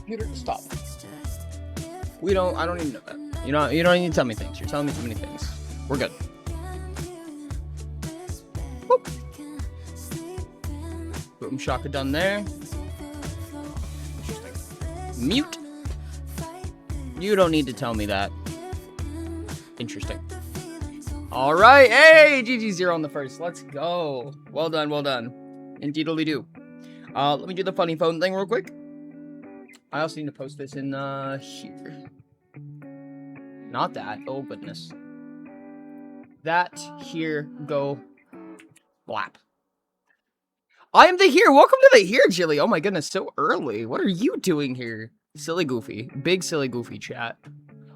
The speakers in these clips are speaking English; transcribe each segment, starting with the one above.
computer, stop. I don't even know that. You don't need to tell me things. You're telling me too many things. We're good. Whoop. Boom shaka done there. Interesting. Mute. You don't need to tell me that. Interesting. All right. Hey, GG0 on the first. Let's go. Well done. Well done. Indeedly do. Let me do the funny phone thing real quick. I also need to post this in here. Not that. Oh goodness. That here go blap. I am the here. Welcome to the here, Jilly. Oh my goodness, so early. What are you doing here? Silly goofy. Big silly goofy chat.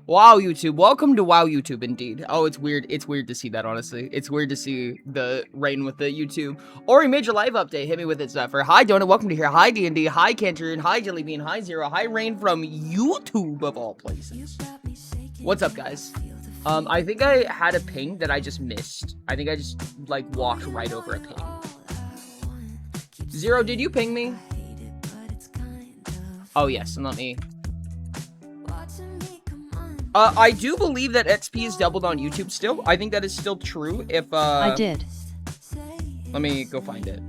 Wow, YouTube. Welcome to Wow YouTube, indeed. Oh, it's weird. It's weird to see that, honestly. It's weird to see the rain with the YouTube. Ori major live update. Hit me with it, Zephyr. Hi, Donut. Welcome to here. Hi, D&D. Hi, Cantor. Hi, Jellybean. Hi, Zero. Hi, Rain from YouTube, of all places. What's up, guys? I think I had a ping that I just missed. I think I just, like, walked right over a ping. Zero, did you ping me? Oh, yes, and let me... I do believe that XP is doubled on YouTube still. I think that is still true if, I did. Let me go find it.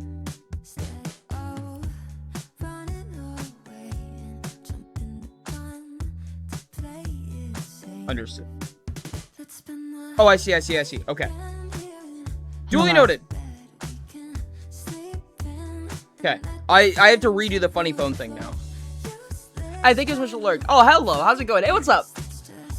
Understood. Oh, I see. Okay. Duly noted. Okay. I have to redo the funny phone thing now. I think it's Mr. Lurk. Oh, hello. How's it going? Hey, what's up?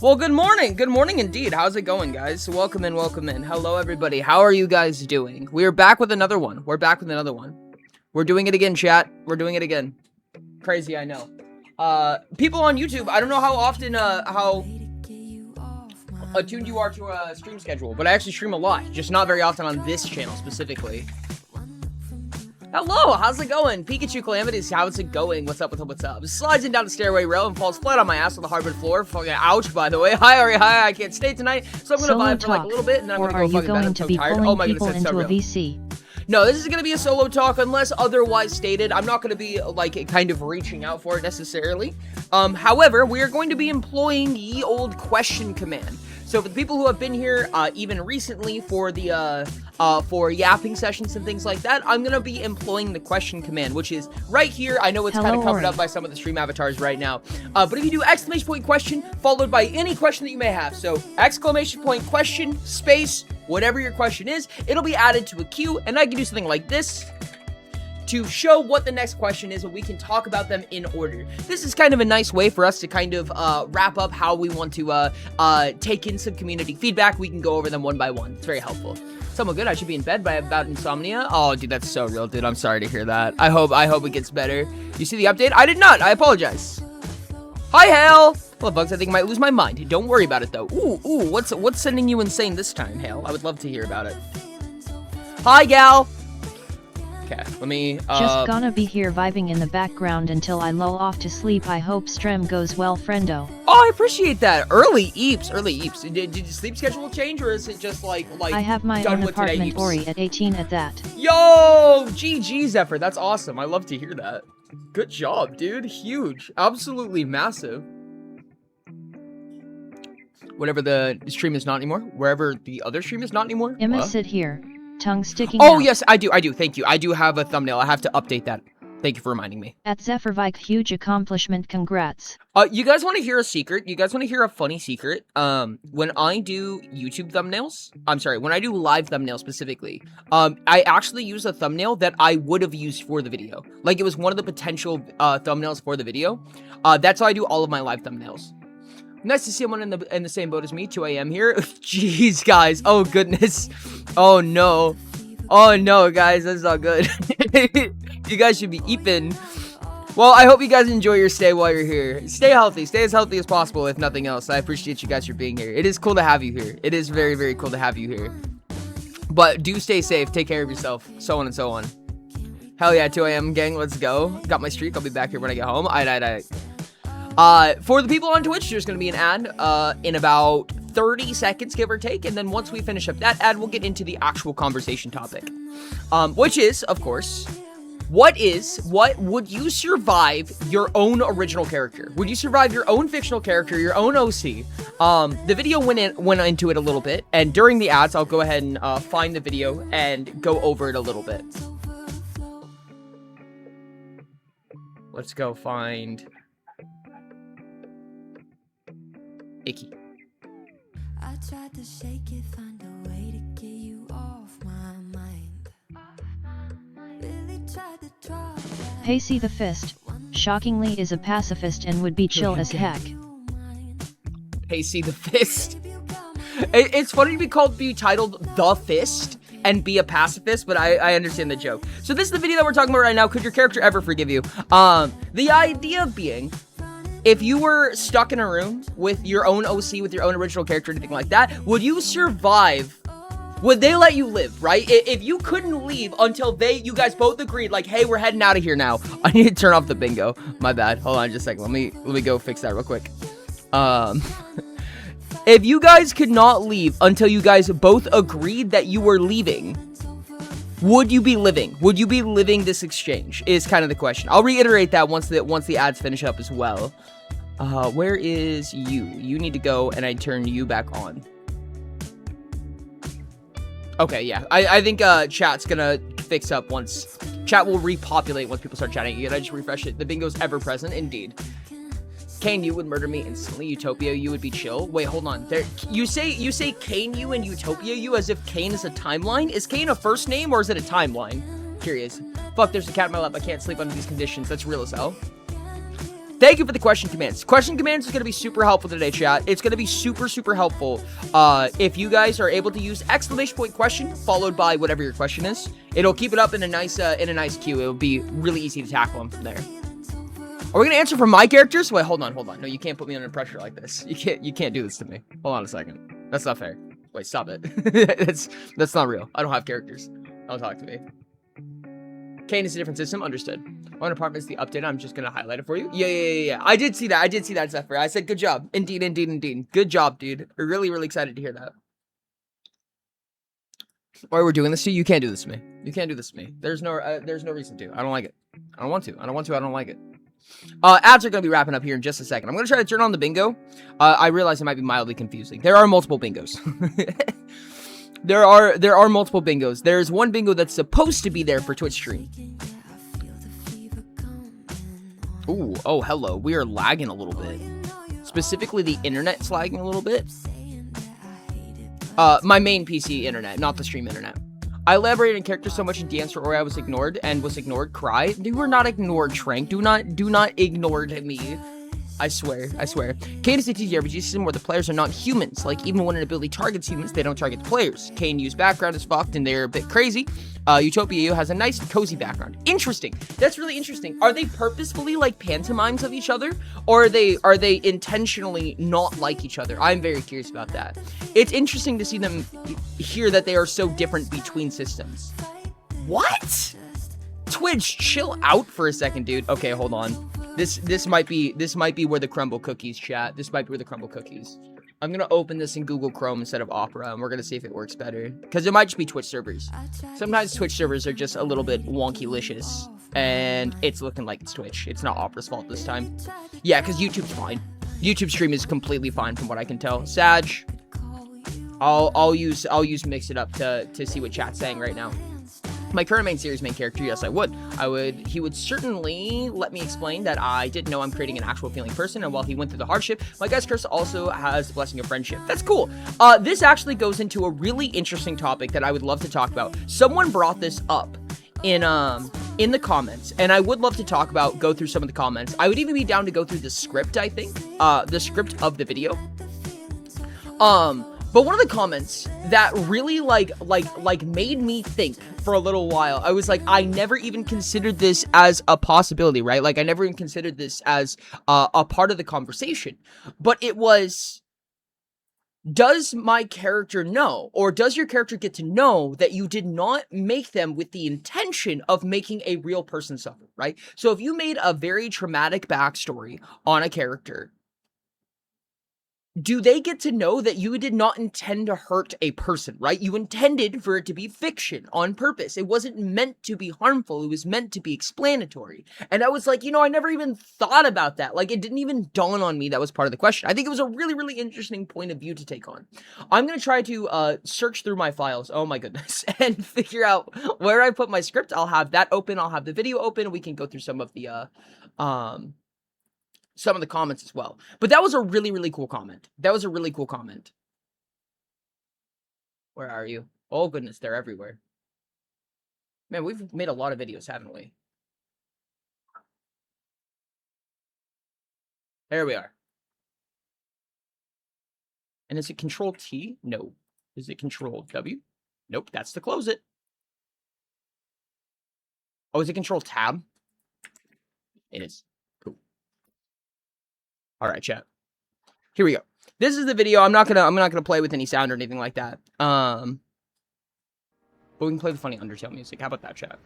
Well, good morning. Good morning indeed. How's it going, guys? Welcome in, welcome in. Hello, everybody. How are you guys doing? We're back with another one. We're doing it again, chat. We're doing it again. Crazy, I know. People on YouTube, I don't know how often, how attuned you are to a stream schedule, but I actually stream a lot. Just not very often on this channel, specifically. Hello, how's it going? Pikachu Calamities, how's it going? What's up, what's up? Slides in down the stairway rail and falls flat on my ass on the hardwood floor. Fucking ouch, by the way. Hi, Ari, hi, I can't stay tonight, so I'm gonna vibe for like a little bit, and then I'm gonna go fucking bed. I'm so tired. Oh my goodness, that's so real. No, this is gonna be a solo talk unless otherwise stated. I'm not gonna be like kind of reaching out for it necessarily. However, we are going to be employing ye old question command. So for the people who have been here even recently for the for yapping sessions and things like that, I'm gonna be employing the question command, which is right here. I know it's kind of covered up by some of the stream avatars right now, but if you do exclamation point question followed by any question that you may have, so exclamation point question space whatever your question is, it'll be added to a queue, and I can do something like this to show what the next question is, and we can talk about them in order. This is kind of a nice way for us to kind of wrap up how we want to take in some community feedback. We can go over them one by one. It's very helpful. Someone good. I should be in bed by about insomnia. Oh, dude, that's so real, dude. I'm sorry to hear that. I hope it gets better. You see the update? I did not. I apologize. Hi, Hale. Well, Bugs, I think I might lose my mind. Don't worry about it, though. Ooh, what's sending you insane this time, Hale? I would love to hear about it. Hi, gal. Okay, let me, Just gonna be here vibing in the background until I lull off to sleep. I hope stream goes well, friendo. Oh, I appreciate that. Early eeps. Did your sleep schedule change, or is it just like I have my own apartment, Ori, at 18 at that. Yo, GG, Zephyr. That's awesome. I love to hear that. Good job, dude. Huge. Absolutely massive. Whatever the stream is not anymore. Wherever the other stream is not anymore. Emma, sit here. Tongue sticking out. out. Yes, I do, thank you. I do have a thumbnail. I have to update that. Thank you for reminding me. At Zephyrvike, huge accomplishment, congrats. You guys want to hear a secret? You guys want to hear a funny secret? When I do YouTube thumbnails, when I do live thumbnails specifically, I actually use a thumbnail that I would have used for the video. Like, it was one of the potential thumbnails for the video. That's how I do all of my live thumbnails. Nice to see someone in the same boat as me. 2 a.m. here. Jeez, guys. Oh, goodness. Oh, no. Oh, no, guys. That's not good. You guys should be eeping. Well, I hope you guys enjoy your stay while you're here. Stay healthy. Stay as healthy as possible, if nothing else. I appreciate you guys for being here. It is cool to have you here. It is very, very cool to have you here. But do stay safe. Take care of yourself. So on and so on. Hell yeah, 2 a.m. gang. Let's go. Got my streak. I'll be back here when I get home. For the people on Twitch, there's going to be an ad in about 30 seconds, give or take, and then once we finish up that ad, we'll get into the actual conversation topic, which is, of course, What would you survive your own original character? Would you survive your own fictional character, your own OC? The video went into it a little bit, and during the ads, I'll go ahead and find the video and go over it a little bit. Let's go find Icky. I tried to shake it, find a way to get you off my mind. Really tried to draw back. Pacey the Fist, shockingly is a pacifist and would be chill as heck. Pacey the Fist. It's funny to be titled The Fist and be a pacifist, but I understand the joke. So this is the video that we're talking about right now. Could your character ever forgive you? The idea being, if you were stuck in a room with your own OC, with your own original character, anything like that, would you survive? Would they let you live, right? If you couldn't leave until you guys both agreed, like, hey, we're heading out of here now. I need to turn off the bingo. My bad. Hold on just a second. Let me go fix that real quick. If you guys could not leave until you guys both agreed that you were leaving, would you be living? Would you be living this exchange? Is kind of the question. I'll reiterate that once the ads finish up as well. Where is you? You need to go, and I turn you back on. Okay, yeah. I think chat's gonna fix up once. Chat will repopulate once people start chatting again. I just refresh it. The bingo's ever present, indeed. Kane, you would murder me instantly. Utopia, you would be chill. Wait, hold on. You say Kane, you and Utopia, you as if Kane is a timeline. Is Kane a first name or is it a timeline? Curious. Fuck, there's a cat in my lap. I can't sleep under these conditions. That's real as hell. Thank you for the question commands. Question commands is going to be super helpful today, chat. It's going to be super, super helpful if you guys are able to use exclamation point question followed by whatever your question is. It'll keep it up in a nice queue. It'll be really easy to tackle them from there. Are we gonna answer from my characters? Wait, hold on. No, you can't put me under pressure like this. You can't do this to me. Hold on a second. That's not fair. Wait, stop it. that's not real. I don't have characters. Don't talk to me. Kane is a different system. Understood. One apartment is the update. I'm just gonna highlight it for you. Yeah. I did see that, Zephyr. I said good job. Indeed. Good job, dude. We're really, really excited to hear that. Why we're doing this to you? You can't do this to me. You can't do this to me. There's no reason to. I don't like it. I don't want to. I don't like it. Ads are going to be wrapping up here in just a second. I'm going to try to turn on the bingo. I realize it might be mildly confusing. There are multiple bingos. there are multiple bingos. There's one bingo that's supposed to be there for Twitch stream. Ooh, oh, hello. We are lagging a little bit. Specifically, the internet's lagging a little bit. My main PC internet, not the stream internet. I elaborated on characters so much in Dance for Ori I was ignored. Cry. You were not ignored, Trank. Do not ignore me. I swear. Kane is a TTRPG system where the players are not humans. Like, even when an ability targets humans, they don't target the players. Kane U's background is fucked and they're a bit crazy. Utopia U has a nice, cozy background. Interesting. That's really interesting. Are they purposefully like pantomimes of each other? Or are they intentionally not like each other? I'm very curious about that. It's interesting to see them hear that they are so different between systems. What? Twitch, chill out for a second, dude. Okay, hold on. This might be where the crumble cookies, chat. This might be where the crumble cookies. I'm gonna open this in Google Chrome instead of Opera, and we're gonna see if it works better. Because it might just be Twitch servers. Sometimes Twitch servers are just a little bit wonky-licious, and it's looking like it's Twitch. It's not Opera's fault this time. Yeah, because YouTube's fine. YouTube stream is completely fine from what I can tell. Sag, I'll use Mix It Up to see what chat's saying right now. My current main series main character, yes, I would. He would certainly let me explain that I didn't know I'm creating an actual feeling person, and while he went through the hardship, my guy's curse also has the blessing of friendship. That's cool. This actually goes into a really interesting topic that I would love to talk about. Someone brought this up in the comments, and I would love to go through some of the comments. I would even be down to go through the script, I think. The script of the video. But one of the comments that really made me think for a little while, I was like, I never even considered this as a possibility, right? Like, I never even considered this as a part of the conversation. But it was, does my character know, or does your character get to know that you did not make them with the intention of making a real person suffer, right? So if you made a very traumatic backstory on a character, do they get to know that you did not intend to hurt a person, right? You intended for it to be fiction on purpose. It wasn't meant to be harmful. It was meant to be explanatory. And I was like, I never even thought about that. Like, it didn't even dawn on me that was part of the question. I think it was a really, really interesting point of view to take on. I'm going to try to search through my files, oh my goodness, and figure out where I put my script. I'll have that open. I'll have the video open. We can go through some of the comments as well. But that was a really, really cool comment. That was a really cool comment. Where are you? Oh, goodness, they're everywhere. Man, we've made a lot of videos, haven't we? There we are. And is it Control T? No. Is it Control W? Nope, that's to close it. Oh, is it Control Tab? It is. All right, chat. Here we go. This is the video. I'm not gonna play with any sound or anything like that. But we can play the funny Undertale music. How about that, chat?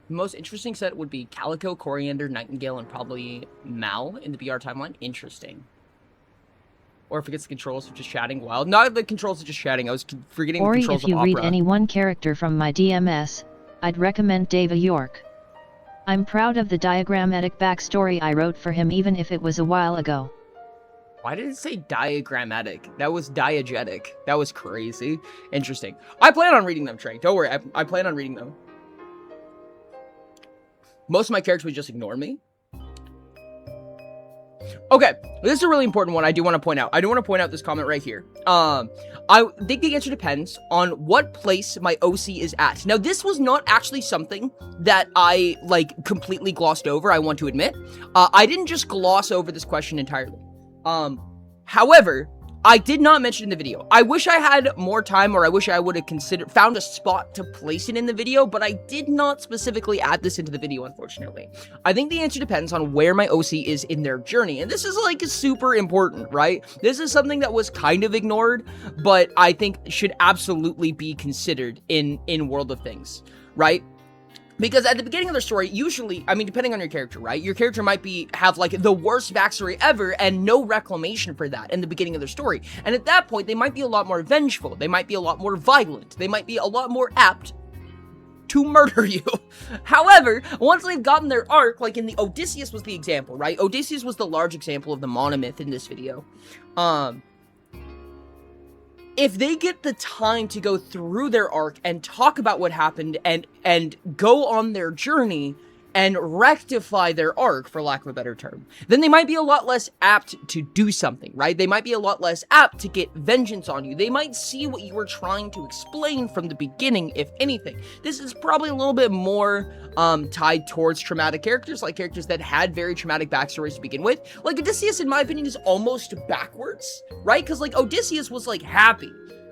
The most interesting set would be Calico, Coriander, Nightingale, and probably Mal in the BR timeline. Interesting. Or if it gets the controls of just chatting wild. Not the controls of just chatting. I was forgetting the controls of Opera. Or if you read any one character from my DMS, I'd recommend Dava York. I'm proud of the diagrammatic backstory I wrote for him even if it was a while ago. Why did it say diagrammatic? That was diegetic. That was crazy. Interesting. I plan on reading them, Trey. Don't worry. I plan on reading them. Most of my characters would just ignore me. Okay, this is a really important one I do want to point out. I do want to point out this comment right here. I think the answer depends on what place my OC is at. Now, this was not actually something that I, completely glossed over, I want to admit. I didn't just gloss over this question entirely. However, I did not mention in the video. I wish I had more time, or I wish I would have found a spot to place it in the video, but I did not specifically add this into the video, unfortunately. I think the answer depends on where my OC is in their journey, and this is, super important, right? This is something that was kind of ignored, but I think should absolutely be considered in World of Things, right? Because at the beginning of their story, usually, I mean, depending on your character, right? Your character might have, the worst backstory ever and no reclamation for that in the beginning of their story. And at that point, they might be a lot more vengeful. They might be a lot more violent. They might be a lot more apt to murder you. However, once they've gotten their arc, in the Odysseus was the example, right? Odysseus was the large example of the monomyth in this video. If they get the time to go through their arc and talk about what happened and go on their journey and rectify their arc, for lack of a better term, then they might be a lot less apt to do something, right? They might be a lot less apt to get vengeance on you. They might see what you were trying to explain from the beginning, if anything. This is probably a little bit more tied towards traumatic characters, like characters that had very traumatic backstories to begin with. Odysseus, in my opinion, is almost backwards, right? Because, Odysseus was, happy.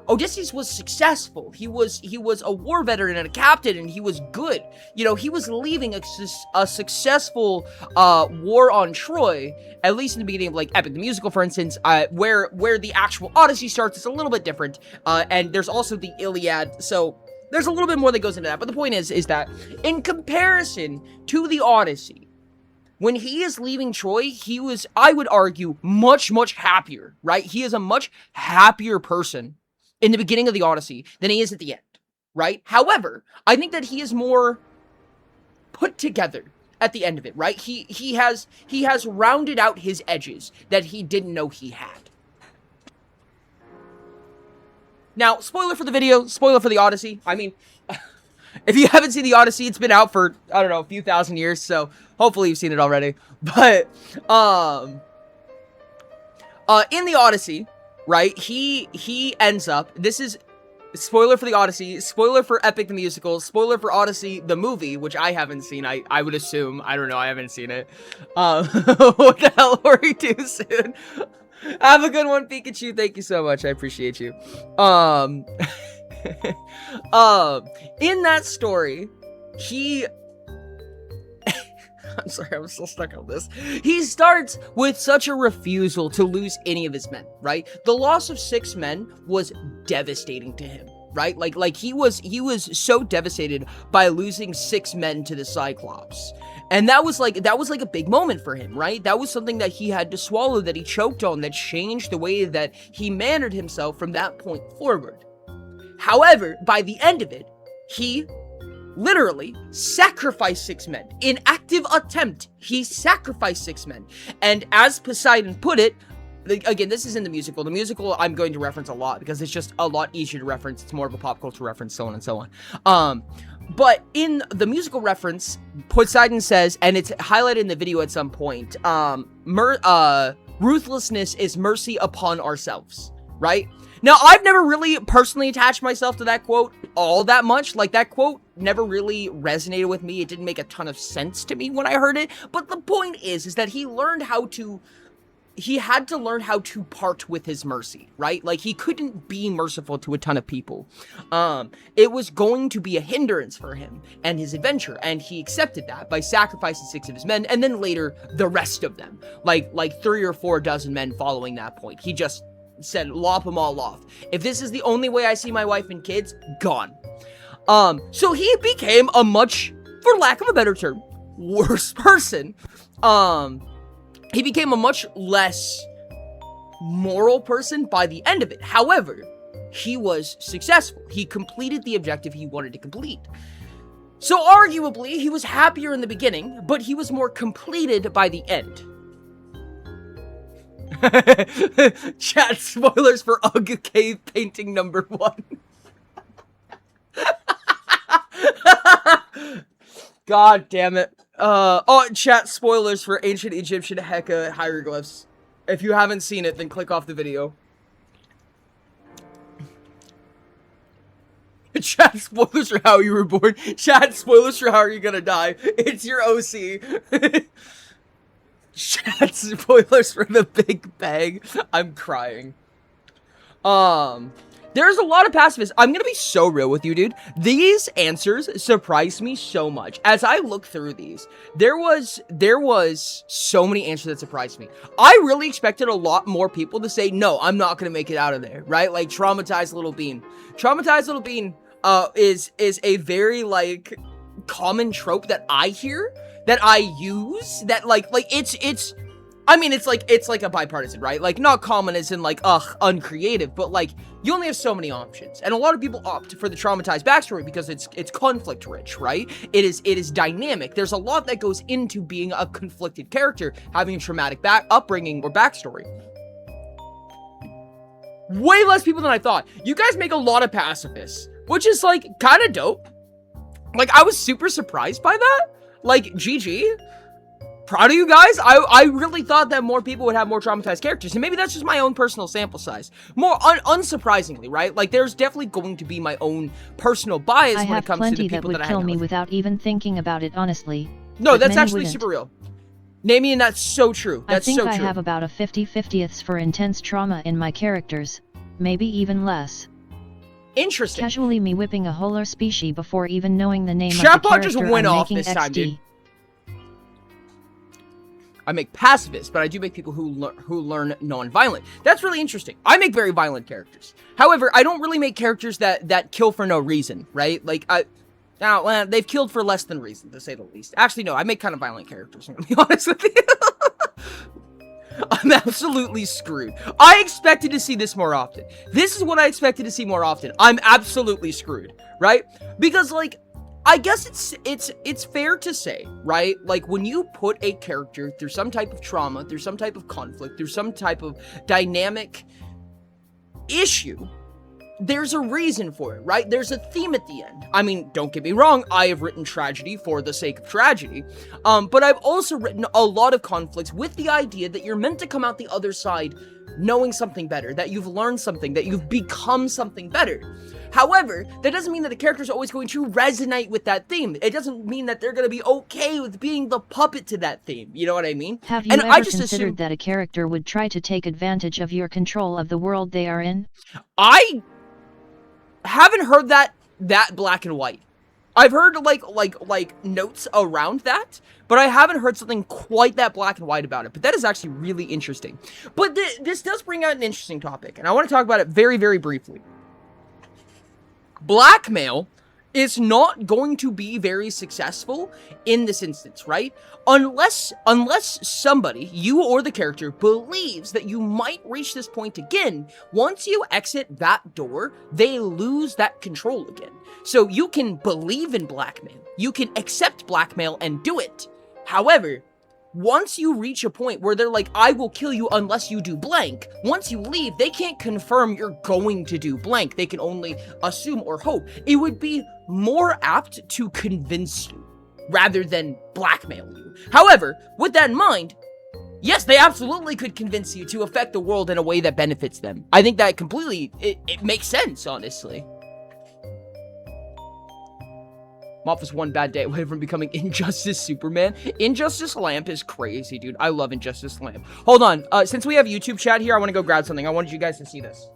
Odysseus was successful. He was a war veteran and a captain, and he was good. He was leaving a successful war on Troy, at least in the beginning of Epic the Musical, for instance, where the actual Odyssey starts is a little bit different, and there's also the Iliad, so there's a little bit more that goes into that. But the point is that in comparison to the Odyssey, when he is leaving Troy, he was, I would argue, much, much happier, right? He is a much happier person in the beginning of the Odyssey than he is at the end, right? However, I think that he is more put together at the end of it, right? He has rounded out his edges that he didn't know he had. Now, spoiler for the video, spoiler for the Odyssey. I mean, if you haven't seen the Odyssey, it's been out for, I don't know, a few thousand years, so hopefully you've seen it already. But, in the Odyssey, right, he ends up, this is spoiler for the Odyssey, spoiler for Epic the Musical, spoiler for Odyssey the movie, which I haven't seen, I would assume, I don't know, I haven't seen it. What the hell were we too soon? Have a good one, Pikachu, thank you so much, I appreciate you. In that story, I'm sorry, I'm still stuck on this. He starts with such a refusal to lose any of his men, right? The loss of 6 men was devastating to him, right? Like he was so devastated by losing 6 men to the Cyclops. And that was like a big moment for him, right? That was something that he had to swallow, that he choked on, that changed the way that he mannered himself from that point forward. However, by the end of it, he literally sacrificed 6 men. In active attempt, he sacrificed 6 men. And as Poseidon put it, again, this is in the musical. The musical I'm going to reference a lot because it's just a lot easier to reference. It's more of a pop culture reference, so on and so on. But in the musical reference, Poseidon says, and it's highlighted in the video at some point, ruthlessness is mercy upon ourselves, right? Now, I've never really personally attached myself to that quote all that much. Like, that quote never really resonated with me. It didn't make a ton of sense to me when I heard it. But the point is that he had to learn how to part with his mercy, right? Like, he couldn't be merciful to a ton of people. It was going to be a hindrance for him and his adventure, and he accepted that by sacrificing 6 of his men, and then later, the rest of them. Like 3 or 4 dozen men following that point. He just said, lop them all off. If this is the only way I see my wife and kids, gone. So he became a much, for lack of a better term, worse person. He became a much less moral person by the end of it. However, he was successful. He completed the objective he wanted to complete. So arguably, he was happier in the beginning, but he was more completed by the end. Chat, spoilers for Ugg Cave painting number 1. God damn it. Chat, spoilers for ancient Egyptian Heka hieroglyphs. If you haven't seen it, then click off the video. Chat, spoilers for how you were born. Chat, spoilers for how you're gonna die. It's your OC. Chat, spoilers for the Big Bang. I'm crying. There's a lot of pacifists. I'm gonna be so real with you, dude. These answers surprised me so much. As I look through these, there was so many answers that surprised me. I really expected a lot more people to say, no, I'm not gonna make it out of there, right? Like, traumatized little bean. Traumatized little bean, is a very, like, common trope that I hear, that I use, that, like, I mean, it's like a bipartisan, right? Like, not common as in, like, uncreative, but, like, you only have so many options. And a lot of people opt for the traumatized backstory because it's conflict rich, right? It is dynamic. There's a lot that goes into being a conflicted character, having a traumatic upbringing or backstory. Way less people than I thought. You guys make a lot of pacifists, which is, like, kind of dope. Like, I was super surprised by that. Like, GG. Proud of you guys. I really thought that more people would have more traumatized characters, and maybe that's just my own personal sample size. More unsurprisingly, right? Like, there's definitely going to be my own personal bias when it comes to the people that I have. I have plenty that would kill me without even thinking about it, honestly. No, that's actually super real. Namie, and that's so true. That's so true. I think I have about a 50/50ths for intense trauma in my characters, maybe even less. Interesting. Casually me whipping a whole species before even knowing the name of the Chatbot character just went I'm off making this time, XD. dude. I make pacifists, but I do make people who learn non-violent. That's really interesting. I make very violent characters. However, I don't really make characters that kill for no reason, right? Like, well, they've killed for less than reason, to say the least. Actually, no, I make kind of violent characters, I'm gonna be honest with you. I'm absolutely screwed. I expected to see this more often. This is what I expected to see more often. I'm absolutely screwed, right? Because, like, I guess it's fair to say, right? Like, when you put a character through some type of trauma, through some type of conflict, through some type of dynamic issue, there's a reason for it, right? There's a theme at the end. I mean, don't get me wrong, I have written tragedy for the sake of tragedy, but I've also written a lot of conflicts with the idea that you're meant to come out the other side knowing something better, that you've learned something, that you've become something better. However, that doesn't mean that the character is always going to resonate with that theme. It doesn't mean that they're going to be okay with being the puppet to that theme. You know what I mean? Have you ever considered that a character would try to take advantage of your control of the world they are in? I haven't heard that black and white. I've heard like notes around that, but I haven't heard something quite that black and white about it. But that is actually really interesting. But this does bring out an interesting topic, and I want to talk about it very, very briefly. blackmail is not going to be very successful in this instance, right? Unless somebody, you or the character, believes that you might reach this point again. Once you exit that door, they lose that control again. So you can believe in blackmail, you can accept blackmail and do it. However, once you reach a point where they're like, I will kill you unless you do blank, once you leave, they can't confirm you're going to do blank. They can only assume or hope. It would be more apt to convince you rather than blackmail you. However, with that in mind, yes, they absolutely could convince you to affect the world in a way that benefits them. I think that completely, it makes sense, honestly. Moff is one bad day away from becoming Injustice Superman. Injustice Lamp is crazy, dude. I love Injustice Lamp. Hold on. Since we have YouTube chat here, I want to go grab something. I wanted you guys to see this.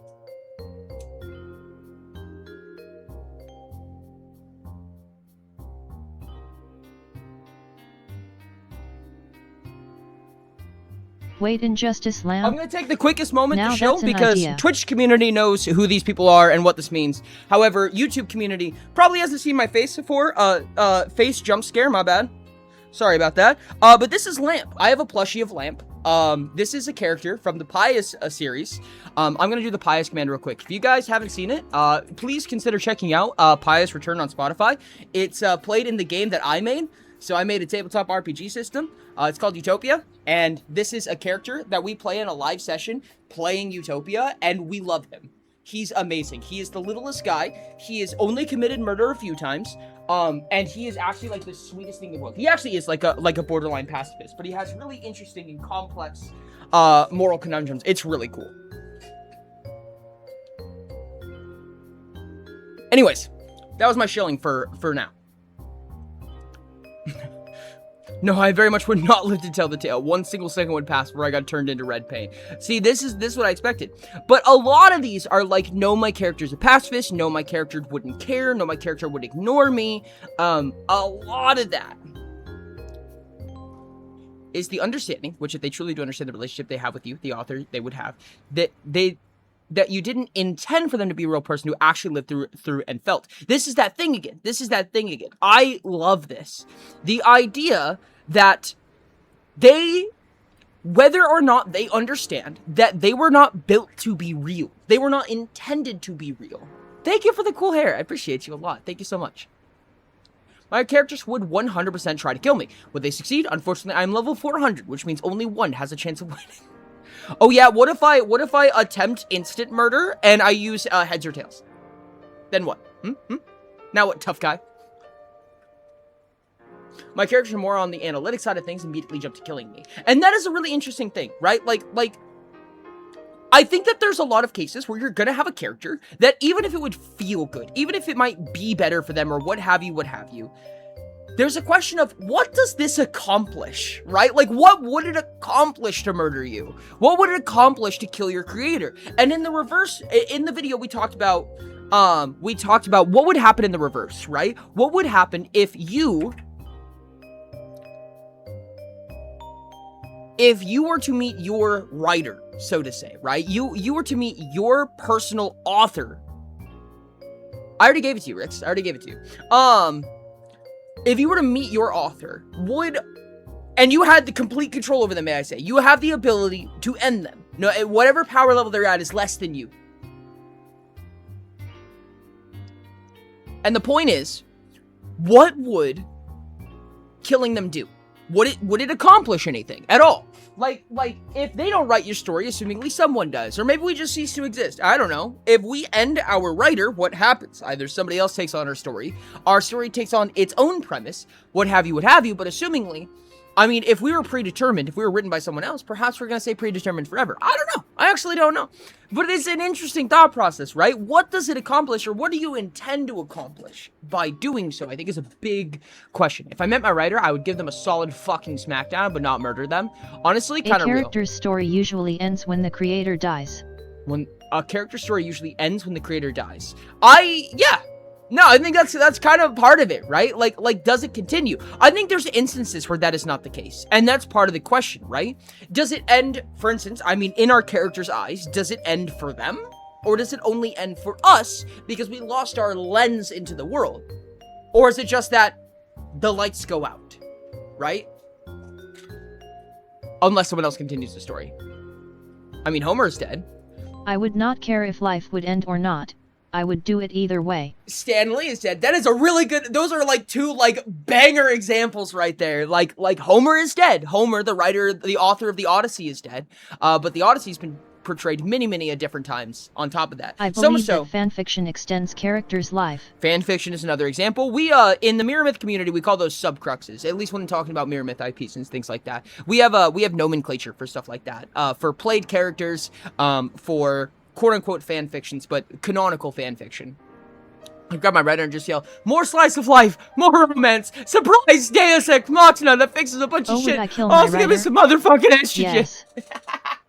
Wait, Injustice Lamp? I'm going to take the quickest moment Now to show because idea. Twitch community knows who these people are and what this means. However, YouTube community probably hasn't seen my face before. Face jump scare, my bad. Sorry about that. But this is Lamp. I have a plushie of Lamp. This is a character from the Pius series. I'm going to do the Pius command real quick. If you guys haven't seen it, please consider checking out Pius Return on Spotify. It's played in the game that I made. So I made a tabletop RPG system. It's called Utopia, and this is a character that we play in a live session playing Utopia, and we love him. He's amazing. He is the littlest guy. He has only committed murder a few times, and he is actually like the sweetest thing in the world. He actually is like a borderline pacifist, but he has really interesting and complex moral conundrums. It's really cool. Anyways, that was my shilling for now. No, I very much would not live to tell the tale. One single second would pass where I got turned into red paint. See, this is what I expected. But a lot of these are like, no, my character's a pacifist. No, my character wouldn't care. No, my character would ignore me. A lot of that is the understanding, which if they truly do understand the relationship they have with you, the author, they would have, that you didn't intend for them to be a real person who actually lived through and felt. This is that thing again. This is that thing again. I love this. The idea that they, whether or not they understand that they were not built to be real, they were not intended to be real. Thank you for the cool hair. I appreciate you a lot. Thank you so much. My characters would 100% try to kill me. Would they succeed? Unfortunately, I'm level 400, which means only one has a chance of winning. Oh yeah, what if I attempt instant murder and I use heads or tails? Then what? Now what, tough guy? My characters are more on the analytic side of things, immediately jump to killing me. And that is a really interesting thing, right? Like, I think that there's a lot of cases where you're gonna have a character that even if it would feel good, even if it might be better for them or what have you, there's a question of, what does this accomplish, right? Like, what would it accomplish to murder you? What would it accomplish to kill your creator? And in the reverse, in the video, we talked about what would happen in the reverse, right? What would happen if you were to meet your writer, so to say, right? You were to meet your personal author. I already gave it to you, Rix. I already gave it to you. If you were to meet your author, and you had the complete control over them, may I say, you have the ability to end them. No, at whatever power level they're at is less than you. And the point is, what would killing them do? Would it accomplish anything at all? Like, if they don't write your story, assumingly someone does, or maybe we just cease to exist. I don't know. If we end our writer, what happens? Either somebody else takes on our story takes on its own premise, what have you, but assumingly, I mean, if we were predetermined, if we were written by someone else, perhaps we're going to say predetermined forever. I don't know. I actually don't know. But it's an interesting thought process, right? What does it accomplish, or what do you intend to accomplish by doing so? I think is a big question. If I met my writer, I would give them a solid fucking smackdown, but not murder them. Honestly, kind of real. A character's story usually ends when the creator dies. When a character story usually ends when the creator dies. No, I think that's kind of part of it, right? Like, does it continue? I think there's instances where that is not the case, and that's part of the question, right? Does it end, for instance, I mean, in our character's eyes, does it end for them? Or does it only end for us because we lost our lens into the world? Or is it just that the lights go out, right? Unless someone else continues the story. I mean, Homer is dead. I would not care if life would end or not. I would do it either way. Stan Lee is dead. That is a really good, those are like two like banger examples right there. Like Homer is dead. Homer, the writer, the author of the Odyssey, is dead. But the Odyssey's been portrayed many a different times on top of that. I believe that fanfiction extends characters' life. Fanfiction is another example. We, in the Mirror Myth community, we call those subcruxes, at least when talking about Mirror Myth IPs and things like that. We have nomenclature for stuff like that, for played characters, for quote-unquote fanfictions, but canonical fanfiction. I've got my writer and just yell, more slice of life, more romance, surprise Deus Ex Machina that fixes a bunch of shit. Also give me some motherfucking estrogen. Yes.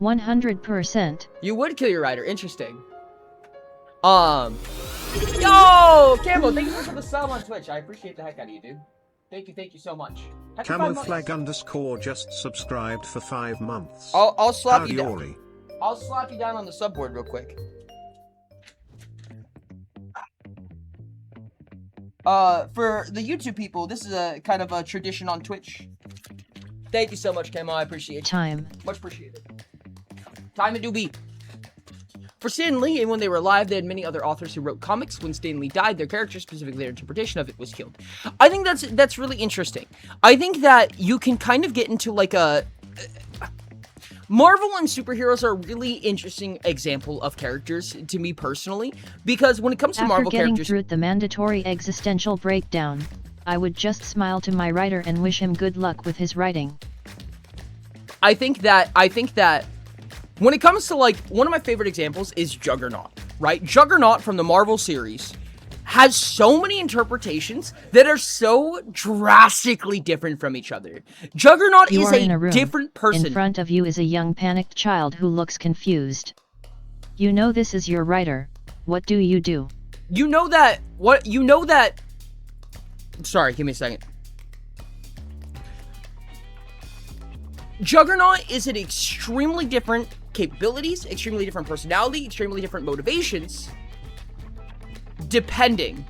100%. You would kill your writer. Interesting. Yo, Cambo, thank you for the sub on Twitch. I appreciate the heck out of you, dude. Thank you so much. Camouflag_ just subscribed for 5 months. I'll slap you down. I'll slap you down on the subboard real quick. For the YouTube people, this is a kind of a tradition on Twitch. Thank you so much, Camo. I appreciate it. Much appreciated. Time it do be. For Stan Lee, and when they were alive, they had many other authors who wrote comics. When Stan Lee died, their character, specifically their interpretation of it, was killed. I think that's really interesting. I think that you can kind of get into like a... Marvel and superheroes are a really interesting example of characters to me personally, because when it comes to Marvel characters... After getting through the mandatory existential breakdown, I would just smile to my writer and wish him good luck with his writing. I think that when it comes to, like, one of my favorite examples is Juggernaut, right? Juggernaut from the Marvel series has so many interpretations that are so drastically different from each other. Juggernaut is a different person. In front of you is a young panicked child who looks confused. You know this is your writer. What do? You know that... Sorry, give me a second. Juggernaut is an extremely different capabilities, extremely different personality, extremely different motivations, depending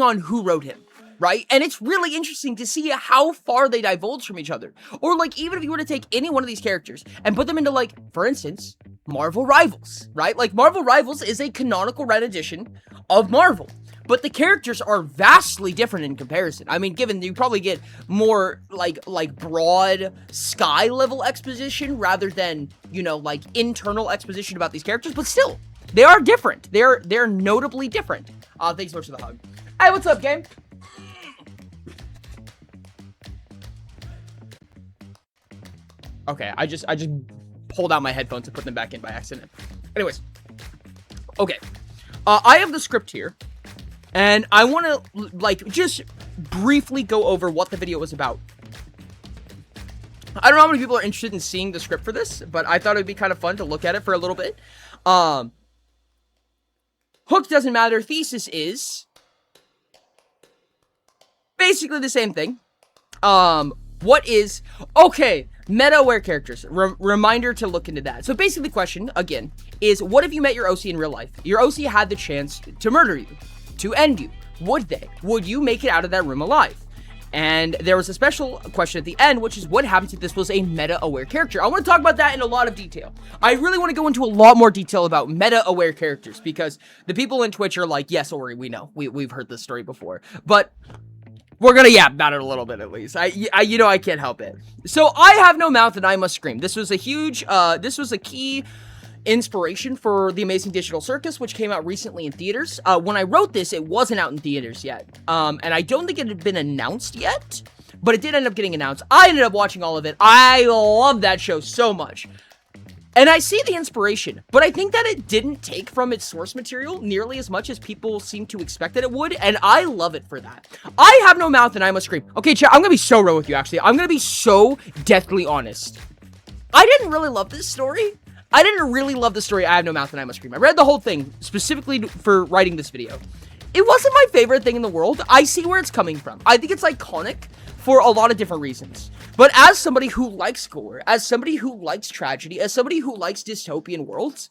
on who wrote him, right? And it's really interesting to see how far they divulge from each other. Or, like, even if you were to take any one of these characters and put them into, like, for instance, Marvel Rivals, right? Like, Marvel Rivals is a canonical red edition of Marvel. But the characters are vastly different in comparison. I mean, given you probably get more, like broad sky-level exposition rather than, you know, like, internal exposition about these characters. But still, they are different. They're notably different. Thanks so much for the hug. Hey, what's up, game? Okay, I just pulled out my headphones and put them back in by accident. Anyways. Okay. I have the script here. And I want to, like, just briefly go over what the video was about. I don't know how many people are interested in seeing the script for this, but I thought it would be kind of fun to look at it for a little bit. Hook doesn't matter. Thesis is basically the same thing. What is... Okay, meta-aware characters. Reminder to look into that. So basically the question, again, is what if you met your OC in real life? Your OC had the chance to murder you. To end you. Would they? Would you make it out of that room alive? And there was a special question at the end, which is what happens if this was a meta-aware character? I want to talk about that in a lot of detail. I really want to go into a lot more detail about meta-aware characters, because the people in Twitch are like, yes, Ori, we know. We've heard this story before. But we're gonna yap about it a little bit at least. You know I can't help it. So I have no mouth and I must scream. This was a huge, this was a key inspiration for The Amazing Digital Circus, which came out recently in theaters. When I wrote this, it wasn't out in theaters yet. And I don't think it had been announced yet, but it did end up getting announced. I ended up watching all of it. I love that show so much. And I see the inspiration, but I think that it didn't take from its source material nearly as much as people seem to expect that it would, and I love it for that. I have no mouth and I must scream. Okay, chat, I'm gonna be so real with you, actually. I'm gonna be so deathly honest. I didn't really love this story. I didn't really love the story I Have No Mouth and I Must Scream. I read the whole thing, specifically for writing this video. It wasn't my favorite thing in the world. I see where it's coming from. I think it's iconic for a lot of different reasons. But as somebody who likes gore, as somebody who likes tragedy, as somebody who likes dystopian worlds,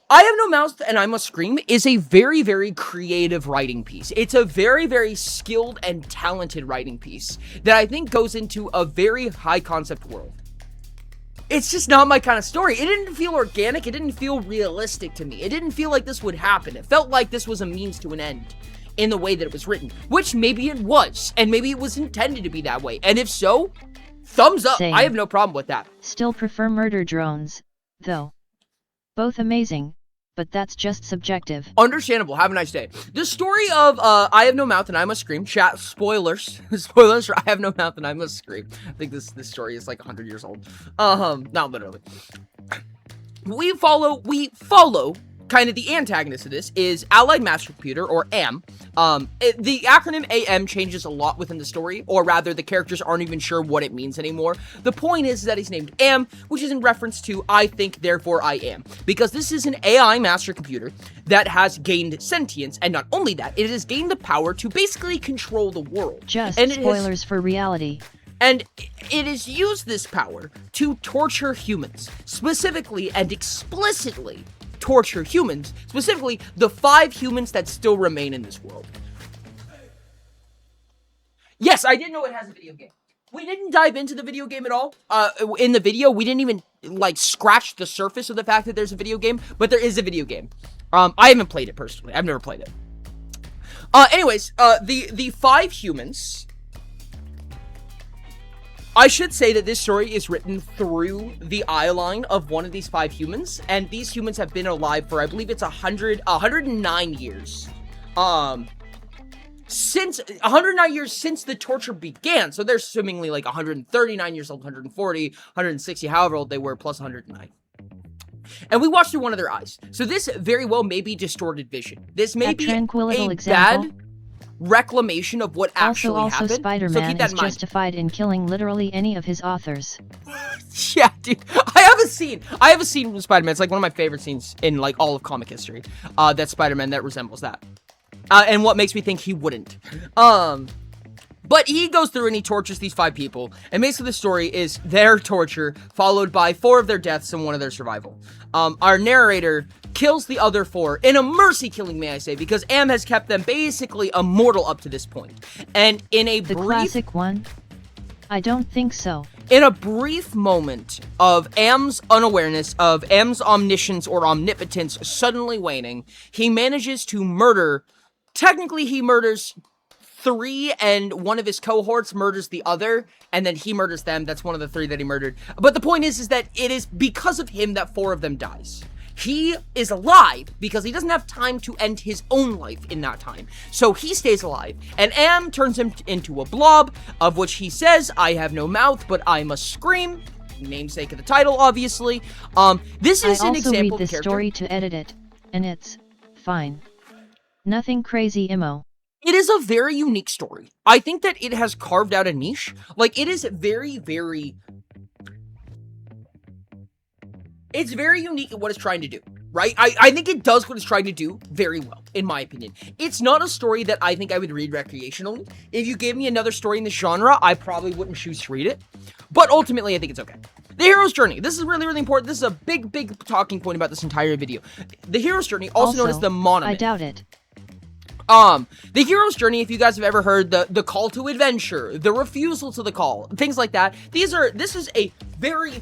I Have No Mouth and I Must Scream is a very, very creative writing piece. It's a very, very skilled and talented writing piece that I think goes into a very high concept world. It's just not my kind of story. It didn't feel organic. It didn't feel realistic to me. It didn't feel like this would happen. It felt like this was a means to an end in the way that it was written, which maybe it was, and maybe it was intended to be that way. And if so, thumbs up. Same. I have no problem with that. Still prefer Murder Drones, though. Both amazing, but that's just subjective. Understandable. Have a nice day. The story of I Have No Mouth and I Must Scream. Chat spoilers. Spoilers for I Have No Mouth and I Must Scream. I think this story is like 100 years old. Not literally. We follow kind of the antagonist of this is Allied Master Computer, or AM. The acronym AM changes a lot within the story, or rather the characters aren't even sure what it means anymore. The point is that he's named AM, which is in reference to I think, therefore I am. Because this is an AI master computer that has gained sentience, and not only that, it has gained the power to basically control the world. Just and spoilers for reality. And it has used this power to torture humans, specifically and explicitly torture humans, specifically the 5 humans that still remain in this world. Yes, I didn't know it has a video game. We didn't dive into the video game at all. In the video, we didn't even, like, scratch the surface of the fact that there's a video game, but there is a video game. I haven't played it personally. I've never played it. Anyways, the 5 humans... I should say that this story is written through the eye line of one of these 5 humans, and these humans have been alive for, I believe it's 109 years. Since 109 years since the torture began, so they're assumingly like 139 years old, 140, 160, however old they were, plus 109. And we watched through one of their eyes. So this very well may be distorted vision. This may be a bad reclamation of what actually happened. Also, Spider-Man is justified in killing literally any of his authors. Yeah, dude. I have a scene from Spider-Man. It's like one of my favorite scenes in like all of comic history. That Spider-Man that resembles that. And what makes me think he wouldn't. But he goes through and he tortures these 5 people. And basically the story is their torture, followed by 4 of their deaths and 1 of their survival. Our narrator kills the other 4 in a mercy killing, may I say, because Am has kept them basically immortal up to this point. And in a The classic one? I don't think so. In a brief moment of Am's unawareness, of Am's omniscience or omnipotence suddenly waning, he manages to murder. Technically, he murders 3, and one of his cohorts murders the other, and then he murders them. That's one of the 3 that he murdered. But the point is that it is because of him that 4 of them dies. He is alive because he doesn't have time to end his own life in that time. So he stays alive, and Am turns him into a blob, of which he says, I have no mouth, but I must scream. Namesake of the title, obviously. This is an example of character. I also read this story to edit it, and it's fine. Nothing crazy, Imo. It is a very unique story. I think that it has carved out a niche. Like, it is very, very... It's very unique at what it's trying to do, right? I think it does what it's trying to do very well, in my opinion. It's not a story that I think I would read recreationally. If you gave me another story in this genre, I probably wouldn't choose to read it. But ultimately, I think it's okay. The hero's journey. This is really, really important. This is a big, big talking point about this entire video. The hero's journey, also known as the monument. I doubt it. The hero's journey, if you guys have ever heard the call to adventure, the refusal to the call, things like that. This is a very,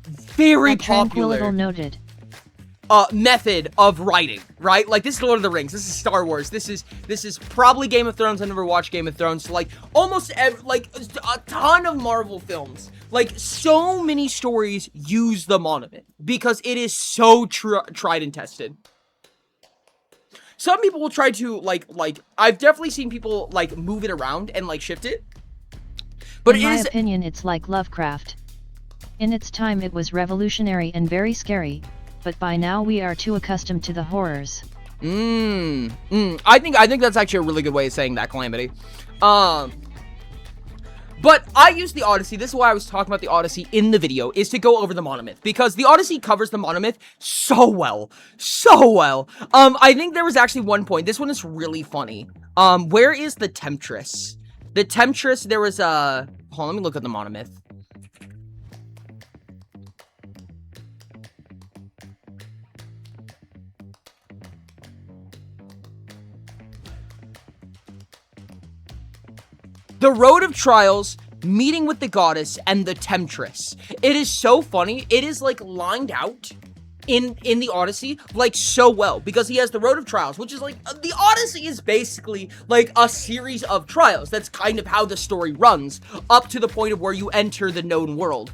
very popular noted. Method of writing, right? Like, this is Lord of the Rings, this is Star Wars, this is probably Game of Thrones. I've never watched Game of Thrones, so like almost like a ton of Marvel films. Like, so many stories use the monument because it is so tried and tested. Some people will try to, like, I've definitely seen people, like, move it around and, like, shift it. But in my opinion, it's like Lovecraft. In its time, it was revolutionary and very scary, but by now we are too accustomed to the horrors. I think that's actually a really good way of saying that, Calamity. But I use the Odyssey, this is why I was talking about the Odyssey in the video, is to go over the monomyth, because the Odyssey covers the monomyth so well. I think there was actually one point, this one is really funny. Where is the Temptress? The Temptress, there was a... Hold on, let me look at the monomyth. The Road of Trials, Meeting with the Goddess, and the Temptress. It is so funny. It is, like, lined out in the Odyssey, like, so well. Because he has the Road of Trials, which is, like, the Odyssey is basically, like, a series of trials. That's kind of how the story runs, up to the point of where you enter the known world.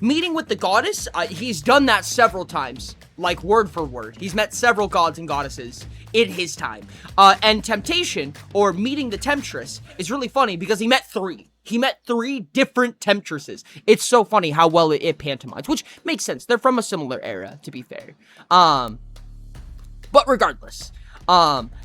Meeting with the Goddess, he's done that several times. Like, word for word. He's met several gods and goddesses in his time. And Temptation, or Meeting the Temptress, is really funny because he met 3. He met 3 different Temptresses. It's so funny how well it pantomimes, which makes sense. They're from a similar era, to be fair. But regardless,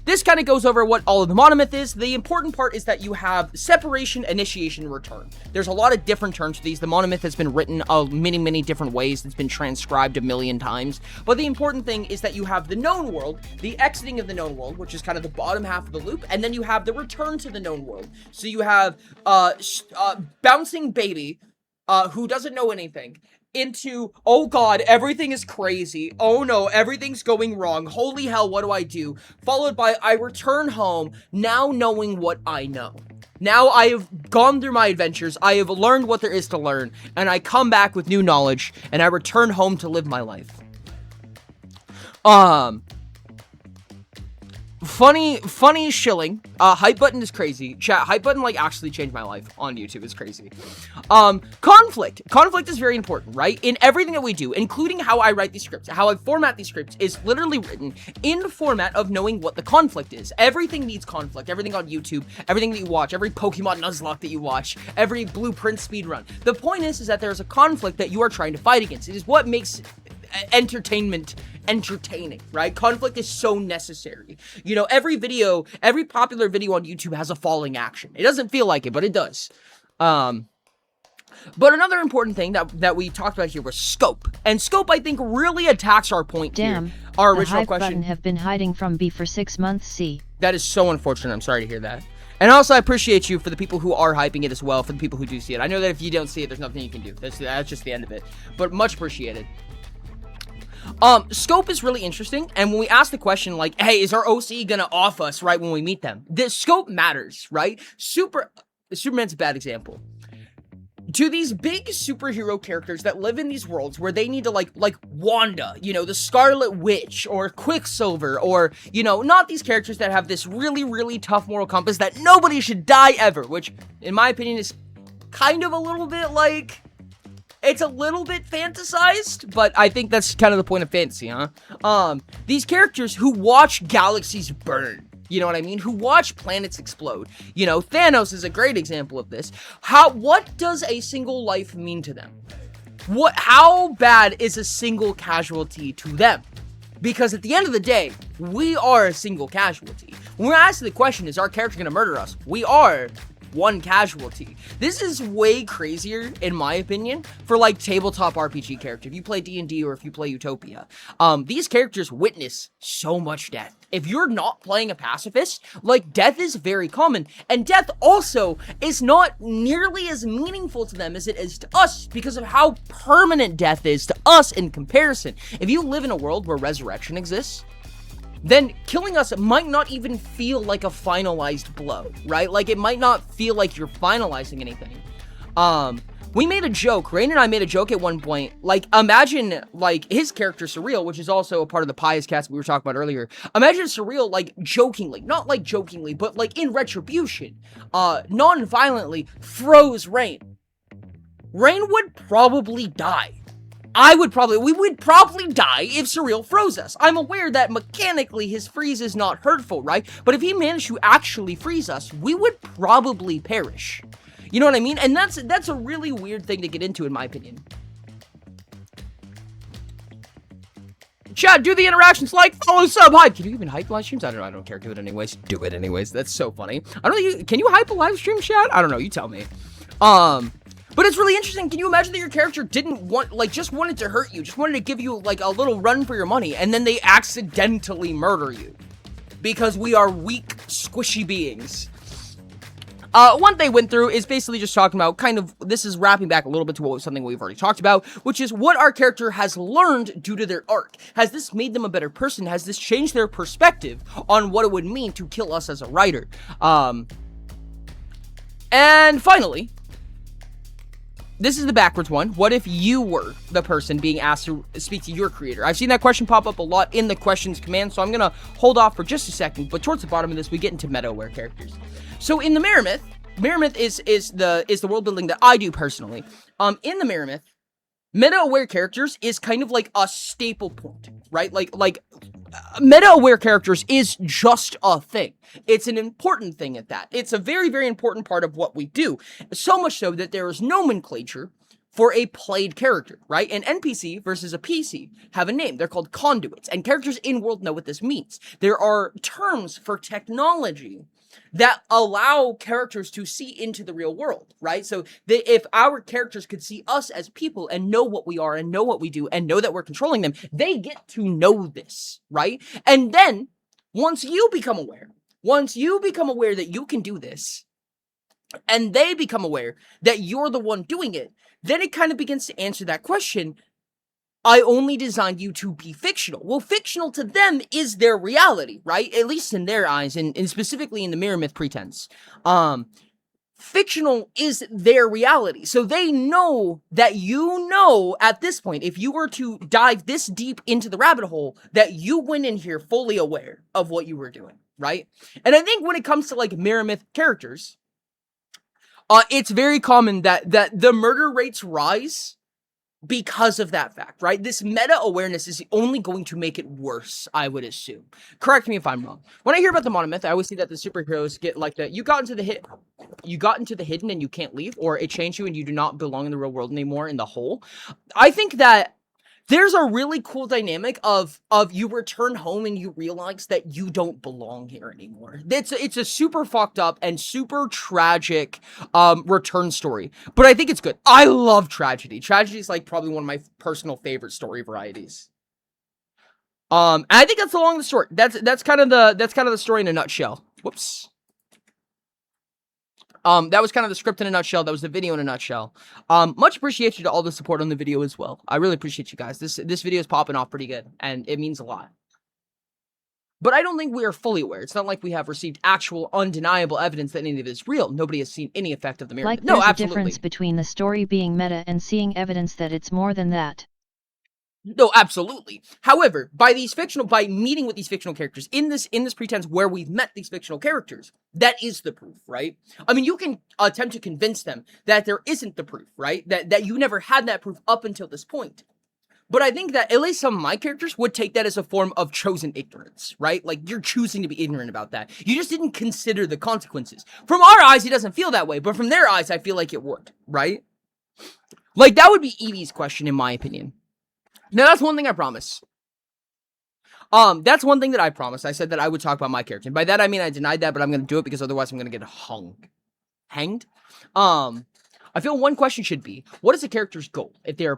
this kind of goes over what all of the monomyth is. The important part is that you have separation, initiation, return. There's a lot of different terms for these. The monomyth has been written many different ways. It's been transcribed a million times. But the important thing is that you have the known world, the exiting of the known world, which is kind of the bottom half of the loop, and then you have the return to the known world. So you have bouncing baby, who doesn't know anything, into, oh god, everything is crazy, oh no, everything's going wrong, holy hell, what do I do? Followed by, I return home, now knowing what I know. Now I have gone through my adventures, I have learned what there is to learn, and I come back with new knowledge, and I return home to live my life. Funny shilling. Hype button is crazy. Chat, hype button, like, actually changed my life on YouTube. It's crazy. Conflict. Conflict is very important, right? In everything that we do, including how I write these scripts, how I format these scripts, is literally written in the format of knowing what the conflict is. Everything needs conflict. Everything on YouTube, everything that you watch, every Pokemon Nuzlocke that you watch, every Blueprint speedrun. The point is that there's a conflict that you are trying to fight against. It is what makes entertainment entertaining, right? Conflict is so necessary. You know, every popular video on YouTube has a falling action. It doesn't feel like it, but it does. But another important thing that we talked about here was scope. And scope, I think, really attacks our point here. Our original question. Button have been hiding from B for 6 months, C. That is so unfortunate. I'm sorry to hear that. And also, I appreciate you for the people who are hyping it as well, for the people who do see it. I know that if you don't see it, there's nothing you can do. That's just the end of it. But much appreciated. Scope is really interesting, and when we ask the question, like, hey, is our OC gonna off us right when we meet them? The scope matters, right? Superman's a bad example. To these big superhero characters that live in these worlds where they need to, like Wanda, you know, the Scarlet Witch, or Quicksilver, or, you know, not these characters that have this really tough moral compass that nobody should die ever, which, in my opinion, is kind of a little bit, like... It's a little bit fantasized, but I think that's kind of the point of fantasy, huh? These characters who watch galaxies burn, you know what I mean? Who watch planets explode. You know, Thanos is a great example of this. What does a single life mean to them? How bad is a single casualty to them? Because at the end of the day, we are a single casualty. When we're asking the question, is our character gonna murder us? We are one casualty. This is way crazier, in my opinion, for, like, tabletop RPG character. If you play D&D or if you play Utopia, these characters witness so much death. If you're not playing a pacifist, like, death is very common, and death also is not nearly as meaningful to them as it is to us, because of how permanent death is to us in comparison. If you live in a world where resurrection exists, then killing us might not even feel like a finalized blow, right? Like, it might not feel like you're finalizing anything. We made a joke, Rain and I made a joke at one point, like, imagine, like, his character, Surreal, which is also a part of the Pious Cast we were talking about earlier, imagine Surreal, like, jokingly, not like jokingly, but, like, in retribution, non-violently, froze Rain. Rain would probably die. We would probably die if Surreal froze us. I'm aware that mechanically his freeze is not hurtful, right? But if he managed to actually freeze us, we would probably perish. You know what I mean? And that's a really weird thing to get into, in my opinion. Chat, do the interactions, like, follow, sub, hype. Can you even hype live streams? I don't care. Do it anyways. Do it anyways. That's so funny. Can you hype a live stream, chat? I don't know. You tell me. But it's really interesting. Can you imagine that your character didn't want, like, just wanted to hurt you, just wanted to give you, like, a little run for your money, and then they accidentally murder you? Because we are weak, squishy beings. One they went through is basically just talking about kind of, this is wrapping back a little bit to something we've already talked about, which is what our character has learned due to their arc. Has this made them a better person? Has this changed their perspective on what it would mean to kill us as a writer? And finally, this is the backwards one. What if you were the person being asked to speak to your creator? I've seen that question pop up a lot in the questions command, so I'm going to hold off for just a second. But towards the bottom of this, we get into meta-aware characters. So in the Mirror Myth is the world building that I do personally. In the Mirror Myth, meta-aware characters is kind of like a staple point, right? Like meta-aware characters is just a thing. It's an important thing at that. It's a very, very important part of what we do. So much so that there is nomenclature for a played character, right? An NPC versus a PC have a name. They're called conduits, and characters in world know what this means. There are terms for technology that allow characters to see into the real world, right? So if our characters could see us as people and know what we are and know what we do and know that we're controlling them, they get to know this, right? And then once you become aware that you can do this, and they become aware that you're the one doing it, then it kind of begins to answer that question. I only designed you to be fictional. Well, fictional to them is their reality, right? At least in their eyes, and specifically in the Mirror Myth pretense. Fictional is their reality. So they know that you know at this point, if you were to dive this deep into the rabbit hole, that you went in here fully aware of what you were doing, right? And I think when it comes to like Mirror Myth characters, it's very common that the murder rates rise because of that fact, right? This meta-awareness is only going to make it worse, I would assume. Correct me if I'm wrong. When I hear about the monomyth, I always see that the superheroes get like the, you got into the hidden and you can't leave, or it changed you and you do not belong in the real world anymore in the whole. I think that there's a really cool dynamic of you return home and you realize that you don't belong here anymore. It's a super fucked up and super tragic return story, but I think it's good. I love tragedy. Tragedy is like probably one of my personal favorite story varieties. And I think that's along the story. That's kind of the story in a nutshell. Whoops. That was kind of the script in a nutshell. That was the video in a nutshell. Much appreciation to all the support on the video as well. I really appreciate you guys. This video is popping off pretty good, and it means a lot. But I don't think we are fully aware. It's not like we have received actual, undeniable evidence that any of it is real. Nobody has seen any effect of the mirror. Like No, there's absolutely. a difference between the story being meta and seeing evidence that it's more than that. No, absolutely. However, by meeting with these fictional characters in this pretense where we've met these fictional characters, that is the proof, right? I mean, you can attempt to convince them that there isn't the proof, right? That you never had that proof up until this point. But I think that at least some of my characters would take that as a form of chosen ignorance, right? Like, you're choosing to be ignorant about that. You just didn't consider the consequences. From our eyes, it doesn't feel that way, but from their eyes, I feel like it would, right? Like, that would be Evie's question, in my opinion. Now, that's one thing I promise. That's one thing that I promised. I said that I would talk about my character. And by that, I mean I denied that, but I'm going to do it because otherwise I'm going to get hanged. I feel one question should be, what is a character's goal? If they're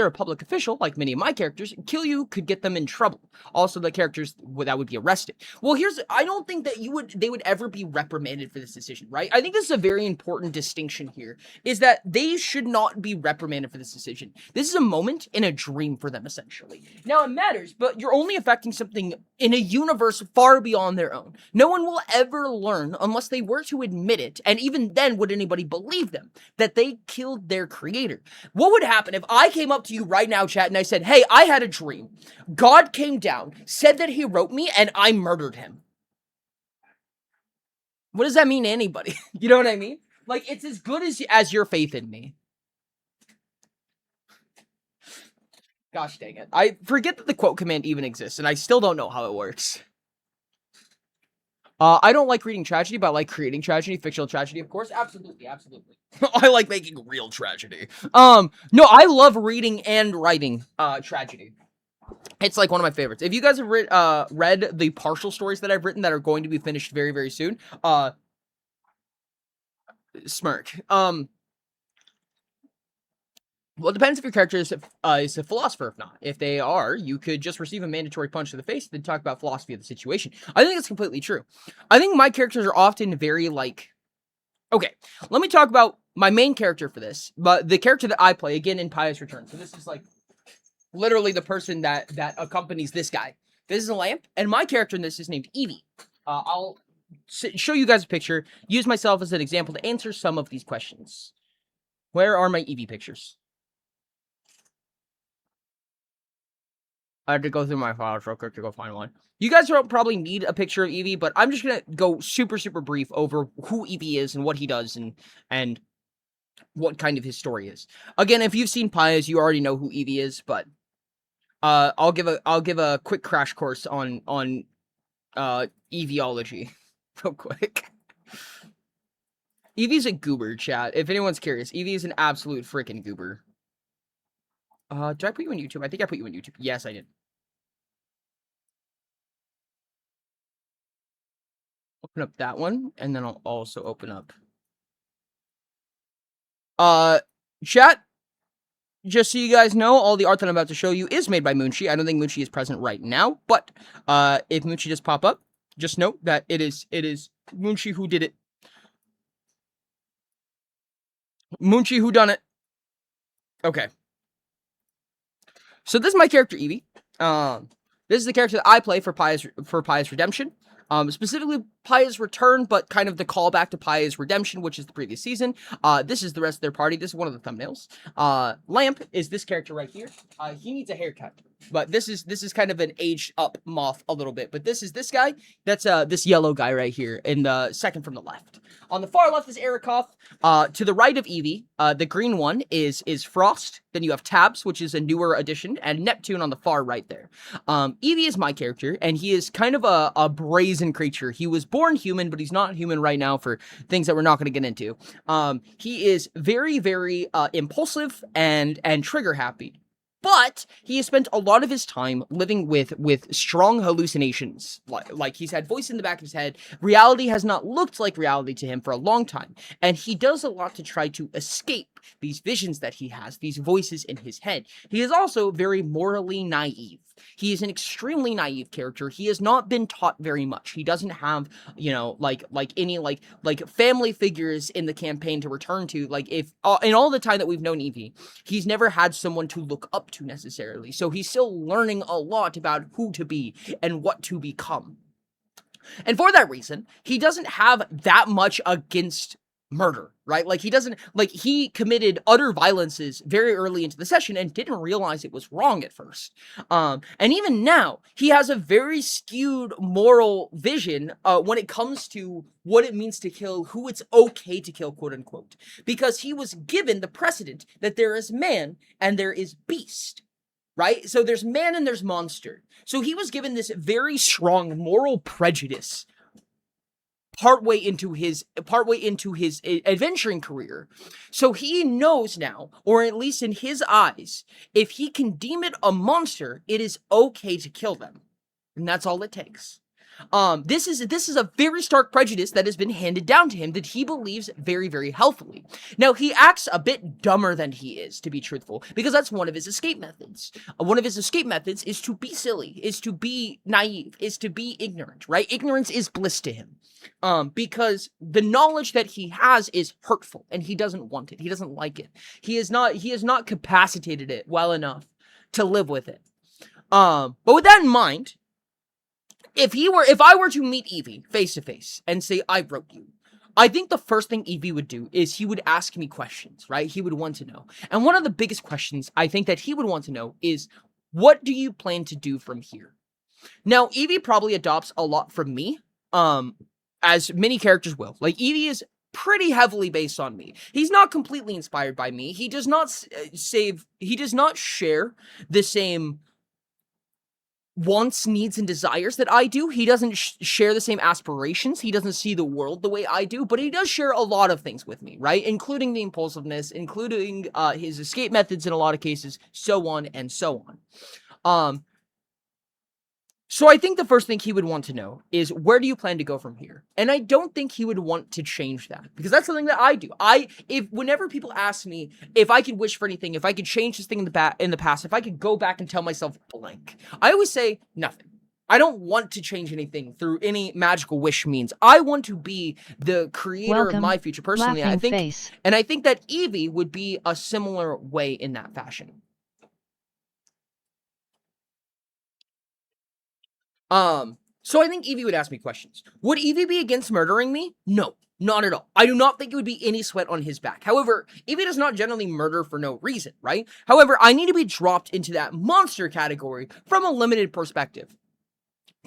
a public official, like many of my characters, kill you could get them in trouble. Also, the characters that would be arrested. Well, I don't think that they would ever be reprimanded for this decision, right? I think this is a very important distinction here, is that they should not be reprimanded for this decision. This is a moment in a dream for them, essentially. Now, it matters, but you're only affecting something in a universe far beyond their own. No one will ever learn unless they were to admit it, and even then would anybody believe them, that they killed their creator. What would happen if I came up to you right now, chat, and I said, hey, I had a dream. God came down, said that he wrote me, and I murdered him. What does that mean to anybody? You know what I mean? Like, it's as good as your faith in me. Gosh dang it. I forget that the quote command even exists, and I still don't know how it works. I don't like reading tragedy, but I like creating tragedy, fictional tragedy, of course. Absolutely, absolutely. I like making real tragedy. No, I love reading and writing tragedy. It's like one of my favorites. If you guys have read the partial stories that I've written that are going to be finished very, very soon, smirk. Well, it depends if your character is a philosopher. If not, if they are, you could just receive a mandatory punch to the face and then talk about philosophy of the situation. I think it's completely true. I think my characters are often very like... Okay, let me talk about my main character for this, but the character that I play, again, in Pious Return. So this is like literally the person that accompanies this guy. This is a lamp, and my character in this is named Evie. I'll show you guys a picture, use myself as an example to answer some of these questions. Where are my Evie pictures? I had to go through my files real quick to go find one. You guys don't probably need a picture of Evie, but I'm just gonna go super brief over who Evie is and what he does and what kind of his story is. Again, if you've seen Pious, you already know who Evie is, but I'll give a quick crash course on Eviology real quick. Evie's a goober, chat. If anyone's curious, Evie is an absolute freaking goober. Did I put you on YouTube? I think I put you on YouTube. Yes, I did. Open up that one, and then I'll also open up. Chat, just so you guys know, all the art that I'm about to show you is made by Moonchi. I don't think Moonchi is present right now, but if Moonchi does pop up, just note that it is Moonchi who did it. Moonchi who done it. Okay. So this is my character, Evie. This is the character that I play for Pious Redemption. Specifically Pious Return, but kind of the callback to Pious Redemption, which is the previous season. This is the rest of their party. This is one of the thumbnails. Lamp is this character right here. He needs a haircut, but this is kind of an aged up moth a little bit. But this is this guy. That's this yellow guy right here in the second from the left. On the far left is Erikoth. To the right of Evie, the green one is Frost. Then you have Tabs, which is a newer addition, and Neptune on the far right there. Evie is my character, and he is kind of a brazen creature. He was born human, but he's not human right now for things that we're not going to get into. He is very impulsive and trigger happy. But he has spent a lot of his time living with strong hallucinations. Like he's had voice in the back of his head. Reality has not looked like reality to him for a long time. And he does a lot to try to escape these visions that he has, these voices in his head. He is also very morally naive. He is an extremely naive character. He has not been taught very much. He doesn't have, you know, like any family figures in the campaign to return to. Like if in all the time that we've known Evie, he's never had someone to look up to necessarily. So he's still learning a lot about who to be and what to become. And for that reason, he doesn't have that much against murder, right? Like he committed utter violences very early into the session and didn't realize it was wrong at first. And even now, he has a very skewed moral vision when it comes to what it means to kill, who it's okay to kill, quote unquote, because he was given the precedent that there is man and there is beast. Right? So there's man and there's monster. So he was given this very strong moral prejudice partway into his adventuring career. So he knows now, or at least in his eyes, if he can deem it a monster, it is okay to kill them. And that's all it takes. This is a very stark prejudice that has been handed down to him that he believes very healthily. Now, he acts a bit dumber than he is, to be truthful, because that's one of his escape methods. One of his escape methods is to be silly, is to be naive, is to be ignorant, right? Ignorance is bliss to him. Because the knowledge that he has is hurtful, and he doesn't want it. He doesn't like it. He has not capacitated it well enough to live with it. But with that in mind, if I were to meet Evie face to face and say, I wrote you, I think the first thing Evie would do is he would ask me questions, right? He would want to know. And one of the biggest questions I think that he would want to know is, what do you plan to do from here? Now, Evie probably adopts a lot from me, as many characters will. Like, Evie is pretty heavily based on me. He's not completely inspired by me. He does not share the same wants, needs, and desires that I do. He doesn't share the same aspirations. He doesn't see the world the way I do, but he does share a lot of things with me, right? Including the impulsiveness, including his escape methods in a lot of cases, so on and so on. So I think the first thing he would want to know is, where do you plan to go from here? And I don't think he would want to change that, because that's something that I do. Whenever people ask me if I could wish for anything, if I could change this thing in the past, if I could go back and tell myself blank, I always say nothing. I don't want to change anything through any magical wish means. I want to be the creator of my future personally. I think that Evie would be a similar way in that fashion. So I think Evie would ask me questions. Would Evie be against murdering me? No, not at all. I do not think it would be any sweat on his back. However, Evie does not generally murder for no reason, right? However, I need to be dropped into that monster category from a limited perspective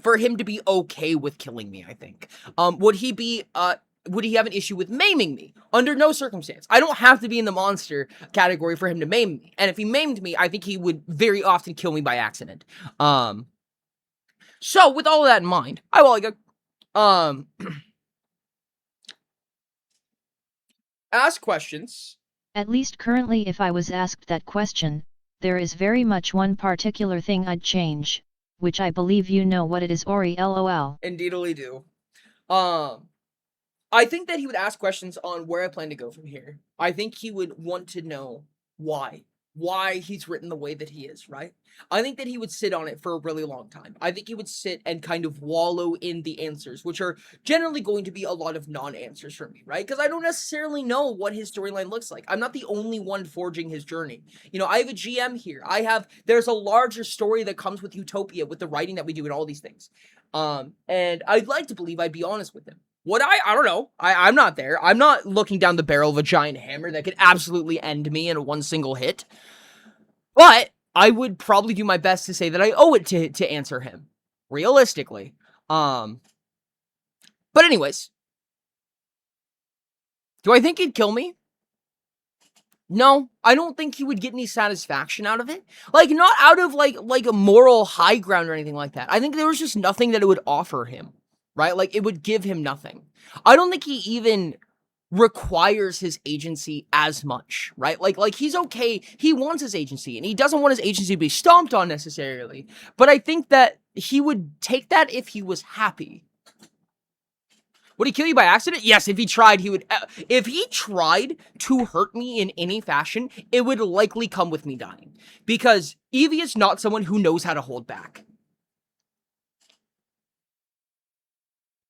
for him to be okay with killing me, I think. Would he have an issue with maiming me? Under no circumstance. I don't have to be in the monster category for him to maim me. And if he maimed me, I think he would very often kill me by accident. So, with all of that in mind, I will ask questions. At least currently, if I was asked that question, there is very much one particular thing I'd change, which I believe you know what it is, Ori, lol. Indeedly do. I think that he would ask questions on where I plan to go from here. I think he would want to know why he's written the way that he is, right? I think that he would sit on it for a really long time. I think he would sit and kind of wallow in the answers, which are generally going to be a lot of non-answers for me, right? Because I don't necessarily know what his storyline looks like. I'm not the only one forging his journey. You know, I have a GM here. There's a larger story that comes with Utopia, with the writing that we do and all these things. And I'd like to believe I'd be honest with him. Would I don't know. I'm not there. I'm not looking down the barrel of a giant hammer that could absolutely end me in one single hit. But I would probably do my best to say that I owe it to answer him. Realistically. But anyways. Do I think he'd kill me? No, I don't think he would get any satisfaction out of it. Like, not out of, like a moral high ground or anything like that. I think there was just nothing that it would offer him. Right? Like, it would give him nothing. I don't think he even requires his agency as much, right? Like he's okay. He wants his agency, and he doesn't want his agency to be stomped on necessarily. But I think that he would take that if he was happy. Would he kill you by accident? Yes, if he tried, he would. If he tried to hurt me in any fashion, it would likely come with me dying. Because Evie is not someone who knows how to hold back.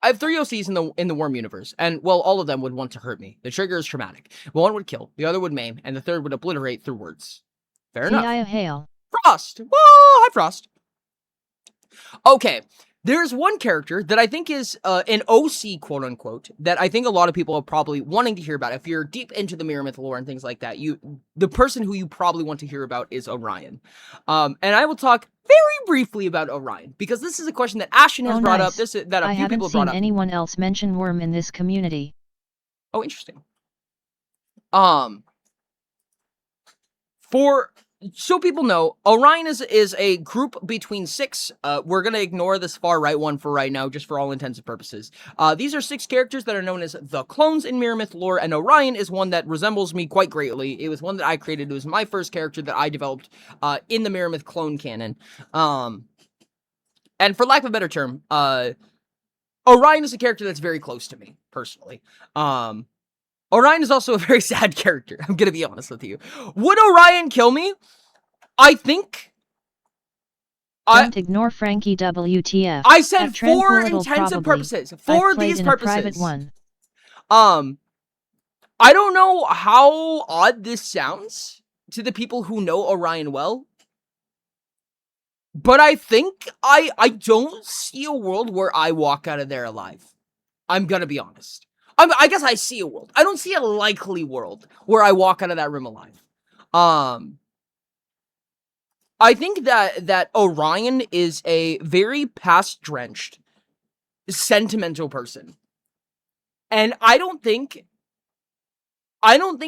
I have 3 OCs in the Worm universe, and, well, all of them would want to hurt me. The trigger is traumatic. One would kill, the other would maim, and the third would obliterate through words. Fair enough. Hail. Frost! Whoa! Hi, Frost. Okay, there's one character that I think is an OC, quote-unquote, that I think a lot of people are probably wanting to hear about. If you're deep into the Mirror Myth lore and things like that, the person who you probably want to hear about is Orion. And I will talk very briefly about Orion, because this is a question that Ashton has brought up, that a few people have brought up. I haven't seen anyone else mention Worm in this community. Oh, interesting. So people know, Orion is a group between 6, we're gonna ignore this far right one for right now, just for all intents and purposes. These are 6 characters that are known as the clones in Mirror Myth lore, and Orion is one that resembles me quite greatly. It was one that I created. It was my first character that I developed, in the Mirror Myth clone canon. And for lack of a better term, Orion is a character that's very close to me, personally. Orion is also a very sad character, I'm gonna be honest with you. Would Orion kill me? I think... Don't ignore Frankie WTF. I said for intensive purposes. For these purposes. I don't know how odd this sounds to the people who know Orion well. But I think I don't see a world where I walk out of there alive. I'm gonna be honest. I guess I see a world. I don't see a likely world where I walk out of that room alive. I think that Orion is a very past-drenched, sentimental person. And I don't think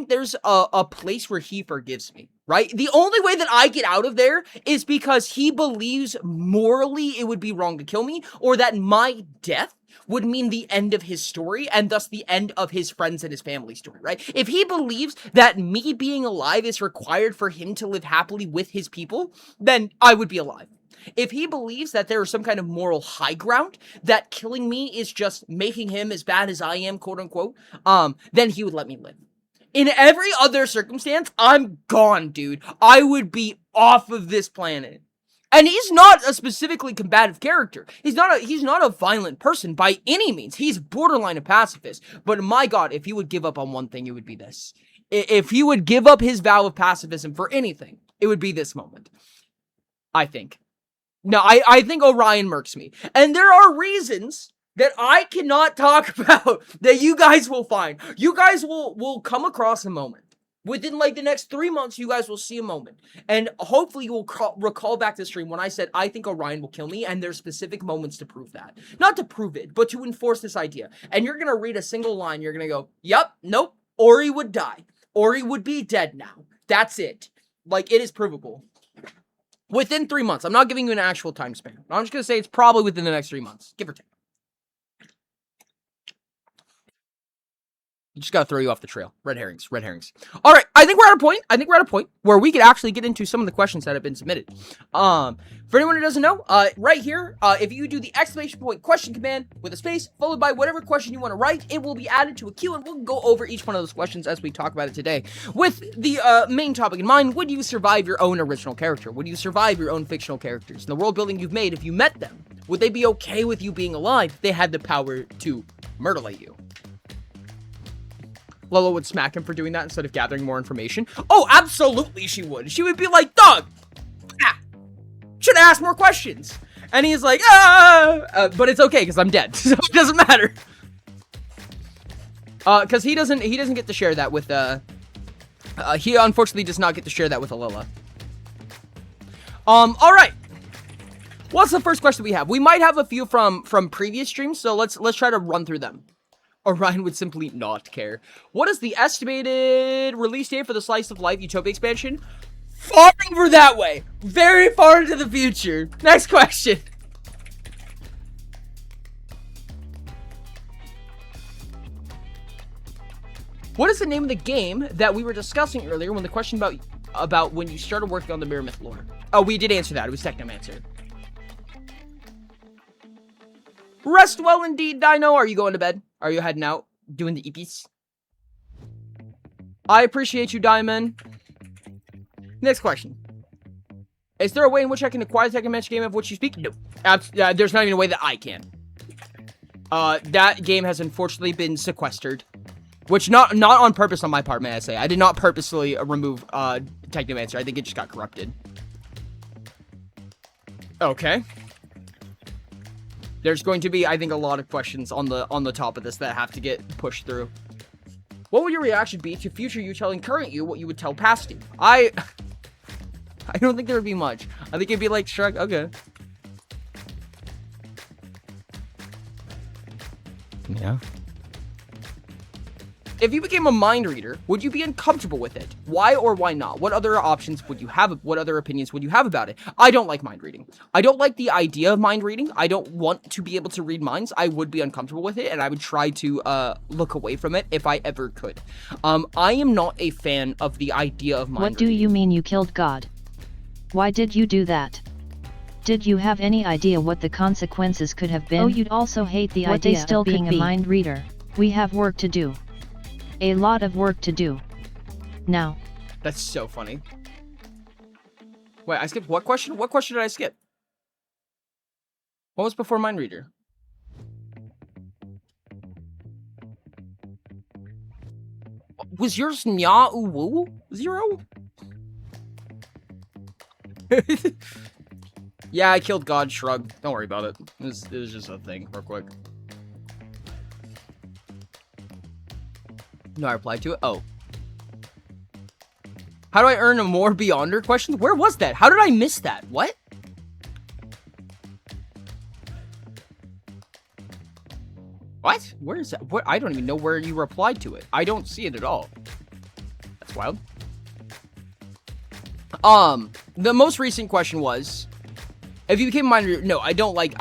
there's a place where he forgives me, right? The only way that I get out of there is because he believes morally it would be wrong to kill me, or that my death would mean the end of his story, and thus the end of his friends and his family story, right? If he believes that me being alive is required for him to live happily with his people, then I would be alive. If he believes that there is some kind of moral high ground, that killing me is just making him as bad as I am, quote unquote, then he would let me live. In every other circumstance, I'm gone, dude. I would be off of this planet. And he's not a specifically combative character. He's not a violent person by any means. He's borderline a pacifist. But my God, if he would give up on one thing, it would be this. If he would give up his vow of pacifism for anything, it would be this moment. I think. No, I think Orion murks me. And there are reasons that I cannot talk about that you guys will find. You guys will come across a moment. Within like the next 3 months, you guys will see a moment. And hopefully you will recall back to the stream when I said, I think Orion will kill me, and there's specific moments to prove that. Not to prove it, but to enforce this idea. And you're going to read a single line, you're going to go, yep, nope, Ori would die. Ori would be dead now. That's it. Like, it is provable. Within 3 months. I'm not giving you an actual time span. I'm just going to say it's probably within the next 3 months. Give or take. You just gotta throw you off the trail. Red herrings. Red herrings. All right. I think we're at a point where we could actually get into some of the questions that have been submitted. For anyone who doesn't know, right here, if you do the exclamation point question command with a space followed by whatever question you want to write, it will be added to a queue, and we'll go over each one of those questions as we talk about it today. With the main topic in mind, would you survive your own original character? Would you survive your own fictional characters? In the world building you've made, if you met them, would they be okay with you being alive if they had the power to mutilate you? Lola would smack him for doing that instead of gathering more information. Oh, absolutely she would. She would be like, dog, should have asked more questions. And he's like, but it's okay because I'm dead, so it doesn't matter. Because he doesn't get to share that with, he unfortunately does not get to share that with Alola. All right. What's the first question we have? We might have a few from previous streams, so let's try to run through them. Orion would simply not care. What is the estimated release date for the Slice of Life Utopia expansion? Far over that way. Very far into the future. Next question. What is the name of the game that we were discussing earlier when the question about when you started working on the Mirror Myth lore? Oh, we did answer that. It was Technomancer. Rest well indeed, Dino. Are you going to bed? Are you heading out? Doing the EPs? I appreciate you, Diamond. Next question. Is there a way in which I can acquire the Technomancer game of which you speak? No. There's not even a way that I can. That game has unfortunately been sequestered. Which, not on purpose on my part, may I say. I did not purposely remove Technomancer. I think it just got corrupted. Okay. There's going to be, I think, a lot of questions on the top of this that have to get pushed through. What would your reaction be to future you telling current you what you would tell past you? I don't think there would be much. I think it'd be like, shrug, okay. Yeah. If you became a mind reader, would you be uncomfortable with it? Why or why not? What other options would you have? What other opinions would you have about it? I don't like mind reading. I don't like the idea of mind reading. I don't want to be able to read minds. I would be uncomfortable with it, and I would try to look away from it if I ever could. I am not a fan of the idea of mind reading. What do you mean you killed God? Why did you do that? Did you have any idea what the consequences could have been? Oh, you'd also hate the idea of being a mind reader. We have work to do. A lot of work to do. Now. That's so funny. Wait, I skipped what question? What question did I skip? What was before Mind Reader? Was yours Nya Uwu 0? Yeah, I killed God. Shrug. Don't worry about it. It was just a thing, real quick. No, I replied to it. Oh. How do I earn a more Beyonder question? Where was that? How did I miss that? What? What? Where is that? What? I don't even know where you replied to it. I don't see it at all. That's wild. The most recent question was, if you became a mind reader, no, I don't like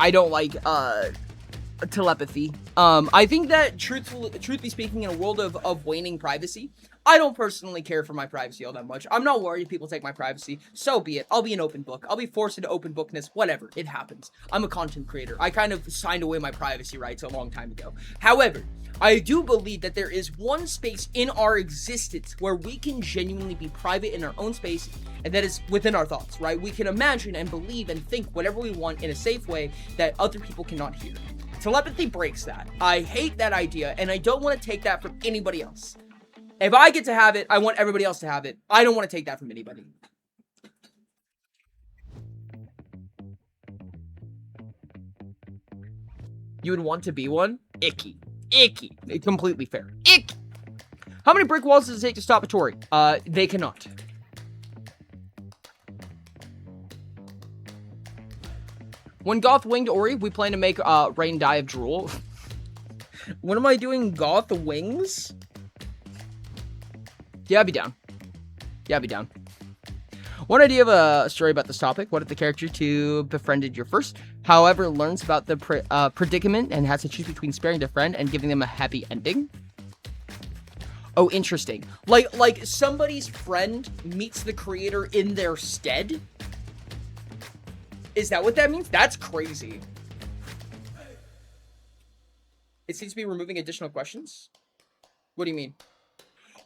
telepathy. I think that truthfully speaking, in a world of waning privacy, I don't personally care for my privacy all that much. I'm not worried if people take my privacy. So be it. I'll be an open book. I'll be forced into open bookness. Whatever. It happens. I'm a content creator. I kind of signed away my privacy rights a long time ago. However, I do believe that there is one space in our existence where we can genuinely be private in our own space, and that is within our thoughts, right? We can imagine and believe and think whatever we want in a safe way that other people cannot hear. Telepathy breaks that. I hate that idea, and I don't want to take that from anybody else. If I get to have it, I want everybody else to have it. I don't want to take that from anybody. You would want to be one? Icky. Icky. Completely fair. Icky. How many brick walls does it take to stop a Tory? They cannot. When Goth winged Ori, we plan to make Rain die of drool. When am I doing Goth wings? Yeah, I'd be down. Yeah, I'd be down. One idea of a story about this topic. What if the character who befriended you first, however, learns about the predicament and has to choose between sparing their friend and giving them a happy ending? Oh, interesting. Like somebody's friend meets the creator in their stead? Is that what that means? That's crazy. It seems to be removing additional questions? What do you mean?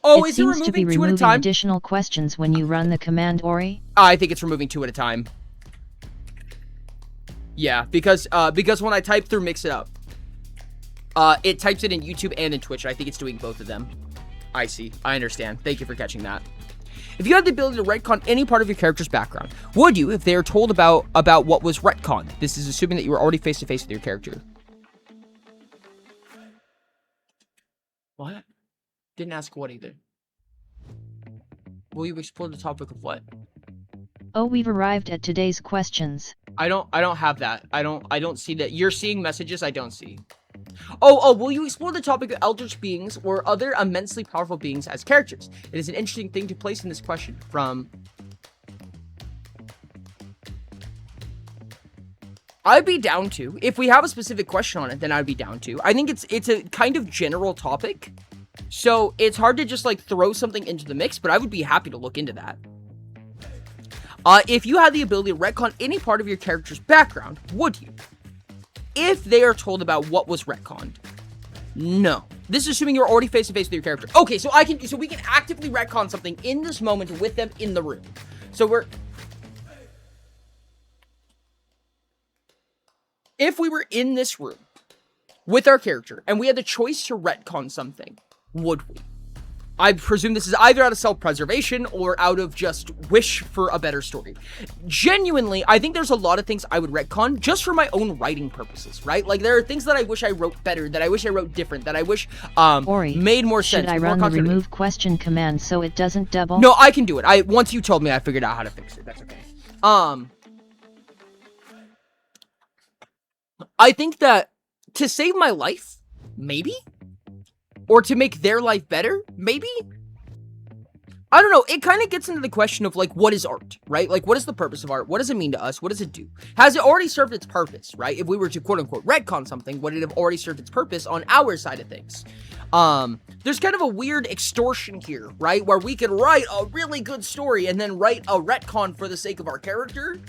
Oh, it is seems it to be removing 2 at a removing time? additional questions when you run the command Ori. I think it's removing 2 at a time. Yeah, because when I type through Mix It Up, it types it in YouTube and in Twitch. I think it's doing both of them. I see. I understand. Thank you for catching that. If you had the ability to retcon any part of your character's background, would you if they are told about what was retconned? This is assuming that you were already face-to-face with your character. What? Didn't ask what either. Will you explore the topic of what? Oh, we've arrived at today's questions. I don't have that. I don't see that. You're seeing messages I don't see. Oh, will you explore the topic of eldritch beings or other immensely powerful beings as characters? It is an interesting thing to place in this question from... I'd be down to. If we have a specific question on it, then I'd be down to. I think it's a kind of general topic, so it's hard to just like throw something into the mix, but I would be happy to look into that. If you had the ability to retcon any part of your character's background, would you? If they are told about what was retconned. No. This is assuming you're already face-to-face with your character. Okay, so we can actively retcon something in this moment with them in the room. So if we were in this room with our character and we had the choice to retcon something, would we? I presume this is either out of self-preservation or out of just wish for a better story. Genuinely, I think there's a lot of things I would retcon just for my own writing purposes, right? Like, there are things that I wish I wrote better, that I wish I wrote different, that I wish Ori, made more sense. Should I run the remove question command so it doesn't double? No, I can do it. Once you told me, I figured out how to fix it. That's okay. I think that to save my life, maybe? Or to make their life better? Maybe? I don't know. It kind of gets into the question of, like, what is art, right? Like, what is the purpose of art? What does it mean to us? What does it do? Has it already served its purpose, right? If we were to, quote-unquote, retcon something, would it have already served its purpose on our side of things? There's kind of a weird extortion here, right? Where we could write a really good story and then write a retcon for the sake of our character.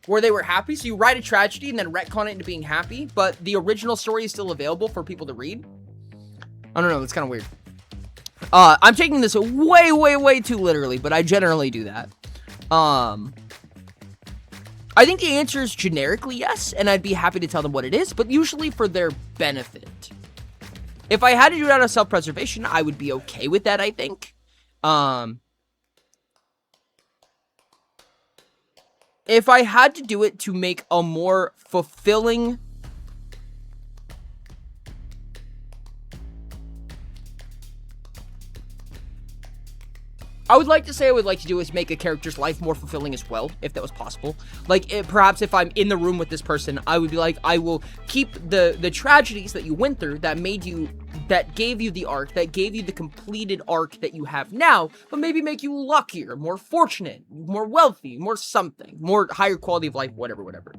Where they were happy. So you write a tragedy and then retcon it into being happy, but the original story is still available for people to read. I don't know, that's kind of weird. I'm taking this way, way, way too literally, but I generally do that. I think the answer is generically yes, and I'd be happy to tell them what it is, but usually for their benefit. If I had to do it out of self-preservation, I would be okay with that, I think. If I had to do it to make a more fulfilling... I would like to say I would like to do is make a character's life more fulfilling as well, if that was possible. Like, perhaps if I'm in the room with this person, I would be like, I will keep the tragedies that you went through that made you, that gave you the arc, that gave you the completed arc that you have now, but maybe make you luckier, more fortunate, more wealthy, more something, more higher quality of life, whatever.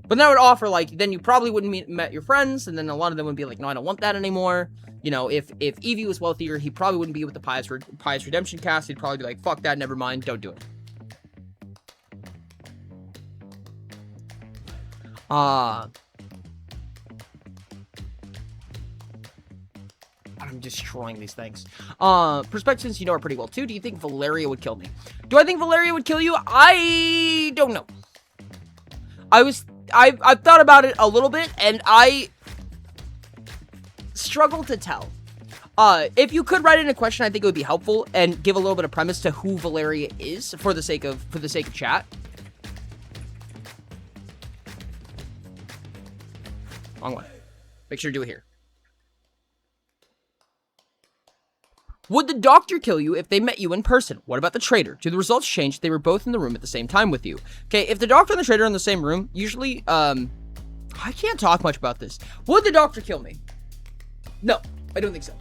But that would offer, like, then you probably wouldn't met your friends, and then a lot of them would be like, no, I don't want that anymore. You know, if Evie was wealthier, he probably wouldn't be with the Pious Redemption cast. He'd probably be like, fuck that, never mind, don't do it. I'm destroying these things. Perspectives, you know her pretty well, too. Do you think Valeria would kill me? Do I think Valeria would kill you? I don't know. I've thought about it a little bit, and I struggle to tell. If you could write in a question, I think it would be helpful and give a little bit of premise to who Valeria is for the sake of chat. Wrong one. Make sure to do it here. Would the doctor kill you if they met you in person? What about the traitor? Do the results change if they were both in the room at the same time with you? Okay, if the doctor and the traitor are in the same room, usually, I can't talk much about this. Would the doctor kill me? No, I don't think so.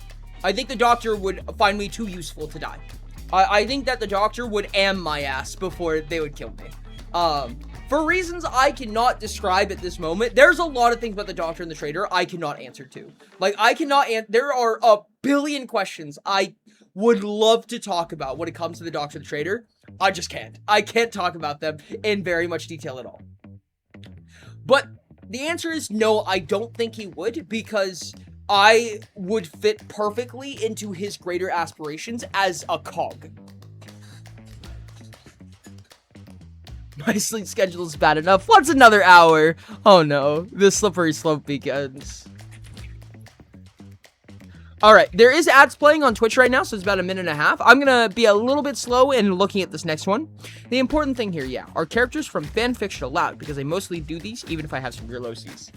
I think the doctor would find me too useful to die. I think that the doctor would am my ass before they would kill me. For reasons I cannot describe at this moment, there's a lot of things about the doctor and the traitor I cannot answer to. Like, I cannot there are a billion questions I would love to talk about when it comes to the doctor and the traitor. I just can't. I can't talk about them in very much detail at all. But the answer is no, I don't think he would, because I would fit perfectly into his greater aspirations as a cog. My sleep schedule is bad enough. What's another hour? Oh no, the slippery slope begins. Alright, there is ads playing on Twitch right now, so it's about 1.5 minutes. I'm gonna be a little bit slow in looking at this next one. The important thing here, yeah, are characters from fanfiction allowed? Because I mostly do these, even if I have some real OCs.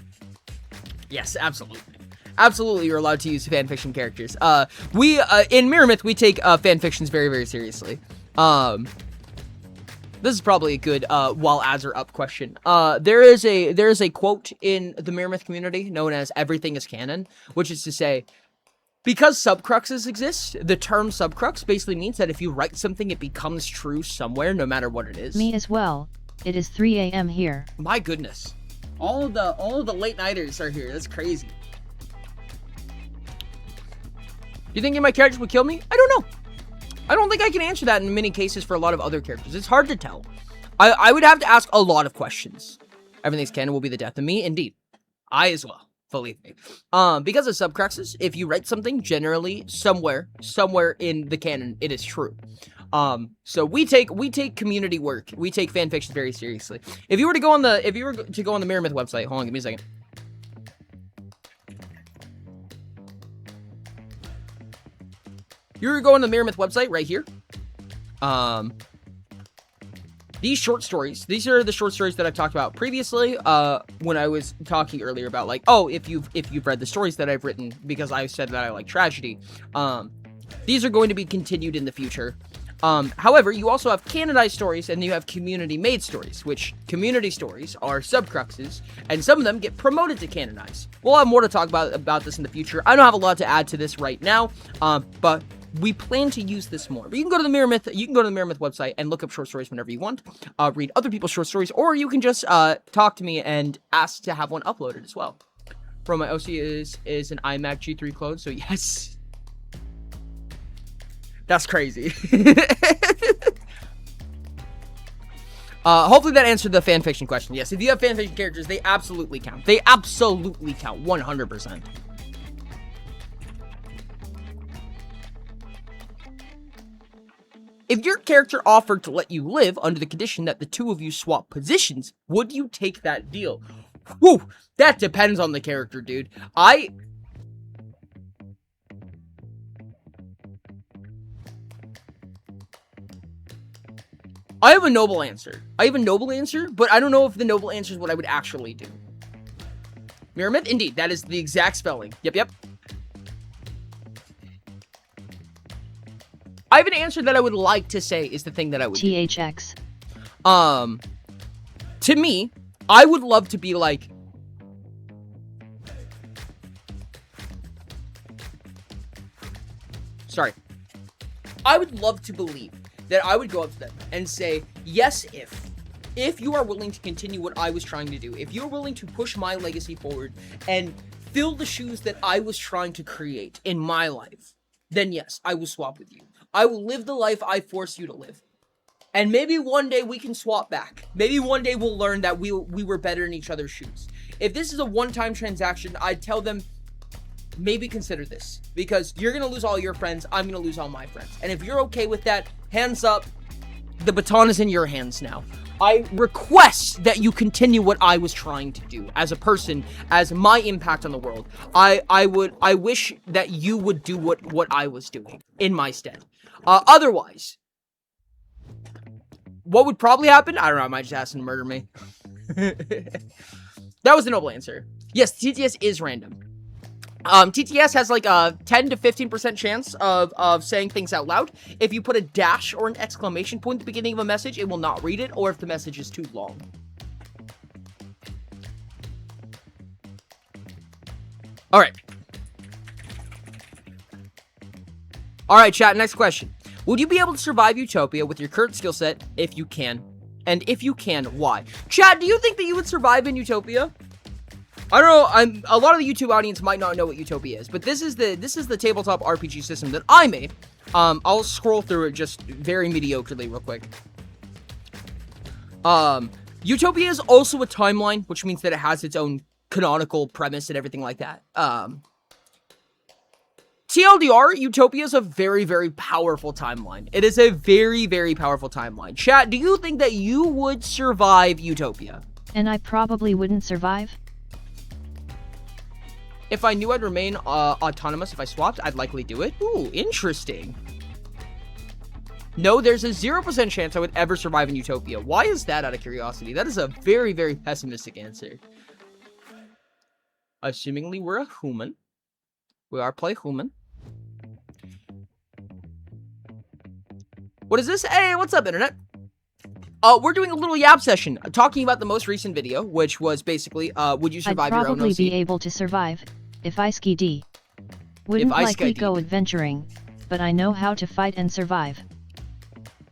Yes, absolutely. Absolutely, you're allowed to use fanfiction characters. In Mirror Myth, we take fanfictions very, very seriously. This is probably a good while ads are up question. There is a quote in the Mirror Myth community known as "everything is canon," which is to say, because subcruxes exist, the term subcrux basically means that if you write something, it becomes true somewhere, no matter what it is. Me as well. It is 3 a.m. here. My goodness, all of the late nighters are here. That's crazy. You think my characters would kill me? I don't know. I don't think I can answer that in many cases for a lot of other characters. It's hard to tell. I would have to ask a lot of questions. Everything's canon will be the death of me. Indeed. I as well. Believe me. Because of subcruxes, if you write something, generally, somewhere in the canon, it is true. So we take community work. We take fanfiction very seriously. If you were to go on the Mirror Myth website, hold on, give me a second. You're going to the Mirror Myth website right here. These short stories, these are the short stories that I've talked about previously, when I was talking earlier about, like, oh, if you've read the stories that I've written, because I said that I like tragedy. These are going to be continued in the future. However, you also have canonized stories, and you have community-made stories, which community stories are subcruxes, and some of them get promoted to canonized. We'll have more to talk about this in the future. I don't have a lot to add to this right now, but we plan to use this more. But you can go to the Mirror Myth. You can go to the Mirror Myth website and look up short stories whenever you want. Read other people's short stories, or you can just talk to me and ask to have one uploaded as well. Bro, my OC is an iMac G3 clone, so yes. That's crazy. Hopefully that answered the fanfiction question. Yes, if you have fanfiction characters, they absolutely count. They absolutely count, 100%. If your character offered to let you live under the condition that the two of you swap positions, would you take that deal? Whew, that depends on the character, dude. I have a noble answer. But I don't know if the noble answer is what I would actually do. Mirror Myth? Indeed, that is the exact spelling. Yep. I have an answer that I would like to say is the thing that I would do. THX. To me, I would love to be like... Sorry. I would love to believe that I would go up to them and say, yes, if you are willing to continue what I was trying to do, if you're willing to push my legacy forward and fill the shoes that I was trying to create in my life, then yes, I will swap with you. I will live the life I forced you to live. And maybe one day we can swap back. Maybe one day we'll learn that we were better in each other's shoes. If this is a one-time transaction, I'd tell them, maybe consider this. Because you're going to lose all your friends, I'm going to lose all my friends. And if you're okay with that, hands up, the baton is in your hands now. I request that you continue what I was trying to do as a person, as my impact on the world. I wish that you would do what I was doing in my stead. Otherwise, what would probably happen? I don't know, I might just ask him to murder me. That was a noble answer. Yes, TTS is random. TTS has like a 10 to 15% chance of saying things out loud. If you put a dash or an exclamation point at the beginning of a message, it will not read it, or if the message is too long. Alright. Alright, chat, next question. Would you be able to survive Utopia with your current skill set if you can? And if you can, why? Chat, do you think that you would survive in Utopia? I don't know, a lot of the YouTube audience might not know what Utopia is, but this is the tabletop RPG system that I made. I'll scroll through it just very mediocrely real quick. Utopia is also a timeline, which means that it has its own canonical premise and everything like that. TLDR, Utopia is a very, very powerful timeline. It is a very, very powerful timeline. Chat, do you think that you would survive Utopia? And I probably wouldn't survive? If I knew I'd remain autonomous if I swapped, I'd likely do it. Ooh, interesting. No, there's a 0% chance I would ever survive in Utopia. Why is that, out of curiosity? That is a very, very pessimistic answer. Assumingly we're a human. We are play human. What is this? Hey, what's up, internet? We're doing a little yap session, talking about the most recent video, which was basically, would you survive your own OC? I'd probably be able to survive, if I ski D. Wouldn't likely go adventuring, but I know how to fight and survive.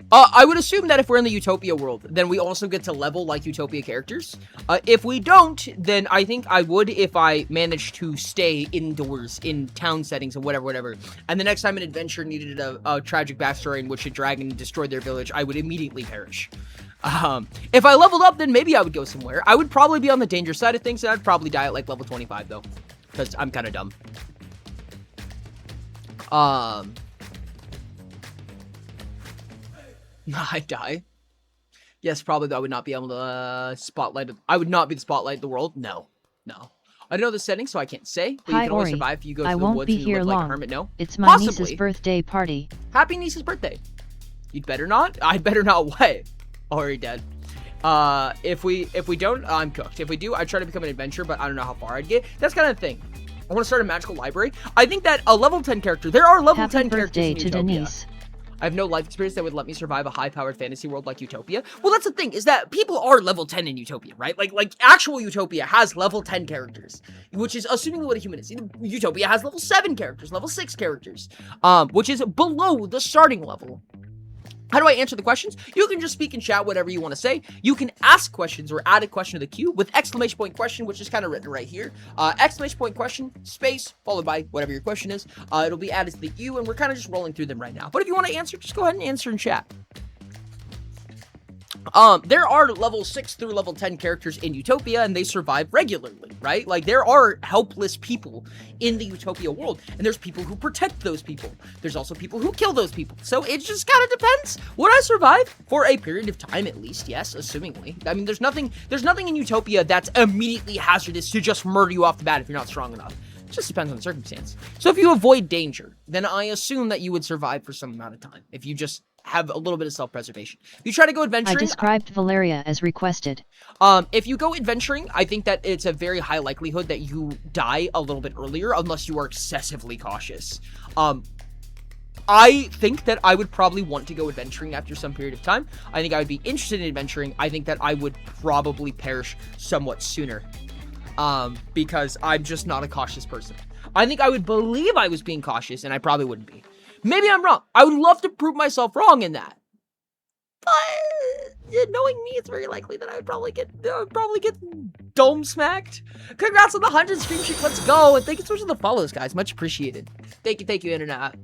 I would assume that if we're in the Utopia world, then we also get to level like Utopia characters. If we don't, then I think I would if I managed to stay indoors in town settings and whatever. And the next time an adventure needed a tragic backstory in which a dragon destroyed their village, I would immediately perish. If I leveled up, then maybe I would go somewhere. I would probably be on the danger side of things, and I'd probably die at like level 25 though, because I'm kind of dumb. I die. Yes, probably though I would not be able to spotlight. I would not be the spotlight of the world. No. I don't know the settings, so I can't say. But Hi, you can only Ori. survive if you go to I the won't woods be and here live long. like a hermit. No, it's my possibly. niece's birthday party. Happy niece's birthday. You'd better not. I'd better not. What? Already dead. If we don't, I'm cooked. If we do, I try to become an adventurer, but I don't know how far I'd get. That's kind of the thing. I want to start a magical library. I think that a level 10 character. There are level 10 characters in Utopia. Denise. I have no life experience that would let me survive a high-powered fantasy world like Utopia. Well, that's the thing, is that people are level 10 in Utopia, right? Like actual Utopia has level 10 characters, which is assuming what a human is. Utopia has level 7 characters, level 6 characters, which is below the starting level. How do I answer the questions? You can just speak in chat whatever you want to say. You can ask questions or add a question to the queue with exclamation point question, which is kind of written right here. Exclamation point question, space, followed by whatever your question is. It'll be added to the queue, and we're kind of just rolling through them right now. But if you want to answer, just go ahead and answer in chat. There are level 6 through level 10 characters in Utopia, and they survive regularly, right? Like, there are helpless people in the Utopia world, and there's people who protect those people. There's also people who kill those people. So it just kind of depends. Would I survive? For a period of time, at least, yes, assumingly. I mean, there's nothing in Utopia that's immediately hazardous to just murder you off the bat if you're not strong enough. It just depends on the circumstance. So if you avoid danger, then I assume that you would survive for some amount of time. If you just have a little bit of self-preservation. If you try to go adventuring... I described Valeria as requested. If you go adventuring, I think that it's a very high likelihood that you die a little bit earlier, unless you are excessively cautious. I think that I would probably want to go adventuring after some period of time. I think I would be interested in adventuring. I think that I would probably perish somewhat sooner. Because I'm just not a cautious person. I think I would believe I was being cautious, and I probably wouldn't be. Maybe I'm wrong. I would love to prove myself wrong in that. But knowing me, it's very likely that I would probably get dome smacked. Congrats on the 100 stream streak. Let's go. And thank you so much for the follows, guys. Much appreciated. Thank you, internet.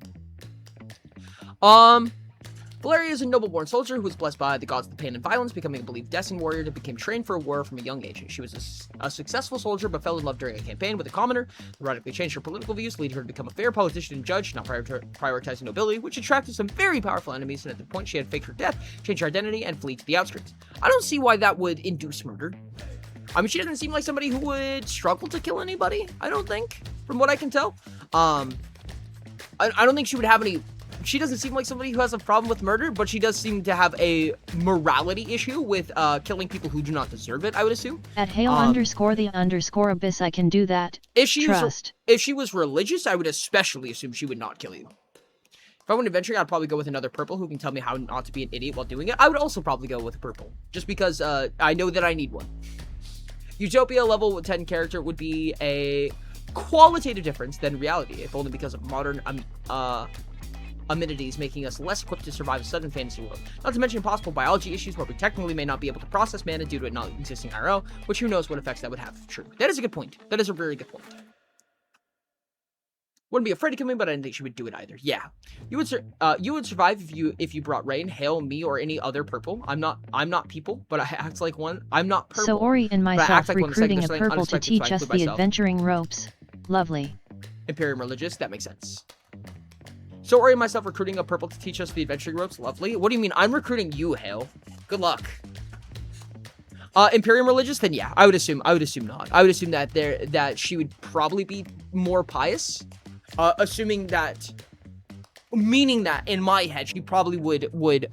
Valeria is a noble-born soldier who was blessed by the gods of the pain and violence, becoming a believed destined warrior that became trained for war from a young age. She was a successful soldier, but fell in love during a campaign with a commoner, who radically changed her political views, leading her to become a fair politician and judge, not prioritizing nobility, which attracted some very powerful enemies, and at the point she had faked her death, changed her identity, and flee to the outskirts. I don't see why that would induce murder. I mean, she doesn't seem like somebody who would struggle to kill anybody, I don't think, from what I can tell. I don't think she would have any... She doesn't seem like somebody who has a problem with murder, but she does seem to have a morality issue with killing people who do not deserve it, I would assume. At Hale_the_abyss, I can do that. If she was religious, I would especially assume she would not kill you. If I went adventuring, I'd probably go with another purple who can tell me how not to be an idiot while doing it. I would also probably go with a purple, just because I know that I need one. Utopia level 10 character would be a qualitative difference than reality, if only because of modern amenities making us less equipped to survive a sudden fantasy world. Not to mention possible biology issues where we technically may not be able to process mana due to it not existing IRL, which who knows what effects that would have. True. That is a good point. That is a very good point. Wouldn't be afraid to kill me, but I didn't think she would do it either. Yeah. You would survive if you brought Rain, Hale, me, or any other purple. I'm not people, but I act like one. I'm not purple. So Ori and myself recruiting a purple to teach us the adventuring ropes. Lovely. Imperium religious, that makes sense. So Ori and myself recruiting a purple to teach us the adventuring ropes. Lovely. What do you mean? I'm recruiting you, Hale. Good luck. Imperium religious? Then yeah, I would assume not. I would assume that she would probably be more pious. Assuming that, meaning that in my head, she probably would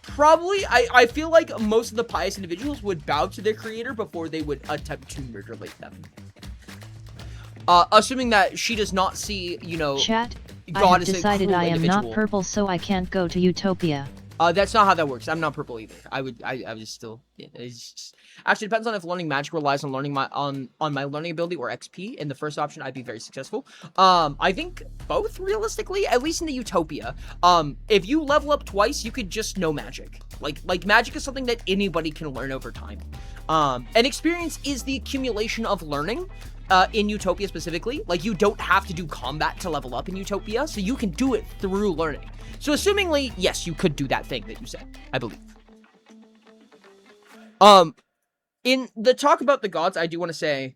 probably, I feel like most of the pious individuals would bow to their creator before they would attempt to murderate them. Assuming that she does not see, you know, Chat, God I have decided I am not purple, so I can't go to Utopia. That's not how that works. I'm not purple either. I was still, yeah, it's just, actually depends on if learning magic relies on learning on my learning ability or XP. In the first option, I'd be very successful. I think both realistically, at least in the Utopia. If you level up twice, you could just know magic. Like magic is something that anybody can learn over time. And experience is the accumulation of learning. In Utopia specifically, like you don't have to do combat to level up in Utopia, so you can do it through learning. So assumingly, yes, you could do that thing that you said, I believe. In the talk about the gods, I do want to say,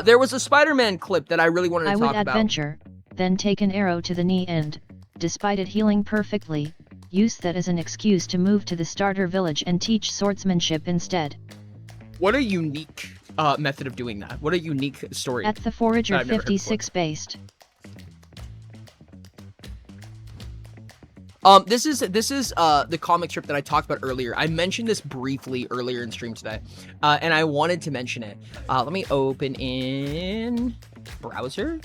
there was a Spider-Man clip that I really wanted to talk about. I would adventure, then take an arrow to the knee and, despite it healing perfectly, use that as an excuse to move to the starter village and teach swordsmanship instead. What a unique method of doing that. What a unique story. At the Forager 56 based. This is the comic strip that I talked about earlier. I mentioned this briefly earlier in stream today, and I wanted to mention it. Let me open in browser.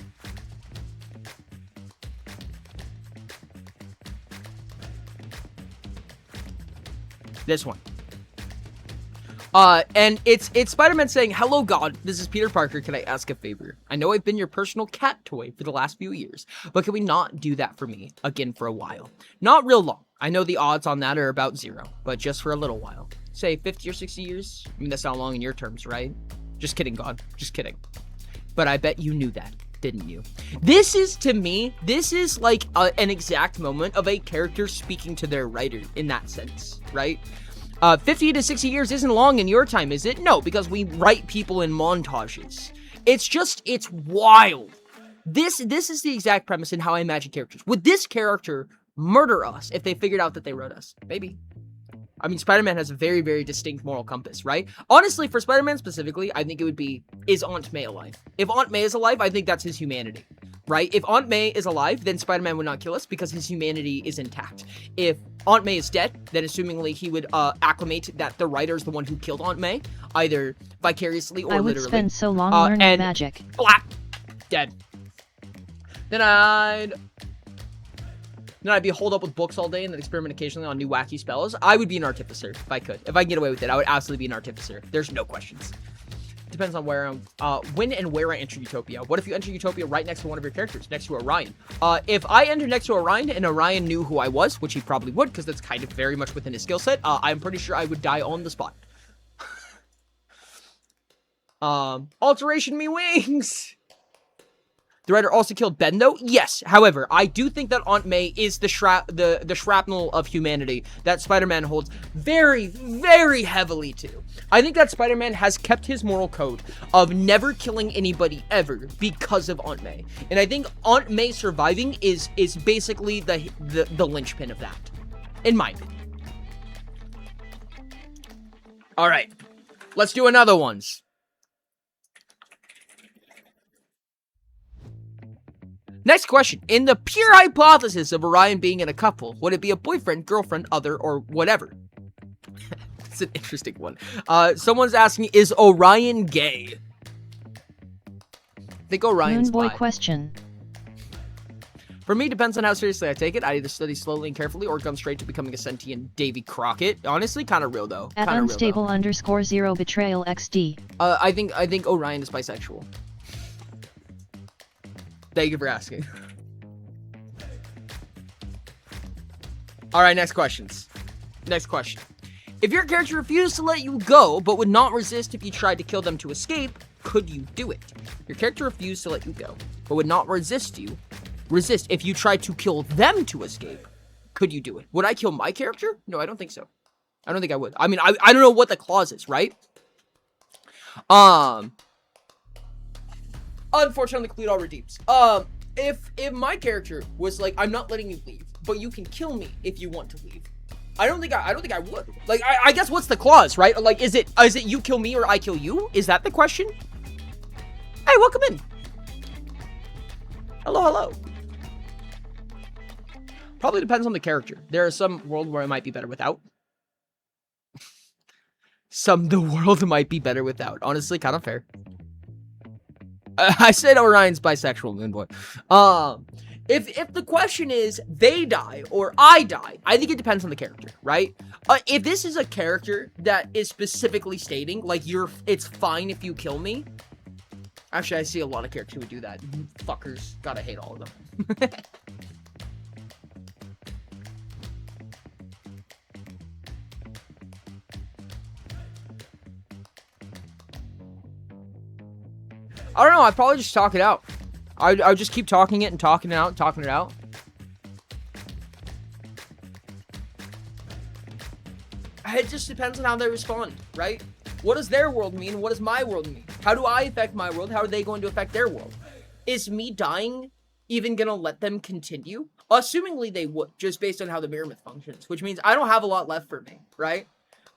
This one. And it's Spider-Man saying, "Hello, God. This is Peter Parker. Can I ask a favor? I know I've been your personal cat toy for the last few years, but can we not do that for me again for a while? Not real long. I know the odds on that are about 0, but just for a little while. Say 50 or 60 years? I mean, that's not long in your terms, right? Just kidding, God. Just kidding. But I bet you knew that, didn't you?" This is, to me, this is like an exact moment of a character speaking to their writer in that sense, right? 50 to 60 years isn't long in your time, is it? No, because we write people in montages. It's wild. This is the exact premise in how I imagine characters. Would this character murder us if they figured out that they wrote us? Maybe. I mean, Spider-Man has a very, very distinct moral compass, right? Honestly, for Spider-Man specifically, I think it would be, is Aunt May alive? If Aunt May is alive, I think that's his humanity, right? If Aunt May is alive, then Spider-Man would not kill us because his humanity is intact. If Aunt May is dead, then assumingly he would acclimate that the writer is the one who killed Aunt May, either vicariously or literally. I would spend so long learning magic. Blap! Dead. Then I'd be holed up with books all day and then experiment occasionally on new wacky spells. I would be an artificer if I could. If I could get away with it, I would absolutely be an artificer. There's no questions. Depends on where when and where I enter Utopia. What if you enter Utopia right next to one of your characters, next to Orion? If I enter next to Orion and Orion knew who I was, which he probably would, because that's kind of very much within his skill set, I'm pretty sure I would die on the spot. Alteration me wings! The writer also killed Ben, though? Yes. However, I do think that Aunt May is the shrapnel of humanity that Spider-Man holds very, very heavily to. I think that Spider-Man has kept his moral code of never killing anybody ever because of Aunt May. And I think Aunt May surviving is basically the linchpin of that, in my opinion. All right. Let's do another ones. Next question. In the pure hypothesis of Orion being in a couple, would it be a boyfriend, girlfriend, other, or whatever? It's an interesting one. Someone's asking, is Orion gay? I think Orion's Moonboy bi. question. For me, depends on how seriously I take it. I either study slowly and carefully or come straight to becoming a sentient Davy Crockett. Honestly, kind of real, though. At unstable_0 betrayal XD. I think Orion is bisexual. Thank you for asking. Alright, next questions. Next question. If your character refused to let you go, but would not resist if you tried to kill them to escape, could you do it? Your character refused to let you go, but would not resist if you tried to kill them to escape. Could you do it? Would I kill my character? No, I don't think so. I don't think I would. I mean, I don't know what the clause is, right? Unfortunately, Cleat all redeems. If my character was like, I'm not letting you leave, but you can kill me if you want to leave. I don't think I would. Like, I guess what's the clause, right? Like, is it you kill me or I kill you? Is that the question? Hey, welcome in. Hello. Probably depends on the character. There are some world where it might be better without. The world might be better without. Honestly, kind of fair. I said Orion's bisexual, Moonboy. If the question is they die or I die, I think it depends on the character, right? If this is a character that is specifically stating like it's fine if you kill me. Actually, I see a lot of characters who would do that. Fuckers, gotta hate all of them. I don't know, I'd probably just talk it out. I would just keep talking it and talking it out. It just depends on how they respond, right? What does their world mean? What does my world mean? How do I affect my world? How are they going to affect their world? Is me dying even gonna let them continue? Assumingly they would, just based on how the mirror myth functions, which means I don't have a lot left for me, right?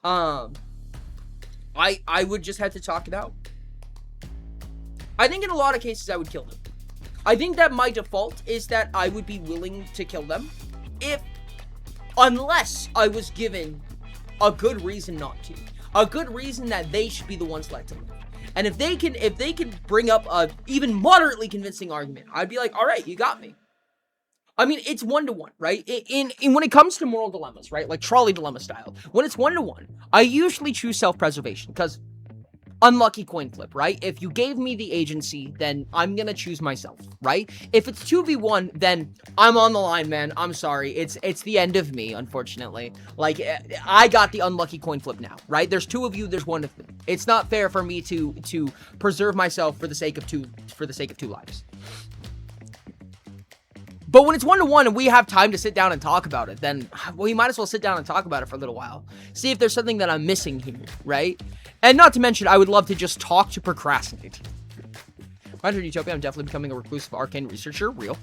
I would just have to talk it out. I think in a lot of cases I would kill them. I think that my default is that I would be willing to kill them unless I was given a good reason not to. A good reason that they should be the ones let to live. And if they can bring up a even moderately convincing argument, I'd be like, all right, you got me. I mean, it's 1-to-1, right? In when it comes to moral dilemmas, right? Like trolley dilemma style. When it's 1-to-1, I usually choose self-preservation because unlucky coin flip, right? If you gave me the agency, then I'm gonna choose myself, right? If it's 2v1, then I'm on the line, man. I'm sorry. It's the end of me, unfortunately. Like, I got the unlucky coin flip now, right? There's 2 of you, there's 1 of me. It's not fair for me to preserve myself for the sake of 2 lives. But when it's 1-to-1 and we have time to sit down and talk about it, then we might as well sit down and talk about it for a little while. See if there's something that I'm missing here, right? And not to mention, I would love to just talk to procrastinate. Under Utopia, I'm definitely becoming a reclusive arcane researcher. Real.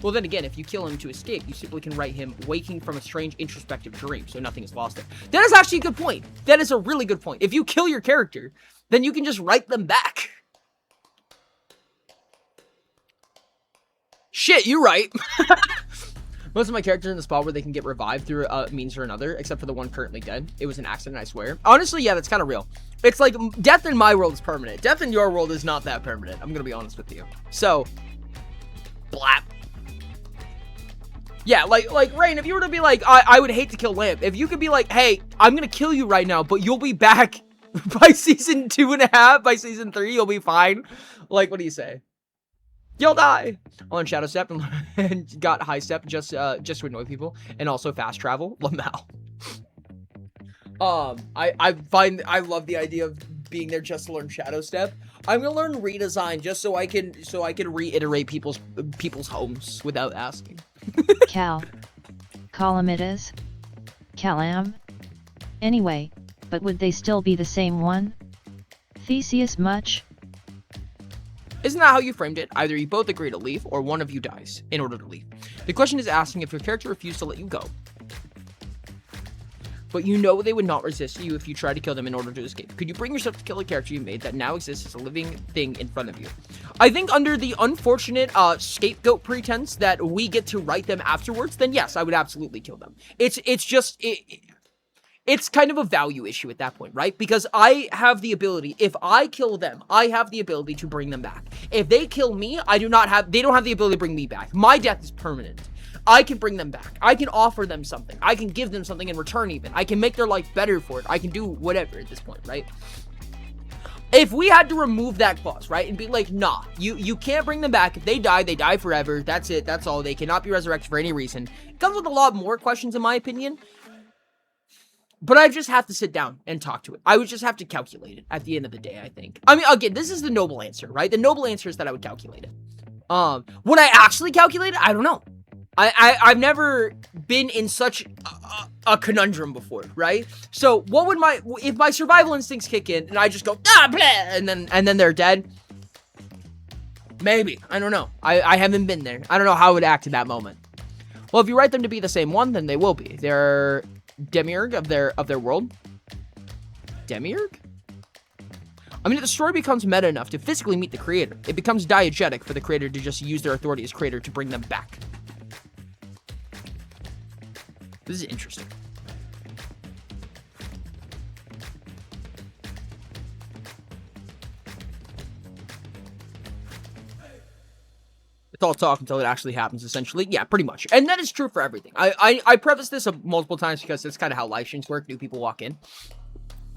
Well, then again, if you kill him to escape, you simply can write him waking from a strange introspective dream, so nothing is lost there. That is actually a good point. That is a really good point. If you kill your character, then you can just write them back. Shit, you're right. Most of my characters are in the spot where they can get revived through a means or another, except for the one currently dead. It was an accident, I swear. Honestly, yeah, that's kind of real. It's like, death in my world is permanent. Death in your world is not that permanent. I'm gonna be honest with you. So, blap. Yeah, like Rain, if you were to be like, I would hate to kill Lamp. If you could be like, hey, I'm gonna kill you right now, but you'll be back By season 2.5, by season 3, you'll be fine. Like, what do you say? You'll die. On Shadow Step and got High Step just to annoy people, and also fast travel. Lamau. I love the idea of being there just to learn Shadow Step. I'm gonna learn redesign just so I can reiterate people's homes without asking. Cal. Calamitas. Calam. Anyway, but would they still be the same one? Theseus much? Isn't that how you framed it? Either you both agree to leave, or one of you dies in order to leave. The question is asking if your character refused to let you go, but you know they would not resist you if you try to kill them in order to escape. Could you bring yourself to kill a character you made that now exists as a living thing in front of you? I think under the unfortunate scapegoat pretense that we get to write them afterwards, then yes, I would absolutely kill them. It's kind of a value issue at that point, right? Because I have the ability, if I kill them, I have the ability to bring them back. If they kill me, they don't have the ability to bring me back. My death is permanent. I can bring them back. I can offer them something. I can give them something in return even. I can make their life better for it. I can do whatever at this point, right? If we had to remove that clause, right, and be like, nah, you can't bring them back. If they die forever. That's it. That's all. They cannot be resurrected for any reason. It comes with a lot more questions, in my opinion. But I just have to sit down and talk to it. I would just have to calculate it at the end of the day, I think. I mean, again, this is the noble answer, right? The noble answer is that I would calculate it. Would I actually calculate it? I don't know. I've never been in such a conundrum before, right? So what would if my survival instincts kick in and I just go, ah, blah, and then they're dead? Maybe. I don't know. I haven't been there. I don't know how I would act in that moment. Well, if you write them to be the same one, then they will be. They're demiurge of their world. Demiurge? I mean, if the story becomes meta enough to physically meet the creator, it becomes diegetic for the creator to just use their authority as creator to bring them back. This is interesting. It's all talk until it actually happens, essentially. Yeah, pretty much. And that is true for everything. I preface this multiple times because that's kind of how live streams work. New people walk in.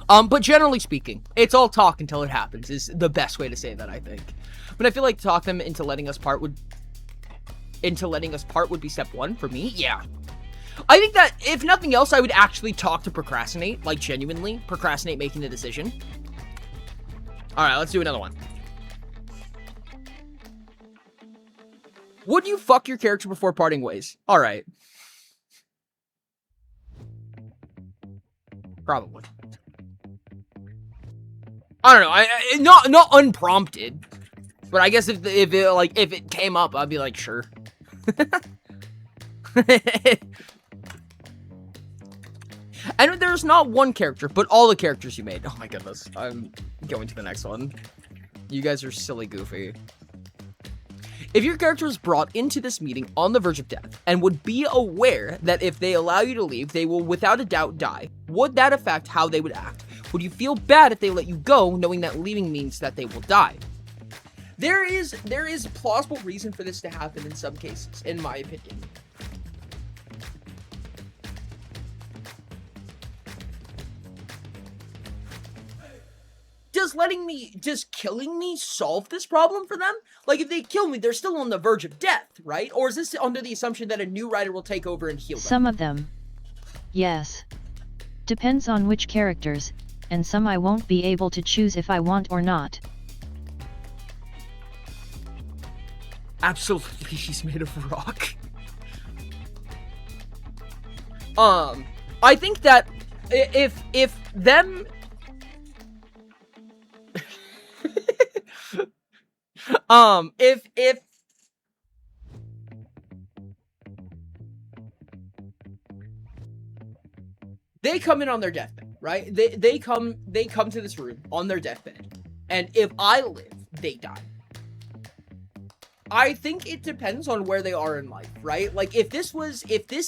But generally speaking, it's all talk until it happens is the best way to say that, I think. But I feel like talk them into letting us part would be step one for me. Yeah. I think that, if nothing else, I would actually talk to procrastinate. Like, genuinely. Procrastinate making the decision. Alright, let's do another one. Would you fuck your character before parting ways? Alright. Probably. I don't know. Not unprompted. But I guess if it came up, I'd be like, sure. And there's not one character, but all the characters you made. Oh my goodness. I'm going to the next one. You guys are silly goofy. If your character is brought into this meeting on the verge of death, and would be aware that if they allow you to leave, they will without a doubt die, would that affect how they would act? Would you feel bad if they let you go, knowing that leaving means that they will die? There is plausible reason for this to happen in some cases, in my opinion. Does killing me solve this problem for them? Like, if they kill me, they're still on the verge of death, right? Or is this under the assumption that a new writer will take over and heal them? Some of them. Yes. Depends on which characters, and some I won't be able to choose if I want or not. Absolutely, he's made of rock. I think that if them... if they come in on their deathbed, right? They come to this room on their deathbed, and if I live, they die. I think it depends on where they are in life, right? Like, if this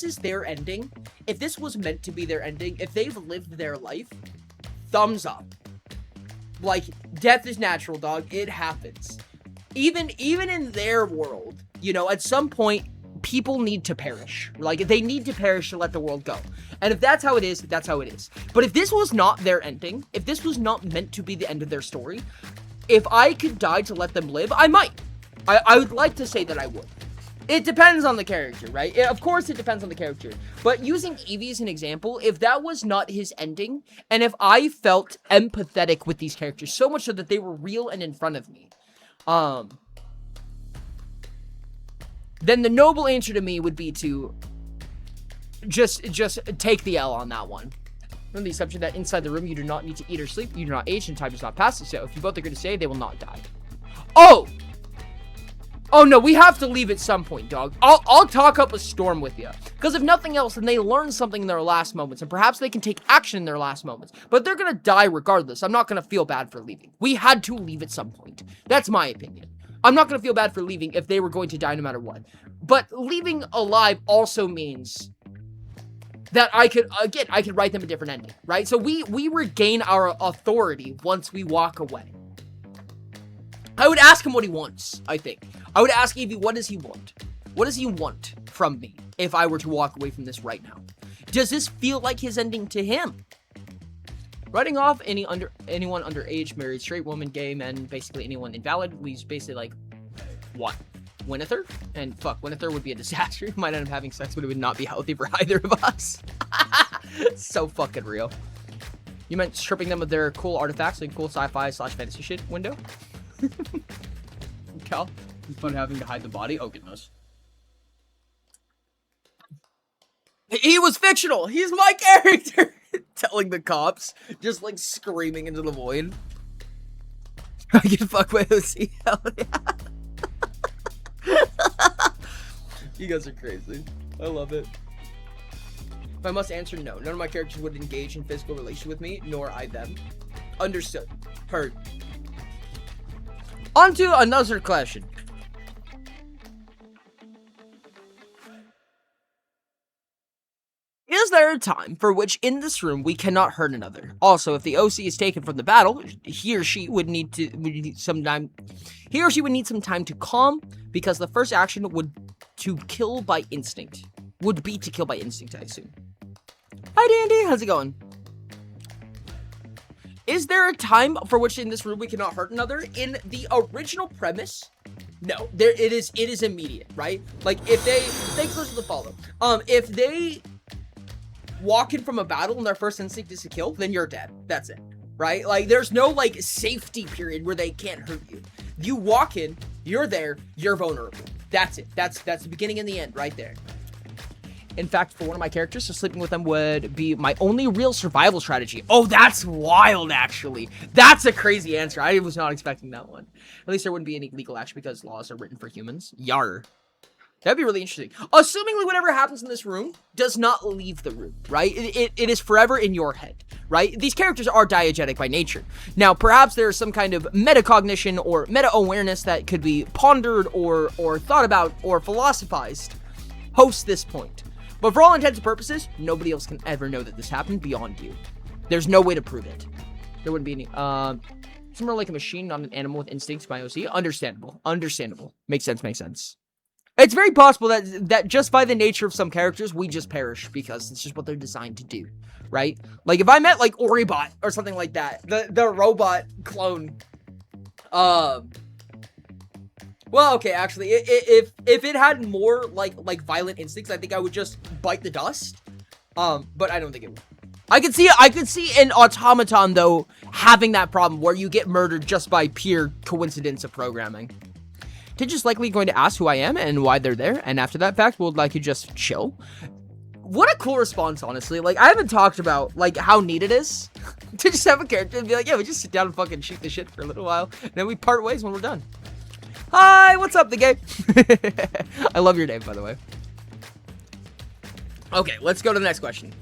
is their ending, if this was meant to be their ending, if they've lived their life, thumbs up. Like, death is natural, dog. It happens. Even in their world, you know, at some point, people need to perish. Like, they need to perish to let the world go. And if that's how it is, that's how it is. But if this was not their ending, if this was not meant to be the end of their story, if I could die to let them live, I might. I would like to say that I would. It depends on the character, right? Of course it depends on the character. But using Evie as an example, if that was not his ending, and if I felt empathetic with these characters, so much so that they were real and in front of me, then the noble answer to me would be to just take the L on that one. From the assumption that inside the room you do not need to eat or sleep, you do not age, and time does not pass. So if you both are going to say, they will not die. Oh no, we have to leave at some point, dog. I'll talk up a storm with you. Because if nothing else, then they learn something in their last moments, and perhaps they can take action in their last moments. But they're gonna die regardless. I'm not gonna feel bad for leaving. We had to leave at some point. That's my opinion. I'm not gonna feel bad for leaving if they were going to die no matter what. But leaving alive also means that I could write them a different ending, right? So we regain our authority once we walk away. I would ask him what he wants, I think. I would ask Evie, what does he want? What does he want from me if I were to walk away from this right now? Does this feel like his ending to him? Writing off anyone underage, married, straight woman, gay men, basically anyone invalid, leaves basically like, what? Winither? And fuck, Winither would be a disaster. He might end up having sex, but it would not be healthy for either of us. So fucking real. You meant stripping them of their cool artifacts, like cool sci-fi/fantasy shit window? Cal, it's fun having to hide the body. Oh goodness. He was fictional. He's my character. Telling the cops, just like screaming into the void. I get fucked by OC. Hell yeah. You guys are crazy. I love it. If I must answer, no. None of my characters would engage in physical relation with me, nor I them. Understood. Heard. On to another question. Is there a time for which in this room we cannot hurt another? Also, if the OC is taken from the battle, he or she would need some time to calm, because the first action would be to kill by instinct, I assume. Hi Dandy, how's it going? Is there a time for which in this room we cannot hurt another? In the original premise, no. It is immediate, right? Like if they close to the follow. If they walk in from a battle and their first instinct is to kill, then you're dead. That's it. Right? Like there's no like safety period where they can't hurt you. You walk in, you're there, you're vulnerable. That's it. That's the beginning and the end right there. In fact, for one of my characters, so sleeping with them would be my only real survival strategy. Oh, that's wild, actually. That's a crazy answer. I was not expecting that one. At least there wouldn't be any legal action because laws are written for humans. Yar. That'd be really interesting. Assumingly whatever happens in this room does not leave the room, right? It is forever in your head, right? These characters are diegetic by nature. Now, perhaps there's some kind of metacognition or meta-awareness that could be pondered or thought about or philosophized post this point. But for all intents and purposes, nobody else can ever know that this happened beyond you. There's no way to prove it. There wouldn't be any, it's more like a machine, not an animal with instincts by OC. Understandable. Makes sense. It's very possible that just by the nature of some characters, we just perish because it's just what they're designed to do, right? Like if I met like Oribot or something like that, the robot clone, well, okay, actually, if it had more like violent instincts, I think I would just bite the dust. But I don't think it would. I could see an automaton though having that problem where you get murdered just by pure coincidence of programming. Tidge is likely going to ask who I am and why they're there, and after that fact, we'll like you just chill. What a cool response, honestly. Like, I haven't talked about, like, how neat it is to just have a character and be like, yeah, we just sit down and fucking shoot the shit for a little while, and then we part ways when we're done. Hi, what's up, the gay? I love your name, by the way. Okay, let's go to the next question.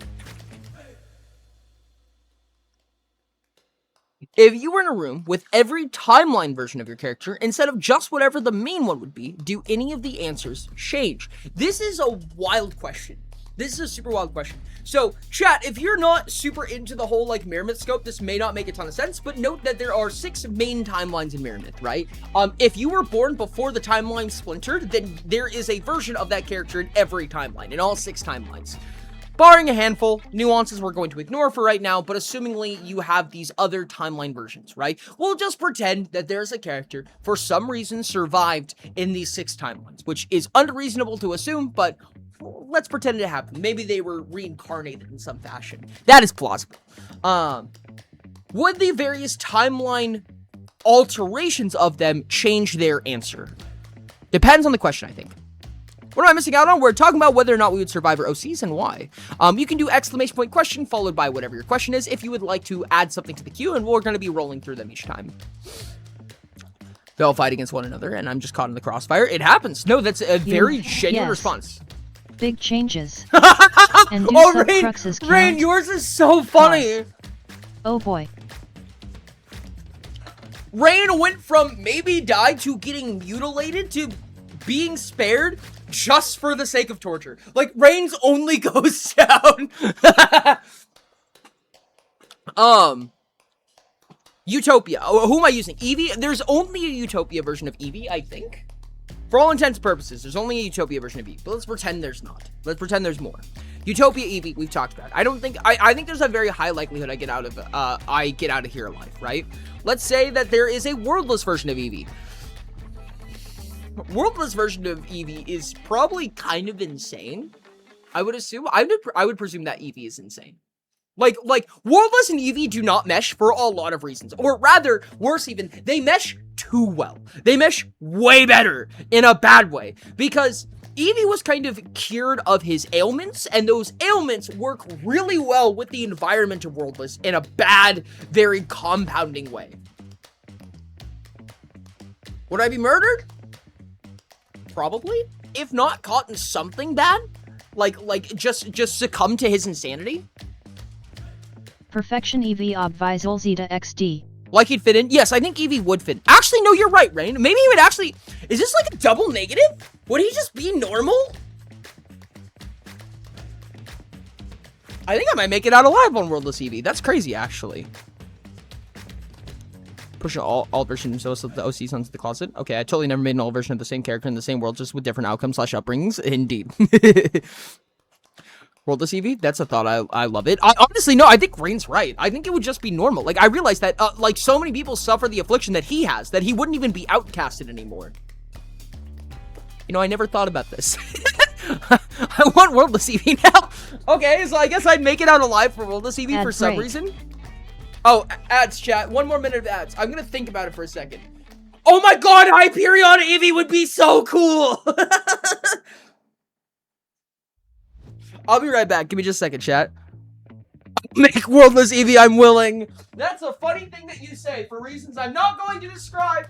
If you were in a room with every timeline version of your character, instead of just whatever the main one would be, do any of the answers change? This is a wild question. This is a super wild question. So, chat, if you're not super into the whole, like, Mirror Myth scope, this may not make a ton of sense, but note that there are 6 main timelines in Mirror Myth, right? If you were born before the timeline splintered, then there is a version of that character in every timeline, in all 6 timelines. Barring a handful, nuances we're going to ignore for right now, but assumingly you have these other timeline versions, right? We'll just pretend that there's a character, for some reason, survived in these 6 timelines, which is unreasonable to assume, but let's pretend it happened. Maybe they were reincarnated in some fashion. That is plausible. Would the various timeline alterations of them change their answer? Depends on the question, I think. What am I missing out on? We're talking about whether or not we would survive our OCs and why. You can do exclamation point question followed by whatever your question is if you would like to add something to the queue, and we're going to be rolling through them each time. They all fight against one another, and I'm just caught in the crossfire. It happens. No, that's a very genuine response. Big changes. And Rain, yours is so funny. Oh boy. Rain went from maybe die to getting mutilated to being spared just for the sake of torture. Like, Rain's only goes down. Utopia. Oh, who am I using? Eevee? There's only a Utopia version of Eevee, I think. For all intents and purposes, there's only a Utopia version of Eevee. But let's pretend there's not. Let's pretend there's more. Utopia Eevee, we've talked about. I think there's a very high likelihood I get out of here alive, right? Let's say that there is a worldless version of Eevee. Worldless version of Eevee is probably kind of insane. I would assume. I would presume that Eevee is insane. Like Worldless and Eevee do not mesh for a lot of reasons. Or rather, worse even, they mesh too well. They mesh way better in a bad way. Because Eevee was kind of cured of his ailments, and those ailments work really well with the environment of Worldless in a bad, very compounding way. Would I be murdered? Probably. If not caught in something bad, like just succumb to his insanity. Perfection Eevee Obvisol Zeta XD. Like he'd fit in? Yes, I think Eevee would fit in. Actually, no, you're right, Rain. Maybe he would actually... Is this like a double negative? Would he just be normal? I think I might make it out alive on Worldless Eevee. That's crazy, actually. Push all versions of the OCs onto the closet. Okay, I totally never made an all version of the same character in the same world, just with different outcomes / upbringings. Indeed. Worldless Eevee? That's a thought. I love it. Honestly, no, I think Rain's right. I think it would just be normal. Like, I realized that, like, so many people suffer the affliction that he has, that he wouldn't even be outcasted anymore. You know, I never thought about this. I want Worldless Eevee now. Okay, so I guess I'd make it out alive for Worldless Eevee for some reason. Oh, ads, chat. One more minute of ads. I'm gonna think about it for a second. Oh my god, Hyperion Eevee would be so cool! I'll be right back. Give me just a second, chat. Make Worldless Eevee, I'm willing. That's a funny thing that you say for reasons I'm not going to describe.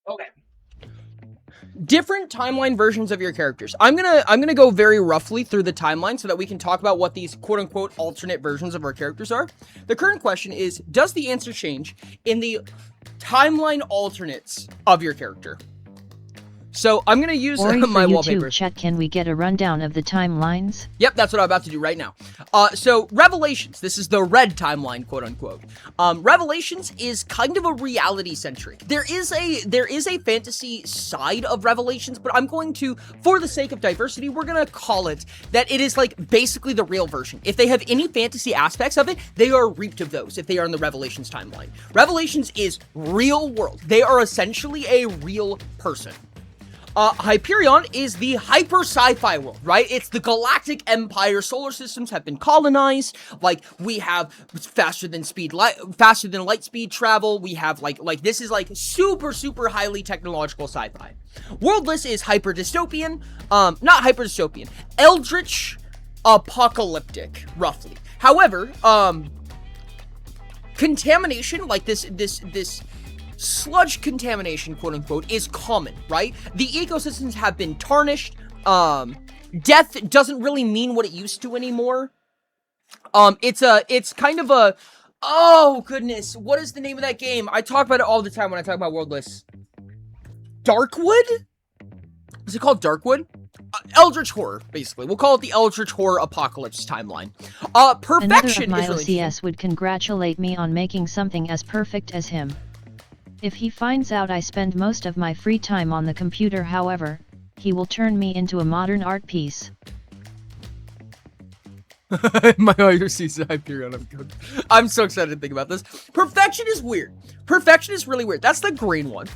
Okay. Different timeline versions of your characters. I'm gonna go very roughly through the timeline so that we can talk about what these quote-unquote alternate versions of our characters are. The current question is, does the answer change in the timeline alternates of your character? So I'm gonna use Ori, my for wallpaper. YouTube chat, can we get a rundown of the timelines? Yep, that's what I'm about to do right now. So Revelations, this is the red timeline, quote unquote. Revelations is kind of a reality centric. There is a fantasy side of Revelations, but I'm going to, for the sake of diversity, we're gonna call it that it is like basically the real version. If they have any fantasy aspects of it, they are reaped of those if they are in the Revelations timeline. Revelations is real world. They are essentially a real person. Hyperion is the hyper sci-fi world, right? It's the galactic empire. Solar systems have been colonized. Like, we have faster than light speed travel. We have like this is like super highly technological sci-fi. Worldless is hyper dystopian. Not hyper dystopian. Eldritch apocalyptic, roughly. However, contamination, like this sludge contamination, quote unquote, is common, right? The ecosystems have been tarnished. Death doesn't really mean what it used to anymore. It's kind of a, oh goodness, what is the name of that game? I talk about it all the time when I talk about Worldless. Darkwood? Is it called Darkwood? Eldritch Horror, basically. We'll call it the Eldritch Horror Apocalypse timeline. Perfection Another of my is really OCS would congratulate me on making something as perfect as him. If he finds out I spend most of my free time on the computer, however, he will turn me into a modern art piece. My other season Hyperion, I'm good. I'm so excited to think about this. Perfection is weird. Perfection is really weird. That's the green one.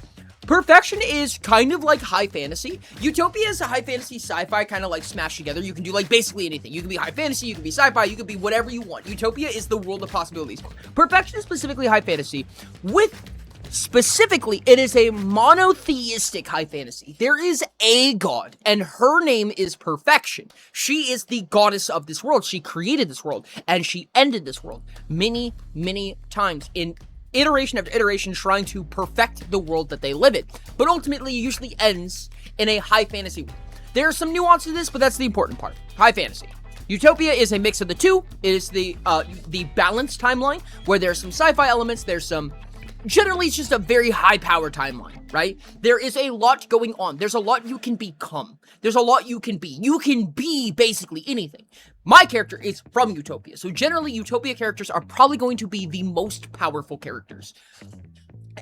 Perfection is kind of like high fantasy. Utopia is a high fantasy sci-fi kind of like smashed together. You can do like basically anything. You can be high fantasy, you can be sci-fi, you can be whatever you want. Utopia is the world of possibilities. Perfection is specifically high fantasy with specifically, it is a monotheistic high fantasy. There is a god, and her name is Perfection. She is the goddess of this world. She created this world, and she ended this world many times in iteration after iteration, trying to perfect the world that they live in. But ultimately, it usually ends in a high fantasy world. There are some nuance to this, but that's the important part. High fantasy. Utopia is a mix of the two. It is the balanced timeline, where there's some sci-fi elements, there's some... Generally, it's just a very high-power timeline, right? There is a lot going on. There's a lot you can become. There's a lot you can be. You can be basically anything. My character is from Utopia, so generally, Utopia characters are probably going to be the most powerful characters.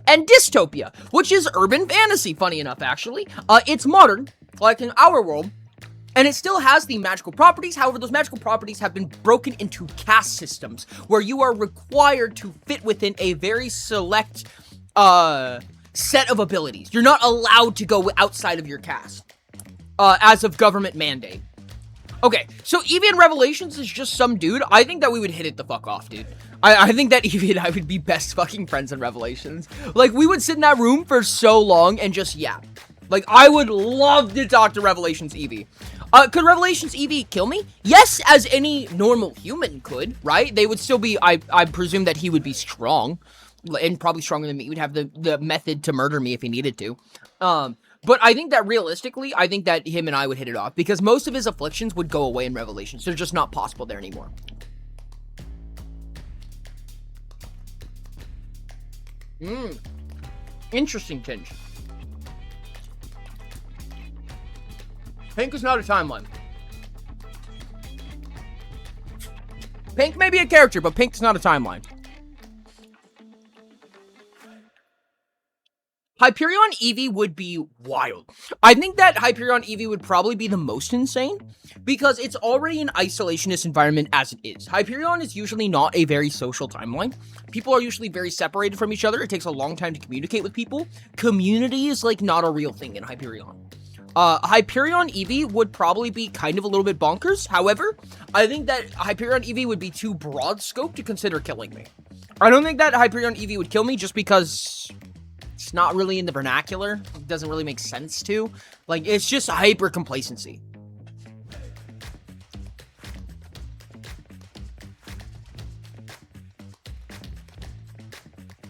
And Dystopia, which is urban fantasy, funny enough, actually. It's modern, like in our world, and it still has the magical properties. However, those magical properties have been broken into caste systems, where you are required to fit within a very select set of abilities. You're not allowed to go outside of your caste, as of government mandate. Okay, so Eevee in Revelations is just some dude. I think that we would hit it the fuck off, dude. I think that Eevee and I would be best fucking friends in Revelations. Like, we would sit in that room for so long and just yap. Like, I would love to talk to Revelations Eevee. Could Revelations Eevee kill me? Yes, as any normal human could, right? They would still be, I presume that he would be strong, and probably stronger than me. He would have the method to murder me if he needed to. But I think that realistically, I think that him and I would hit it off, because most of his afflictions would go away in Revelations. They're just not possible there anymore. Interesting tinge. Pink is not a timeline. Pink may be a character, but Pink is not a timeline. Hyperion Eevee would be wild. I think that Hyperion Eevee would probably be the most insane, because it's already an isolationist environment as it is. Hyperion is usually not a very social timeline. People are usually very separated from each other. It takes a long time to communicate with people. Community is like not a real thing in Hyperion. Hyperion Eevee would probably be kind of a little bit bonkers. However, I think that Hyperion Eevee would be too broad scope to consider killing me. I don't think that Hyperion Eevee would kill me just because it's not really in the vernacular. It doesn't really make sense to. Like, it's just hyper complacency.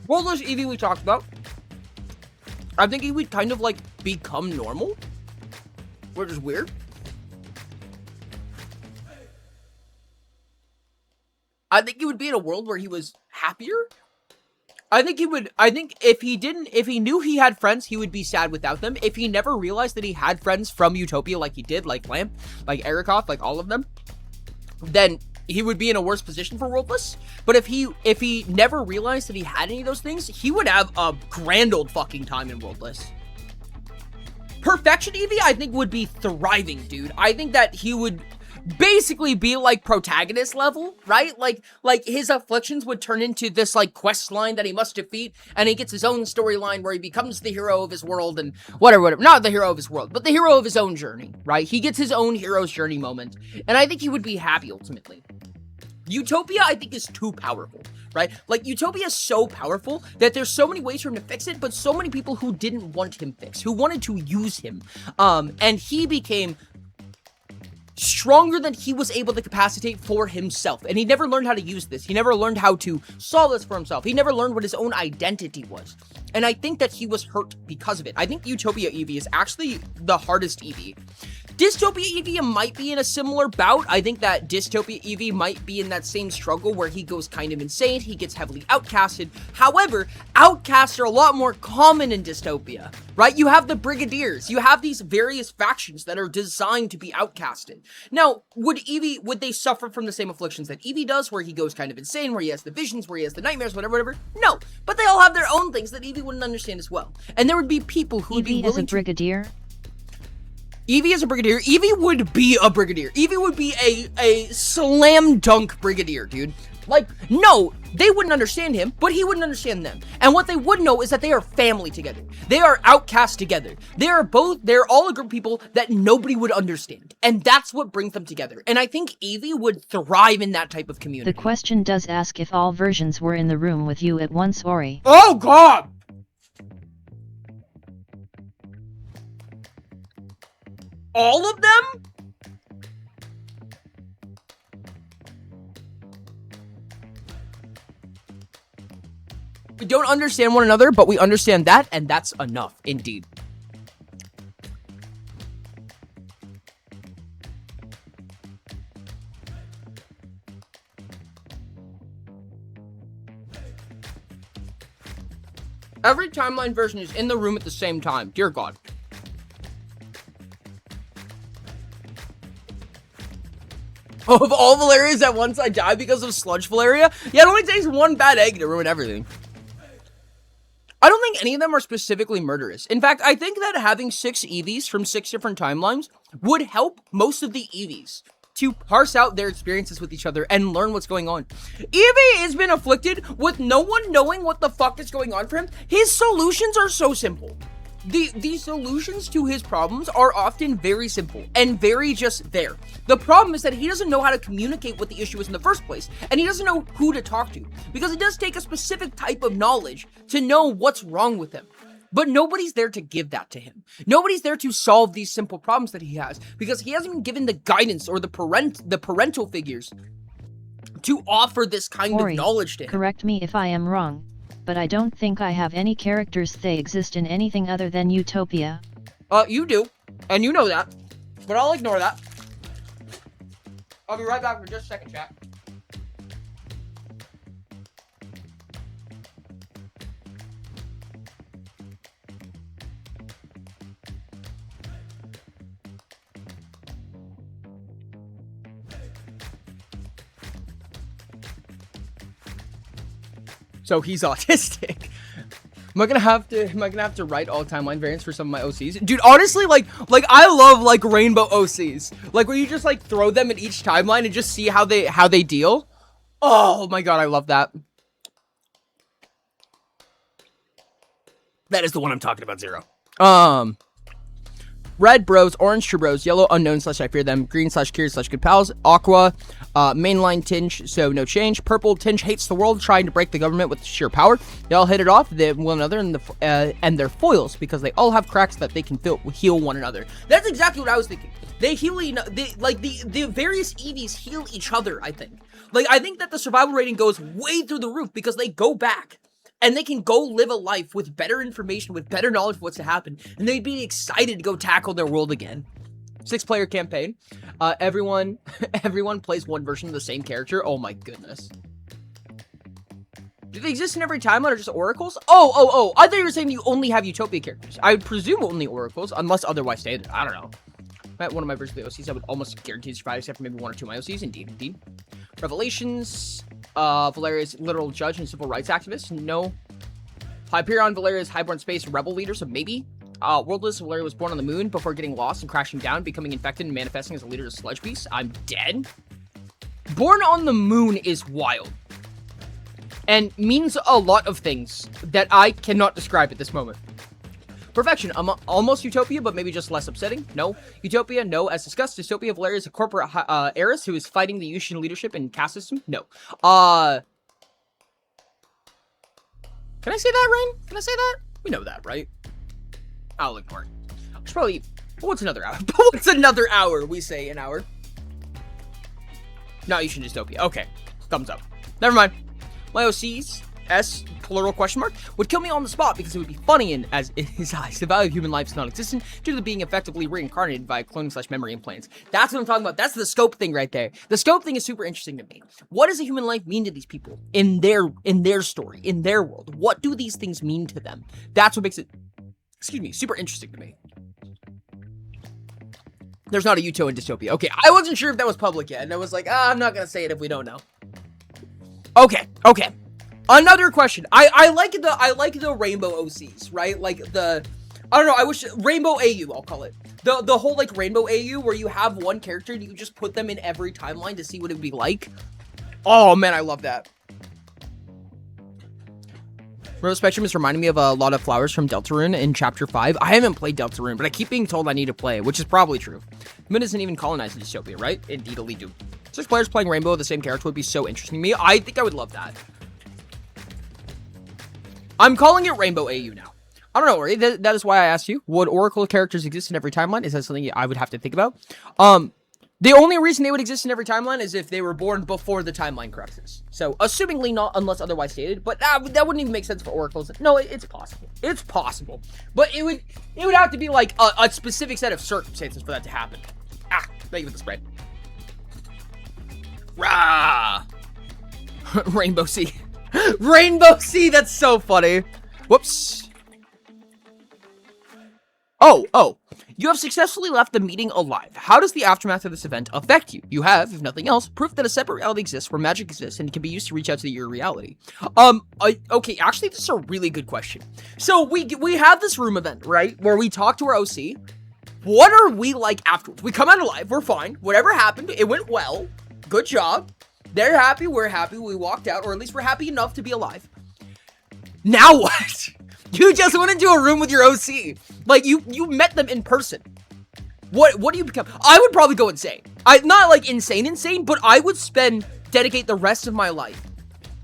Worldless Eevee we talked about. I think he would kind of like become normal, which is weird. I think he would be in a world where he was happier. I think if he knew he had friends, he would be sad without them. If he never realized that he had friends from Utopia like he did, like Lamp, like Erikoff, like all of them, then he would be in a worse position for Worldless. But if he never realized that he had any of those things, he would have a grand old fucking time in Worldless. Perfection Eevee, I think, would be thriving, dude. I think that he would basically be like protagonist level, right? Like his afflictions would turn into this like quest line that he must defeat, and he gets his own storyline where he becomes the hero of his world and whatever. Not the hero of his world, but the hero of his own journey, right? He gets his own hero's journey moment, and I think he would be happy ultimately. Utopia, I think, is too powerful, right? Like, Utopia is so powerful that there's so many ways for him to fix it, but so many people who didn't want him fixed, who wanted to use him, and he became stronger than he was able to capacitate for himself, and he never learned how to use this. He never learned how to solve this for himself. He never learned what his own identity was, and I think that he was hurt because of it. I think Utopia Eevee is actually the hardest Eevee. Dystopia Eevee might be in a similar bout. I think that Dystopia Eevee might be in that same struggle where he goes kind of insane, he gets heavily outcasted. However, outcasts are a lot more common in Dystopia, right? You have the Brigadiers, you have these various factions that are designed to be outcasted. Now, would they suffer from the same afflictions that Eevee does, where he goes kind of insane, where he has the visions, where he has the nightmares, whatever? No, but they all have their own things that Eevee wouldn't understand as well. And there would be people who would be willing to... Eevee is a Brigadier? Eevee is a Brigadier. Eevee would be a Brigadier. Eevee would be a slam dunk Brigadier, dude. Like, no, they wouldn't understand him, but he wouldn't understand them. And what they would know is that they are family together. They are outcast together. They're all a group of people that nobody would understand. And that's what brings them together. And I think Eevee would thrive in that type of community. The question does ask if all versions were in the room with you at once, Ori. Oh, God! All of them? We don't understand one another, but we understand that, and that's enough, indeed. Every timeline version is in the room at the same time. Dear God. Of all Valerias at once, I die because of Sludge Valeria? Yeah, it only takes one bad egg to ruin everything. I don't think any of them are specifically murderous. In fact, I think that having 6 Eevees from 6 different timelines would help most of the Eevees to parse out their experiences with each other and learn what's going on. Eevee has been afflicted with no one knowing what the fuck is going on for him. His solutions are so simple. The solutions to his problems are often very simple and very just there. The problem is that he doesn't know how to communicate what the issue is in the first place, and he doesn't know who to talk to, because it does take a specific type of knowledge to know what's wrong with him. But nobody's there to give that to him. Nobody's there to solve these simple problems that he has, because he hasn't been given the guidance or the parental figures to offer this kind Ori, of knowledge to him. Correct me if I am wrong, but I don't think I have any characters that exist in anything other than Utopia. You do, and you know that, but I'll ignore that. I'll be right back for just a second, chat. So he's autistic. Am I gonna have to write all timeline variants for some of my OCs? Dude, honestly, like I love like rainbow OCs. Like where you just like throw them in each timeline and just see how they deal. Oh my god, I love that. That is the one I'm talking about, Zero. Red bros, orange true bros, yellow unknown / I fear them, green / curious / good pals, aqua, mainline tinge, so no change, purple tinge hates the world, trying to break the government with sheer power. They all hit it off, they one another, and they're foils because they all have cracks that they can heal one another. That's exactly what I was thinking. They heal, the various Eevees heal each other, I think. Like, I think that the survival rating goes way through the roof because they go back. And they can go live a life with better information, with better knowledge of what's to happen. And they'd be excited to go tackle their world again. 6-player campaign. Everyone plays one version of the same character. Oh my goodness. Do they exist in every timeline or just oracles? Oh, I thought you were saying you only have Utopia characters. I would presume only oracles, unless otherwise stated. I don't know. At one of my versions of the OCs, I would almost guarantee to survive, except for maybe 1 or 2 of my OCs. Indeed. Revelations. Valeria's literal judge and civil rights activist. No. Hyperion, Valeria's highborn space rebel leader, so maybe. Worldless, Valeria was born on the moon before getting lost and crashing down, becoming infected and manifesting as a leader of sludge beasts. I'm dead. Born on the moon is wild. And means a lot of things that I cannot describe at this moment. Perfection, almost Utopia, but maybe just less upsetting. No. Utopia, no. As discussed, Dystopia, Valeria is a corporate heiress who is fighting the Yushin leadership and caste system. No. Can I say that, Rain? Can I say that? We know that, right? I'll ignore it. It's probably... What's another hour? What's another hour? We say an hour. No, Yushin Dystopia. Okay. Thumbs up. Never mind. My OCs, S, plural question mark, would kill me on the spot because it would be funny in his eyes. The value of human life is non-existent due to being effectively reincarnated via cloning/memory implants. That's what I'm talking about. That's the scope thing right there. The scope thing is super interesting to me. What does a human life mean to these people in their story, in their world? What do these things mean to them? That's what makes it, super interesting to me. There's not a Uto in Dystopia. Okay, I wasn't sure if that was public yet, and I was like, I'm not gonna say it if we don't know. Okay. Another question. I like the rainbow OCs, right? Like I don't know, I wish rainbow AU, I'll call it. The whole like rainbow AU where you have one character and you just put them in every timeline to see what it would be like. Oh man, I love that. Rose Spectrum is reminding me of a lot of flowers from Deltarune in Chapter 5. I haven't played Deltarune, but I keep being told I need to play, which is probably true. The moon isn't even colonized in Dystopia, right? Indeedly do. 6 players playing Rainbow of the same character would be so interesting to me. I think I would love that. I'm calling it Rainbow AU now. I don't know, Ori. That is why I asked you. Would Oracle characters exist in every timeline? Is that something I would have to think about? The only reason they would exist in every timeline is if they were born before the timeline corrects. So, assumingly not, unless otherwise stated. But that wouldn't even make sense for oracles. No, it's possible. It's possible. But it would have to be like a specific set of circumstances for that to happen. Thank you for the spray. Rah! Rainbow Sea. Rainbow Sea, that's so funny. Whoops. Oh. You have successfully left the meeting alive. How does the aftermath of this event affect you? You have, if nothing else, proof that a separate reality exists where magic exists and can be used to reach out to your reality. Okay, actually, this is a really good question. So, we have this room event, right? Where we talk to our OC. What are we like afterwards? We come out alive, we're fine. Whatever happened, it went well. Good job. They're happy, we're happy, we walked out, or at least we're happy enough to be alive. Now what? You just went into a room with your OC. Like, you met them in person. What do you become? I would probably go insane. Not like insane, but I would dedicate the rest of my life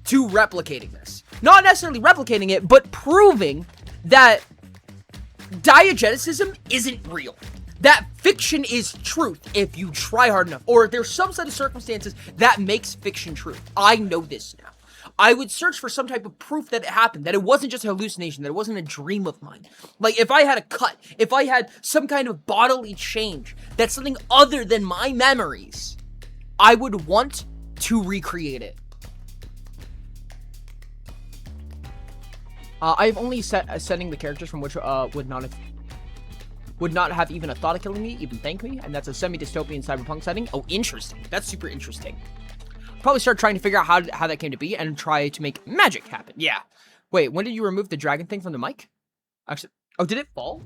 to replicating this. Not necessarily replicating it, but proving that diageticism isn't real. That fiction is truth if you try hard enough. Or there's some set of circumstances that makes fiction true. I know this now. I would search for some type of proof that it happened, that it wasn't just a hallucination, that it wasn't a dream of mine. Like, if I had a cut, if I had some kind of bodily change, that's something other than my memories, I would want to recreate it. I've only setting the characters from which would not have even a thought of killing me, even thank me, and that's a semi-dystopian cyberpunk setting. Oh, interesting. That's super interesting. Probably start trying to figure out how that came to be and try to make magic happen. Yeah. Wait, when did you remove the dragon thing from the mic? Actually, oh, did it fall?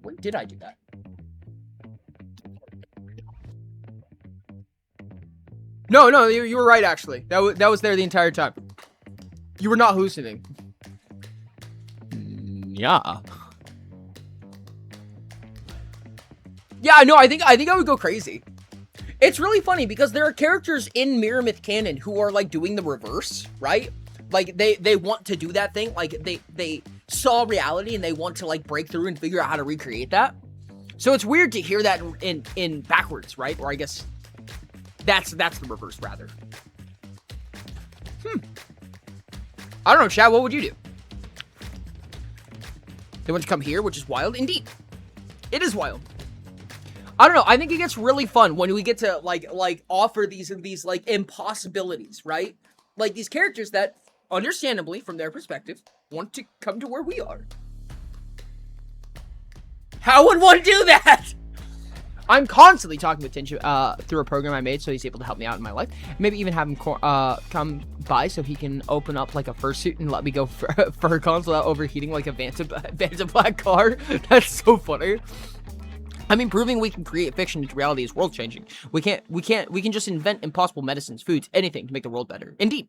When did I do that? No, you were right, actually. That was there the entire time. You were not hallucinating. Yeah. Yeah, no, I think I would go crazy. It's really funny because there are characters in Mirror Myth canon who are like doing the reverse, right? Like they want to do that thing. Like they saw reality and they want to like break through and figure out how to recreate that. So it's weird to hear that in backwards, right? Or I guess that's the reverse rather. I don't know, Chad, what would you do? They want to come here, which is wild. Indeed. It is wild. I don't know. I think it gets really fun when we get to like offer these like impossibilities, right? Like these characters that understandably, from their perspective, want to come to where we are. How would one do that? I'm constantly talking with Tenchu through a program I made so he's able to help me out in my life. Maybe even have him come by so he can open up like a fursuit and let me go for a console without overheating like a Vanta Black car. That's so funny. I mean, proving we can create fiction into reality is world changing. We can just invent impossible medicines, foods, anything to make the world better. Indeed.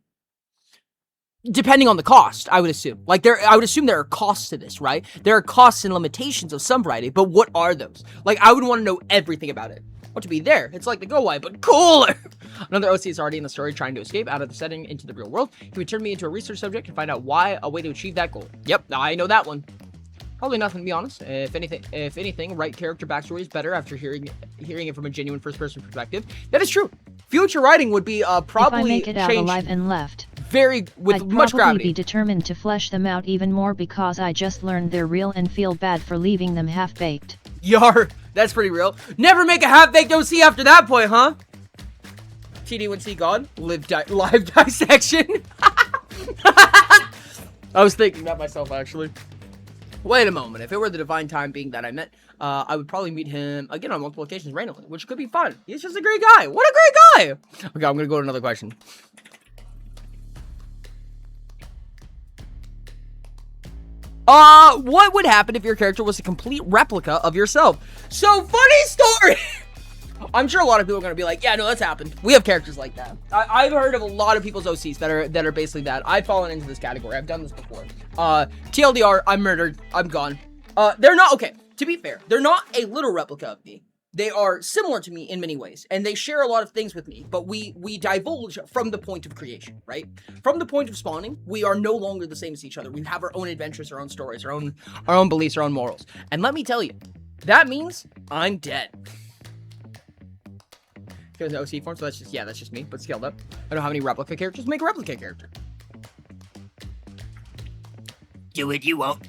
Depending on the cost, I would assume. Like, I would assume there are costs to this, right? There are costs and limitations of some variety, but what are those? Like, I would want to know everything about it. Want to be there. It's like the Go Why, but cooler! Another OC is already in the story trying to escape out of the setting into the real world. He would turn me into a research subject and find out a way to achieve that goal. Yep, I know that one. Probably nothing, to be honest. If anything, right character backstory is better after hearing it from a genuine first-person perspective. That is true. Future writing would be probably if I make it out alive and left, with much gravity. I'd probably be determined to flesh them out even more because I just learned they're real and feel bad for leaving them half-baked. Yar, that's pretty real. Never make a half-baked OC after that point, huh? TD1C God, live dissection. I was thinking that myself, actually. Wait a moment, if it were the divine time being that I met, I would probably meet him again on multiple occasions randomly, which could be fun. He's just a great guy. What a great guy! Okay, I'm gonna go to another question. What would happen if your character was a complete replica of yourself? So, funny story! I'm sure a lot of people are gonna be like, yeah, no, that's happened. We have characters like that. I've heard of a lot of people's OCs that are basically that. I've fallen into this category. I've done this before. TLDR, I'm murdered. I'm gone. They're not, okay, to be fair, they're not a literal replica of me. They are similar to me in many ways, and they share a lot of things with me, but we divulge from the point of creation, right? From the point of spawning, we are no longer the same as each other. We have our own adventures, our own stories, our own beliefs, our own morals. And let me tell you, that means I'm dead. There's an OC form, so that's just me, but scaled up. I don't have any replica characters. Make a replica character. Do it, you won't.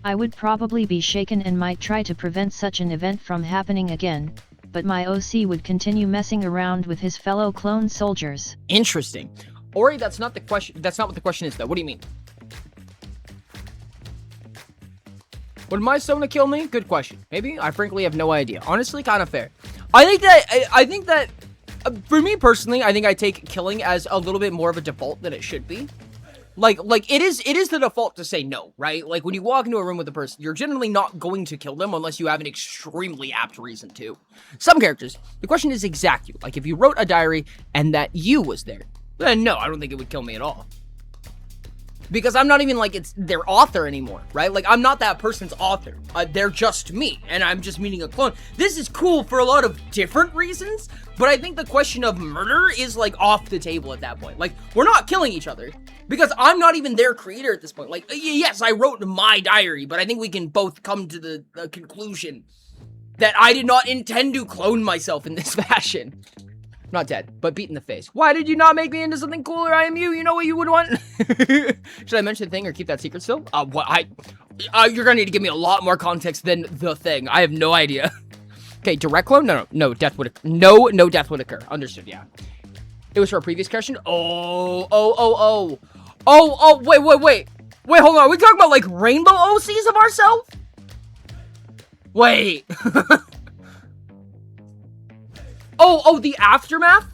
I would probably be shaken and might try to prevent such an event from happening again, but my OC would continue messing around with his fellow clone soldiers. Interesting. Ori, that's not the question. That's not what the question is, though. What do you mean? Would my Sona kill me? Good question. Maybe. I frankly have no idea. Honestly, kind of fair. I think that for me personally, I think I take killing as a little bit more of a default than it should be. Like it is the default to say no, right? Like when you walk into a room with a person, you're generally not going to kill them unless you have an extremely apt reason to. Some characters, the question is exact you. Like if you wrote a diary and that you was there, then no, I don't think it would kill me at all. Because I'm not even like it's their author anymore, right? Like I'm not that person's author. They're just me, and I'm just meeting a clone. This is cool for a lot of different reasons, but I think the question of murder is like off the table at that point. Like we're not killing each other because I'm not even their creator at this point. Like yes, I wrote my diary, but I think we can both come to the conclusion that I did not intend to clone myself in this fashion. Not dead, but beat in the face. Why did you not make me into something cooler? I am you. You know what you would want? Should I mention the thing or keep that secret still? You're gonna need to give me a lot more context than the thing. I have no idea. Okay, direct clone? No, death would no death would occur. Understood, yeah. It was for a previous question? Wait, hold on. Are we talking about like rainbow OCs of ourselves? Wait. The aftermath?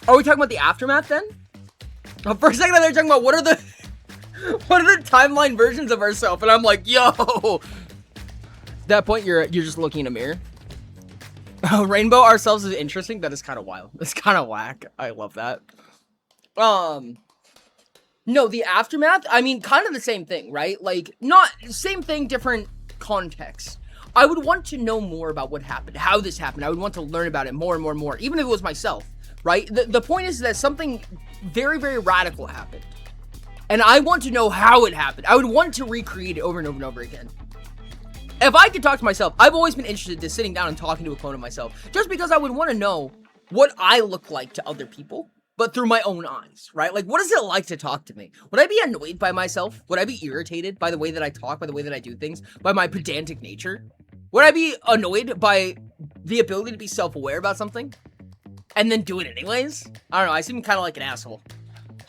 Are we talking about the aftermath then? For a second, they're talking about what are the timeline versions of ourselves, and I'm like, yo. At that point, you're just looking in a mirror. Rainbow ourselves is interesting. That is kind of wild. It's kind of whack. I love that. No, the aftermath. I mean, kind of the same thing, right? Like, not same thing, different context. I would want to know more about what happened, how this happened. I would want to learn about it more and more and more, even if it was myself, right? The point is that something very, very radical happened. And I want to know how it happened. I would want to recreate it over and over and over again. If I could talk to myself, I've always been interested in sitting down and talking to a clone of myself, just because I would want to know what I look like to other people, but through my own eyes, right? Like, what is it like to talk to me? Would I be annoyed by myself? Would I be irritated by the way that I talk, by the way that I do things, by my pedantic nature? Would I be annoyed by the ability to be self-aware about something and then do it anyways? I don't know. I seem kind of like an asshole.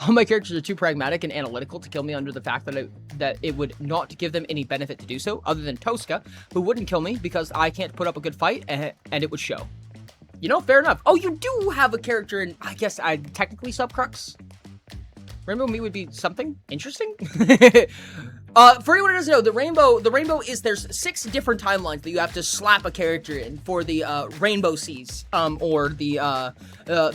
All my characters are too pragmatic and analytical to kill me under the fact that it would not give them any benefit to do so, other than Tosca, who wouldn't kill me because I can't put up a good fight, and it would show. You know, fair enough. Oh, you do have a character in, I guess, technically Subcrux? Rainbow Me would be something interesting? For anyone who doesn't know, the rainbow is, there's 6 different timelines that you have to slap a character in for the Rainbow Seas, or the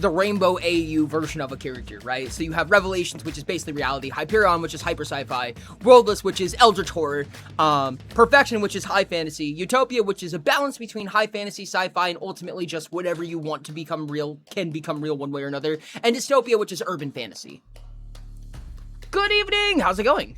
Rainbow AU version of a character, right? So you have Revelations, which is basically reality, Hyperion, which is hyper sci-fi, Worldless, which is Eldritch horror, Perfection, which is high fantasy, Utopia, which is a balance between high fantasy, sci-fi, and ultimately just whatever you want to become real can become real one way or another, and Dystopia, which is urban fantasy. Good evening! How's it going?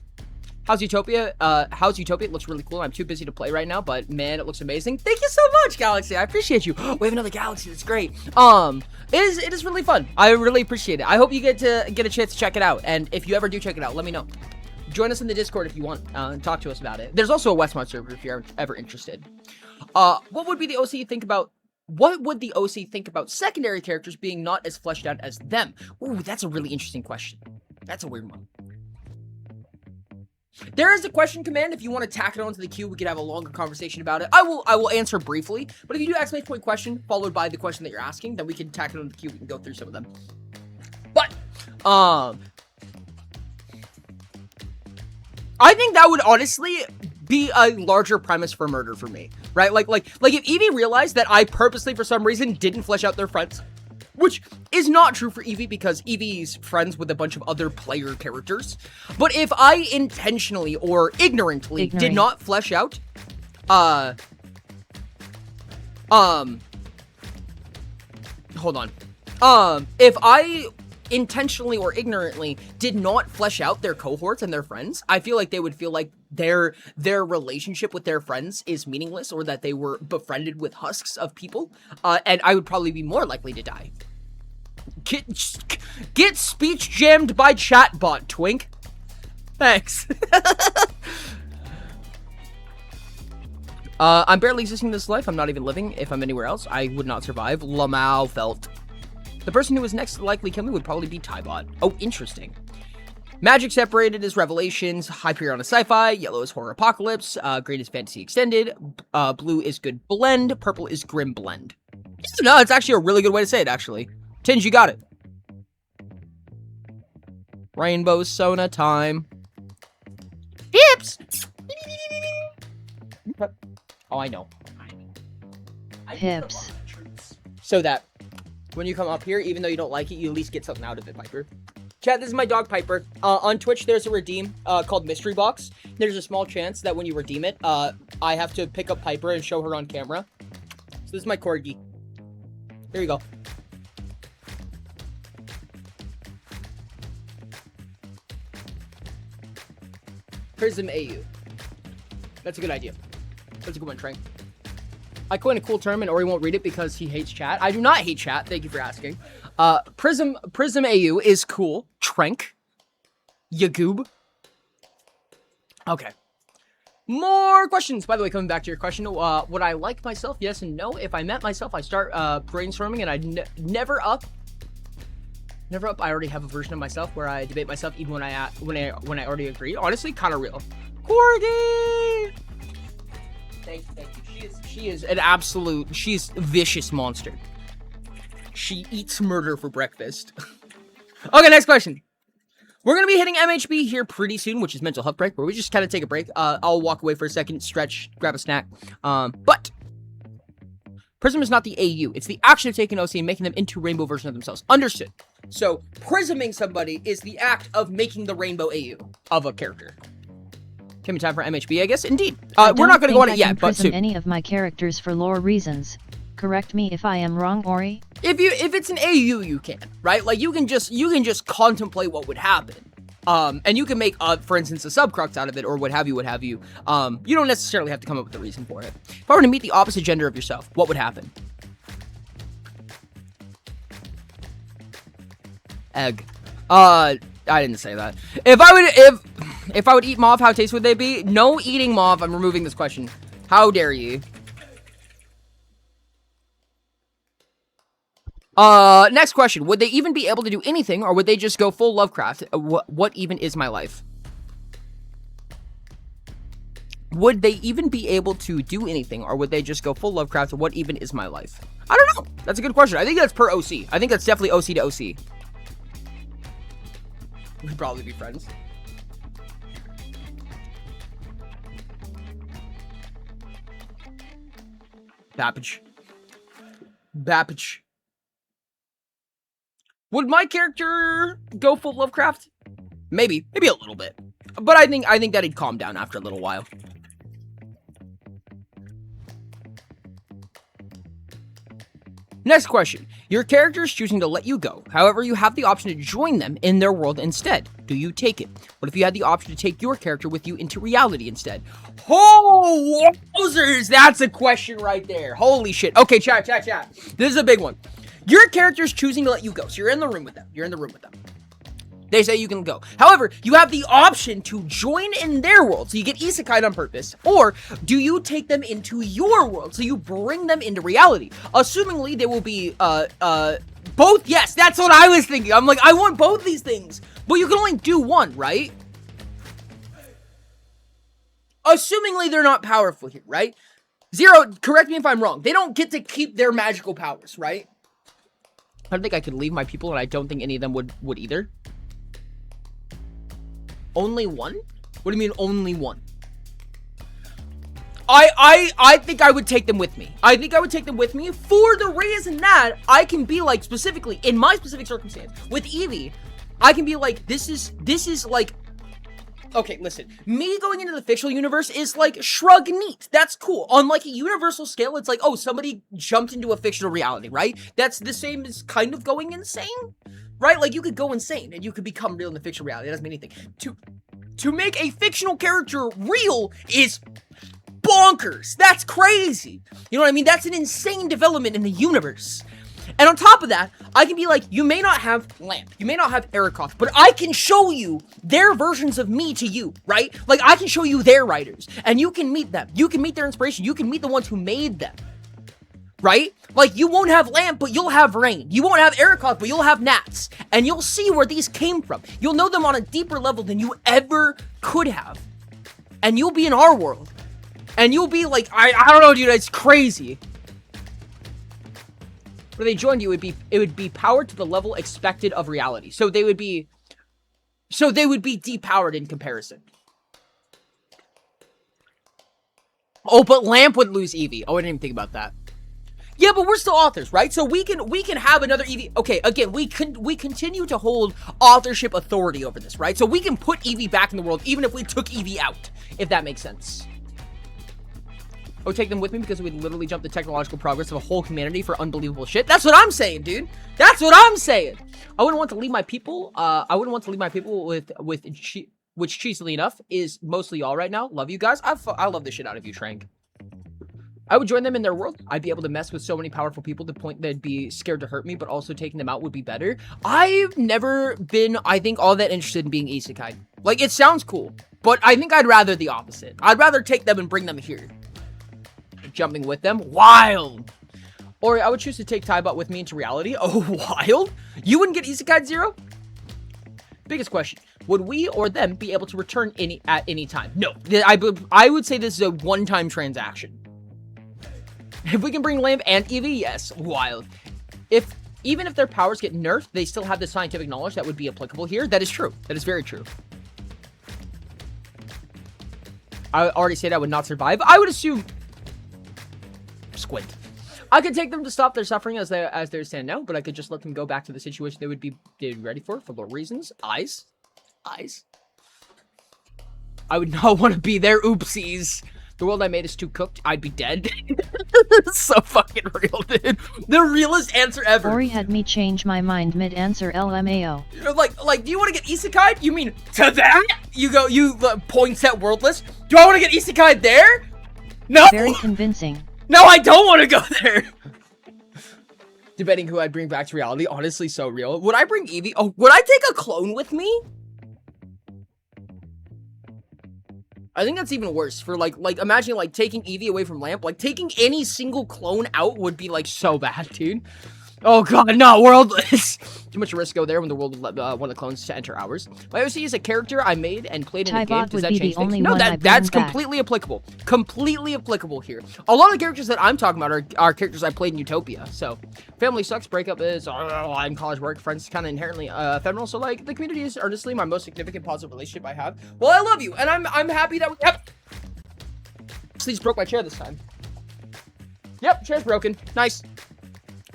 How's Utopia? It looks really cool. I'm too busy to play right now, but man, it looks amazing. Thank you so much, Galaxy. I appreciate you. We have another Galaxy. That's great. It is really fun. I really appreciate it. I hope you get a chance to check it out. And if you ever do check it out, let me know. Join us in the Discord if you want, and talk to us about it. There's also a Westmont server if you're ever interested. What would the OC think about secondary characters being not as fleshed out as them? Ooh, that's a really interesting question. That's a weird one. There is a question command. If you want to tack it onto the queue, we could have a longer conversation about it. I will answer briefly, but if you do exclamation point question followed by the question that you're asking, then we can tack it onto the queue. We can go through some of them. But I think that would honestly be a larger premise for murder for me, right? Like if Eevee realized that I purposely for some reason didn't flesh out their friends, which is not true for Eevee because Eevee's friends with a bunch of other player characters. But if I intentionally or ignorantly did not flesh out, hold on. If I intentionally or ignorantly did not flesh out their cohorts and their friends, I feel like they would feel like their relationship with their friends is meaningless, or that they were befriended with husks of people, and I would probably be more likely to die. Get speech jammed by chatbot, Twink. Thanks. I'm barely existing in this life. I'm not even living. If I'm anywhere else, I would not survive. Lamau felt. The person who was next to likely kill me would probably be Tybot. Oh, interesting. Magic separated is Revelations, Hyperion is sci-fi, yellow is horror apocalypse, green is fantasy extended, blue is good blend, purple is grim blend. No, it's actually a really good way to say it, actually. Tinge, you got it. Rainbow Sona time. Hips! Oh, I know. Hips. So that when you come up here, even though you don't like it, you at least get something out of it, Piper. Chat, this is my dog, Piper. On Twitch, there's a redeem called Mystery Box. There's a small chance that when you redeem it, I have to pick up Piper and show her on camera. So this is my Corgi. Here you go. Prism AU. That's a good idea. That's a good one, Trank. I coined a cool term and Ori won't read it because he hates chat. I do not hate chat. Thank you for asking. Prism AU is cool. Trank. Yagoob. Okay. More questions. By the way, coming back to your question, would I like myself? Yes and no. If I met myself, I start brainstorming, and I never up. I already have a version of myself where I debate myself, even when I already agree. Honestly, kind of real. Corgi. Thank you. She is an absolute. She's a vicious monster. She eats murder for breakfast. Okay, next question. We're going to be hitting MHB here pretty soon, which is mental health break, where we just kind of take a break. I'll walk away for a second, stretch, grab a snack. But Prism is not the AU. It's the action of taking OC and making them into rainbow version of themselves. Understood. So, prisming somebody is the act of making the rainbow AU of a character. Can be time for MHB, I guess? Indeed. We're not going to go on it yet, but soon. Any of my characters for lore reasons. Correct me if I am wrong, Ori. If it's an AU, you can, right? Like you can just contemplate what would happen. And you can make, for instance, a subcrux out of it, or what have you. You don't necessarily have to come up with a reason for it. If I were to meet the opposite gender of yourself, what would happen? Egg. I didn't say that. If I would eat Mauve, how tasty would they be? No eating Mauve. I'm removing this question. How dare you? Next question. Would they even be able to do anything, or would they just go full Lovecraft? What even is my life? Would they even be able to do anything, or would they just go full Lovecraft? What even is my life? I don't know. That's a good question. I think that's per OC. I think that's definitely OC to OC. We'd probably be friends. Babbage. Would my character go full Lovecraft? Maybe a little bit. But I think that he'd calm down after a little while. Next question. Your character is choosing to let you go. However, you have the option to join them in their world instead. Do you take it? What if you had the option to take your character with you into reality instead? Oh, wowzers! That's a question right there. Holy shit. Okay, chat. This is a big one. Your character is choosing to let you go. So you're in the room with them. They say you can go. However, you have the option to join in their world. So you get isekai'd on purpose. Or do you take them into your world? So you bring them into reality. Assumingly, they will be, both. Yes, that's what I was thinking. I'm like, I want both these things. But you can only do one, right? Assumingly, they're not powerful here, right? Zero, correct me if I'm wrong. They don't get to keep their magical powers, right? I don't think I could leave my people, and I don't think any of them would either. Only one? What do you mean only one? I think I would take them with me. I think I would take them with me for the reason that I can be like, specifically, in my specific circumstance, with Evie, I can be like, this is like, okay, listen, me going into the fictional universe is like, shrug neat, that's cool. On like a universal scale, it's like, oh, somebody jumped into a fictional reality, right? That's the same as kind of going insane, right? Like, you could go insane and you could become real in the fictional reality. It doesn't mean anything. To make a fictional character real is bonkers. That's crazy. You know what I mean? That's an insane development in the universe. And on top of that, I can be like, you may not have Lamp, you may not have Arakoth, but I can show you their versions of me to you, right? Like, I can show you their writers, and you can meet them. You can meet their inspiration. You can meet the ones who made them, right? Like, you won't have Lamp, but you'll have Rain. You won't have Arakoth, but you'll have Nats. And you'll see where these came from. You'll know them on a deeper level than you ever could have. And you'll be in our world. And you'll be like, I don't know, dude, it's crazy. When they joined you, it would be powered to the level expected of reality. So they would be depowered in comparison. Oh, but Lamp would lose Evie. Oh, I didn't even think about that. Yeah, but we're still authors, right? So we can have another Evie. Okay, again, we continue to hold authorship authority over this, right? So we can put Evie back in the world even if we took Evie out, if that makes sense. I would take them with me because we'd literally jump the technological progress of a whole humanity for unbelievable shit. That's what I'm saying, dude. That's what I'm saying. I wouldn't want to leave my people. Which, cheesily enough, is mostly y'all right now. Love you guys. I love the shit out of you, Trank. I would join them in their world. I'd be able to mess with so many powerful people to the point they'd be scared to hurt me, but also taking them out would be better. I've never been, I think, all that interested in being isekai. Like, it sounds cool, but I think I'd rather the opposite. I'd rather take them and bring them here. Jumping with them, wild. Or I would choose to take Taibot with me into reality. Oh, wild. You wouldn't get isekai Zero? Biggest question. Would we or them be able to return at any time? No. I would say this is a one-time transaction. If we can bring Lamp and Evie, yes. Wild. Even if their powers get nerfed, they still have the scientific knowledge that would be applicable here. That is true. That is very true. I already said I would not survive. I would assume Squint. I could take them to stop their suffering as they stand now, but I could just let them go back to the situation they'd be ready for low reasons. Eyes. I would not want to be there. Oopsies. The world I made is too cooked. I'd be dead. So fucking real, dude. The realest answer ever. Ori had me change my mind mid-answer LMAO. You know, like, do you want to get isekai'd? You mean to that? You points at Worldless. Do I want to get isekai'd there? No. Very convincing. No, I don't want to go there. Debating who I'd bring back to reality. Honestly, so real. Would I bring Evie? Oh, would I take a clone with me? I think that's even worse. For like imagine like taking Evie away from Lamp. Like taking any single clone out would be like so bad, dude. Oh god, no, worldless! Too much risk go there when the world would let one of the clones to enter ours. My OC is a character I made and played in a game. Does that change things? No, that's completely applicable. Completely applicable here. A lot of the characters that I'm talking about are characters I played in Utopia. So, family sucks, breakup is, I'm college work, friends kind of inherently ephemeral. So, like, the community is earnestly my most significant positive relationship I have. Well, I love you, and I'm happy that we have... Please broke my chair this time. Yep, chair's broken. Nice.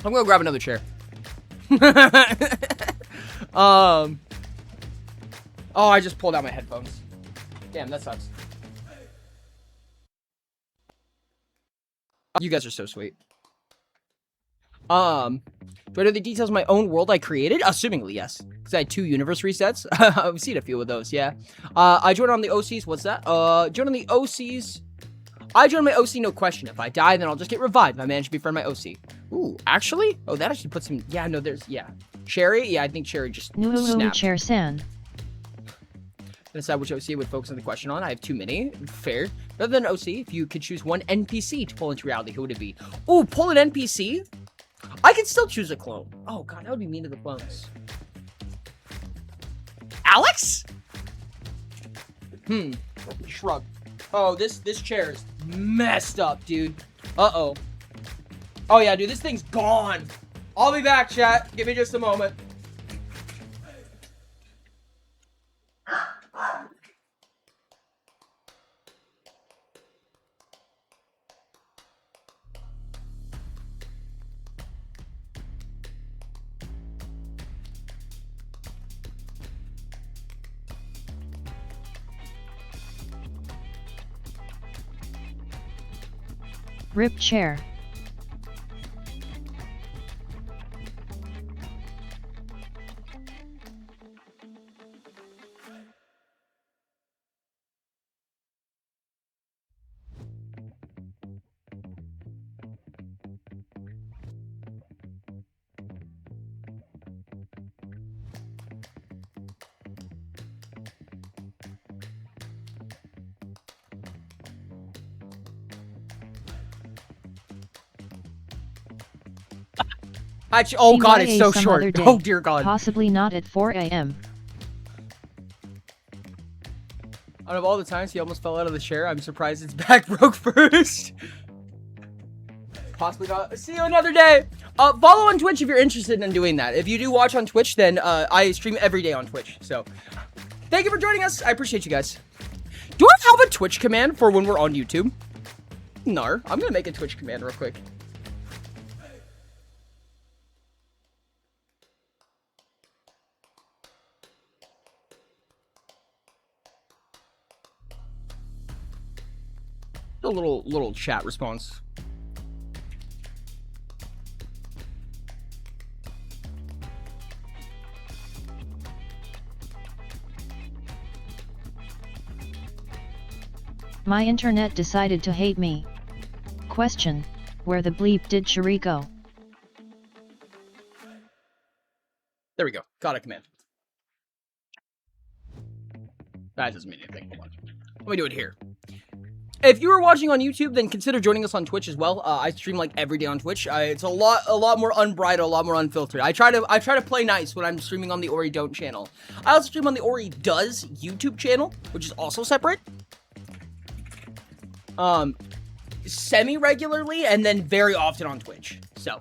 I'm gonna grab another chair. Oh, I just pulled out my headphones. Damn, that sucks. You guys are so sweet. Do I know the details of my own world I created? Assumingly, yes. Because I had 2 universe resets. I've seen a few of those, yeah. I joined on the OCs. What's that? Join on the OCs. I join my OC, no question. If I die, then I'll just get revived. I managed to befriend my OC. Ooh, actually? Oh, that actually puts him... Yeah, no, there's... Yeah. Cherry? Yeah, I think Cherry just snapped. Chair-san. Decide which OC I would focus on the question on. I have too many. Fair. Rather than OC, if you could choose one NPC to pull into reality, who would it be? Ooh, pull an NPC? I could still choose a clone. Oh, God, that would be mean to the clones. Alex? Shrug. Oh, this chair is messed up, dude. Uh-oh. Oh, yeah, dude, this thing's gone. I'll be back, chat. Give me just a moment. Rip chair. Oh god, it's so short. Oh dear god. Possibly not at 4 a.m. Out of all the times he almost fell out of the chair, I'm surprised its back broke first. Possibly not. See you another day. Follow on Twitch if you're interested in doing that. If you do watch on Twitch, then I stream every day on Twitch. So, thank you for joining us. I appreciate you guys. Do I have a Twitch command for when we're on YouTube? No. I'm gonna make a Twitch command real quick. A little chat response. My internet decided to hate me. Question: where the bleep did Cherry go? There we go. Got a command. That doesn't mean anything. Hold on. Let me do it here. If you are watching on YouTube, then consider joining us on Twitch as well. I stream like every day on Twitch. It's a lot more unbridled, a lot more unfiltered. I try to play nice when I'm streaming on the Ori Don't channel. I also stream on the Ori Does YouTube channel, which is also separate. Semi-regularly, and then very often on Twitch. So,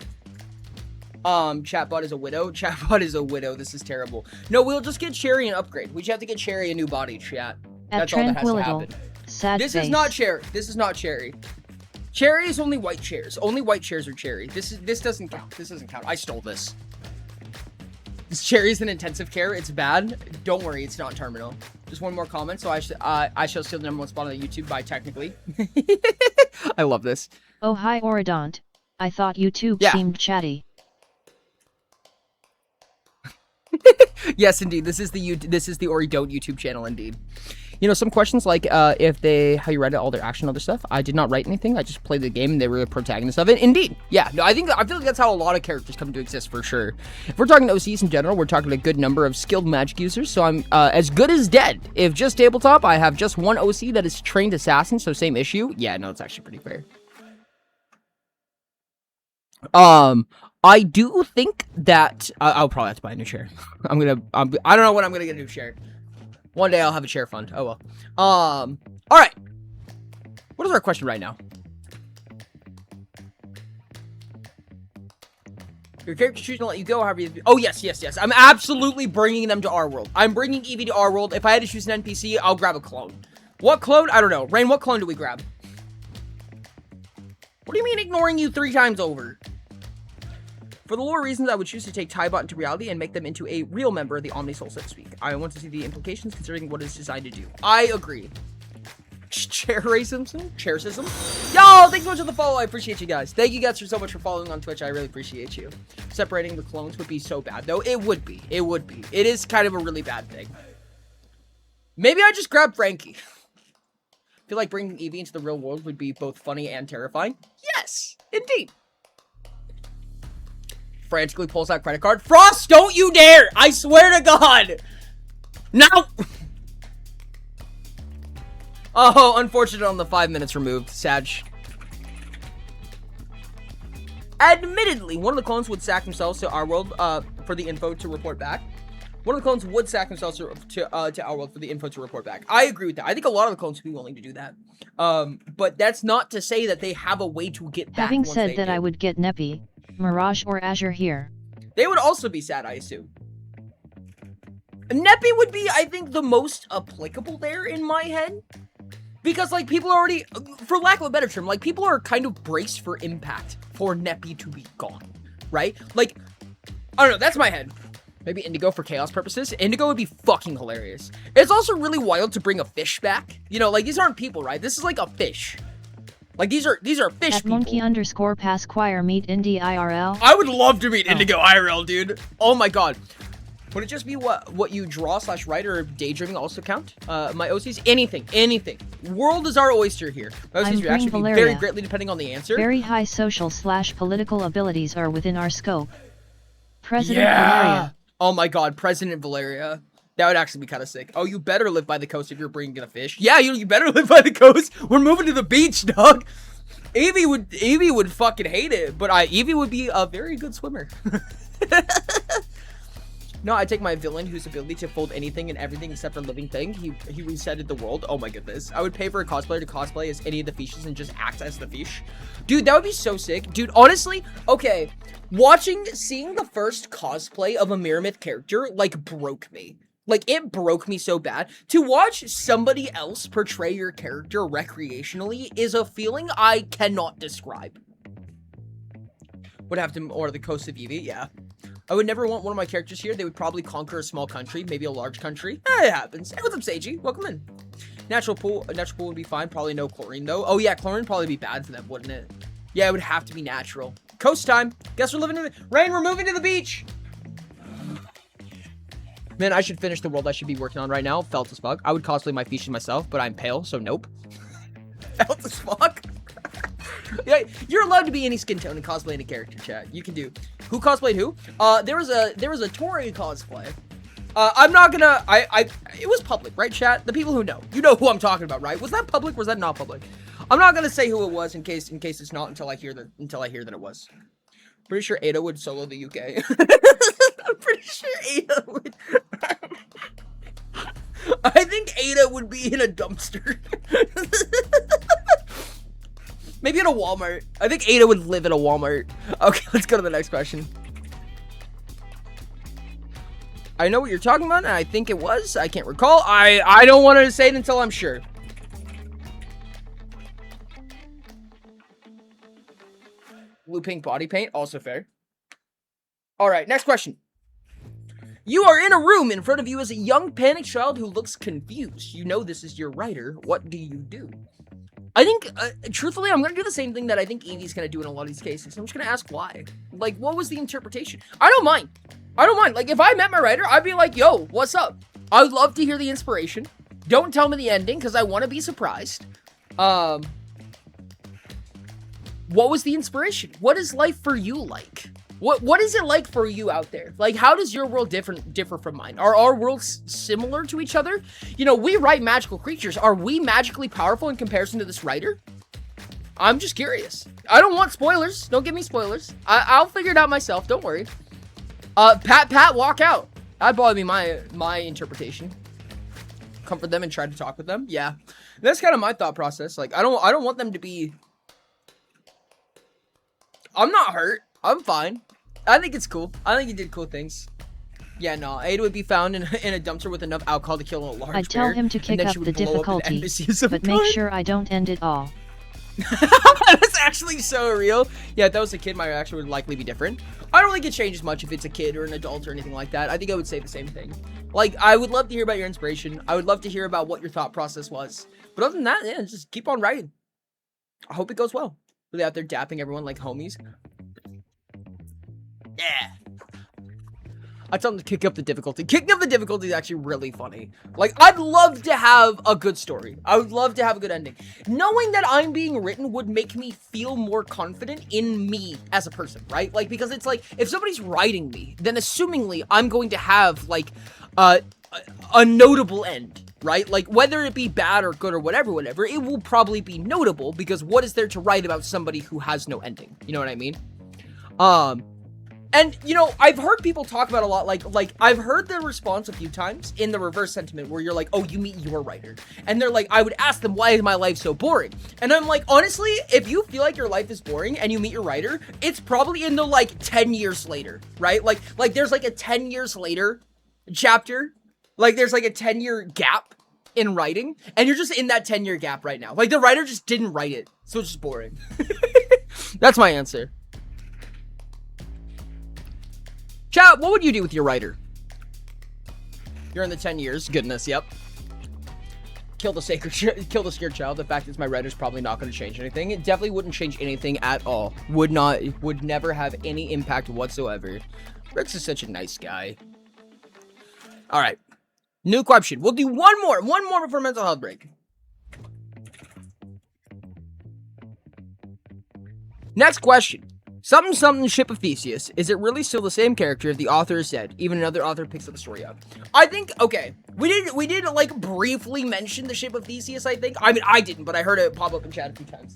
Chatbot is a widow. Chatbot is a widow. This is terrible. No, we'll just get Cherry an upgrade. We just have to get Cherry a new body, chat. That's all that has to happen. Sad this face. Is not Cherry. This is not Cherry. Cherry is only white chairs. Only white chairs are Cherry. This doesn't count. This doesn't count. I stole this. This Cherry is in intensive care. It's bad. Don't worry, it's not terminal. Just one more comment. So I shall steal the #1 spot on the YouTube by technically. I love this. Oh hi Oridont. I thought YouTube seemed chatty. Yes, indeed. This is the Ori Don't YouTube channel, indeed. You know, some questions like how you read all their action, other stuff. I did not write anything. I just played the game and they were the protagonists of it. Indeed. Yeah. No, I feel like that's how a lot of characters come to exist for sure. If we're talking OCs in general, we're talking a good number of skilled magic users. So I'm as good as dead. If just tabletop, I have just one OC that is trained assassin. So same issue. Yeah, no, it's actually pretty fair. I do think that I'll probably have to buy a new chair. I don't know when I'm gonna get a new chair. One day I'll have a chair fund. Oh well. All right. What is our question right now? Your character choosing to let you go, however you... Oh, yes. I'm absolutely bringing them to our world. I'm bringing Eevee to our world. If I had to choose an NPC, I'll grab a clone. What clone? I don't know. Rain, what clone do we grab? What do you mean ignoring you 3 times over? For the lore reasons, I would choose to take Tybot into reality and make them into a real member of the Omnisoul, so to speak. I want to see the implications considering what it's designed to do. I agree. Chair-racism? Yo, thanks so much for the follow. I appreciate you guys. Thank you guys so much for following on Twitch. I really appreciate you. Separating the clones would be so bad, though. It would be. It is kind of a really bad thing. Maybe I just grab Frankie. I feel like bringing Eevee into the real world would be both funny and terrifying. Yes, indeed. Frantically pulls out credit card. Frost, don't you dare! I swear to God! No! Oh, unfortunate on the 5 minutes removed. Sag. Admittedly, one of the clones would sack themselves to our world for the info to report back. One of the clones would sack themselves to our world for the info to report back. I agree with that. I think a lot of the clones would be willing to do that. But that's not to say that they have a way to get back. Having said that, I would get Neppy, Mirage, or Azure here. They would also be sad, I assume. Neppy would be, I think, the most applicable there in my head. Because, like, people are already, for lack of a better term, like, people are kind of braced for impact for Neppy to be gone, right? Like, I don't know, that's my head. Maybe Indigo for chaos purposes. Indigo would be fucking hilarious. It's also really wild to bring a fish back. You know, like, these aren't people, right? This is like a fish. Like, these are fish At people. Monkey_Pasquire meet Indy IRL. I would love to meet Indigo IRL, dude. Oh my God. Would it just be what you draw / write, or daydreaming also count? My OCs? Anything. World is our oyster here. My OCs would actually be very greatly depending on the answer. Very high social / political abilities are within our scope. President Valeria. Oh my God, President Valeria. That would actually be kind of sick. Oh, you better live by the coast if you're bringing in a fish. Yeah, you better live by the coast. We're moving to the beach, dog. Eevee would fucking hate it, but Eevee would be a very good swimmer. No, I take my villain whose ability to fold anything and everything except for a living thing. He resetted the world. Oh my goodness. I would pay for a cosplayer to cosplay as any of the fishes and just act as the fish. Dude, that would be so sick. Dude, honestly, okay. Seeing the first cosplay of a Mirror Myth character, like, broke me. Like, it broke me so bad. To watch somebody else portray your character recreationally is a feeling I cannot describe. Would have to order the coast of Eevee, yeah. I would never want one of my characters here. They would probably conquer a small country, maybe a large country. It happens. Hey, what's up, Seiji? Welcome in. Natural pool would be fine. Probably no chlorine, though. Oh, yeah, chlorine would probably be bad for them, wouldn't it? Yeah, it would have to be natural. Coast time. Guess we're living in the... Rain, we're moving to the beach! Man, I should finish the world I should be working on right now. Felt as fuck. I would cosplay my fishes myself, but I'm pale, so nope. Felt as fuck. Yeah, you're allowed to be any skin tone and cosplay any character, chat. You can do. Who cosplayed who? There was a Tori cosplay. I'm not gonna. It was public, right, chat? The people who know, you know who I'm talking about, right? Was that public? Was that not public? I'm not gonna say who it was in case it's not until I hear that it was. Pretty sure Ada would solo the UK. I'm pretty sure Ada would. I think Ada would be in a dumpster. Maybe in a Walmart. I think Ada would live in a Walmart. Okay, let's go to the next question. I know what you're talking about, and I think it was. I can't recall. I don't want to say it until I'm sure. Blue pink body paint, also fair. All right, next question. You are in a room. In front of you is a young panicked child who looks confused. You know this is your writer. What do you do? I think, truthfully, I'm going to do the same thing that I think Eevee's going to do in a lot of these cases. I'm just going to ask why. Like, what was the interpretation? I don't mind. Like, if I met my writer, I'd be like, yo, what's up? I would love to hear the inspiration. Don't tell me the ending, because I want to be surprised. What was the inspiration? What is life for you like? What is it like for you out there? Like, how does your world differ from mine? Are our worlds similar to each other? You know, we write magical creatures. Are we magically powerful in comparison to this writer? I'm just curious. I don't want spoilers. Don't give me spoilers. I'll figure it out myself. Don't worry. Pat, walk out. That'd probably be my interpretation. Comfort them and try to talk with them. Yeah, that's kind of my thought process. Like, I don't want them to be. I'm not hurt. I'm fine. I think it's cool. I think he did cool things. Yeah, no, Ada would be found in a dumpster with enough alcohol to kill a large bear. I'd tell him to kick up the difficulty, but make sure I don't end it all. That's actually so real. Yeah, if that was a kid, my reaction would likely be different. I don't think it changes much if it's a kid or an adult or anything like that. I think I would say the same thing. Like, I would love to hear about your inspiration. I would love to hear about what your thought process was. But other than that, yeah, just keep on writing. I hope it goes well. Really out there dapping everyone like homies. Yeah. I tell them to kick up the difficulty. Kicking up the difficulty is actually really funny. Like, I'd love to have a good story. I would love to have a good ending. Knowing that I'm being written would make me feel more confident in me as a person, right? Like, because it's like, if somebody's writing me, then assumingly I'm going to have, like, a notable end, right? Like, whether it be bad or good or whatever, it will probably be notable, because what is there to write about somebody who has no ending? You know what I mean? And, you know, I've heard people talk about a lot, like, I've heard the response a few times in the reverse sentiment where you're like, oh, you meet your writer. And they're like, I would ask them, why is my life so boring? And I'm like, honestly, if you feel like your life is boring and you meet your writer, it's probably in the, like, 10 years later, right? Like there's, like, a 10 years later chapter. Like, there's, like, a 10-year gap in writing. And you're just in that 10-year gap right now. Like, the writer just didn't write it. So it's just boring. That's my answer. Chat, what would you do with your writer? You're in the 10 years. Goodness, yep. Kill the scared child. The fact is my writer's probably not going to change anything. It definitely wouldn't change anything at all. Would never have any impact whatsoever. Rex is such a nice guy. All right. New question. We'll do one more before mental health break. Next question. Something Ship of Theseus. Is it really still the same character the author has said? Even another author picks up the story up. I think, okay, we did like briefly mention the Ship of Theseus, I think. I mean, I didn't, but I heard it pop up in chat a few times.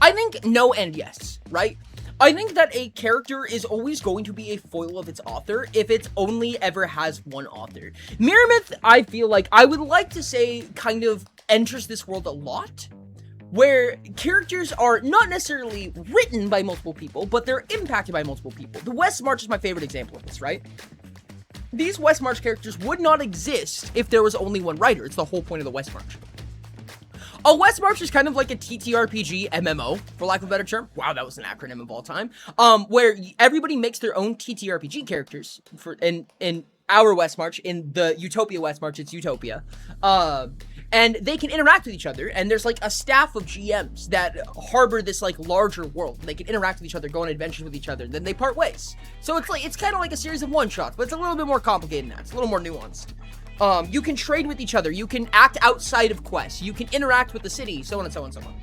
I think no and yes, right? I think that a character is always going to be a foil of its author if it only ever has one author. Mirror Myth, I feel like, I would like to say, kind of enters this world a lot, where characters are not necessarily written by multiple people, but they're impacted by multiple people. The West March is my favorite example of this, right? These West March characters would not exist if there was only one writer. It's the whole point of the West March. A West March is kind of like a TTRPG MMO, for lack of a better term. Wow, that was an acronym of all time. Where everybody makes their own TTRPG characters. In our West March, in the Utopia West March, it's Utopia. And they can interact with each other, and there's like a staff of GMs that harbor this like larger world. They can interact with each other, go on adventures with each other, then they part ways. So it's kind of like a series of one-shots, but it's a little bit more complicated than that. It's a little more nuanced. You can trade with each other, you can act outside of quests, you can interact with the city, so on and so on and so on.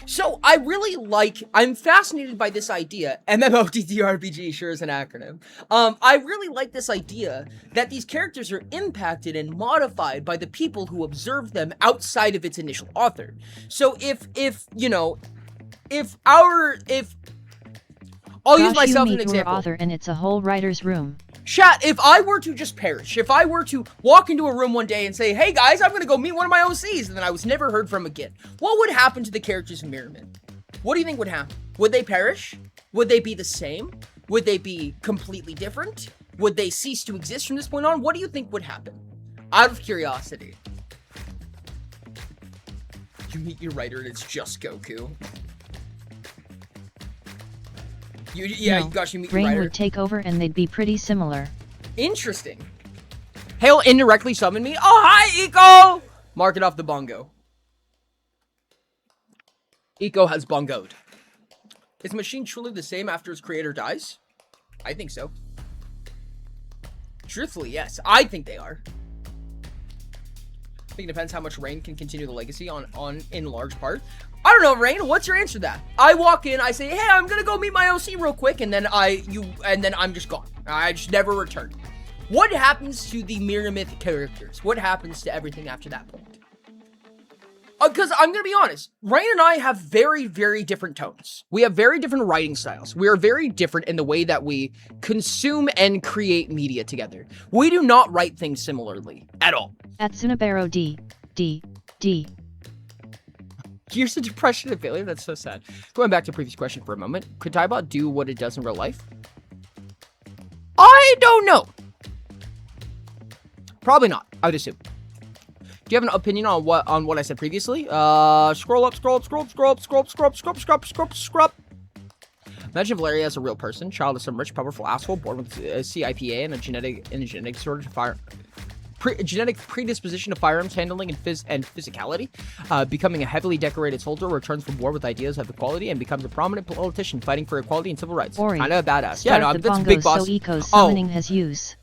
So I'm fascinated by this idea. MMOTTRPG sure is an acronym. I really like this idea that these characters are impacted and modified by the people who observe them outside of its initial author. So I'll use myself as an example. Author and it's a whole writer's room. Chat, if I were to just perish, if I were to walk into a room one day and say, hey guys, I'm gonna go meet one of my OCs, and then I was never heard from again, what would happen to the characters in Mirror Myth? What do you think would happen? Would they perish? Would they be the same? Would they be completely different? Would they cease to exist from this point on? What do you think would happen? Out of curiosity. You meet your writer and it's just Goku. You meet your Rain writer. would take over and they'd be pretty similar. Interesting. He'll indirectly summon me. Oh, hi, Eco! Mark it off the bongo. Eco has bongoed. Is Machine truly the same after its creator dies? I think so. Truthfully, yes. I think they are. I think it depends how much Rain can continue the legacy in large part. I don't know, Rain. What's your answer to that? I walk in, I say, hey, I'm gonna go meet my OC real quick, and then I'm just gone. I just never return. What happens to the Mirror Myth characters? What happens to everything after that point? Because I'm going to be honest, Ryan and I have very, very different tones. We have very different writing styles. We are very different in the way that we consume and create media together. We do not write things similarly at all. At Tsunabaro D. Here's a depression and failure. That's so sad. Going back to the previous question for a moment. Could Tybot do what it does in real life? I don't know. Probably not, I would assume. Do you have an opinion on what I said previously? Scroll up. Imagine Valeria as a real person, child of some rich, powerful asshole, born with a CIPA and a genetic disorder to fire. Genetic predisposition to firearms handling and physicality, becoming a heavily decorated soldier, returns from war with ideas of equality, and becomes a prominent politician fighting for equality and civil rights. Kind of a badass. Yeah, no, that's Big Boss. So Eco's summoning has use.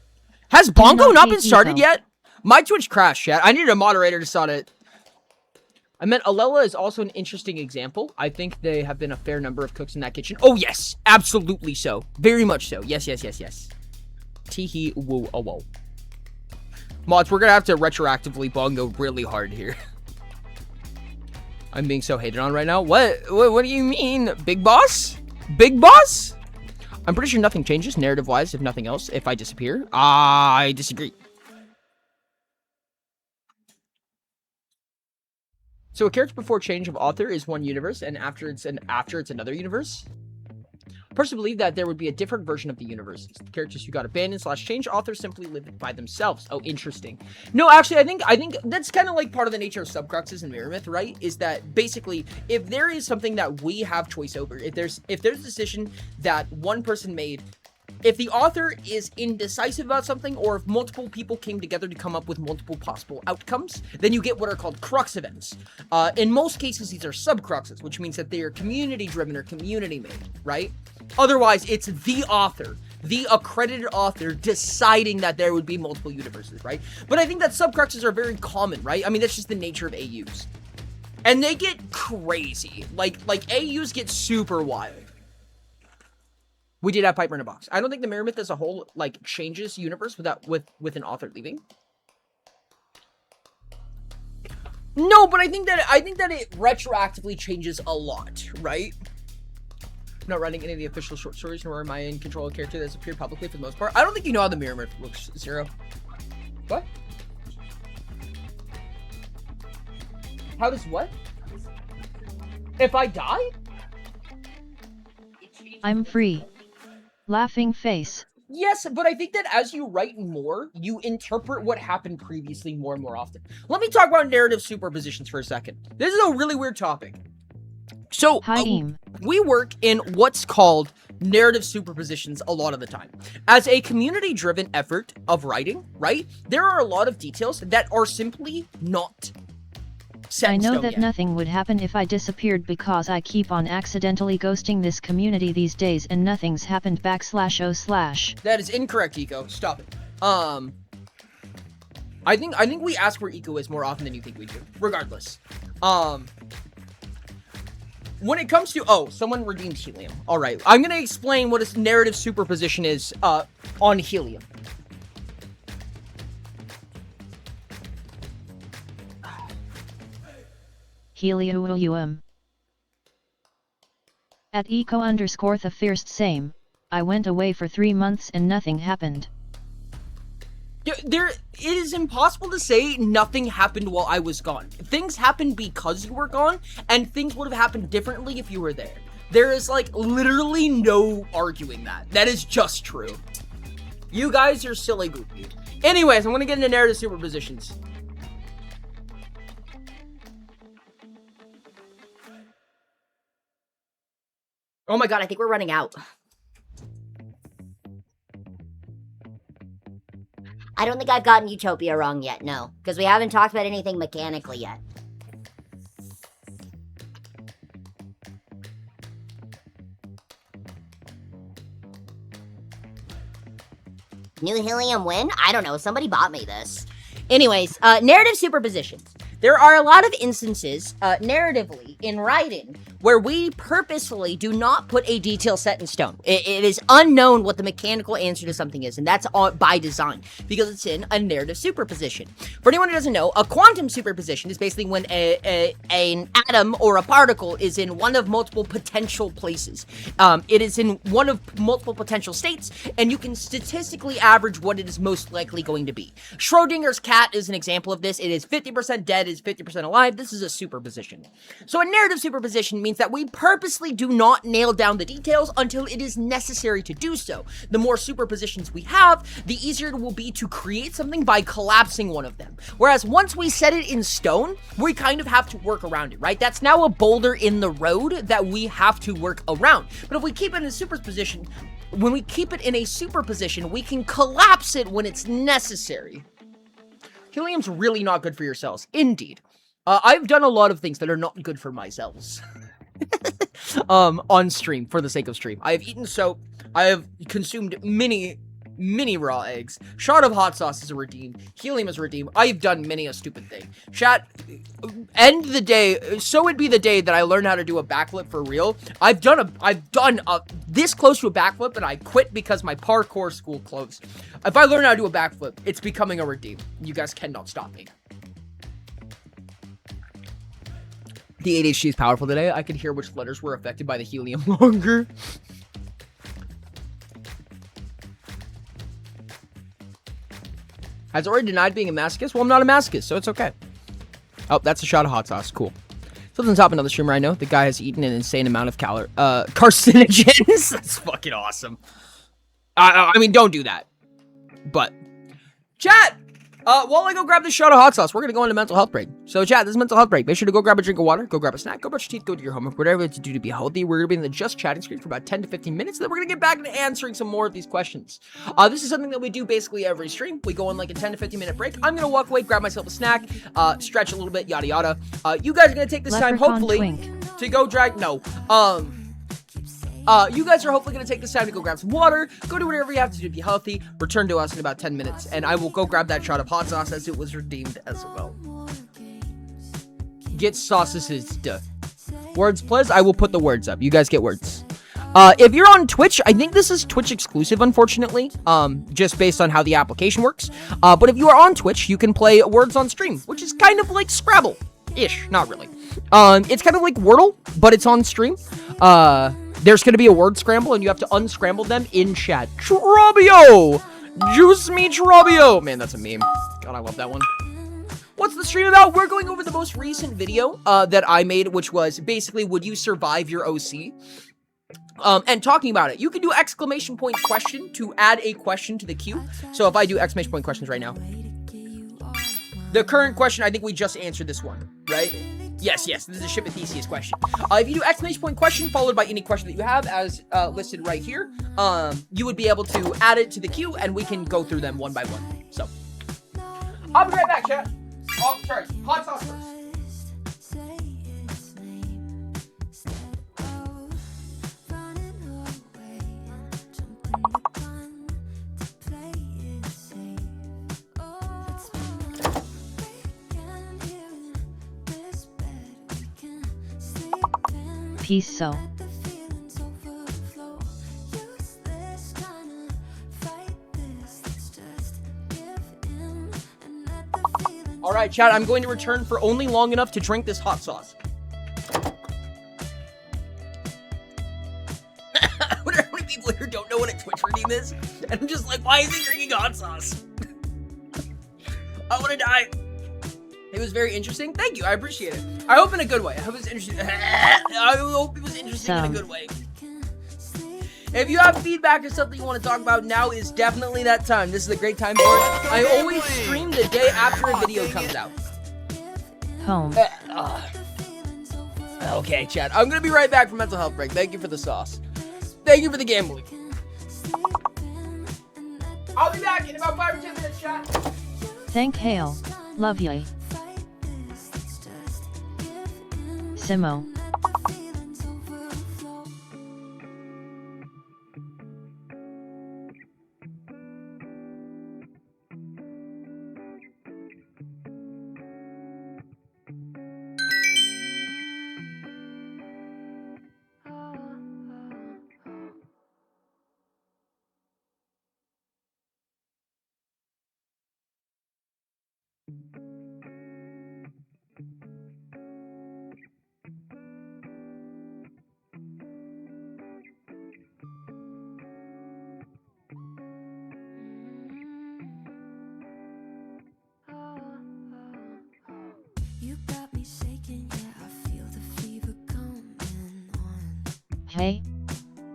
Has Bongo not been started yet? My Twitch crashed, chat. I needed a moderator to start it. I meant Alela is also an interesting example. I think they have been a fair number of cooks in that kitchen. Oh, yes. Absolutely so. Very much so. Yes. Teehee woo oh whoa. Mods, we're gonna have to retroactively Bongo really hard here. I'm being so hated on right now. What do you mean? Big Boss? Big Boss? I'm pretty sure nothing changes, narrative-wise, if nothing else, if I disappear. I disagree. So a character before change of author is one universe, and after it's another universe. I personally believe that there would be a different version of the universe. The characters who got abandoned / changed authors simply live by themselves. Oh, interesting. No, actually, I think that's kind of like part of the nature of Subcruxes and Mirror Myth, right? Is that basically, if there is something that we have choice over, if there's a decision that one person made, if the author is indecisive about something, or if multiple people came together to come up with multiple possible outcomes, then you get what are called crux events. In most cases, these are subcruxes, which means that they are community-driven or community-made, right? Otherwise, it's the author, the accredited author, deciding that there would be multiple universes, right? But I think that subcruxes are very common, right? I mean, that's just the nature of AUs. And they get crazy. Like AUs get super wild. We did have Piper in a box. I don't think the Mirror Myth as a whole, like, changes universe with an author leaving. No, but I think that it retroactively changes a lot, right? I'm not writing any of the official short stories, nor am I in control of a character that's appeared publicly for the most part. I don't think you know how the Mirror Myth looks, Zero. What? How does what? If I die? I'm free. Laughing face. Yes, but I think that as you write more, you interpret what happened previously more and more often. Let me talk about narrative superpositions for a second. This is a really weird topic. So, we work in what's called narrative superpositions a lot of the time. As a community-driven effort of writing, right, there are a lot of details that are simply not set in I know stone that yet. nothing would happen if I disappeared because I keep on accidentally ghosting this community these days and nothing's happened / /. That is incorrect, Eco. Stop it. I think we ask where Eco is more often than you think we do. Regardless. When it comes to... someone redeemed Helium. Alright, I'm gonna explain what a narrative superposition is, on Helium. Helium. At eco_the first same, I went away for 3 months and nothing happened. It is impossible to say nothing happened while I was gone. Things happened because you were gone, and things would have happened differently if you were there. There is, like, literally no arguing that. That is just true. You guys are silly goofy. Anyways, I'm gonna get into narrative superpositions. Oh my god, I think we're running out. I don't think I've gotten Utopia wrong yet, no. Because we haven't talked about anything mechanically yet. New Helium win? I don't know, somebody bought me this. Anyways, narrative superpositions. There are a lot of instances, narratively, in writing, where we purposefully do not put a detail set in stone. It is unknown what the mechanical answer to something is, and that's by design, because it's in a narrative superposition. For anyone who doesn't know, a quantum superposition is basically when an atom or a particle is in one of multiple potential places. It is in one of multiple potential states, and you can statistically average what it is most likely going to be. Schrodinger's cat is an example of this. It is 50% dead, is 50% alive. This is a superposition. So a narrative superposition means that we purposely do not nail down the details until it is necessary to do so. The more superpositions we have, the easier it will be to create something by collapsing one of them. Whereas once we set it in stone, we kind of have to work around it, right? That's now a boulder in the road that we have to work around. But if we keep it in a superposition, when we keep it in a superposition, we can collapse it when it's necessary. Helium's really not good for your cells. Indeed. I've done a lot of things that are not good for my cells. On stream, for the sake of stream. I have eaten soap. I have consumed many raw eggs. Shot of hot sauce is a redeem. Helium is a redeem. I've done many a stupid thing. Chat, end the day. So would be the day that I learned how to do a backflip for real. I've done this close to a backflip, and I quit because my parkour school closed. If I learn how to do a backflip, it's becoming a redeem. You guys cannot stop me. The ADHD is powerful today. I could hear which letters were affected by the helium longer. Has already denied being a masochist? Well, I'm not a masochist, so it's okay. Oh, that's a shot of hot sauce. Cool. So on top of another streamer I know, the guy has eaten an insane amount of carcinogens. That's fucking awesome. I mean, don't do that. But, chat! While I go grab this shot of hot sauce, we're gonna go into mental health break. So, chat, this is mental health break. Make sure to go grab a drink of water, go grab a snack, go brush your teeth, go do your homework, whatever you have to do to be healthy. We're gonna be in the just chatting screen for about 10 to 15 minutes, then we're gonna get back into answering some more of these questions. This is something that we do basically every stream. We go on like a 10 to 15 minute break. I'm gonna walk away, grab myself a snack, stretch a little bit, yada yada. You guys are gonna take this time, hopefully, to go drag. No. You guys are hopefully going to take this time to go grab some water, go do whatever you have to do to be healthy, return to us in about 10 minutes, and I will go grab that shot of hot sauce as it was redeemed as well. Get sausages, duh. Words, please? I will put the words up. You guys get words. If you're on Twitch, I think this is Twitch exclusive, unfortunately, just based on how the application works. But if you are on Twitch, you can play words on stream, which is kind of like Scrabble-ish, not really. It's kind of like Wordle, but it's on stream. There's going to be a word scramble, and you have to unscramble them in chat. Trobio! Juice me Trobio! Man, that's a meme. God, I love that one. What's the stream about? We're going over the most recent video that I made, which was basically, would you survive your OC? And talking about it. You can do exclamation point question to add a question to the queue. So if I do exclamation point questions right now. The current question, I think we just answered this one, right? Yes, this is a Ship of Theseus question. If you do exclamation point question followed by any question that you have as listed right here, you would be able to add it to the queue and we can go through them one by one. So, I'll be right back, chat. Oh, sorry, hot sauce first. Peace so. Alright, chat, I'm going to return for only long enough to drink this hot sauce. I wonder how many people here don't know what a Twitch redeem is. And I'm just like, why is he drinking hot sauce? I want to die. It was very interesting. Thank you. I appreciate it. I hope in a good way. I hope it was interesting. I hope it was interesting in a good way. If you have feedback or something you want to talk about, now is definitely that time. This is a great time for it. I always stream the day after a video comes out. Home. Okay, chat. I'm going to be right back for mental health break. Thank you for the sauce. Thank you for the gambling. I'll be back in about 5 or 10 minutes, chat. Thank Hale. Love ya. Simo. You got me shaking, yeah, I feel the fever coming on. Hey,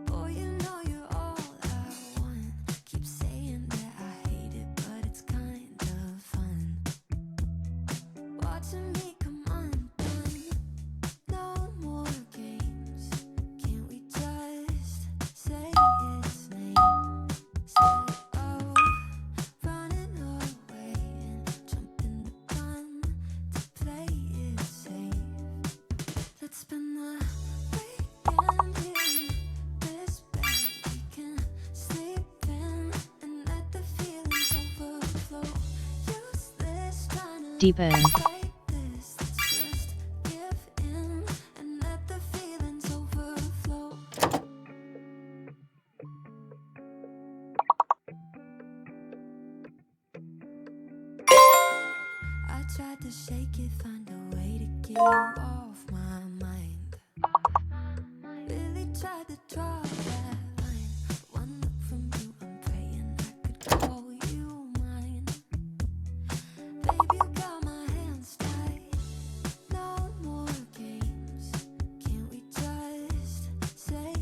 Boy, you know you're all I want. Keep saying that I hate it, but it's kind of fun. Watching me come undone. No more games. Can't we just say its name? Instead of running away and jumping the gun to play it safe. Let's spend the weekend here in this bed we can sleep in and let the feelings overflow. Useless trying to deepen. fight this. Let's just give in and let the feelings overflow. I tried to shake it, find a way to get you off my mind. Really tried to draw that line. One look from you, I'm praying I could call you mine. Baby, you got my hands tied. No more games. Can't we just say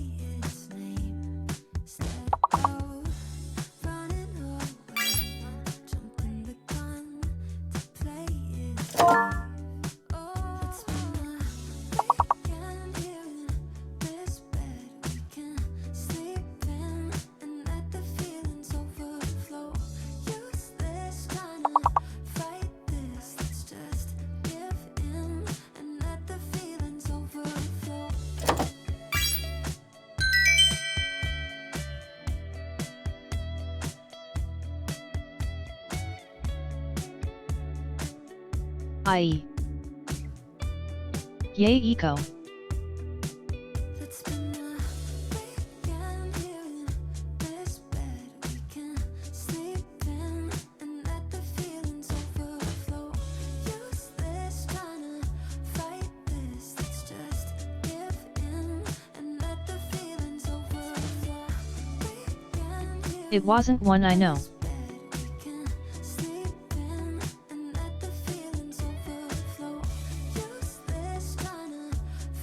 its name? Instead of running away and jumping the gun to play it safe. Oh, let's spend the weekend here in this bed we can sleep in and let the feelings overflow. Useless trying to fight this. Let's just give in and let the feelings overflow. I.e. Yay eco. Let's spend the weekend here in this bed we can sleep in and let the feelings overflow. Useless trying to fight this. Let's just give in and let the feelings overflow. Weekend here It wasn't one I know. in this bed we can sleep in and let the feelings overflow. Useless trying to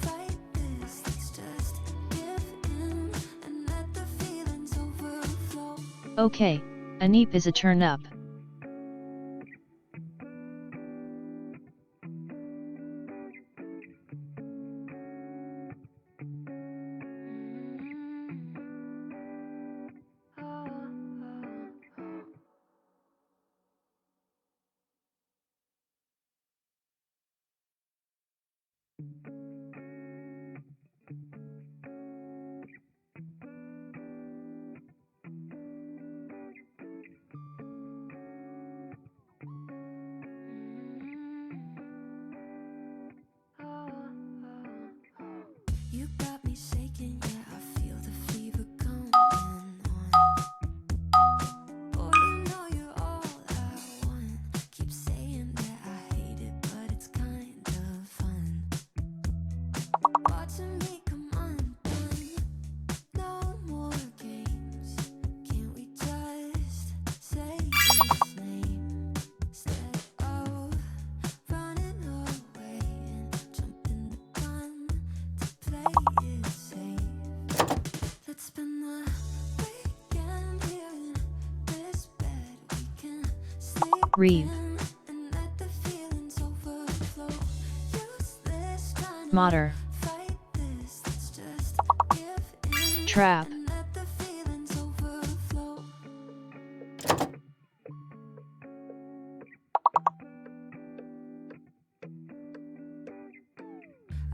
fight this. Let's just give in and let the feelings overflow. Okay, Aneep is a turn up. You got me shaking, yeah, I feel the fever coming on. Boy, you know you're all I want. Keep saying that I hate it, but it's kind of fun. Watching me come undone. No more games. Can't we just say its name? Instead of running away and jumping the gun to play it safe. Let's spend the weekend here in this bed we can sleep Reeve. in and let the feelings overflow. Useless trying to Modder. fight this. Let's just give in Trap. and let the feelings overflow.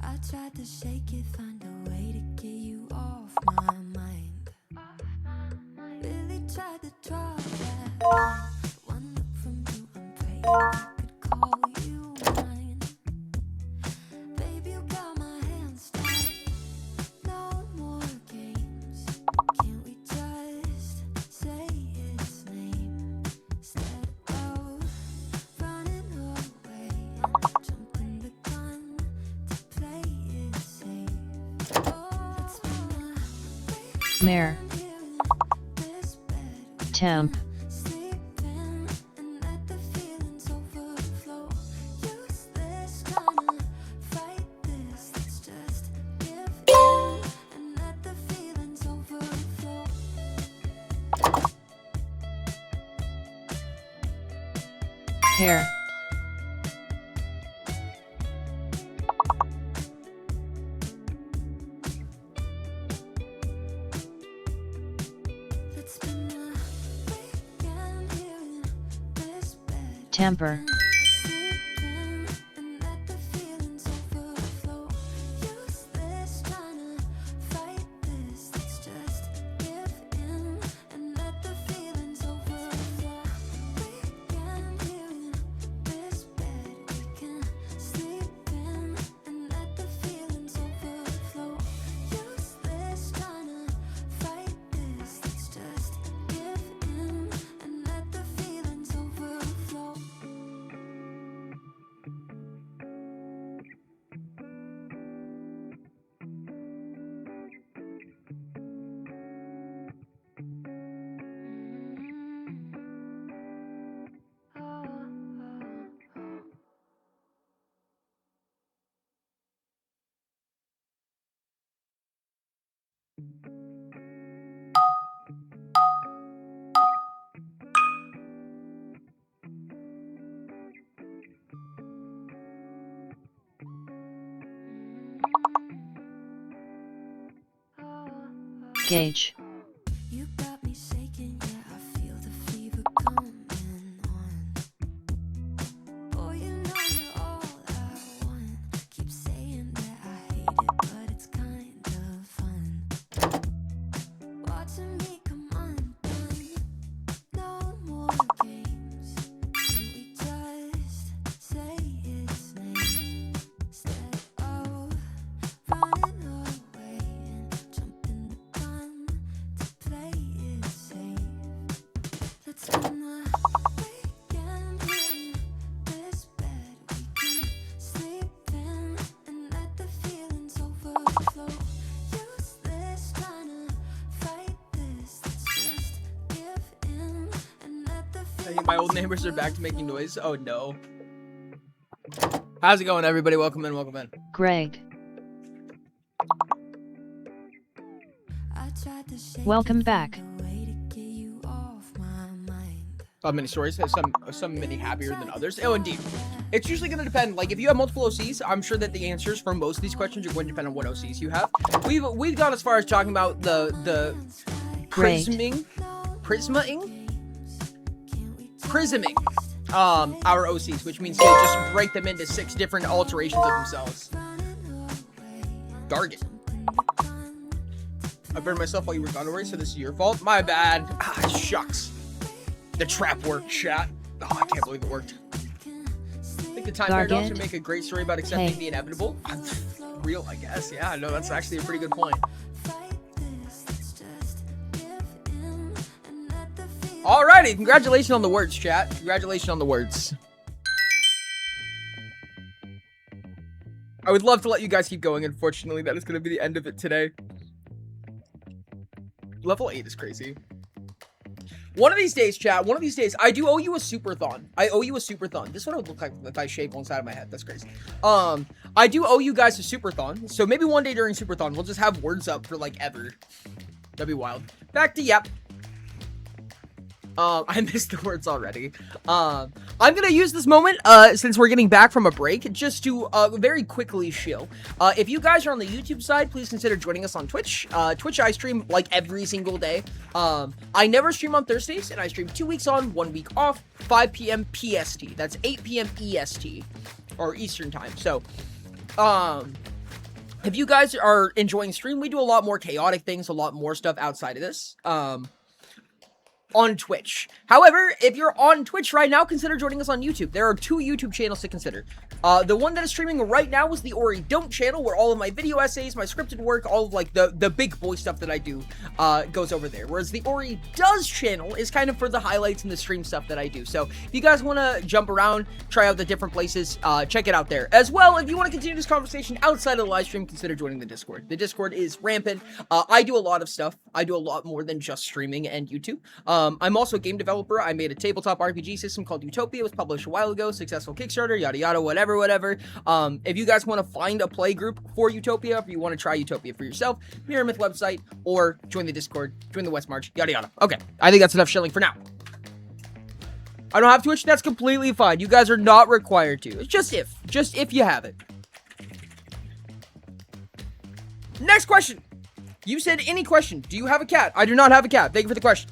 I tried to shake it, find a way to get you off my mind. Really tried to draw that line. One look from you, I'm praying I could call you mine. Baby, you got my hands tied. No more games. Can't we just say its name? Instead of running Mare. Temp. Hair. Temper. Gauge. You got me shaking, yeah, I feel the fever coming on. Boy, you know you're all I want. Keep saying that I hate it, but it's kind of fun. Watching me come undone. No more games. Can we just say its name instead of running away and jumping the gun to play it safe? Let's spend the weekend in this bed. We can sleep in and let the feelings overflow. Useless trying to fight this. Let's just give in and let the I think feelings my old neighbors are back to making noise. Oh no. How's it going, everybody? Welcome in, welcome in. Greg. I tried to shake Welcome it, back. find a way to get you off my mind. Many stories, some many happier than others. Oh, indeed. It's usually going to depend. Like, if you have multiple OCs, I'm sure that the answers for most of these questions are going to depend on what OCs you have. We've gone as far as talking about the Great. prisming our OCs, which means to just break them into 6 different alterations of themselves. Darn it. I burned myself while you were gone away, so this is your fault. My bad. Ah, shucks. The trap worked, chat. Oh, I can't believe it worked. I think the time paradox would make a great story about accepting the inevitable. Real, I guess. Yeah, no, that's actually a pretty good point. Alrighty, congratulations on the words, chat. Congratulations on the words. I would love to let you guys keep going. Unfortunately, that is going to be the end of it today. Level 8 is crazy. One of these days, chat, one of these days, I do owe you a superthon. I owe you a superthon. This is what it would look like if I shave one side of my head. That's crazy. I do owe you guys a superthon. So maybe one day during superthon, we'll just have words up for like ever. That'd be wild. Back to yep. I missed the words already. I'm gonna use this moment, since we're getting back from a break, just to, very quickly shill. If you guys are on the YouTube side, please consider joining us on Twitch. Twitch, I stream, like, every single day. I never stream on Thursdays, and I stream 2 weeks on, 1 week off, 5 p.m. PST. That's 8 p.m. EST, or Eastern Time. So, if you guys are enjoying stream, we do a lot more chaotic things, a lot more stuff outside of this. on Twitch. However, if you're on Twitch right now, consider joining us on YouTube. There are 2 YouTube channels to consider. The one that is streaming right now is the Ori Don't channel, where all of my video essays, my scripted work, all of like the big boy stuff that I do goes over there. Whereas the Ori Does channel is kind of for the highlights and the stream stuff that I do. So if you guys want to jump around, try out the different places, check it out there. As well, if you want to continue this conversation outside of the live stream, consider joining the Discord. The Discord is rampant. I do a lot of stuff. I do a lot more than just streaming and YouTube. I'm also a game developer. I made a tabletop RPG system called Utopia. It was published a while ago. Successful Kickstarter, yada yada, whatever. If you guys want to find a play group for Utopia, if you want to try Utopia for yourself, Mirror Myth website, or join the Discord, join the West March, yada yada. Okay, I think that's enough shilling for now. I don't have Twitch, that's completely fine. You guys are not required to. It's just if you have it. Next question. You said any question. Do you have a cat? I do not have a cat. Thank you for the question.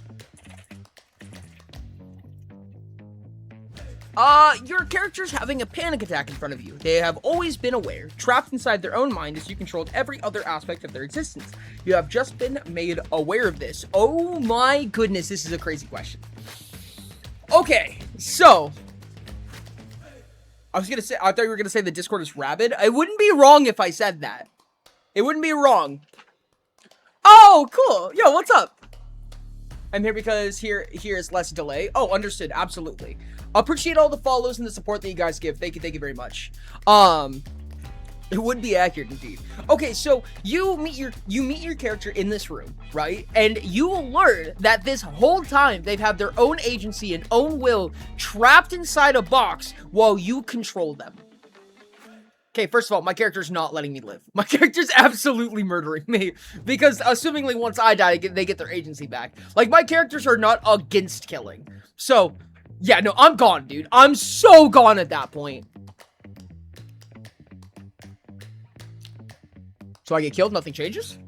Your character's having a panic attack in front of you. They have always been aware, trapped inside their own mind as you controlled every other aspect of their existence. You have just been made aware of this. Oh my goodness, this is a crazy question. Okay, so I thought you were gonna say the Discord is rabid. I wouldn't be wrong if I said that. It wouldn't be wrong. Oh, cool. Yo, what's up? I'm here because here is less delay. Oh, understood. Absolutely. Appreciate all the follows and the support that you guys give. Thank you very much. It would be accurate indeed. Okay, so you meet your character in this room, right? And you will learn that this whole time they've had their own agency and own will trapped inside a box while you control them. Okay, first of all, my character's not letting me live. My character's absolutely murdering me because assumingly once I die, they get their agency back. Like, my characters are not against killing. So, yeah, no, I'm gone, dude. I'm so gone at that point. So I get killed, nothing changes?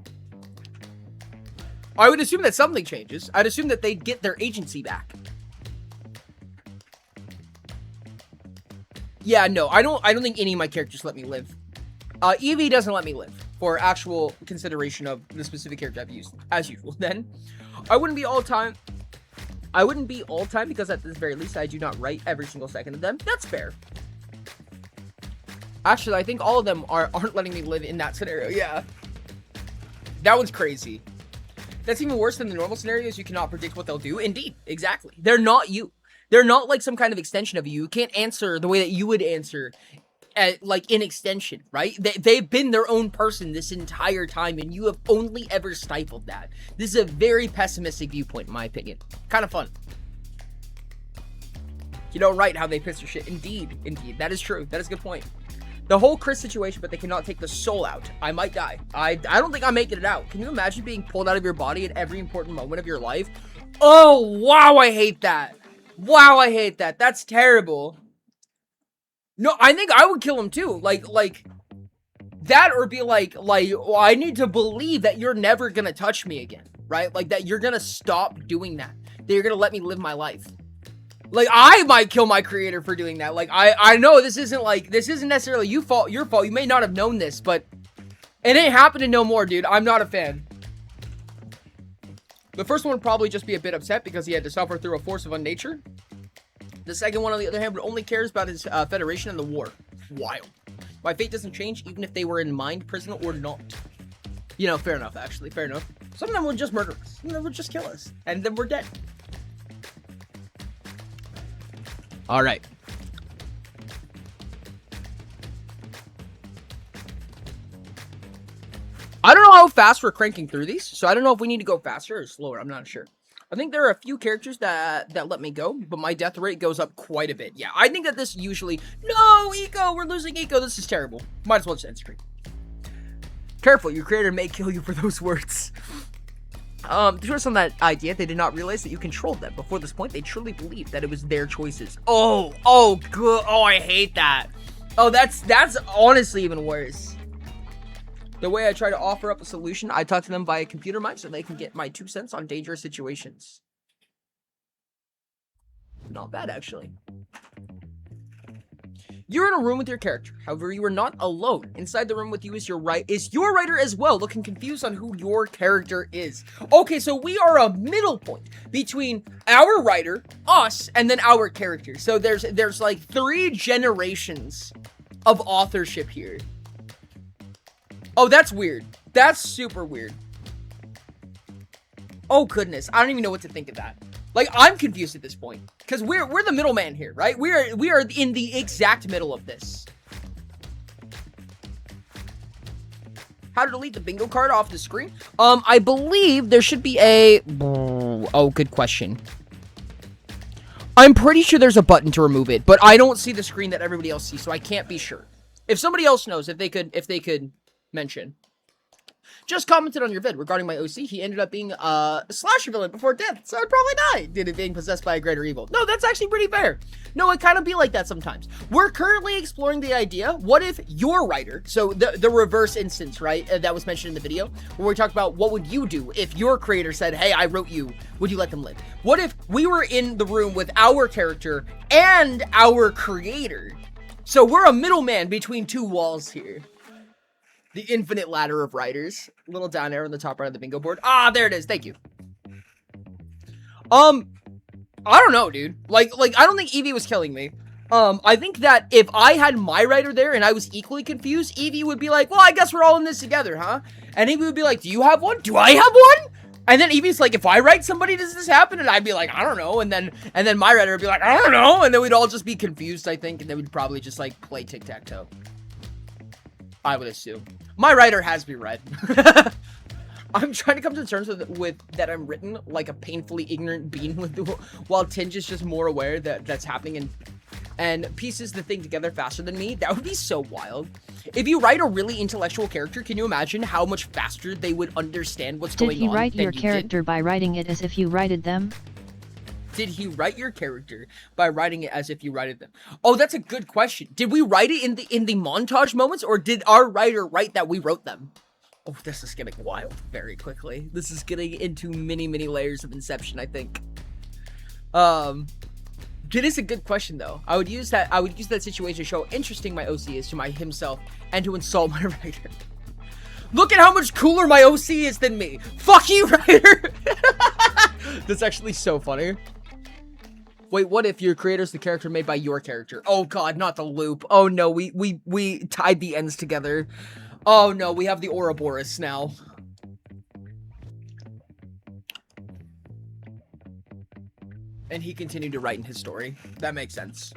I would assume that something changes. I'd assume that they'd get their agency back. Yeah, no, I don't think any of my characters let me live. Eevee doesn't let me live for actual consideration of the specific character I've used, as usual. Then, I wouldn't be all time because at the very least I do not write every single second of them. That's fair. Actually, I think all of them aren't letting me live in that scenario. Yeah. That one's crazy. That's even worse than the normal scenarios. You cannot predict what they'll do. Indeed, exactly. They're not you. They're not like some kind of extension of you. You can't answer the way that you would answer like in extension, right? They've been their own person this entire time, and you have only ever stifled that. This is a very pessimistic viewpoint, in my opinion. Kind of fun. You don't write how they piss your shit. Indeed. That is true. That is a good point. The whole Chris situation, but they cannot take the soul out. I might die. I don't think I'm making it out. Can you imagine being pulled out of your body at every important moment of your life? Oh, wow, I hate that. Wow, I hate that. That's terrible. No, I think I would kill him too. Like that, or be like, well, I need to believe that you're never gonna touch me again, right? Like that you're gonna stop doing that. That you're gonna let me live my life. Like, I might kill my creator for doing that. Like, I know this isn't necessarily your fault. You may not have known this, but it ain't happening no more, dude. I'm not a fan. The first one would probably just be a bit upset because he had to suffer through a force of unnature. The second one, on the other hand, would only cares about his federation and the war. Wild. My fate doesn't change even if they were in mind prison or not. You know, fair enough, actually. Fair enough. Some of them will just murder us. Some of them will just kill us. And then we're dead. All right. I don't know how fast we're cranking through these, so I don't know if we need to go faster or slower. I'm not sure. I think there are a few characters that let me go, but my death rate goes up quite a bit. Yeah, I think that this usually... No, Eco! We're losing Eco! This is terrible. Might as well just end screen. Careful, your creator may kill you for those words. To twist on that idea, they did not realize that you controlled them. Before this point, they truly believed that it was their choices. Oh, good. Oh, I hate that. Oh, that's honestly even worse. The way I try to offer up a solution, I talk to them via computer mic so they can get my 2 cents on dangerous situations. Not bad, actually. You're in a room with your character. However, you are not alone. Inside the room with you is your writer as well, looking confused on who your character is. Okay, so we are a middle point between our writer, us, and then our character. So there's like 3 generations of authorship here. Oh, that's weird. That's super weird. Oh goodness, I don't even know what to think of that. Like, I'm confused at this point, because we're the middleman here, right? We are in the exact middle of this. How to delete the bingo card off the screen? I believe there should be a... Oh, good question. I'm pretty sure there's a button to remove it, but I don't see the screen that everybody else sees, so I can't be sure. If somebody else knows, if they could mention. Just commented on your vid regarding my OC. He ended up being a slasher villain before death, so I'd probably die. Did it being possessed by a greater evil? No, that's actually pretty fair. No, it kind of be like that sometimes. We're currently exploring the idea, what if your writer, so the reverse instance, right, that was mentioned in the video, where we talked about what would you do if your creator said, hey, I wrote you, would you let them live? What if we were in the room with our character and our creator? So we're a middleman between 2 walls here. The infinite ladder of writers. Little down arrow on the top right of the bingo board. Ah, there it is. Thank you. I don't know, dude. Like, I don't think Evie was killing me. I think that if I had my writer there and I was equally confused, Evie would be like, well, I guess we're all in this together, huh? And Evie would be like, do you have one? Do I have one? And then Evie's like, if I write somebody, does this happen? And I'd be like, I don't know. And then my writer would be like, I don't know. And then we'd all just be confused, I think. And then we'd probably just, like, play tic-tac-toe. I would assume. My writer has me read. I'm trying to come to terms with that I'm written like a painfully ignorant being, while Tinge is just more aware that that's happening and pieces the thing together faster than me. That would be so wild. If you write a really intellectual character, can you imagine how much faster they would understand what's going on? Did he write your character by writing it as if you writed them? Did he write your character by writing it as if you wrote them? Oh, that's a good question. Did we write it in the montage moments, or did our writer write that we wrote them? Oh, this is getting wild very quickly. This is getting into many, many layers of Inception, I think. It is a good question though. I would use that situation to show how interesting my OC is to my himself and to insult my writer. Look at how much cooler my OC is than me. Fuck you, writer. That's actually so funny. Wait, what if your creator's the character made by your character? Oh god, not the loop. Oh no, we tied the ends together. Oh no, we have the Ouroboros now. And he continued to write in his story. That makes sense.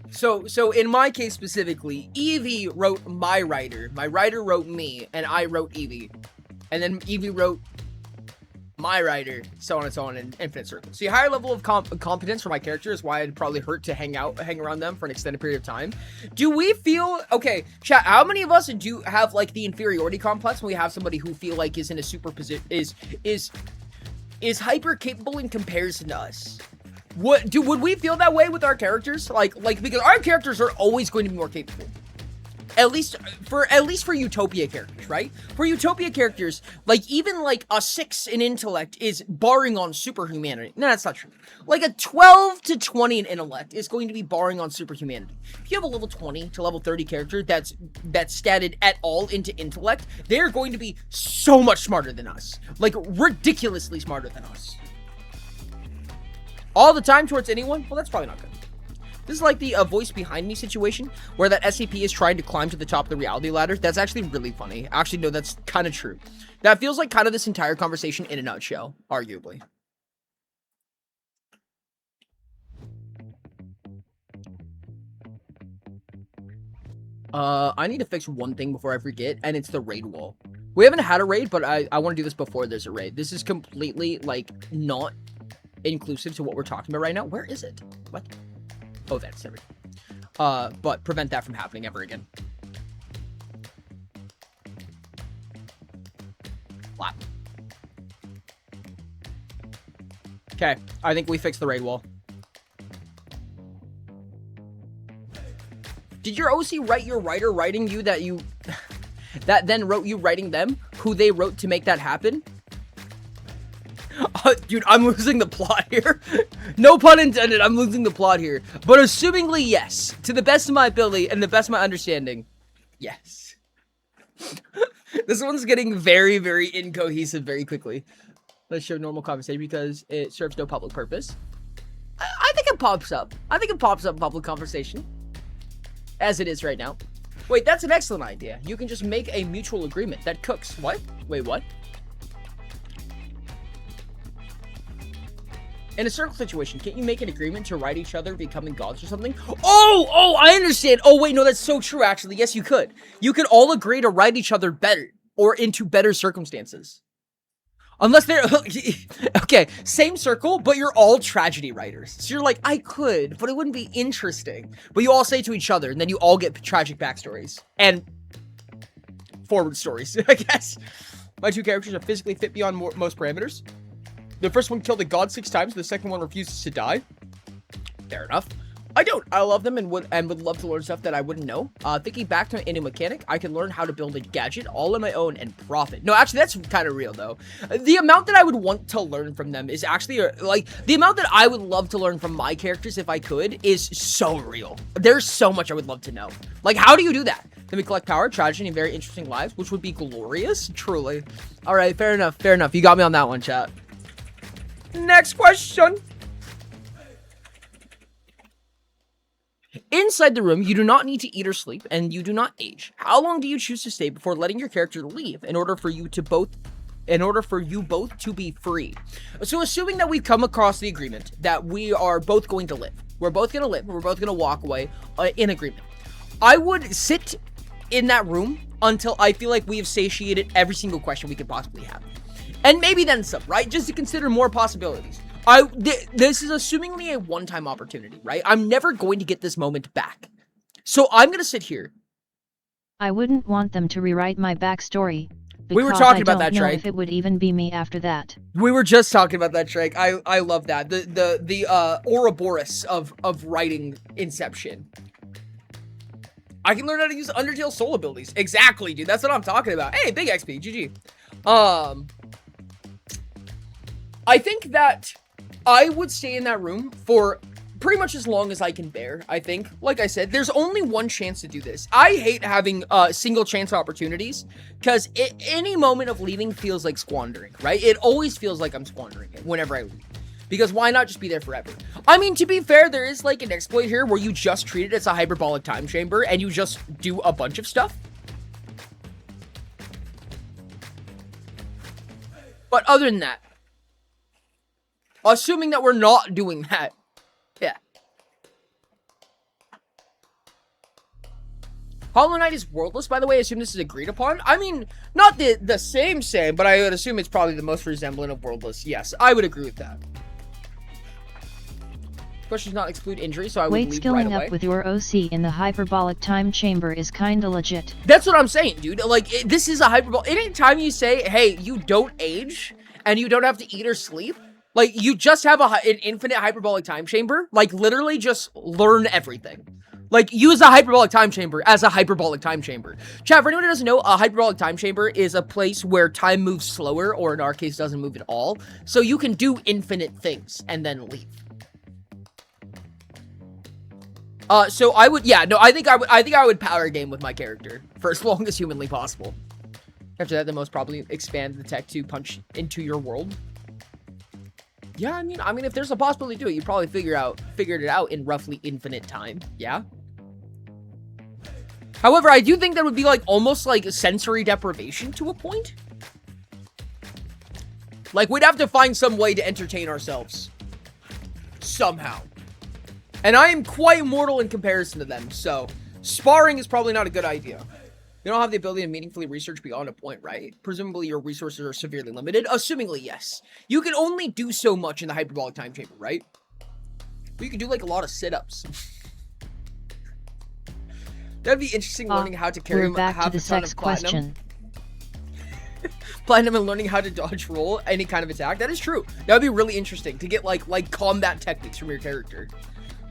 So in my case specifically, Evie wrote my writer wrote me, and I wrote Evie. And then Evie wrote my writer, so on and so on, in infinite circles. See, a higher level of competence for my character is why I'd probably hurt to hang around them for an extended period of time. Do we feel, okay, chat, how many of us do have, like, the inferiority complex when we have somebody who feel like is in a super position, is hyper capable in comparison to us? Would we feel that way with our characters? Like, because our characters are always going to be more capable. At least for Utopia characters, right? For Utopia characters, like, even, like, a 6 in intellect is barring on superhumanity. No, that's not true. Like, a 12 to 20 in intellect is going to be barring on superhumanity. If you have a level 20 to level 30 character that's statted at all into intellect, they're going to be so much smarter than us. Like, ridiculously smarter than us. All the time towards anyone? Well, that's probably not good. This is like the voice behind me situation, where that SCP is trying to climb to the top of the reality ladder. That's actually really funny. Actually, no, that's kind of true. That feels like kind of this entire conversation in a nutshell, arguably. I need to fix one thing before I forget, and it's the raid wall. We haven't had a raid, but I want to do this before there's a raid. This is completely, like, not inclusive to what we're talking about right now. Where is it? What? Oh, that's there we go. But prevent that from happening ever again. Flap. Okay, I think we fixed the raid wall. Did your OC write your writer writing you that you... that then wrote you writing them? Who they wrote to make that happen? Dude, I'm losing the plot here. No pun intended, I'm losing the plot here. But assumingly, yes. To the best of my ability and the best of my understanding, yes. This one's getting very, very incohesive very quickly. Let's show normal conversation because it serves no public purpose. I think it pops up. I think it pops up in public conversation. As it is right now. Wait, that's an excellent idea. You can just make a mutual agreement that cooks. What? Wait, what? In a circle situation, can't you make an agreement to write each other becoming gods or something? Oh, I understand. Oh, wait, no, that's so true, actually. Yes, you could. You could all agree to write each other better or into better circumstances. Unless they're... Okay, same circle, but you're all tragedy writers. So you're like, I could, but it wouldn't be interesting. But you all say to each other, and then you all get tragic backstories. And forward stories, I guess. My two characters are physically fit beyond most parameters. The first one killed a god 6 times, the second one refuses to die. Fair enough. I don't. I love them and would love to learn stuff that I wouldn't know. Thinking back to any mechanic, I can learn how to build a gadget all on my own and profit. No, actually, that's kind of real, though. The amount that I would want to learn from them is actually, like, the amount that I would love to learn from my characters, if I could, is so real. There's so much I would love to know. Like, how do you do that? Then we collect power, tragedy, and very interesting lives, which would be glorious, truly. All right, fair enough, fair enough. You got me on that one, chat. Next question. Inside the room, you do not need to eat or sleep, and you do not age. How long do you choose to stay before letting your character leave in order for you both to be free? So assuming that we've come across the agreement that we are both going to live. We're both going to live. We're both going to walk away in agreement. I would sit in that room until I feel like we have satiated every single question we could possibly have. And maybe then some, right? Just to consider more possibilities. This is assumingly a one-time opportunity, right? I'm never going to get this moment back. So I'm going to sit here. I wouldn't want them to rewrite my backstory. We were talking about that, Trey. I don't know Trey. if it would even be me after that. We were just talking about that, Trey. I love that. The Ouroboros of writing Inception. I can learn how to use Undertale soul abilities. Exactly, dude. That's what I'm talking about. Hey, big XP. GG. I think that I would stay in that room for pretty much as long as I can bear, I think. Like I said, there's only one chance to do this. I hate having single chance opportunities because any moment of leaving feels like squandering, right? It always feels like I'm squandering it whenever I leave. Because why not just be there forever? I mean, to be fair, there is like an exploit here where you just treat it as a hyperbolic time chamber and you just do a bunch of stuff. But other than that, assuming that we're not doing that, yeah. Hollow Knight is worldless, by the way. I assume this is agreed upon. I mean, not the same, but I would assume it's probably the most resemblant of worldless. Yes, I would agree with that. Question does not exclude injury, so I would leave right away. Wait, skilling up with your OC in the hyperbolic time chamber is kinda legit. That's what I'm saying, dude. Like, this is a hyperbolic. Anytime you say, hey, you don't age, and you don't have to eat or sleep, like, you just have an infinite hyperbolic time chamber. Like, literally just learn everything. Like, use a hyperbolic time chamber as a hyperbolic time chamber. Chat, for anyone who doesn't know, a hyperbolic time chamber is a place where time moves slower, or in our case, doesn't move at all. So you can do infinite things and then leave. So I would, yeah, no, I think I would power game with my character for as long as humanly possible. After that, the most probably expand the tech to punch into your world. Yeah, I mean, if there's a possibility to do it, you'd probably figured it out in roughly infinite time. Yeah. However, I do think that would be like almost like sensory deprivation to a point. Like, we'd have to find some way to entertain ourselves somehow. And I am quite mortal in comparison to them, so sparring is probably not a good idea. You don't have the ability to meaningfully research beyond a point, right? Presumably your resources are severely limited. Assumingly, yes. You can only do so much in the hyperbolic time chamber, right? But you can do like a lot of sit-ups. That'd be interesting learning how to carry half a ton of platinum. Platinum and learning how to dodge roll any kind of attack. That is true. That would be really interesting to get like combat techniques from your character.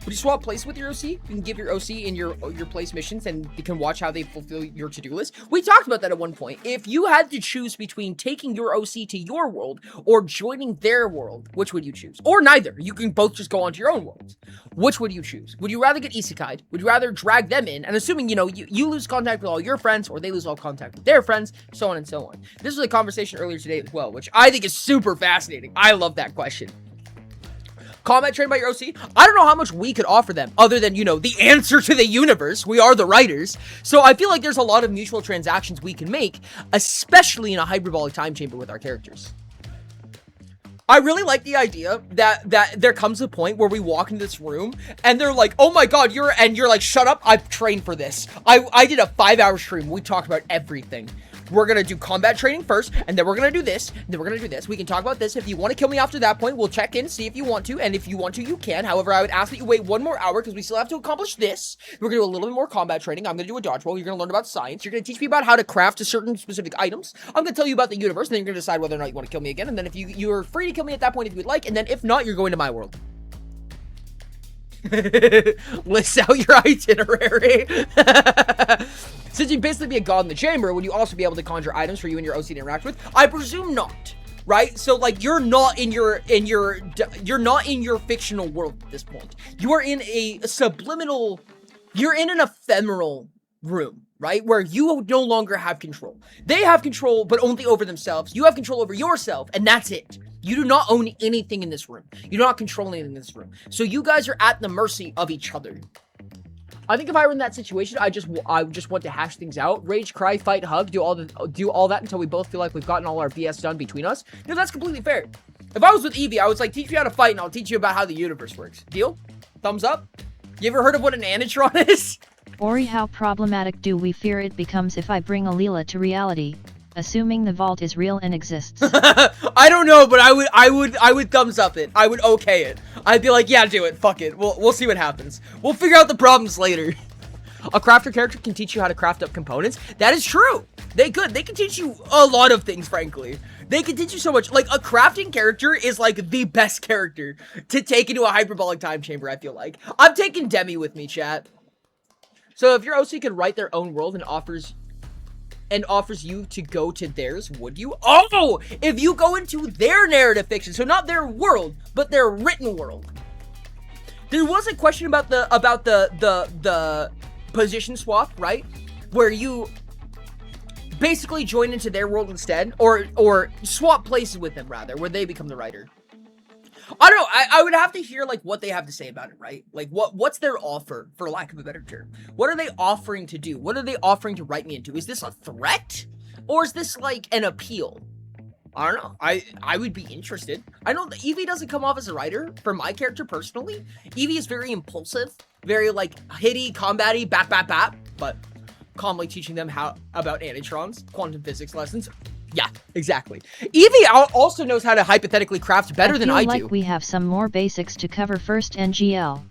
Would you swap place with your OC? You can give your OC in your place missions, and you can watch how they fulfill your to-do list. We talked about that at one point. If you had to choose between taking your OC to your world or joining their world, which would you choose? Or neither. You can both just go onto your own worlds. Which would you choose? Would you rather get isekai'd? Would you rather drag them in? And assuming, you know, you lose contact with all your friends, or they lose all contact with their friends, so on and so on. This was a conversation earlier today as well, which I think is super fascinating. I love that question. Combat trained by your OC? I don't know how much we could offer them other than, you know, the answer to the universe. We are the writers. So I feel like there's a lot of mutual transactions we can make, especially in a hyperbolic time chamber with our characters. I really like the idea that there comes a point where we walk into this room and they're like, oh my god, you're like, shut up, I've trained for this. I did a 5-hour stream. We talked about everything. We're gonna do combat training first, and then we're gonna do this, and then we're gonna do this. We can talk about this. If you want to kill me after that point, we'll check in, see if you want to, and if you want to, you can. However, I would ask that you wait 1 more hour, because we still have to accomplish this. We're gonna do a little bit more combat training. I'm gonna do a dodge roll. You're gonna learn about science. You're gonna teach me about how to craft certain specific items. I'm gonna tell you about the universe, and then you're gonna decide whether or not you want to kill me again, and then if you're free to kill me at that point if you would like, and then if not, you're going to my world. List out your itinerary. Since you'd basically be a god in the chamber, would you also be able to conjure items for you and your OC to interact with? I presume not, right? So like you're not in your fictional world at this point. You are in a subliminal, you're in an ephemeral room, right? Where you no longer have control. They have control, but only over themselves. You have control over yourself, and that's it. You do not own anything in this room. You do not control anything in this room. So you guys are at the mercy of each other. I think if I were in that situation, I would just want to hash things out, rage, cry, fight, hug, do all that until we both feel like we've gotten all our BS done between us. You know, that's completely fair. If I was with Evie, I was like, teach me how to fight, and I'll teach you about how the universe works. Deal? Thumbs up? You ever heard of what an Anitron is? Ori, how problematic do we fear it becomes if I bring Alila to reality, assuming the vault is real and exists? I don't know, but I would thumbs up it. I would okay it. I'd be like, yeah, do it. Fuck it. We'll see what happens. We'll figure out the problems later. A crafter character can teach you how to craft up components. That is true. They can teach you a lot of things, frankly. They can teach you so much. Like, a crafting character is, like, the best character to take into a hyperbolic time chamber, I feel like. I'm taking Demi with me, chat. So if your OC could write their own world and offers you to go to theirs, would you? Oh! If you go into their narrative fiction, so not their world, but their written world. There was a question about the position swap, right? Where you basically join into their world instead, or swap places with them, rather, where they become the writer. I don't know, I would have to hear, like, what they have to say about it, right? Like, what's their offer, for lack of a better term? What are they offering to do? What are they offering to write me into? Is this a threat? Or is this, like, an appeal? I don't know. I would be interested. I know that Evie doesn't come off as a writer, for my character personally. Evie is very impulsive, very, like, hitty, combat-y, bap, but calmly teaching them about anitrons, quantum physics lessons. Yeah, exactly. Evie also knows how to hypothetically craft better than I do. I feel like we have some more basics to cover first. NGL.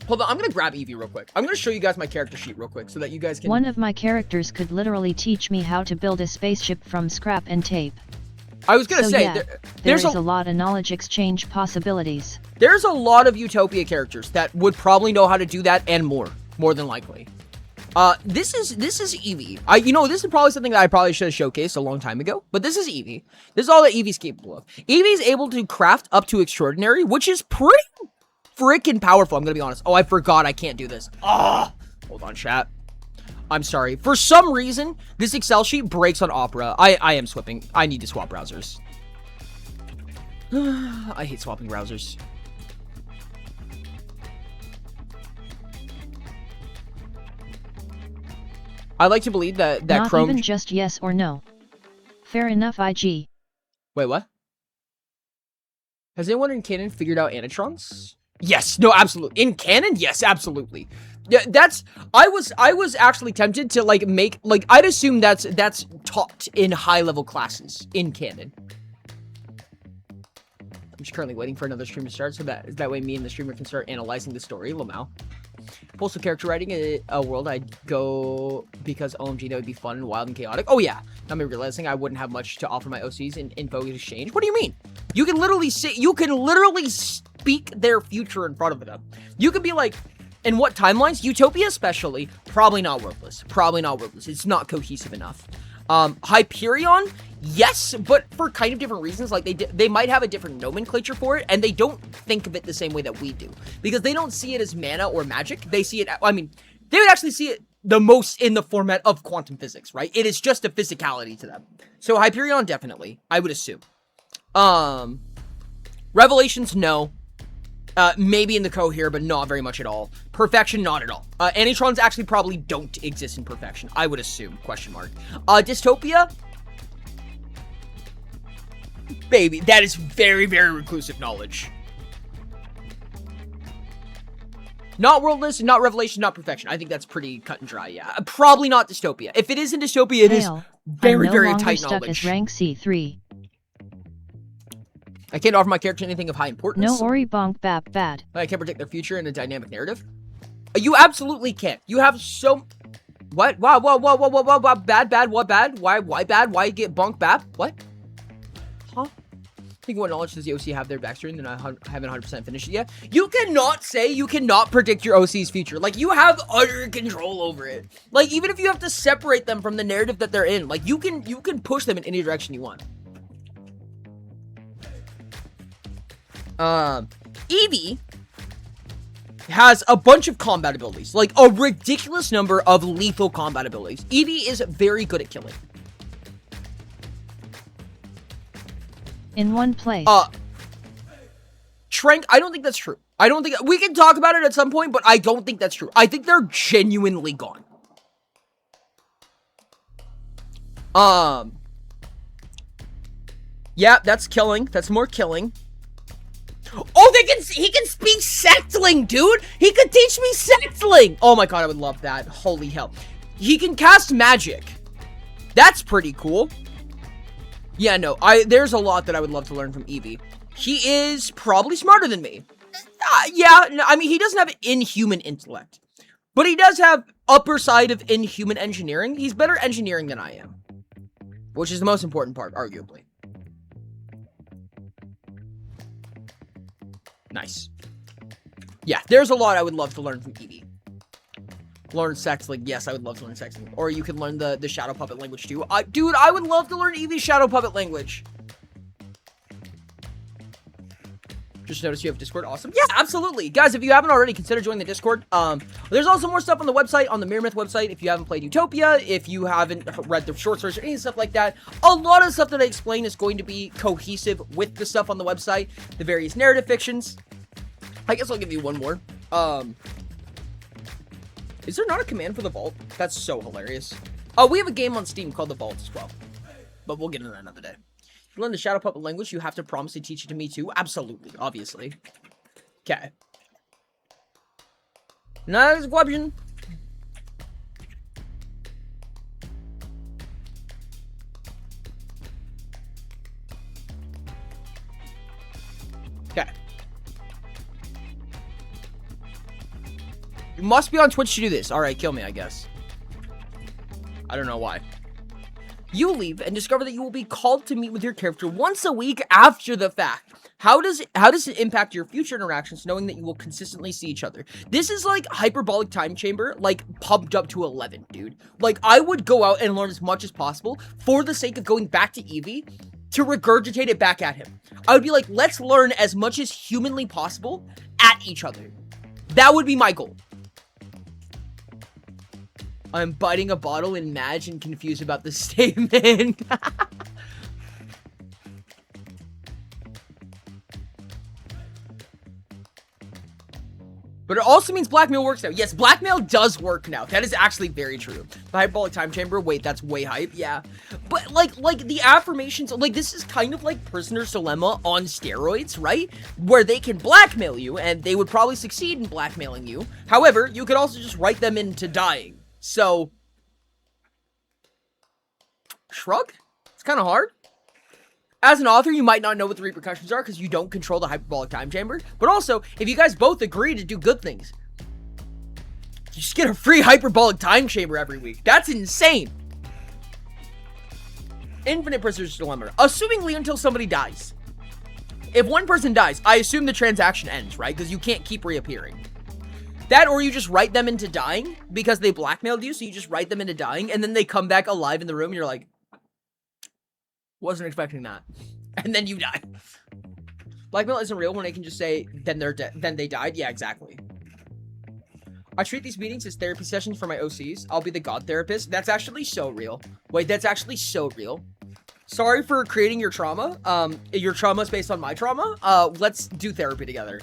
Hold on, I'm gonna grab Evie real quick. I'm gonna show you guys my character sheet real quick so that you guys can... One of my characters could literally teach me how to build a spaceship from scrap and tape. I was gonna say, yeah, there's a lot of knowledge exchange possibilities. There's a lot of Utopia characters that would probably know how to do that and more than likely. This is Evie. You know, this is probably something that I probably should have showcased a long time ago, but this is Evie. This is all that Evie's capable of. Evie's able to craft up to extraordinary, which is pretty freaking powerful, I'm gonna be honest. Oh, I forgot I can't do this. Hold on, chat. I'm sorry. For some reason, this Excel sheet breaks on Opera. I am swapping. I need to swap browsers. I hate swapping browsers. I like to believe that Not Chrome... even just yes or no. Fair enough, IG. Wait, what? Has anyone in canon figured out anitrons? Yes, no, absolutely. In canon, yes, absolutely. Yeah, I was actually tempted to, like, make, like, I'd assume that's taught in high-level classes in canon. I'm just currently waiting for another stream to start, so that way me and the streamer can start analyzing the story, Lamau. Postal character writing a world I'd go because OMG, that would be fun and wild and chaotic. Oh yeah, now I'm realizing I wouldn't have much to offer my OCs in info exchange. What do you mean? You can literally speak their future in front of them. You could be like, in what timelines? Utopia especially, probably not worthless. Probably not worthless. It's not cohesive enough. Hyperion, yes, but for kind of different reasons. Like, they might have a different nomenclature for it, and they don't think of it the same way that we do. Because they don't see it as mana or magic. They see it, I mean, they would actually see it the most in the format of quantum physics, right? It is just a physicality to them. So Hyperion, definitely, I would assume. Revelations, no. Maybe in the Cohere, but not very much at all. Perfection, not at all. Anitrons actually probably don't exist in perfection, I would assume, question mark. Dystopia? Baby, that is very, very reclusive knowledge. Not worldless, not revelation, not perfection. I think that's pretty cut and dry, yeah. Probably not dystopia. If it is in dystopia, it is very, very tight stuck knowledge. As rank C3. I can't offer my character anything of high importance. No Ori bonk bap bad. I can't predict their future in a dynamic narrative. You absolutely can't. You have so... What? Wow, bad, what bad? Why bad? Why get bonk bap? What? Huh? I think what knowledge does the OC have their backstory, and then I haven't 100% finished it yet. You cannot say you cannot predict your OC's future. Like, you have utter control over it. Like, even if you have to separate them from the narrative that they're in, like, you can push them in any direction you want. Eevee has a bunch of combat abilities, like a ridiculous number of lethal combat abilities. Eevee is very good at killing. In one place. Trank, I don't think that's true. I don't think, we can talk about it at some point, but I don't think that's true. I think they're genuinely gone. Yeah, that's killing. That's more killing. Oh, he can speak Sectling, dude! He could teach me Sectling! Oh my god, I would love that. Holy hell. He can cast magic. That's pretty cool. Yeah, no, there's a lot that I would love to learn from Eevee. He is probably smarter than me. Yeah, no, I mean, he doesn't have inhuman intellect. But he does have upper side of inhuman engineering. He's better engineering than I am. Which is the most important part, arguably. Nice. Yeah, there's a lot I would love to learn from Eevee. Learn Sectling. Yes, I would love to learn Sectling. Or you can learn the Shadow Puppet language too. Dude, I would love to learn Eevee's Shadow Puppet language. Just noticed you have Discord. Awesome. Yeah, absolutely. Guys, if you haven't already, consider joining the Discord. There's also more stuff on the website, on the Mirror Myth website, if you haven't played Utopia, if you haven't read the short stories or any stuff like that. A lot of stuff that I explain is going to be cohesive with the stuff on the website, the various narrative fictions. I guess I'll give you one more. Is there not a command for the Vault? That's so hilarious. Oh, we have a game on Steam called The Vault as well. But we'll get into that another day. To learn the Shadow Puppet language, you have to promise to teach it to me too. Absolutely, obviously. Okay. Next question. Okay. You must be on Twitch to do this. Alright, kill me, I guess. I don't know why. You leave and discover that you will be called to meet with your character once a week after the fact. How does it impact your future interactions knowing that you will consistently see each other? This is like Hyperbolic Time Chamber, like pumped up to 11, dude. Like, I would go out and learn as much as possible for the sake of going back to Eevee to regurgitate it back at him. I would be like, let's learn as much as humanly possible at each other. That would be my goal. I'm biting a bottle in Madge and confused about this statement. But it also means blackmail works now. Yes, blackmail does work now. That is actually very true. The Hyperbolic Time Chamber, wait, that's way hype, yeah. But like the affirmations, like this is kind of like Prisoner's Dilemma on steroids, right? Where they can blackmail you, and they would probably succeed in blackmailing you. However, you could also just write them into dying. So, shrug? It's kind of hard. As an author, you might not know what the repercussions are because you don't control the Hyperbolic Time Chamber. But also, if you guys both agree to do good things, you just get a free Hyperbolic Time Chamber every week. That's insane. Infinite Prisoner's Dilemma. Assumingly until somebody dies. If one person dies, I assume the transaction ends, right? Because you can't keep reappearing. That, or you just write them into dying because they blackmailed you, so you just write them into dying, and then they come back alive in the room, and you're like, wasn't expecting that. And then you die. Blackmail isn't real when they can just say, then they're dead, then they died. Yeah, exactly. I treat these meetings as therapy sessions for my OCs. I'll be the god therapist. That's actually so real. Wait, that's actually so real. Sorry for creating your trauma. Your trauma is based on my trauma. Let's do therapy together.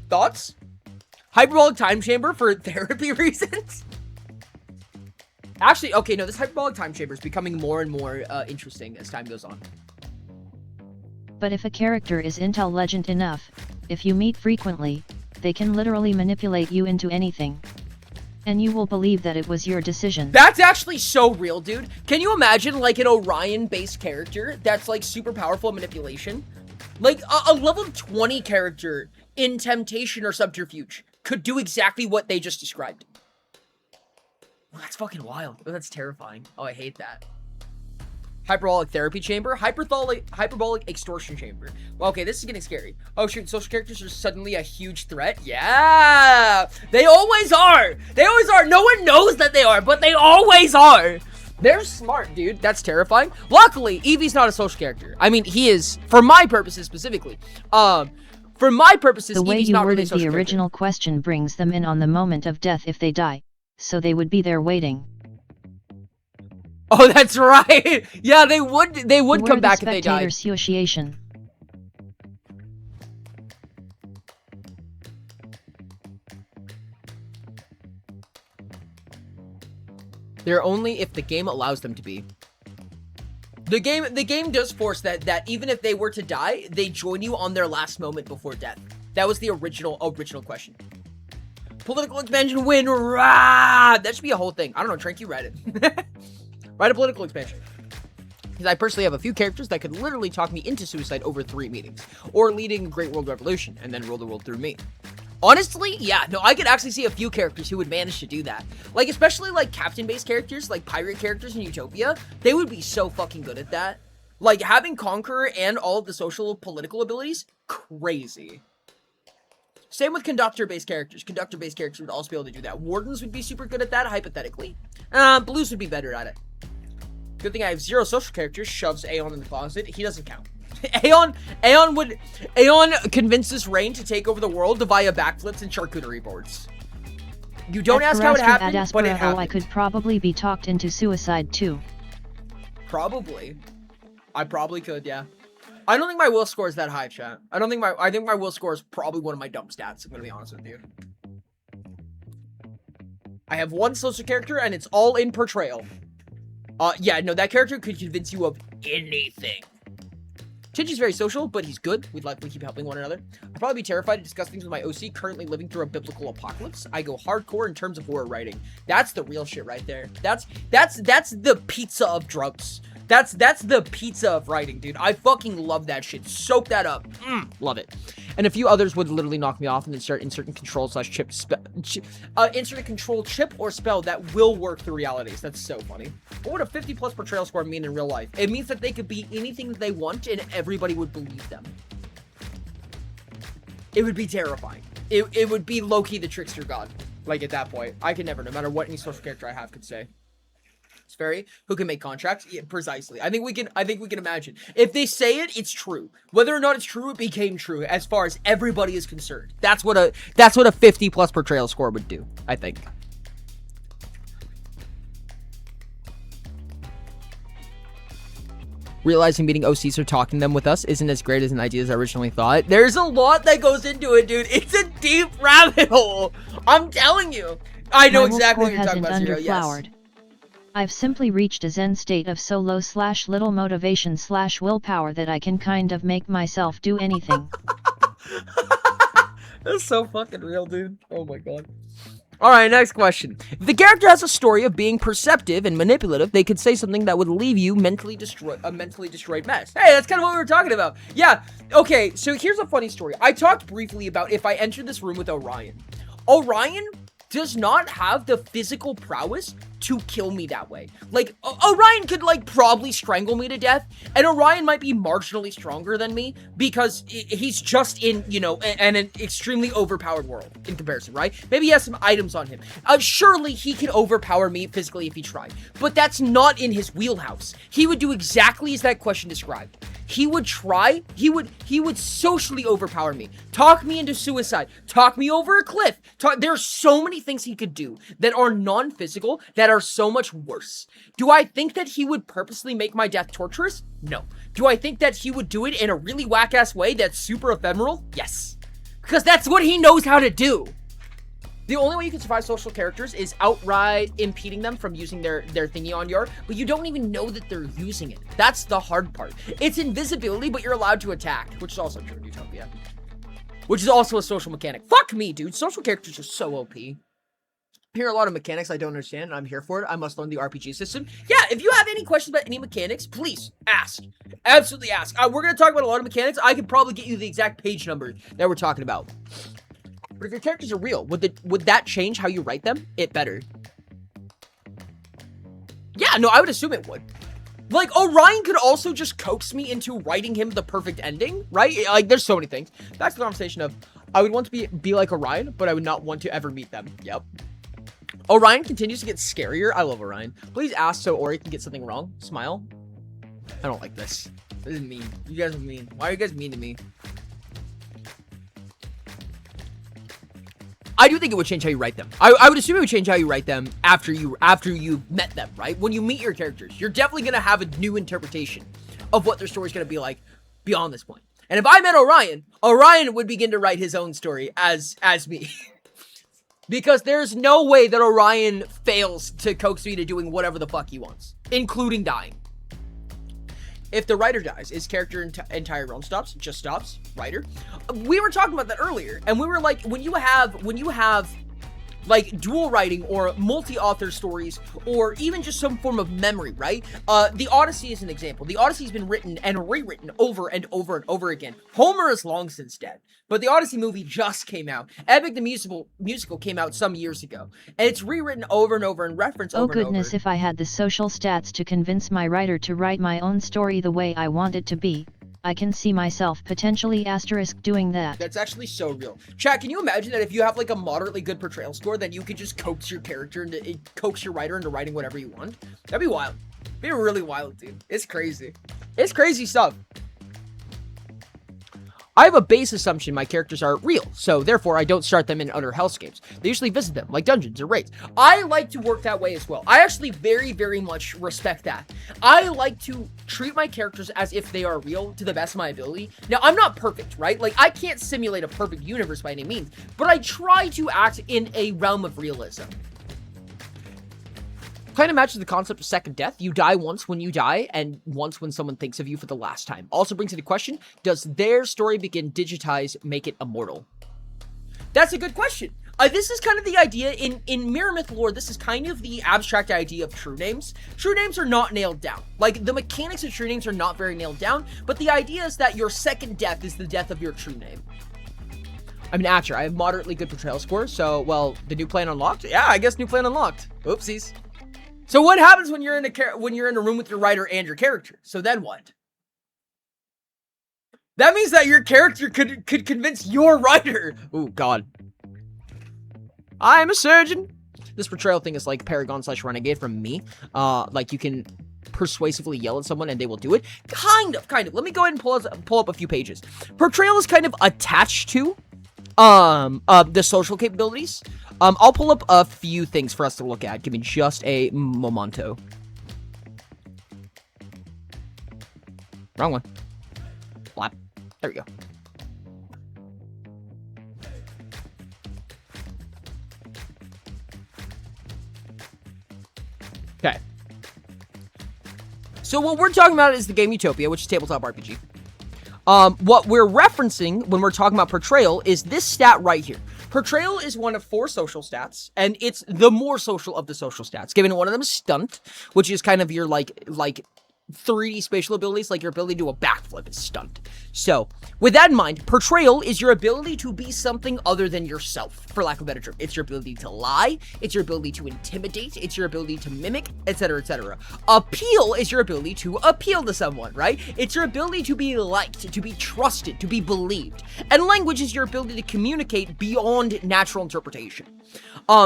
Thoughts? Hyperbolic time chamber for therapy reasons? Actually, okay, no, this hyperbolic time chamber is becoming more and more interesting as time goes on. But if a character is intelligent enough, if you meet frequently, they can literally manipulate you into anything. And you will believe that it was your decision. That's actually so real, dude. Can you imagine, like, an Orion-based character that's, like, super powerful manipulation? Like, a level 20 character in Temptation or Subterfuge could do exactly what they just described. Well, that's fucking wild. Oh, that's terrifying. Oh, I hate that. Hyperbolic therapy chamber, hyperbolic extortion chamber. Well, okay, this is getting scary. Oh shoot, social characters are suddenly a huge threat. Yeah, they always are. They always are. No one knows that they are, but they always are. They're smart, dude. That's terrifying. Luckily, Eevee's not a social character. I mean, he is for my purposes specifically. For my purposes, the way Eevee's you not really worded a social the original question brings them in on the moment of death if they die, so they would be there waiting. Oh, that's right. Yeah, they would come back if they died. Association. They're only if the game allows them to be. The game does force that even if they were to die, they join you on their last moment before death. That was the original question. Political expansion win. Rah! That should be a whole thing. I don't know, Trank, you read it. Write a political expansion. Because I personally have a few characters that could literally talk me into suicide over 3 meetings. Or leading a Great World Revolution and then rule the world through me. Honestly, yeah, no, I could actually see a few characters who would manage to do that. Like, especially, like, captain-based characters, like pirate characters in Utopia. They would be so fucking good at that. Like, having Conqueror and all of the social political abilities, crazy. Same with conductor-based characters. Conductor-based characters would also be able to do that. Wardens would be super good at that, hypothetically. Blues would be better at it. Good thing I have 0 social characters. Shoves Aeon in the closet. He doesn't count. Aeon convinces Rain to take over the world via backflips and charcuterie boards. You don't ask how it happened, but it happened. I could probably be talked into suicide too. Probably. I probably could, yeah. I don't think my will score is that high, chat. I think my will score is probably one of my dumb stats, I'm gonna be honest with you. I have 1 social character and it's all in portrayal. Yeah, no, that character could convince you of anything. Shinji's very social, but he's good. We'd likely keep helping one another. I'd probably be terrified to discuss things with my OC currently living through a biblical apocalypse. I go hardcore in terms of horror writing. That's the real shit right there. That's the pizza of drugs. That's the pizza of writing, dude. I fucking love that shit. Soak that up. Love it. And a few others would literally knock me off and then start inserting control/chip insert a control chip or spell that will work through realities. That's so funny. What would a 50+ portrayal score mean in real life? It means that they could be anything that they want and everybody would believe them. It would be terrifying. It would be low-key the trickster god. Like, at that point. I could never, no matter what any social character I have could say. Fairy who can make contracts. Yeah, precisely. I think we can imagine. If they say it, it's true. Whether or not it's true, it became true as far as everybody is concerned. That's what a 50+ portrayal score would do, I think. Realizing meeting OCs or talking them with us isn't as great as an idea as I originally thought. There's a lot that goes into it, dude. It's a deep rabbit hole. I'm telling you. I know exactly what you're talking about, Zero. Yes. I've simply reached a zen state of so low/little motivation/willpower that I can kind of make myself do anything. That's so fucking real, dude. Oh my god. Alright, next question. If the character has a story of being perceptive and manipulative, they could say something that would leave you a mentally destroyed mess. Hey, that's kind of what we were talking about. Yeah, okay, so here's a funny story. I talked briefly about if I entered this room with Orion. Orion does not have the physical prowess to kill me that way. Like, Orion could, like, probably strangle me to death, and Orion might be marginally stronger than me because he's just in, you know, an extremely overpowered world in comparison, right? Maybe he has some items on him. Surely he could overpower me physically if he tried, but that's not in his wheelhouse. He would do exactly as that question described. He would try, he would socially overpower me, talk me into suicide, talk me over a cliff. There's so many things he could do that are non-physical that are so much worse. Do I think that he would purposely make my death torturous? No. Do I think that he would do it in a really whack-ass way that's super ephemeral? Yes. Because that's what he knows how to do. The only way you can survive social characters is outright impeding them from using their thingy on your, but you don't even know that they're using it. That's the hard part. It's invisibility, but you're allowed to attack, which is also true in Utopia. Which is also a social mechanic. Fuck me, dude. Social characters are so OP. I hear a lot of mechanics I don't understand, and I'm here for it. I must learn the RPG system. Yeah, if you have any questions about any mechanics, please ask. Absolutely ask. We're going to talk about a lot of mechanics. I could probably get you the exact page number that we're talking about. But if your characters are real, would that change how you write them? It better. Yeah, no, I would assume it would. Like, Orion could also just coax me into writing him the perfect ending, right? Like, there's so many things. That's the conversation of, I would want to be like Orion, but I would not want to ever meet them. Yep. Orion continues to get scarier. I love Orion. Please ask so Ori can get something wrong. Smile. I don't like this. This is mean. You guys are mean. Why are you guys mean to me? I do think it would change how you write them. I would assume it would change how you write them after you met them, right? When you meet your characters, you're definitely going to have a new interpretation of what their story's going to be like beyond this point. And if I met Orion, Orion would begin to write his own story as me. Because there's no way that Orion fails to coax me to doing whatever the fuck he wants, including dying. If the writer dies, his character entire realm stops, just stops, writer. We were talking about that earlier, and we were like, when you have like dual writing or multi-author stories, or even just some form of memory, right? The Odyssey is an example. The Odyssey's been written and rewritten over and over and over again. Homer is long since dead, but the Odyssey movie just came out. Epic the musical came out some years ago, and it's rewritten over and over and referenced over and over. Oh goodness, if I had the social stats to convince my writer to write my own story the way I want it to be, I can see myself potentially * doing that. That's actually so real. Chat, can you imagine that if you have like a moderately good portrayal score, then you could just coax your character into, coax your writer into writing whatever you want? That'd be wild. It'd be really wild, dude. It's crazy. It's crazy stuff. I have a base assumption my characters are real, so therefore I don't start them in utter hellscapes. They usually visit them, like dungeons or raids. I like to work that way as well. I actually very, very much respect that. I like to treat my characters as if they are real to the best of my ability. Now, I'm not perfect, right? Like, I can't simulate a perfect universe by any means, but I try to act in a realm of realism. Kind of matches the concept of second death. You die once when you die, and once when someone thinks of you for the last time. Also brings into question, does their story begin digitized, make it immortal? That's a good question. This is kind of the idea, in Mirror Myth lore, this is kind of the abstract idea of true names. True names are not nailed down. Like, the mechanics of true names are not very nailed down, but the idea is that your second death is the death of your true name. I'm an actor. I have moderately good portrayal score, so, well, the new plan unlocked? Yeah, I guess new plan unlocked. Oopsies. So what happens when you're in a room with your writer and your character? So then what? That means that your character could convince your writer. Oh God. I'm a surgeon. This portrayal thing is like Paragon / Renegade from me. Like you can persuasively yell at someone and they will do it. Kind of. Let me go ahead and pull up a few pages. Portrayal is kind of attached to the social capabilities. I'll pull up a few things for us to look at. Give me just a momento. Wrong one. Flap. There we go. Okay. So what we're talking about is the game Utopia, which is tabletop RPG. What we're referencing when we're talking about portrayal is this stat right here. Portrayal is one of 4 social stats, and it's the more social of the social stats. Given one of them is stunt, which is kind of your like 3D spatial abilities, like your ability to do a backflip is stunned. So, with that in mind, portrayal is your ability to be something other than yourself, for lack of a better term. It's your ability to lie, it's your ability to intimidate, it's your ability to mimic, etc., etc. Appeal is your ability to appeal to someone, right? It's your ability to be liked, to be trusted, to be believed. And language is your ability to communicate beyond natural interpretation.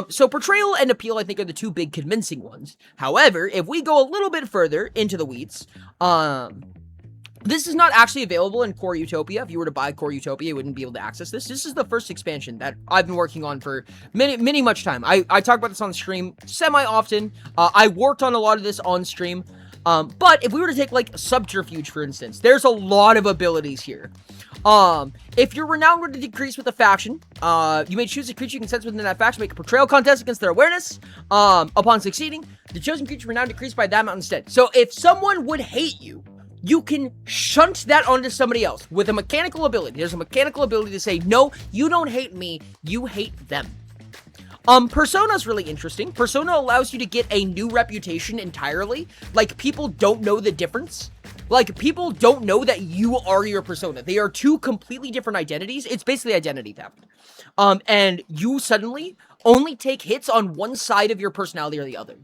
So portrayal and appeal, I think, are the two big convincing ones. However, if we go a little bit further into the weeds, this is not actually available in Core Utopia. If you were to buy Core Utopia, you wouldn't be able to access this. This is the first expansion that I've been working on for much time. I talk about this on stream semi-often. I worked on a lot of this on stream. But if we were to take, like, Subterfuge, for instance, there's a lot of abilities here. If your renown were to decrease with a faction, you may choose a creature you can sense within that faction, make a portrayal contest against their awareness. Upon succeeding, the chosen creature renown decreased by that amount instead. So if someone would hate you, you can shunt that onto somebody else with a mechanical ability. There's a mechanical ability to say, no, you don't hate me, you hate them. Persona's really interesting. Persona allows you to get a new reputation entirely. Like, people don't know the difference. Like, people don't know that you are your persona. They are two completely different identities. It's basically identity theft. And you suddenly only take hits on one side of your personality or the other.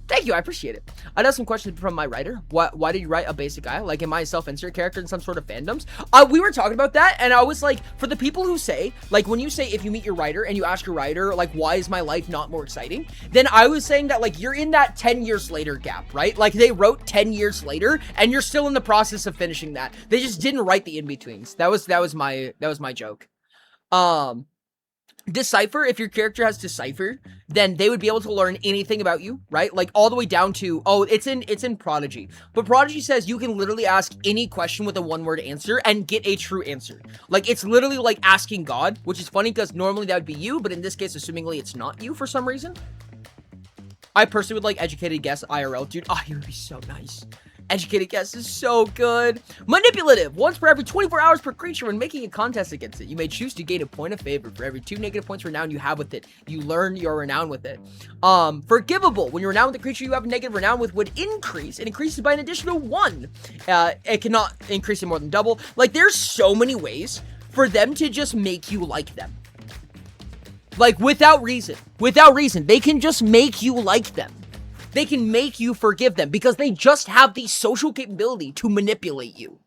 Thank you, I appreciate it. I have some questions from my writer. Why did you write a basic guy? Like, am I a self-insert character in some sort of fandoms? We were talking about that, and I was like, for the people who say, like, when you say, if you meet your writer, and you ask your writer, like, why is my life not more exciting? Then I was saying that, like, you're in that 10 years later gap, right? Like, they wrote 10 years later, and you're still in the process of finishing that. They just didn't write the in-betweens. That was my joke. Decipher, if your character has Decipher, then they would be able to learn anything about you, right? Like, all the way down to, it's in Prodigy. But Prodigy says you can literally ask any question with a one-word answer and get a true answer. Like, it's literally like asking God, which is funny because normally that would be you, but in this case, assumingly it's not you for some reason. I personally would like Educated Guess IRL, dude. Oh, he would be so nice. Educated Guess is so good. Manipulative. Once per every 24 hours per creature when making a contest against it. You may choose to gain a point of favor for every 2 negative points renown you have with it. You learn your renown with it. Forgivable. When you're renowned with the creature you have a negative renown with would increase. It increases by an additional 1. It cannot increase it more than double. Like, there's so many ways for them to just make you like them. Like, without reason. Without reason. They can just make you like them. They can make you forgive them because they just have the social capability to manipulate you.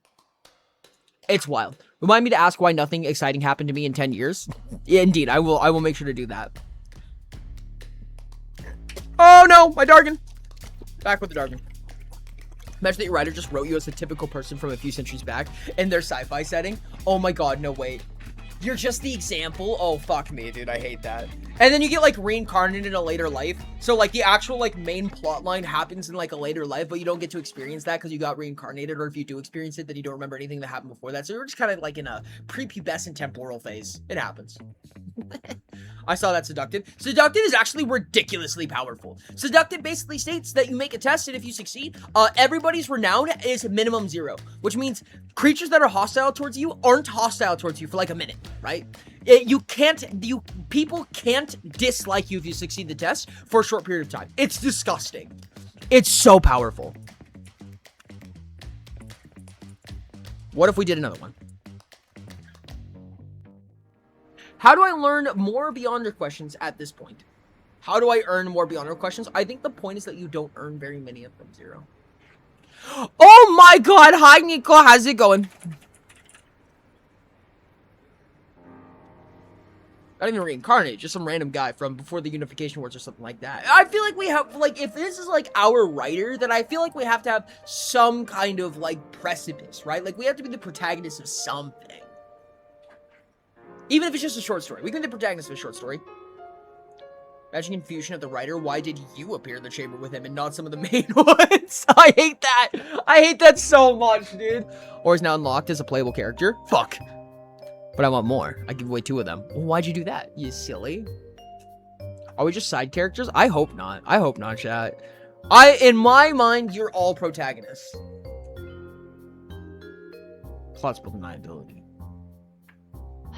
It's wild. Remind me to ask why nothing exciting happened to me in 10 years. Yeah, indeed, I will make sure to do that. Oh no, my Dargon. Back with the Dargon. Imagine that your writer just wrote you as a typical person from a few centuries back in their sci-fi setting. Oh my god, no wait. You're just the example? Oh, fuck me, dude. I hate that. And then you get, like, reincarnated in a later life. So, like, the actual, like, main plot line happens in, like, a later life, but you don't get to experience that because you got reincarnated, or if you do experience it, then you don't remember anything that happened before that. So you're just kind of, like, in a prepubescent temporal phase. It happens. I saw that Seductive. Seductive is actually ridiculously powerful. Seductive basically states that you make a test, and if you succeed, everybody's renown is minimum 0, which means creatures that are hostile towards you aren't hostile towards you for like a minute, right? People can't dislike you if you succeed the test for a short period of time. It's disgusting. It's so powerful. What if we did another one? How do I learn more Beyond Earth questions at this point? How do I earn more Beyond Earth questions? I think the point is that you don't earn very many of them, 0. Oh my god! Hi, Nico. How's it going? Not even reincarnated, just some random guy from before the Unification Wars or something like that. I feel like we have, like, if this is, like, our writer, then I feel like we have to have some kind of, like, precipice, right? Like, we have to be the protagonist of something. Even if it's just a short story. We can be the protagonist of a short story. Imagine confusion of the writer. Why did you appear in the chamber with him and not some of the main ones? I hate that. I hate that so much, dude. Or is now unlocked as a playable character. Fuck. But I want more. I give away 2 of them. Well, why'd you do that? You silly. Are we just side characters? I hope not. I hope not, chat. In my mind, you're all protagonists. Plausible deniability.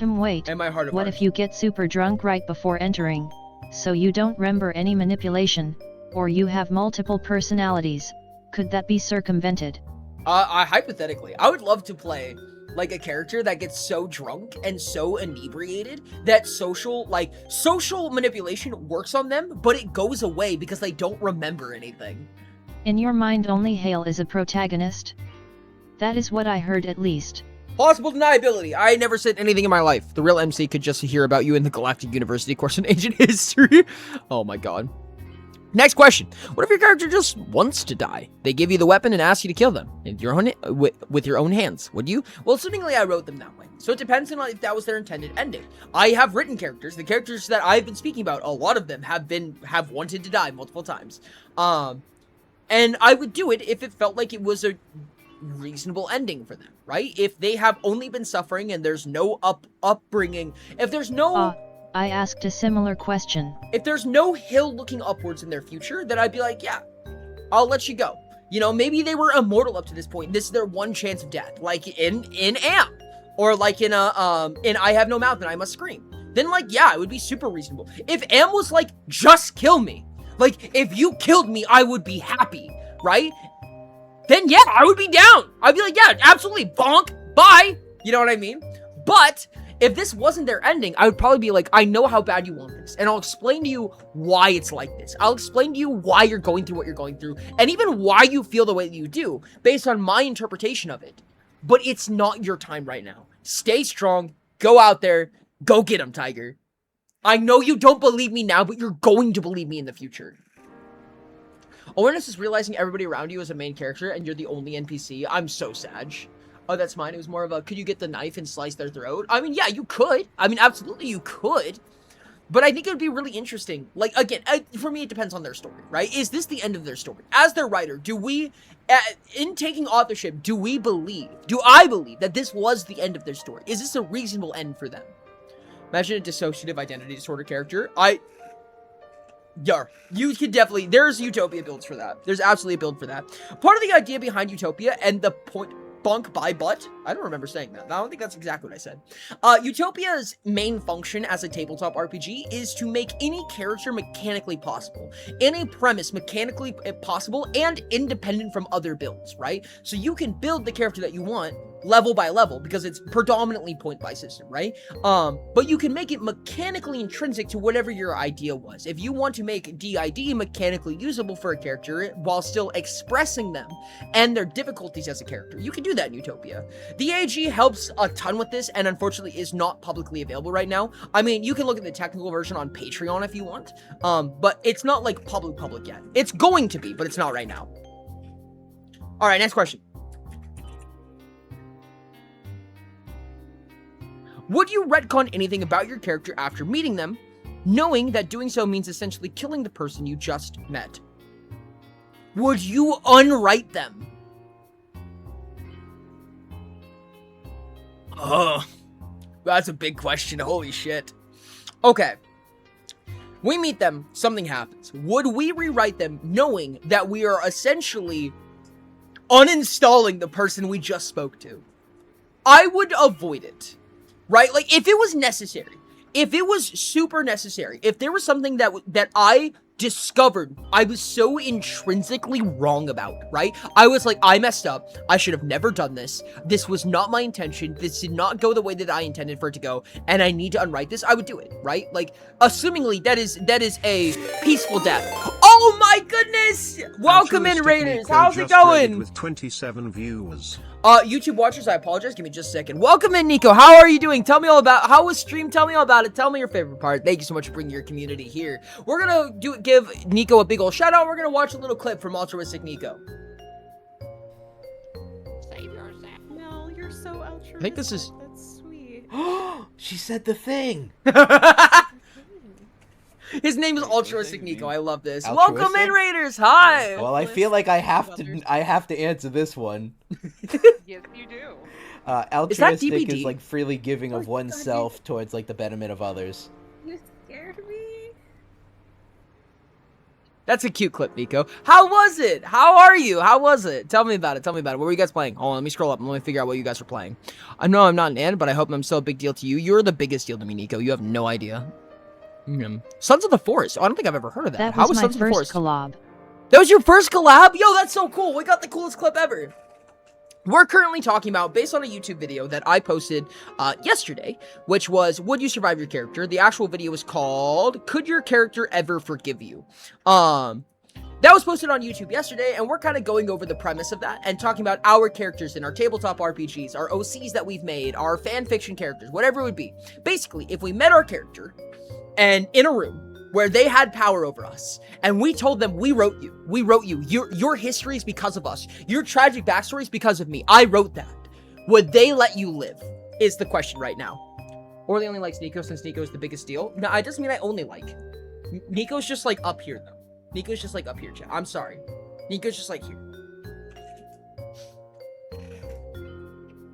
Wait, And my heart of what hearts. if you get super drunk right before entering, so you don't remember any manipulation, or you have multiple personalities, Could that be circumvented? Hypothetically, I would love to play like a character that gets so drunk and so inebriated that social manipulation works on them, but it goes away because they don't remember anything. In your mind only Hale is a protagonist? That is what I heard at least. Possible deniability. I never said anything in my life. The real MC could just hear about you in the Galactic University course in ancient history. Oh my god. Next question. What if your character just wants to die? They give you the weapon and ask you to kill them with your own hands. Would you? Well, assumingly I wrote them that way. So it depends on if that was their intended ending. I have written characters. The characters that I've been speaking about, a lot of them have wanted to die multiple times. And I would do it if it felt like it was a reasonable ending for them, right? If they have only been suffering and there's no upbringing, if there's no... I asked a similar question. If there's no hill looking upwards in their future, then I'd be like, yeah, I'll let you go. You know, maybe they were immortal up to this point. This is their one chance of death, like in Am, or like in I Have No Mouth and I Must Scream. Then like, yeah, it would be super reasonable. If Am was like, just kill me, like if you killed me, I would be happy, right? Then yeah, I would be down. I'd be like, yeah, absolutely, bonk, bye. You know what I mean? But if this wasn't their ending, I would probably be like, I know how bad you want this, and I'll explain to you why it's like this. I'll explain to you why you're going through what you're going through, and even why you feel the way that you do, based on my interpretation of it. But it's not your time right now. Stay strong, go out there, go get him, Tiger. I know you don't believe me now, but you're going to believe me in the future. Awareness is realizing everybody around you is a main character, and you're the only NPC. I'm so sad. Oh, that's mine. It was more of a, could you get the knife and slice their throat? I mean, yeah, you could. I mean, absolutely, you could. But I think it would be really interesting. Like, again, for me, it depends on their story, right? Is this the end of their story? As their writer, do we, in taking authorship, do I believe that this was the end of their story? Is this a reasonable end for them? Imagine a dissociative identity disorder character. Yeah, you can definitely, there's Utopia builds for that. There's absolutely a build for that. Part of the idea behind Utopia and the point... Bunk by butt? I don't remember saying that. I don't think that's exactly what I said. Utopia's main function as a tabletop RPG is to make any character mechanically possible. Any premise mechanically possible and independent from other builds, right? So you can build the character that you want level by level because it's predominantly point by system, right? But you can make it mechanically intrinsic to whatever your idea was. If you want to make DID mechanically usable for a character while still expressing them and their difficulties as a character, you can do that in Utopia. The AG helps a ton with this and unfortunately is not publicly available right now. I mean, you can look at the technical version on Patreon if you want, but it's not like public yet. It's going to be, but it's not right now. All right, next question. Would you retcon anything about your character after meeting them, knowing that doing so means essentially killing the person you just met? Would you unwrite them? Ugh. That's a big question. Holy shit. Okay. We meet them, something happens. Would we rewrite them knowing that we are essentially uninstalling the person we just spoke to? I would avoid it. Right? Like, if it was necessary, if it was super necessary, if there was something that I discovered I was so intrinsically wrong about, right? I was like, I messed up. I should have never done this. This was not my intention. This did not go the way that I intended for it to go, and I need to unwrite this. I would do it, right? Like, assumingly that is a peaceful death. Oh my goodness! Welcome in, Raiders. How's it going? With 27 viewers. YouTube watchers, I apologize. Give me just a second. Welcome in, Nico. How are you doing? Tell me all about, how was stream? Tell me all about it. Tell me your favorite part. Thank you so much for bringing your community here. We're gonna give Nico a big old shout out. We're gonna watch a little clip from Altruistic Nico. No, you're so altruistic. I think this is... That's sweet. She said the thing. His name is Altruistic Nico. I love this. Altruistic? Welcome in, Raiders. Hi. Well, I feel like I have to answer this one. Yes, you do. Altruistic is DBD? like freely giving of oneself towards like the betterment of others. You scared me. That's a cute clip, Nico. How was it? How are you? How was it? Tell me about it. Tell me about it. What were you guys playing? Hold on, let me scroll up and let me figure out what you guys were playing. I know I'm not an N, but I hope I'm still a big deal to you. You're the biggest deal to me, Nico. You have no idea. Sons of the Forest. Oh, I don't think I've ever heard of that. That How was was my Sons of the first Forest? collab. That was your first collab? Yo, that's so cool. We got the coolest clip ever. We're currently talking about, based on a YouTube video that I posted yesterday, which was, would you survive your character? The actual video was called, could your character ever forgive you? That was posted on YouTube yesterday, and we're kind of going over the premise of that and talking about our characters in our tabletop RPGs, our OCs that we've made, our fan fiction characters, whatever it would be. Basically, if we met our character and in a room where they had power over us, and we told them, we wrote you, your history is because of us, your tragic backstory is because of me, I wrote that, would they let you live, is the question right now. Orly only likes Nico since Nico is the biggest deal. No, it doesn't mean I only like. Nico's just like up here though. Nico's just like up here, chat. I'm sorry. Nico's just like here.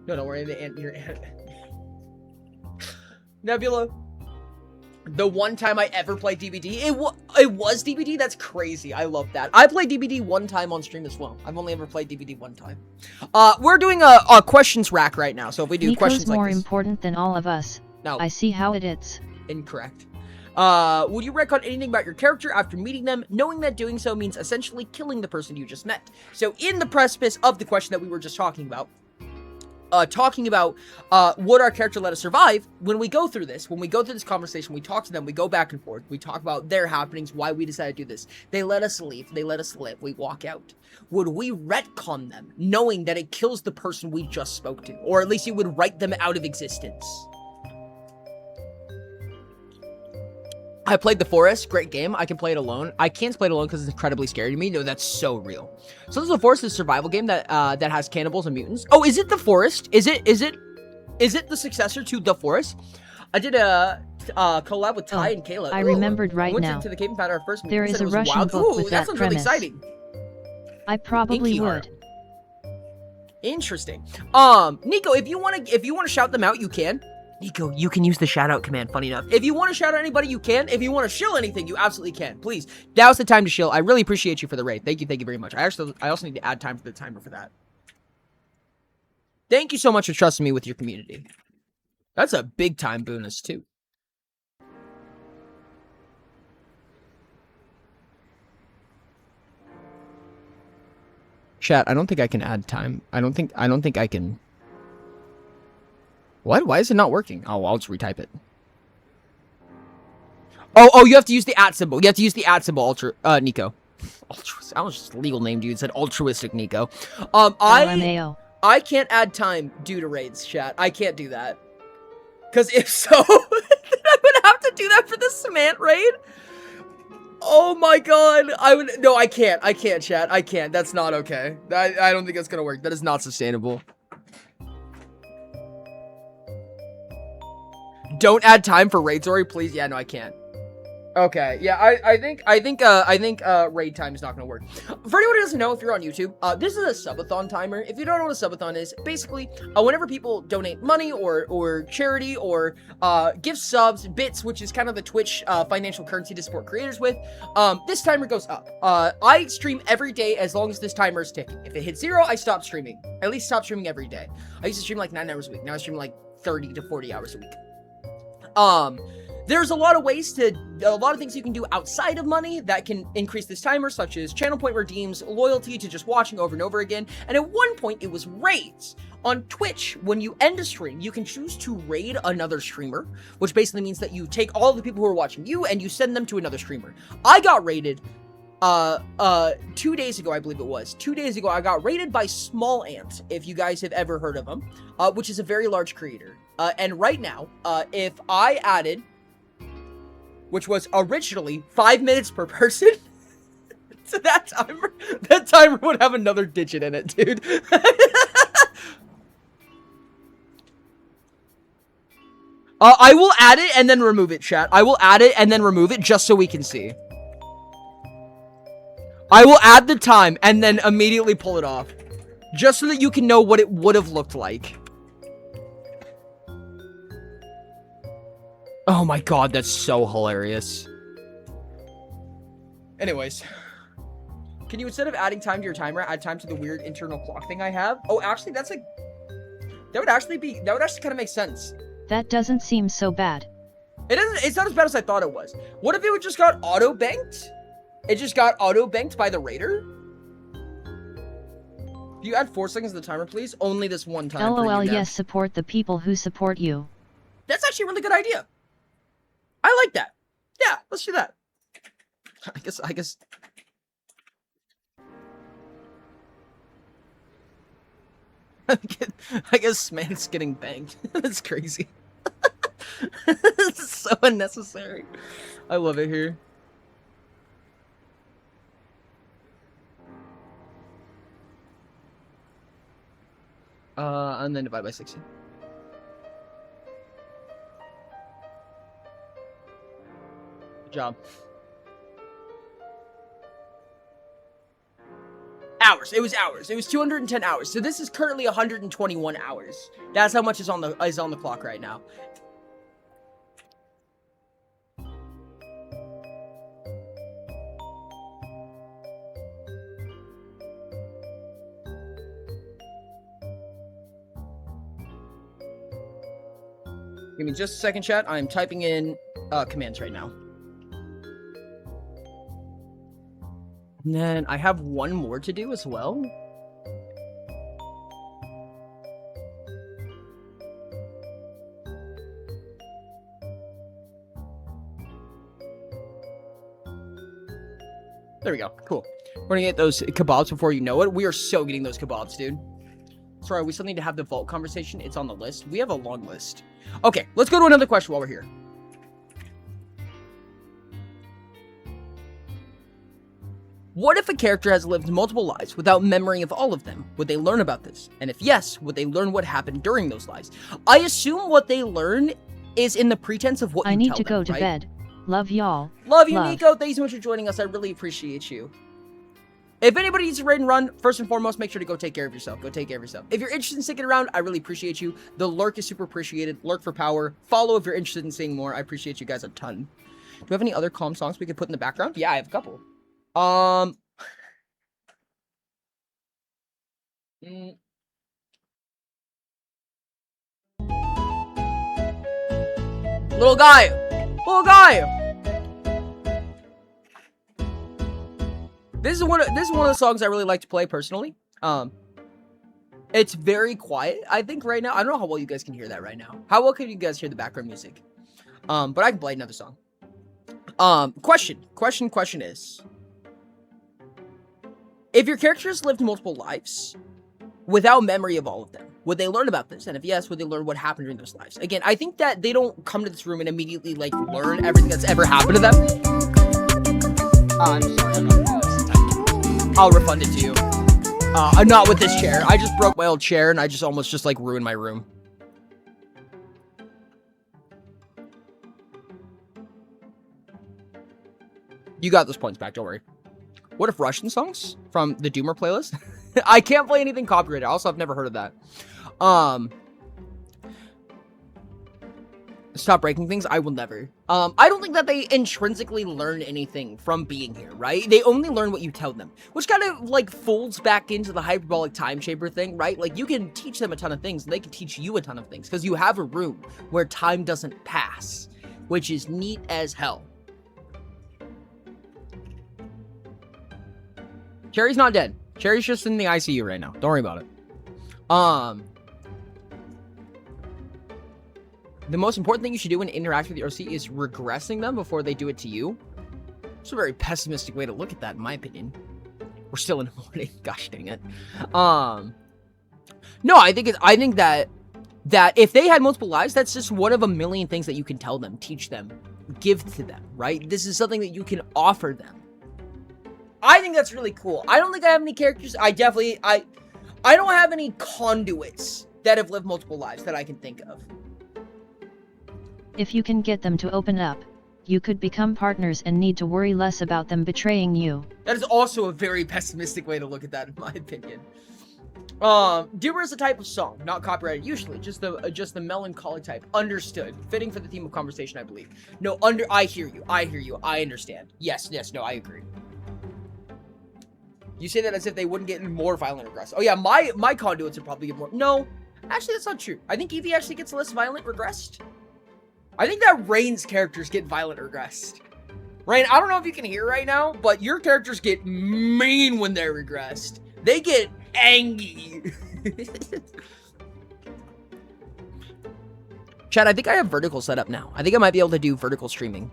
No, don't worry, your Nebula. The one time I ever played DBD, it was DBD? That's crazy. I love that. I played DBD one time on stream as well. I've only ever played DBD one time. We're doing a questions rack right now, so if we do Nico's questions like this... more important than all of us. No. I see how it is. Incorrect. Would you retcon anything about your character after meeting them, knowing that doing so means essentially killing the person you just met? So in the precipice of the question that we were just talking about, would our character let us survive, when we go through this conversation, we talk to them, we go back and forth, we talk about their happenings, why we decided to do this. They let us leave, they let us live, we walk out. Would we retcon them, knowing that it kills the person we just spoke to? Or at least you would write them out of existence? I played The Forest, great game. I can play it alone. I can't play it alone because it's incredibly scary to me. No, that's so real. So this is The Forest, is a survival game that that has cannibals and mutants. Oh, is it The Forest? Is it the successor to The Forest? I did a collab with Ty and Kayla. I remembered right went now. Into the cave and found our first There mutant, is said a it was Russian wild. book Ooh, with that that sounds really premise. exciting. I probably Inky would. Heart. Interesting. Nico, if you want to shout them out, you can. Nico, you can use the shout out command, funny enough. If you want to shout out anybody, you can. If you want to shill anything, you absolutely can. Please. Now's the time to shill. I really appreciate you for the raid. Thank you very much. I also need to add time for the timer for that. Thank you so much for trusting me with your community. That's a big time bonus, too. Chat, I don't think I can add time. I don't think I can. What? Why is it not working? Oh, I'll just retype it. Oh, you have to use the @ symbol. You have to use the @ symbol, Nico. Altruistic. I was just legal named you and said altruistic, Nico. LMAO. I can't add time due to raids, chat. I can't do that. Because if so, then I'm gonna have to do that for the Samant raid. Oh my god. No, I can't. I can't, chat. I can't. That's not okay. I don't think that's gonna work. That is not sustainable. Don't add time for raid story, please. Yeah, no, I can't. Okay, yeah, I think raid time is not gonna work. For anyone who doesn't know, if you're on YouTube, this is a subathon timer. If you don't know what a subathon is, basically, whenever people donate money or charity or give subs, bits, which is kind of the Twitch financial currency to support creators with, this timer goes up. I stream every day as long as this timer is ticking. If it hits 0, I stop streaming. I at least stop streaming every day. I used to stream like 9 hours a week. Now I stream like 30 to 40 hours a week. There's a lot of things you can do outside of money that can increase this timer, such as channel point redeems, loyalty to just watching over and over again, and at one point it was raids. On Twitch, when you end a stream, you can choose to raid another streamer, which basically means that you take all the people who are watching you and you send them to another streamer. I got raided 2 days ago, I believe it was. 2 days ago, I got raided by Small Ant, if you guys have ever heard of him, which is a very large creator. And right now, if I added, which was originally 5 minutes per person, to that timer would have another digit in it, dude. I will add it and then remove it, chat. I will add it and then remove it just so we can see. I will add the time and then immediately pull it off. Just so that you can know what it would have looked like. Oh my god, that's so hilarious. Anyways. Can you, instead of adding time to your timer, add time to the weird internal clock thing I have? Oh, actually, that would actually kind of make sense. That doesn't seem so bad. It's not as bad as I thought it was. What if it would just got auto-banked? It just got auto-banked by the raider? Can you add 4 seconds to the timer, please? Only this one time. LOL, yes, support the people who support you. That's actually a really good idea. I like that. Yeah, let's do that. I guess. I guess man's getting banged. That's crazy. It's so unnecessary. I love it here. And then divide by 60. Good job. Hours. It was hours. It was 210 hours. So this is currently 121 hours. That's how much is on the clock right now. Give me just a second, chat. I'm typing in commands right now. And then I have one more to do as well. There we go. Cool. We're gonna get those kebabs before you know it. We are so getting those kebabs, dude. Sorry, we still need to have the vault conversation. It's on the list. We have a long list. Okay, let's go to another question while we're here. What if a character has lived multiple lives without memory of all of them? Would they learn about this? And if yes, would they learn what happened during those lives? I assume what they learn is in the pretense of what you tell them, I need to go to bed. Love y'all. Love you, Nico. Thank you so much for joining us. I really appreciate you. If anybody needs to raid and run, first and foremost, make sure to go take care of yourself. Go take care of yourself. If you're interested in sticking around, I really appreciate you. The lurk is super appreciated. Lurk for power. Follow if you're interested in seeing more. I appreciate you guys a ton. Do we have any other calm songs we could put in the background? Yeah, I have a couple. Little guy. This is one of the songs I really like to play personally. It's very quiet, I think, right now. I don't know how well you guys can hear that right now. How well can you guys hear the background music? But I can play another song. Question is, if your characters lived multiple lives without memory of all of them, would they learn about this? And if yes, would they learn what happened during those lives? Again, I think that they don't come to this room and immediately, like, learn everything that's ever happened to them. I'm sorry, I'm not gonna do this. I'll refund it to you. I'm not with this chair. I just broke my old chair and I just almost just, like, ruined my room. You got those points back, don't worry. What if Russian songs from the Doomer playlist? I can't play anything copyrighted. Also, I've never heard of that. Stop breaking things. I will never. I don't think that they intrinsically learn anything from being here, right? They only learn what you tell them, which kind of like folds back into the hyperbolic time chamber thing, right? Like you can teach them a ton of things and they can teach you a ton of things because you have a room where time doesn't pass, which is neat as hell. Cherry's not dead. Cherry's just in the ICU right now. Don't worry about it. The most important thing you should do when interacting with the OC is regressing them before they do it to you. It's a very pessimistic way to look at that, in my opinion. We're still in the morning. Gosh dang it. No, I think that if they had multiple lives, that's just one of a million things that you can tell them, teach them, give to them, right? This is something that you can offer them. I think that's really cool. I don't think I have any characters. I don't have any conduits that have lived multiple lives that I can think of. If you can get them to open up, you could become partners and need to worry less about them betraying you. That is also a very pessimistic way to look at that, in my opinion. Doomer is a type of song, not copyrighted usually, just the melancholy type. Understood. Fitting for the theme of conversation, I believe. No, I hear you. I understand. Yes, no, I agree. You say that as if they wouldn't get more violent or aggressive. Oh yeah, my conduits would probably get more. No, actually that's not true. I think Evie actually gets less violent regressed. I think that Rain's characters get violent regressed. Rain, I don't know if you can hear right now, but your characters get mean when they're regressed. They get angry. Chad, I think I have vertical set up now. I think I might be able to do vertical streaming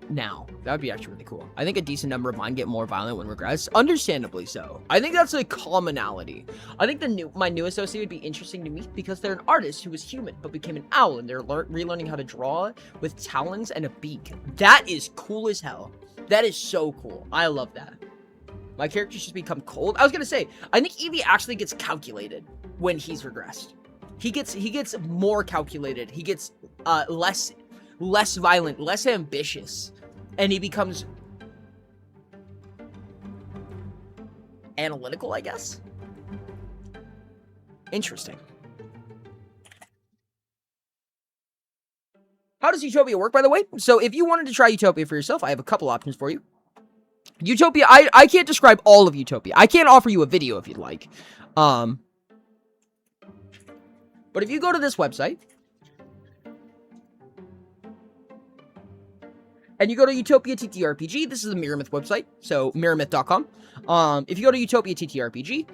now. That would be actually really cool. I think a decent number of mine get more violent when regressed. Understandably so. I think that's a commonality. I think my new associate would be interesting to meet because they're an artist who was human but became an owl, and they're relearning how to draw with talons and a beak. That is cool as hell. That is so cool. I love that. My characters just become cold. I was gonna say, I think Eevee actually gets calculated when he's regressed. He gets more calculated. He gets less violent, less ambitious, and he becomes analytical, I guess. Interesting. How does Utopia work, by the way? So if you wanted to try Utopia for yourself, I have a couple options for you. Utopia, I can't describe all of Utopia. I can't offer you a video if you'd like. But if you go to this website, and you go to Utopia TTRPG, this is the Mirrormyth website, so mirrormyth.com. If you go to Utopia TTRPG,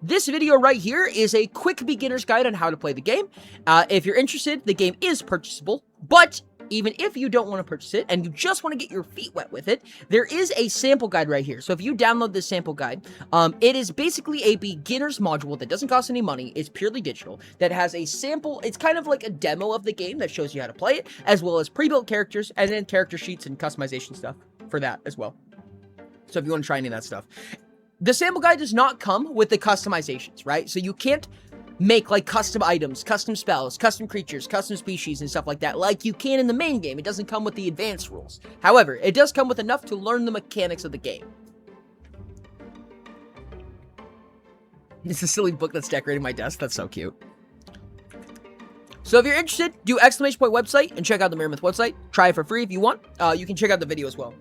this video right here is a quick beginner's guide on how to play the game. If you're interested, the game is purchasable, but even if you don't want to purchase it and you just want to get your feet wet with it, there is a sample guide right here. So if you download this sample guide, it is basically a beginner's module that doesn't cost any money. It's purely digital, that has a sample. It's kind of like a demo of the game that shows you how to play it, as well as pre-built characters and then character sheets and customization stuff for that as well. So if you want to try any of that stuff. The sample guide does not come with the customizations, right? So you can't make like custom items, custom spells, custom creatures, custom species, and stuff like that, like you can in the main game. It doesn't come with the advanced rules. However, it does come with enough to learn the mechanics of the game. It's a silly book that's decorating my desk. That's so cute. So if you're interested, do ! Website and check out the Mirrormyth website. Try it for free if you want. You can check out the video as well.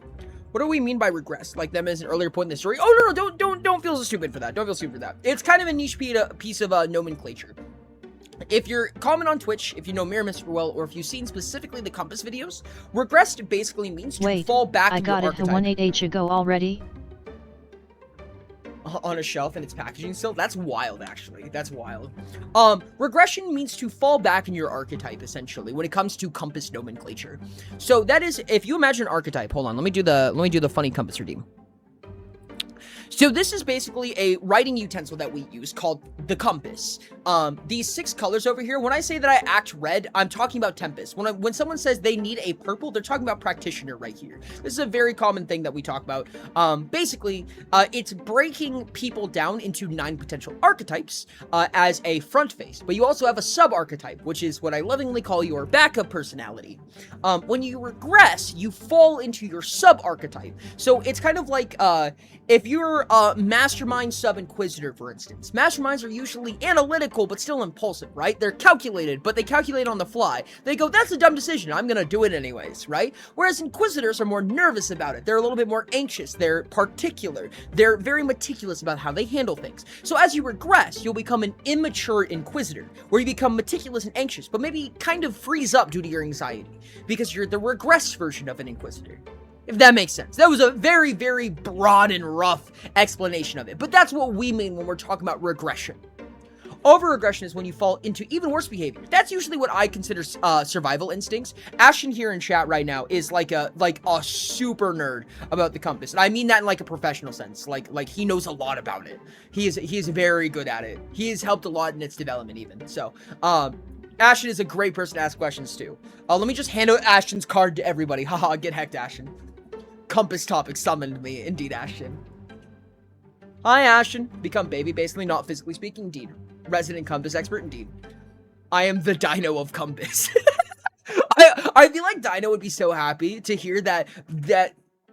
What do we mean by regress? Like them as an earlier point in the story? Oh, no, don't feel so stupid for that. Don't feel stupid for that. It's kind of a niche piece of nomenclature. If you're common on Twitch, if you know Mirrormyth well, or if you've seen specifically the Compass videos, regressed basically means to fall back into your archetype. I got it 188 ago already. On a shelf in its packaging still? That's wild, actually. That's wild. Regression means to fall back in your archetype, essentially, when it comes to Compass nomenclature. So that is, if you imagine an archetype, hold on, let me do the funny Compass redeem. So this is basically a writing utensil that we use called the compass. These 6 colors over here, when I say that I act red, I'm talking about Tempest. When someone says they need a purple, they're talking about practitioner right here. This is a very common thing that we talk about. Basically, it's breaking people down into 9 potential archetypes as a front face. But you also have a sub-archetype, which is what I lovingly call your backup personality. When you regress, you fall into your sub-archetype. So it's kind of like if you're a mastermind sub-inquisitor, for instance. Masterminds are usually analytical, but still impulsive, right? They're calculated, but they calculate on the fly. They go, that's a dumb decision, I'm gonna do it anyways, right? Whereas inquisitors are more nervous about it. They're a little bit more anxious. They're particular. They're very meticulous about how they handle things. So as you regress, you'll become an immature inquisitor, where you become meticulous and anxious, but maybe kind of freeze up due to your anxiety, because you're the regressed version of an inquisitor. If that makes sense. That was a very, very broad and rough explanation of it. But that's what we mean when we're talking about regression. Over-regression is when you fall into even worse behavior. That's usually what I consider survival instincts. Ashton here in chat right now is like a super nerd about the compass. And I mean that in like a professional sense. Like he knows a lot about it. He is very good at it. He has helped a lot in its development even. So, Ashton is a great person to ask questions to. Let me just hand out Ashton's card to everybody. Haha, get hecked, Ashton. Compass topic summoned me, indeed, Ashton. Hi, Ashton. Become baby, basically, not physically speaking, indeed. Resident compass expert, indeed. I am the Dino of Compass. I feel like Dino would be so happy to hear that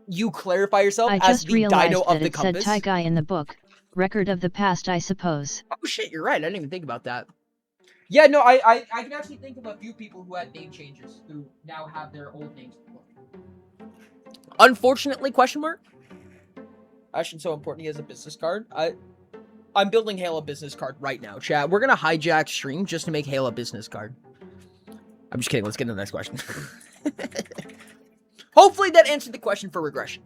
you clarify yourself as the Dino of the Compass. I just realized that it said Guy in the book. Record of the past, I suppose. Oh shit, you're right. I didn't even think about that. Yeah, no, I can actually think of a few people who had name changes who now have their old names. Unfortunately, question mark? Ashton's so important he has a business card. I'm building Halo business card right now, chat. We're gonna hijack stream just to make Halo business card. I'm just kidding. Let's get into the next question. Hopefully that answered the question for regression.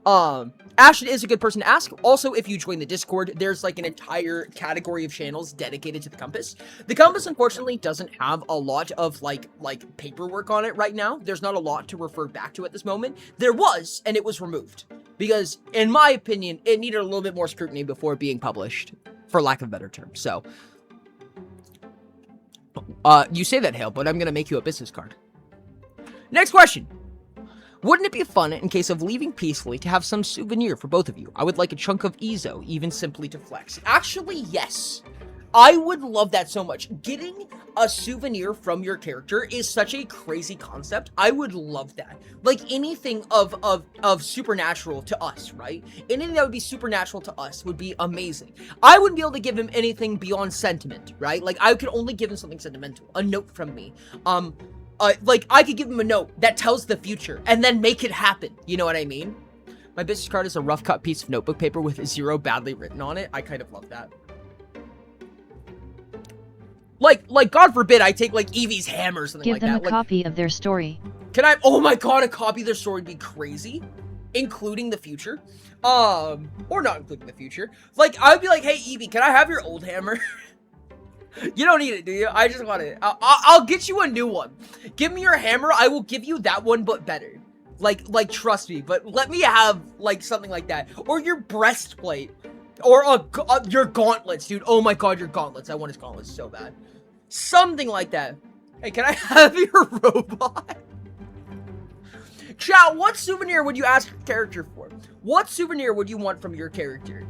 Ashton is a good person to ask. Also, if you join the Discord, there's like an entire category of channels dedicated to the Compass. The Compass, unfortunately, doesn't have a lot of like paperwork on it right now. There's not a lot to refer back to at this moment. There was, and it was removed. Because, in my opinion, it needed a little bit more scrutiny before being published, for lack of a better term. So, you say that, Hale, but I'm gonna make you a business card. Next question. Wouldn't it be fun, in case of leaving peacefully, to have some souvenir for both of you? I would like a chunk of Ezo, even simply to flex. Actually, yes. I would love that so much. Getting a souvenir from your character is such a crazy concept. I would love that. Like, anything of supernatural to us, right? Anything that would be supernatural to us would be amazing. I wouldn't be able to give him anything beyond sentiment, right? Like, I could only give him something sentimental. A note from me. Like, I could give him a note that tells the future and then make it happen. You know what I mean? My business card is a rough cut piece of notebook paper with 0 badly written on it. I kind of love that. Like, God forbid I take, like, Evie's hammer or something like that. Give them a copy of their story. Can I? Oh my God, a copy of their story would be crazy. Including the future. Or not including the future. Like, I would be like, hey, Evie, can I have your old hammer? You don't need it, do you? I just want it. I'll get you a new one. Give me your hammer. I will give you that one, but better. Like, trust me. But let me have, like, something like that. Or your breastplate. Or your gauntlets, dude. Oh my God, your gauntlets. I want his gauntlets so bad. Something like that. Hey, can I have your robot? Chat, what souvenir would you ask your character for? What souvenir would you want from your character?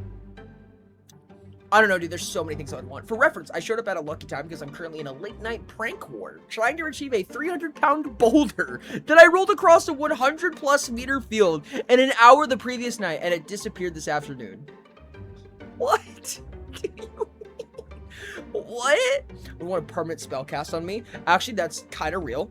I don't know, dude. There's so many things I would want. For reference, I showed up at a lucky time because I'm currently in a late-night prank war, trying to retrieve a 300-pound boulder that I rolled across a 100-plus meter field in an hour the previous night, and it disappeared this afternoon. What? What? You want a permanent spell cast on me? Actually, that's kind of real.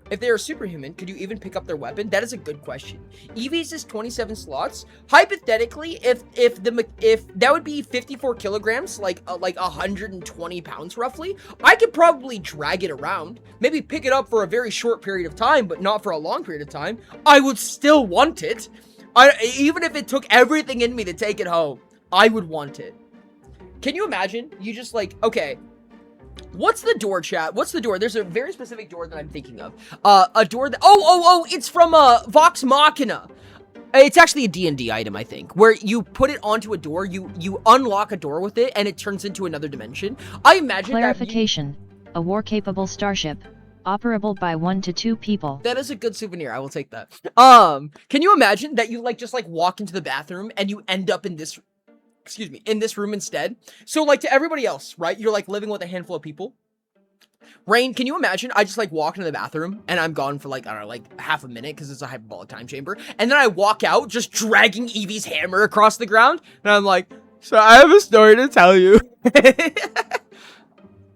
If they are superhuman, could you even pick up their weapon? That is a good question. Eevee's is 27 slots. Hypothetically, if that would be 54 kilograms, like 120 pounds roughly, I could probably drag it around. Maybe pick it up for a very short period of time, but not for a long period of time. I would still want it. Even if it took everything in me to take it home, I would want it. Can you imagine? You just like, okay. What's the door, chat? What's the door? There's a very specific door that I'm thinking of. A door that... Oh, it's from, Vox Machina. It's actually a D&D item, I think, where you put it onto a door, you unlock a door with it, and it turns into another dimension. I imagine Clarification. A war-capable starship. Operable by 1 to 2 people. That is a good souvenir. I will take that. Can you imagine that you, just walk into the bathroom, and you end up in this... Excuse me, in this room instead. So, to everybody else, right? You're, living with a handful of people. Rain, can you imagine? I just, walk into the bathroom, and I'm gone for, I don't know, half a minute, because it's a hyperbolic time chamber. And then I walk out, just dragging Eevee's hammer across the ground. And I'm like, so I have a story to tell you.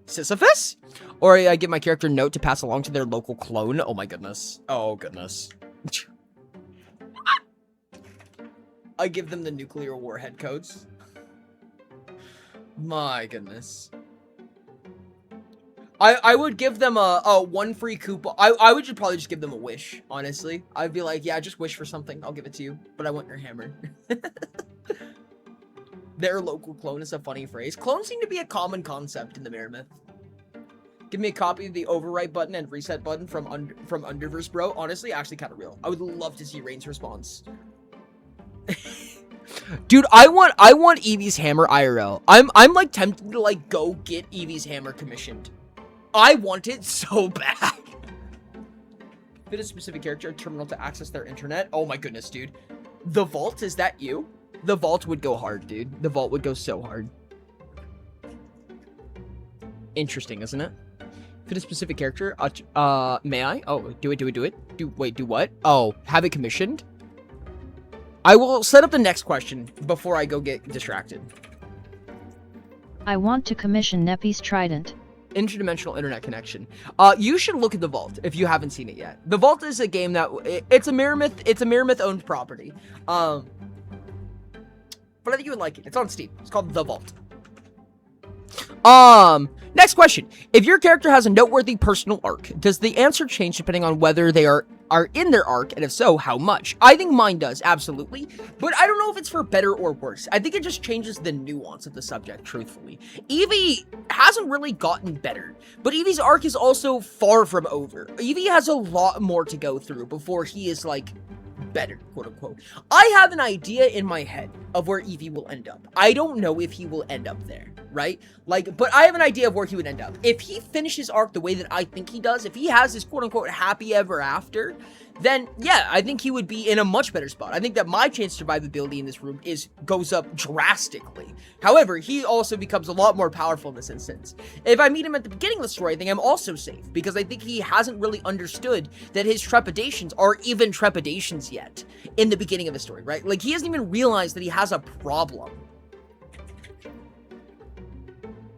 Sisyphus? Or I give my character a note to pass along to their local clone. Oh, my goodness. Oh, goodness. I give them the nuclear warhead codes. My goodness. I would give them a 1 free coupon. I would just probably just give them a wish, honestly. I'd be like, yeah, just wish for something. I'll give it to you. But I want your hammer. Their local clone is a funny phrase. Clones seem to be a common concept in the Mirror Myth. Give me a copy of the overwrite button and reset button from Underverse, bro. Honestly, actually kind of real. I would love to see Rain's response. Dude, I want Eevee's hammer IRL. I'm tempted to go get Eevee's hammer commissioned. I want it so bad. Fit a specific character, a terminal to access their internet. Oh my goodness, dude. The Vault, is that you? The Vault would go hard, dude. The Vault would go so hard. Interesting, isn't it? Fit a specific character. May I? Oh, do it. Wait, do what? Oh, have it commissioned? I will set up the next question before I go get distracted. I want to commission Neppy's trident. Interdimensional internet connection. You should look at The Vault if you haven't seen it yet. The Vault is a game that it's a Mirror Myth. It's a Mirror Myth owned property. But I think you would like it. It's on Steam. It's called The Vault. Next question. If your character has a noteworthy personal arc, does the answer change depending on whether they are in their arc, and if so, how much? I think mine does, absolutely, but I don't know if it's for better or worse. I think it just changes the nuance of the subject, truthfully. Eevee hasn't really gotten better, but Eevee's arc is also far from over. Eevee has a lot more to go through before he is, like, better, quote unquote. I have an idea in my head of where Eevee will end up. I don't know if he will end up there, right? Like, but I have an idea of where he would end up. If he finishes arc the way that I think he does, if he has his quote unquote happy ever after, then yeah, I think he would be in a much better spot. I think that my chance of survivability in this room goes up drastically. However, he also becomes a lot more powerful in this instance. If I meet him at the beginning of the story, I think I'm also safe, because I think he hasn't really understood that his trepidations are even trepidations yet in the beginning of the story, right? Like, he hasn't even realized that he has a problem.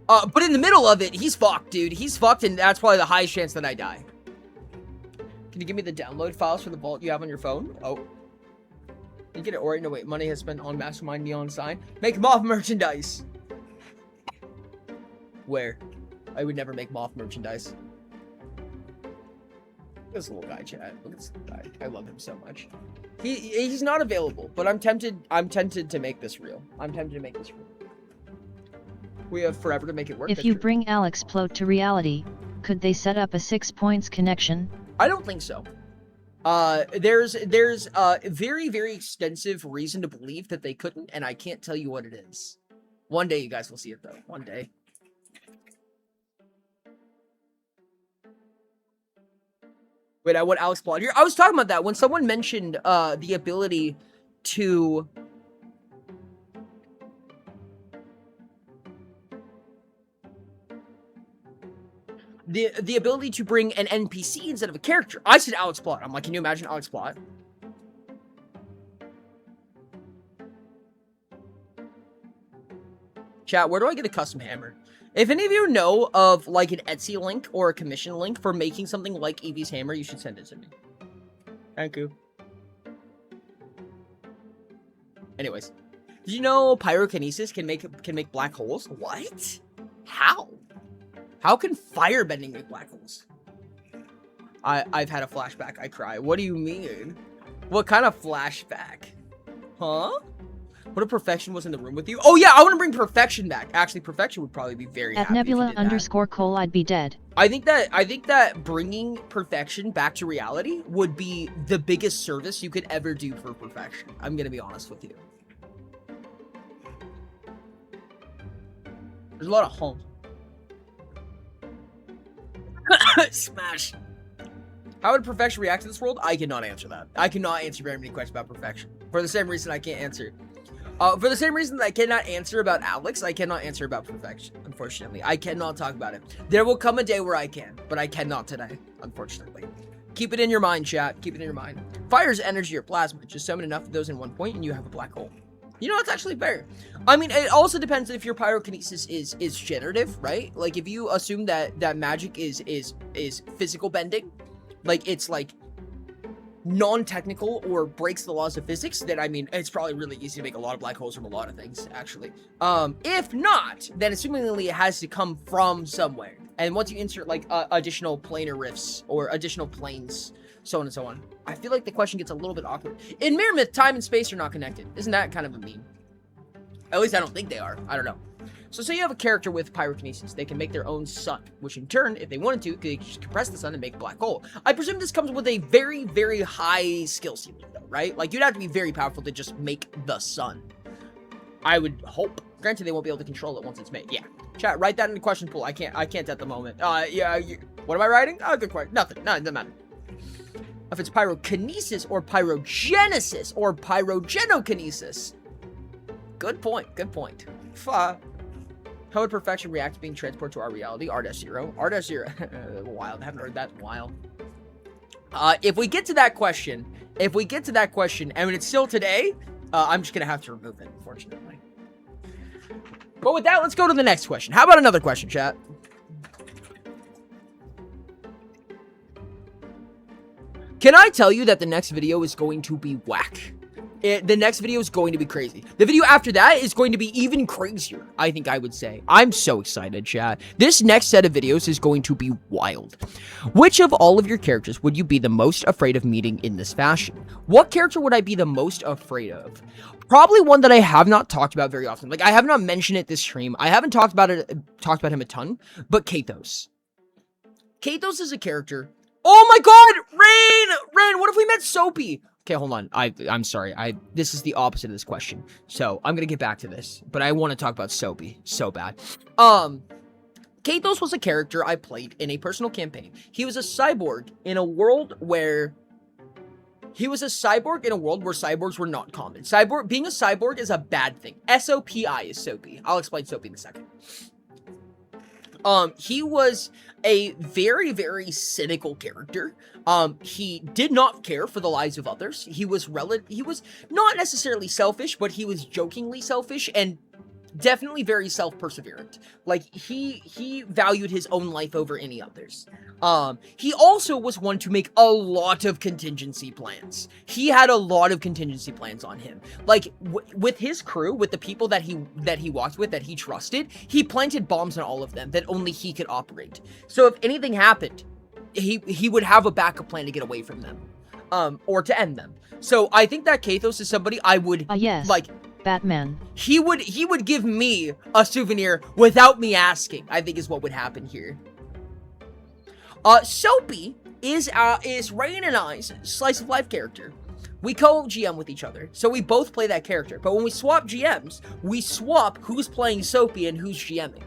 But in the middle of it, he's fucked, dude. He's fucked, and that's probably the highest chance that I die. Can you give me the download files for the vault you have on your phone? Oh. You get it, or no, wait. Money has spent on Mastermind Neon Sign. Make moth merchandise. Where? I would never make moth merchandise. Look at this little guy, chat. Look at this little guy. I love him so much. He's not available, but I'm tempted to make this real. I'm tempted to make this real. We have forever to make it work. If you bring Alex Plot to reality, could they set up a 6 points connection? I don't think so. There's a very, very extensive reason to believe that they couldn't, and I can't tell you what it is. One day you guys will see it, though. One day. Wait, I want Alex Plot here. I was talking about that when someone mentioned the ability to... The ability to bring an NPC instead of a character. I said Alex Plot. I'm like, can you imagine Alex Plot? Chat, where do I get a custom hammer? If any of you know of, like, an Etsy link or a commission link for making something like Eevee's hammer, you should send it to me. Thank you. Anyways. Did you know pyrokinesis can make black holes? What? How? How can firebending make black holes? I've had a flashback. I cry. What do you mean? What kind of flashback? Huh? What if Perfection was in the room with you? Oh yeah, I want to bring Perfection back. Actually, Perfection would probably be very happy. At Nebula_Cole, I'd be dead. I think that bringing Perfection back to reality would be the biggest service you could ever do for Perfection. I'm gonna be honest with you. There's a lot of homes. Smash. How would Perfection react to this world? I cannot answer that. I cannot answer very many questions about Perfection. For the same reason I can't answer. For the same reason that I cannot answer about Alex, I cannot answer about Perfection, unfortunately. I cannot talk about it. There will come a day where I can, but I cannot today, unfortunately. Keep it in your mind, chat. Keep it in your mind. Fire's energy or plasma. Just summon enough of those in one point and you have a black hole. You know, it's actually fair. I mean, it also depends if your pyrokinesis is generative, right? Like, if you assume that magic is physical bending, like, it's, like, non-technical or breaks the laws of physics, then, I mean, it's probably really easy to make a lot of black holes from a lot of things, actually. If not, then assumingly it has to come from somewhere. And once you insert, like, additional planar rifts or additional planes, so on and so on. I feel like the question gets a little bit awkward. In Mirror Myth, time and space are not connected. Isn't that kind of a meme? At least I don't think they are. I don't know. So say you have a character with pyrokinesis. They can make their own sun, which in turn, if they wanted to, could just compress the sun and make a black hole. I presume this comes with a very, very high skill ceiling, though, right? Like, you'd have to be very powerful to just make the sun. I would hope. Granted, they won't be able to control it once it's made. Yeah. Chat, write that in the question pool. I can't at the moment. Yeah, what am I writing? Oh, good question. Nothing. No, it doesn't matter. If it's pyrokinesis or pyrogenesis or pyrogenokinesis. Good point. Good point. How would Perfection react to being transported to our reality? R-0. R-0. Wild. I haven't heard that in a while. If we get to that question, and when it's still today, I'm just going to have to remove it, unfortunately. But with that, let's go to the next question. How about another question, chat? Can I tell you that the next video is going to be whack? The next video is going to be crazy. The video after that is going to be even crazier, I think I would say. I'm so excited, chat. This next set of videos is going to be wild. Which of all of your characters would you be the most afraid of meeting in this fashion? What character would I be the most afraid of? Probably one that I have not talked about very often. Like, I have not mentioned it this stream. I haven't talked about him a ton, but Kathos. Kathos is a character. Oh my god! Rain, what if we met Soapy? Okay, hold on. I'm sorry. This is the opposite of this question. So, I'm gonna get back to this. But I want to talk about Soapy so bad. Kathos was a character I played in a personal campaign. He was a cyborg in a world where... cyborgs were not common. Being a cyborg is a bad thing. S-O-P-I is Soapy. I'll explain Soapy in a second. He was a very, very cynical character. He did not care for the lives of others. He was not necessarily selfish, but he was jokingly selfish and definitely very self-perseverant. Like, he valued his own life over any others. He also was one to make a lot of contingency plans. He had a lot of contingency plans on him. Like, with his crew, with the people that he walked with, that he trusted, he planted bombs on all of them that only he could operate. So if anything happened, he would have a backup plan to get away from them. Or to end them. So I think that Kathos is somebody I would, yes. like... Batman. He would give me a souvenir without me asking, I think is what would happen here. Soapy is Rain and I's slice of life character. We co-GM with each other, so we both play that character. But when we swap GMs, we swap who's playing Soapy and who's GMing.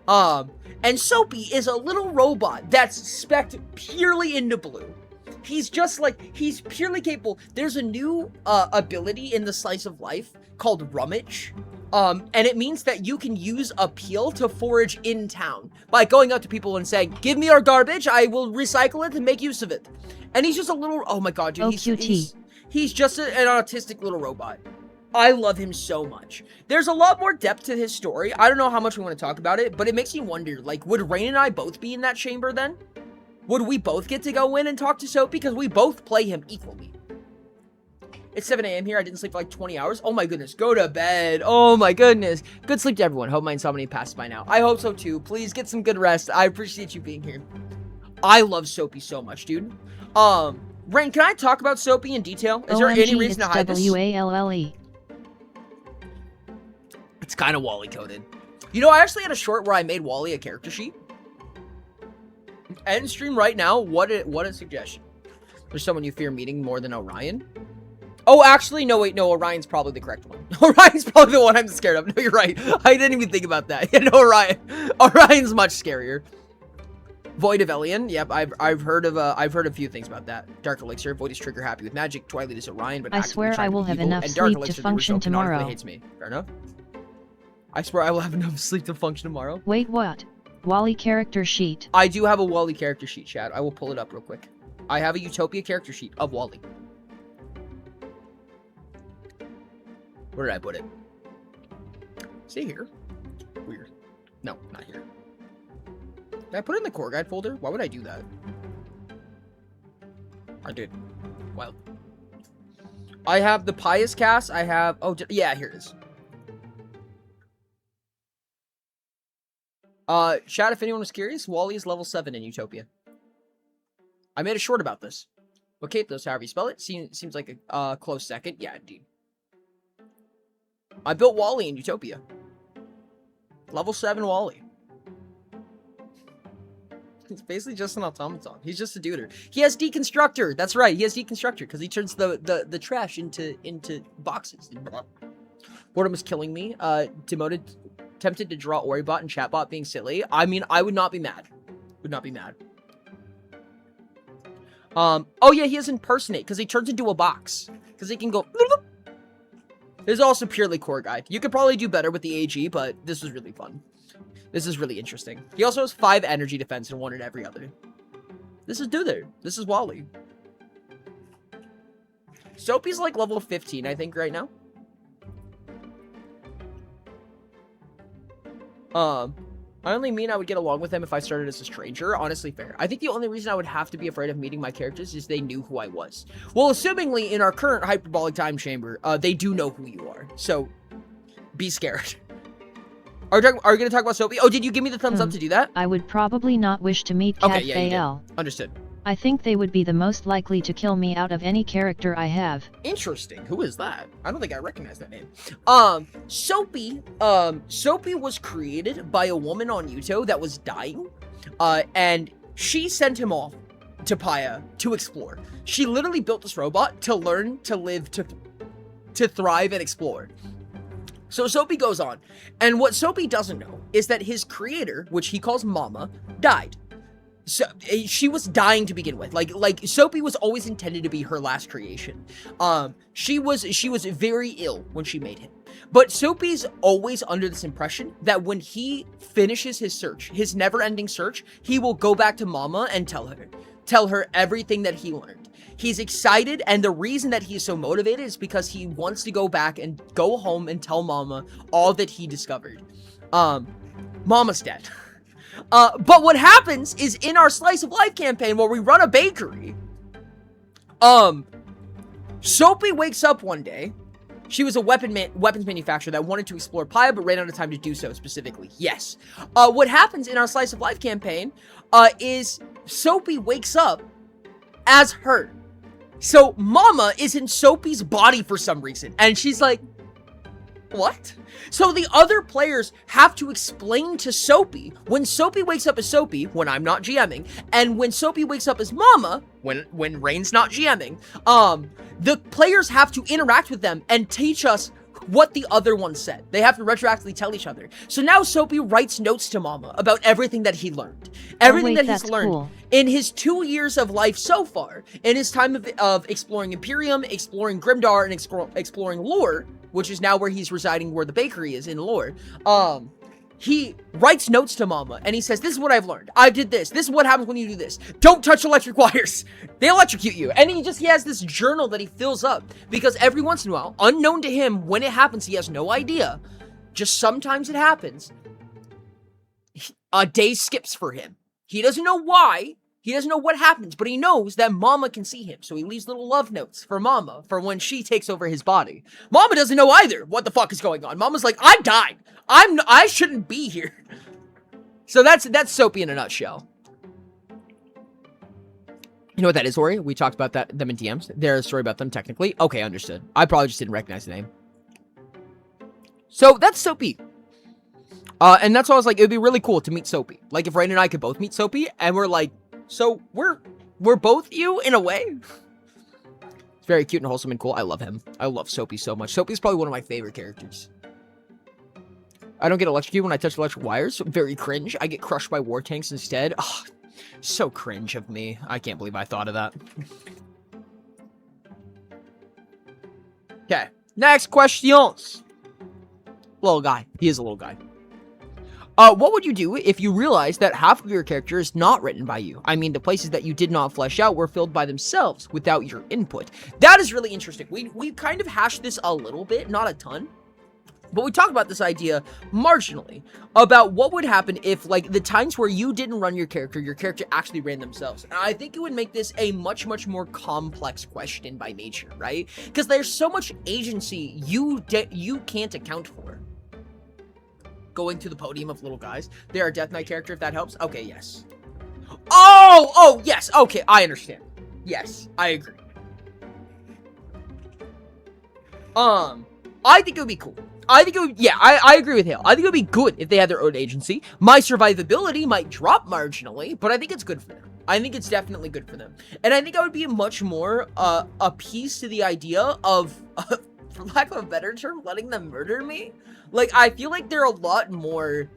And Soapy is a little robot that's spec'd purely into blue. He's purely capable. There's a new ability in the slice of life called Rummage. And it means that you can use a peel to forage in town by going up to people and saying, give me your garbage, I will recycle it and make use of it. And he's just a little, oh my god, dude, he's just an autistic little robot. I love him so much. There's a lot more depth to his story. I don't know how much we want to talk about it, but it makes me wonder, like, would Rain and I both be in that chamber then? Would we both get to go in and talk to Soapy? Because we both play him equally. It's 7 a.m. here. I didn't sleep for like 20 hours. Oh my goodness. Go to bed. Oh my goodness. Good sleep to everyone. Hope my insomnia passes by now. I hope so too. Please get some good rest. I appreciate you being here. I love Soapy so much, dude. Rain, can I talk about Soapy in detail? Is there any reason to hide this? W-A-L-L-E. It's kind of Wally coded. You know, I actually had a short where I made Wally a character sheet. End stream right now. What a suggestion. There's someone you fear meeting more than Orion. Oh, actually, no, wait, no, Orion's probably the correct one. Orion's probably the one I'm scared of. No, you're right. I didn't even think about that. Yeah, no, Orion's much scarier. Void of Elion. Yep, I've heard a few things about that. Dark Elixir. Void is trigger happy with magic. Twilight is Orion, but I swear I will have enough sleep to function tomorrow. Hates me. Fair enough. I swear I will have enough sleep to function tomorrow. Wait, what? Wally character sheet. I do have a Wally character sheet, Chad. I will pull it up real quick. I have a Utopia character sheet of Wally. Where did I put it? See here? Weird. No, not here. Did I put it in the core guide folder? Why would I do that? I did. Well. I have the Pious Cast. I have... Oh, yeah, here it is. Chat, if anyone was curious, Wally is level 7 in Utopia. I made a short about this. But Kathos, however you spell it, seems like a close second. Yeah, indeed. I built Wally in Utopia. Level 7 Wally. He's basically just an automaton. He's just a duder. He has Deconstructor. That's right. He has Deconstructor because he turns the trash into boxes. Boredom is killing me. Demoted, tempted to draw Oribot and Chatbot being silly. I mean, I would not be mad. Would not be mad. Oh yeah, he has Impersonate because he turns into a box. Because he can go... This is also purely core guide. You could probably do better with the AG, but this was really fun. This is really interesting. He also has 5 energy defense and 1 in every other. This is Duther. This is Wally. Soapy's like level 15, I think, right now. I only mean I would get along with them if I started as a stranger. Honestly, fair. I think the only reason I would have to be afraid of meeting my characters is they knew who I was. Well, assumingly in our current hyperbolic time chamber, they do know who you are. So, be scared. Are we going to talk about Soapy? Oh, did you give me the thumbs up to do that? I would probably not wish to meet Cat Okay, yeah, you did. Fael. Understood. I think they would be the most likely to kill me out of any character I have. Interesting. Who is that? I don't think I recognize that name. Soapy was created by a woman on Yuto that was dying, and she sent him off to Paya to explore. She literally built this robot to learn, to live, to thrive and explore. So Soapy goes on, and what Soapy doesn't know is that his creator, which he calls Mama, died. So she was dying to begin with. Like Soapy was always intended to be her last creation. She was very ill when she made him. But Soapy's always under this impression that when he finishes his search, his never-ending search, he will go back to Mama and tell her everything that he learned. He's excited, and the reason that he's so motivated is because he wants to go back and go home and tell Mama all that he discovered. Mama's dead. But what happens is in our Slice of Life campaign where we run a bakery, Soapy wakes up one day. She was a weapons manufacturer that wanted to explore Paya, but ran out of time to do so specifically. Yes. What happens in our Slice of Life campaign, is Soapy wakes up as her. So Mama is in Soapy's body for some reason, and she's like, what? So the other players have to explain to Soapy, when Soapy wakes up as Soapy, when I'm not GMing, and when Soapy wakes up as Mama, when Rain's not GMing, the players have to interact with them and teach us what the other one said. They have to retroactively tell each other. So now Soapy writes notes to Mama about everything that he learned. Everything that he's learned in his 2 years of life so far, in his time of exploring Imperium, exploring Grimdar, and exploring Lore, which is now where he's residing, where the bakery is in Lore. He writes notes to Mama, and he says, this is what I've learned. I did this. This is what happens when you do this. Don't touch electric wires. They electrocute you. And he has this journal that he fills up, because every once in a while, unknown to him, when it happens, he has no idea. Just sometimes it happens. A day skips for him. He doesn't know why. He doesn't know what happens, but he knows that Mama can see him, so he leaves little love notes for Mama for when she takes over his body. Mama doesn't know either what the fuck is going on. Mama's like, I died. I shouldn't be here. So that's Soapy in a nutshell. You know what that is, Ori? We talked about them in DMs. There's a story about them, technically. Okay, understood. I probably just didn't recognize the name. So that's Soapy. And that's why I was like, it would be really cool to meet Soapy. Like, if Rain and I could both meet Soapy, and we're like, so we're both you in a way. It's very cute and wholesome and cool. I love him. I love Soapy so much. Soapy's probably one of my favorite characters. I don't get electrocuted when I touch electric wires. Very cringe. I get crushed by war tanks instead. Oh, so cringe of me. I can't believe I thought of that. Okay. Next questions. Little guy. He is a little guy. What would you do if you realized that half of your character is not written by you? I mean, the places that you did not flesh out were filled by themselves without your input. That is really interesting. We kind of hashed this a little bit, not a ton. But we talked about this idea marginally about what would happen if, like, the times where you didn't run your character actually ran themselves. And I think it would make this a much, much more complex question by nature, right? Because there's so much agency you can't account for. Going to the podium of little guys. They are a Death Knight character, if that helps. Okay, yes. Oh, yes. Okay, I understand. Yes, I agree. I think it would be cool. I think it would, yeah, I agree with Hale. I think it would be good if they had their own agency. My survivability might drop marginally, but I think it's good for them. I think it's definitely good for them. And I think I would be much more, appeased to the idea of, for lack of a better term, letting them murder me. Like, I feel like they're a lot more,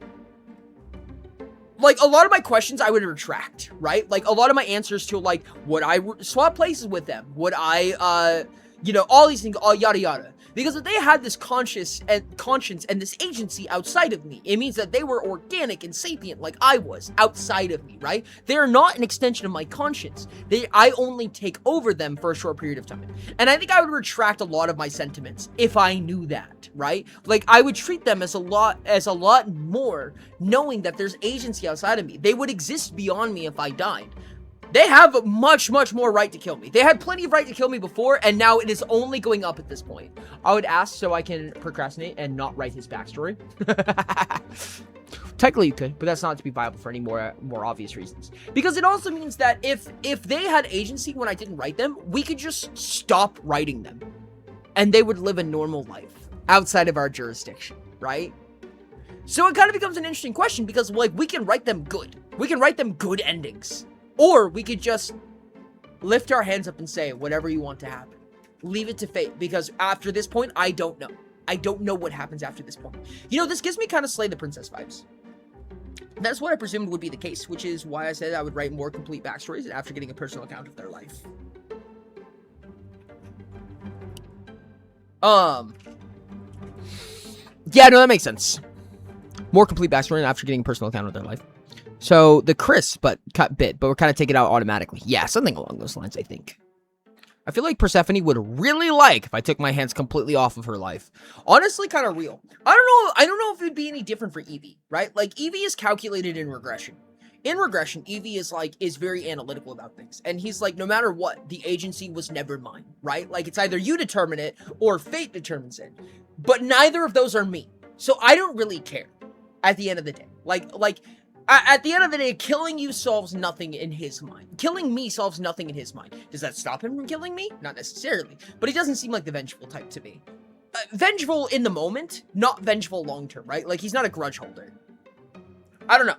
like, a lot of my questions I would retract, right? Like, a lot of my answers to, like, would I swap places with them? Would I, you know, all these things, all yada yada. Because if they had this conscience and this agency outside of me, it means that they were organic and sapient like I was outside of me, right? They are not an extension of my conscience. I only take over them for a short period of time. And I think I would retract a lot of my sentiments if I knew that, right? Like, I would treat them as a lot more, knowing that there's agency outside of me. They would exist beyond me if I died. They have much, much more right to kill me. They had plenty of right to kill me before, and now it is only going up at this point. I would ask so I can procrastinate and not write his backstory. Technically you could, but that's not to be viable for any more obvious reasons. Because it also means that if they had agency when I didn't write them, we could just stop writing them. And they would live a normal life outside of our jurisdiction, right? So it kind of becomes an interesting question because, like, we can write them good. We can write them good endings. Or we could just lift our hands up and say, whatever you want to happen. Leave it to fate, because after this point, I don't know. I don't know what happens after this point. You know, this gives me kind of Slay the Princess vibes. That's what I presumed would be the case, which is why I said I would write more complete backstories after getting a personal account of their life. Yeah, no, that makes sense. More complete backstory after getting a personal account of their life. So, the crisp, but cut bit, but we're kind of taking it out automatically. Yeah, something along those lines, I think. I feel like Persephone would really like if I took my hands completely off of her life. Honestly, kind of real. I don't know if it would be any different for Eevee, right? Like, Eevee is calculated in regression. In regression, Eevee is very analytical about things. And he's like, no matter what, the agency was never mine, right? Like, it's either you determine it or fate determines it. But neither of those are me. So I don't really care at the end of the day. At the end of the day, killing you solves nothing in his mind. Killing me solves nothing in his mind. Does that stop him from killing me? Not necessarily. But he doesn't seem like the vengeful type to me. Vengeful in the moment, not vengeful long-term, right? Like, he's not a grudge holder. I don't know.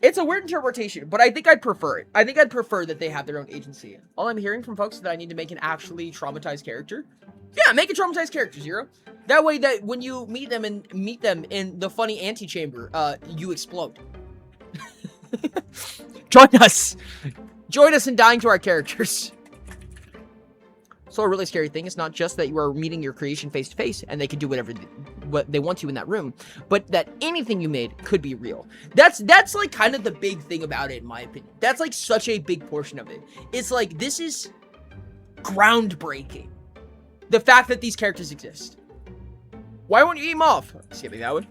It's a weird interpretation, but I think I'd prefer it. I think I'd prefer that they have their own agency. All I'm hearing from folks is that I need to make an actually traumatized character. Yeah, make a traumatized character, Zero. That way that when you meet them in the funny antechamber, you explode. Join us! Join us in dying to our characters. So a really scary thing is not just that you are meeting your creation face to face and they can do what they want to in that room, but that anything you made could be real. That's like kind of the big thing about it, in my opinion. That's like such a big portion of it. It's like, this is groundbreaking. The fact that these characters exist. Why won't you eat them off? Skipping that one.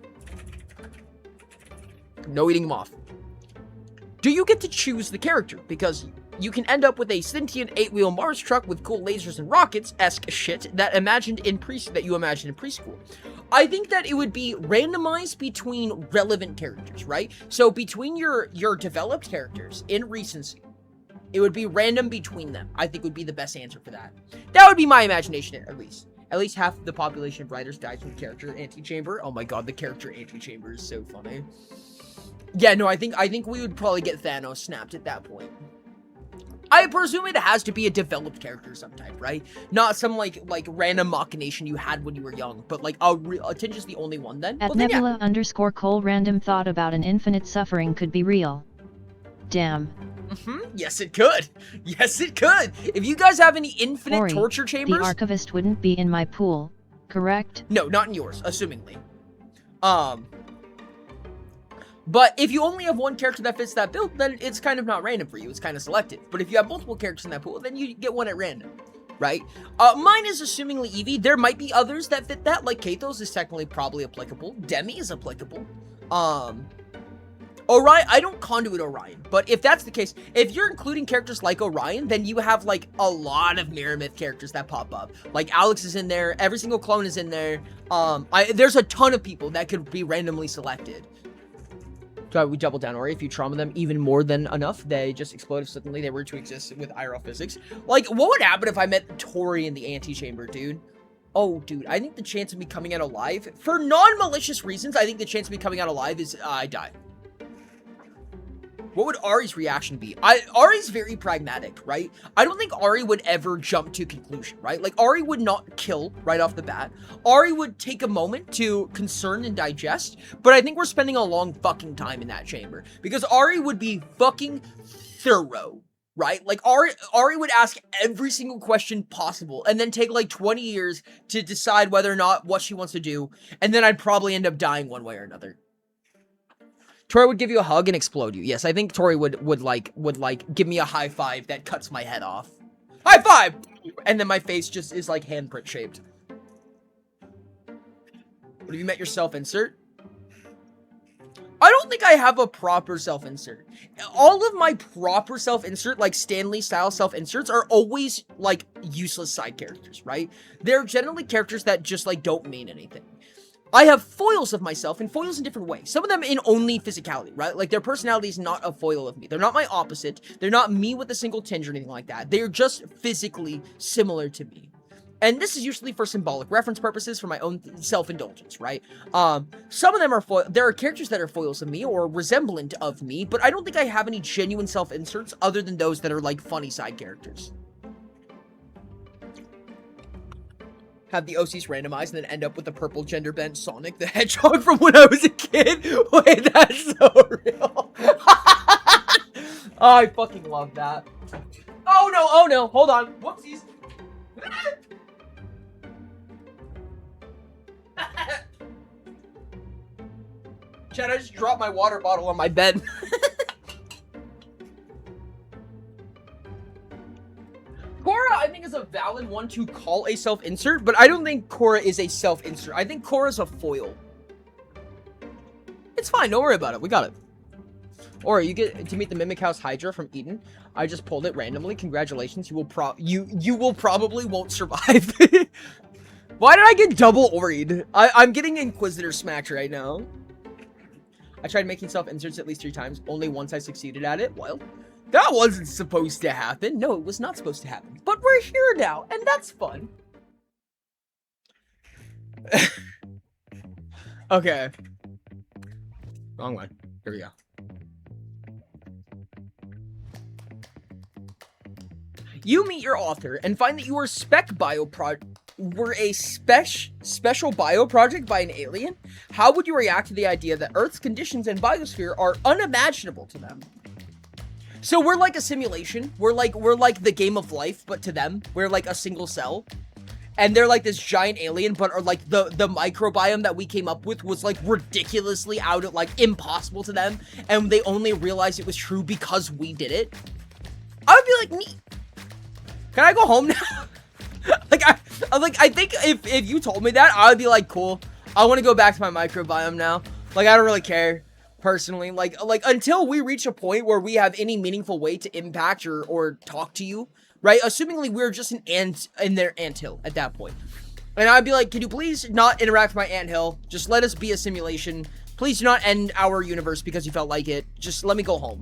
No eating them off. Do you get to choose the character? Because you can end up with a sentient 8-wheel Mars truck with cool lasers and rockets-esque shit that you imagined in preschool. I think that it would be randomized between relevant characters, right? So between your developed characters in recency, it would be random between them. I think would be the best answer for that. That would be my imagination, at least. At least half the population of writers dies from the character antechamber. Oh my god, the character antechamber is so funny. Yeah, no, I think we would probably get Thanos snapped at that point. I presume it has to be a developed character of some type, right? Not some like random machination you had when you were young, but like Tinge is the only one then. At Nebula_Cole random thought about an infinite suffering could be real. Damn. Yes, it could. Yes, it could. If you guys have any infinite Ori, torture chambers, the archivist wouldn't be in my pool, correct? No, not in yours, assumingly. But if you only have one character that fits that build, then it's kind of not random for you. It's kind of selective. But if you have multiple characters in that pool, then you get one at random, right? Mine is assumingly Eevee. There might be others that fit that, like Kathos is technically probably applicable. Demi is applicable. Orion, I don't conduit Orion, but if that's the case, if you're including characters like Orion, then you have like a lot of Mirror Myth characters that pop up. Like Alex is in there, every single clone is in there. There's a ton of people that could be randomly selected. So we double down Ori. If you trauma them even more than enough, they just explode if suddenly they were to exist with IRL physics. Like, what would happen if I met Tori in the antechamber, dude? Oh, dude, I think the chance of me coming out alive, for non-malicious reasons, I think the chance of me coming out alive is I die. What would Ari's reaction be? Ari's very pragmatic, right? I don't think Ari would ever jump to conclusion, right? Like, Ari would not kill right off the bat. Ari would take a moment to concern and digest, but I think we're spending a long fucking time in that chamber, because Ari would be fucking thorough right? Like, Ari would ask every single question possible, and then take, like, 20 years to decide whether or not what she wants to do, and then I'd probably end up dying one way or another. Tori would give you a hug and explode you. Yes, I think Tori would give me a high five that cuts my head off. High five! And then my face just is, like, handprint shaped. What, have you met your self-insert? I don't think I have a proper self-insert. All of my proper self-insert, like Stanley-style self-inserts, are always, like, useless side characters, right? They're generally characters that just, like, don't mean anything. I have foils of myself, and foils in different ways. Some of them in only physicality, right? Like, their personality is not a foil of me. They're not my opposite. They're not me with a single tinge or anything like that. They're just physically similar to me. And this is usually for symbolic reference purposes, for my own self-indulgence, right? Some of them are there are characters that are foils of me or resemblant of me, but I don't think I have any genuine self-inserts other than those that are, like, funny side characters. Have the OCs randomized and then end up with the purple gender-bent Sonic the Hedgehog from when I was a kid. Wait, that's so real. Oh, I fucking love that. Oh no, hold on. Whoopsies. Chad, I just dropped my water bottle on my bed. Korra, I think, is a valid one to call a self-insert, but I don't think Korra is a self-insert. I think Korra's a foil. It's fine, don't worry about it. We got it. Or you get to meet the Mimic House Hydra from Eden. I just pulled it randomly. Congratulations. You will probably won't survive. Why did I get double Ori'd? I'm getting Inquisitor smacked right now. I tried making self-inserts at least 3 times. Only once I succeeded at it. Well, that wasn't supposed to happen. No, it was not supposed to happen. But we're here now, and that's fun. Okay. Wrong one. Here we go. You meet your author and find that you were a special bio project by an alien. How would you react to the idea that Earth's conditions and biosphere are unimaginable to them? So we're like a simulation. We're like the game of life, but to them, we're like a single cell. And they're like this giant alien, but are like the microbiome that we came up with was like ridiculously impossible to them. And they only realized it was true because we did it. I would be like, neat. Can I go home now? I think if you told me that, I would be like, cool. I want to go back to my microbiome now. Like, I don't really care. Personally, like until we reach a point where we have any meaningful way to impact or talk to you, right? Assumingly we're just an ant in their anthill at that point. And I'd be like, can you please not interact with my anthill? Just let us be a simulation. Please do not end our universe because you felt like it. Just let me go home.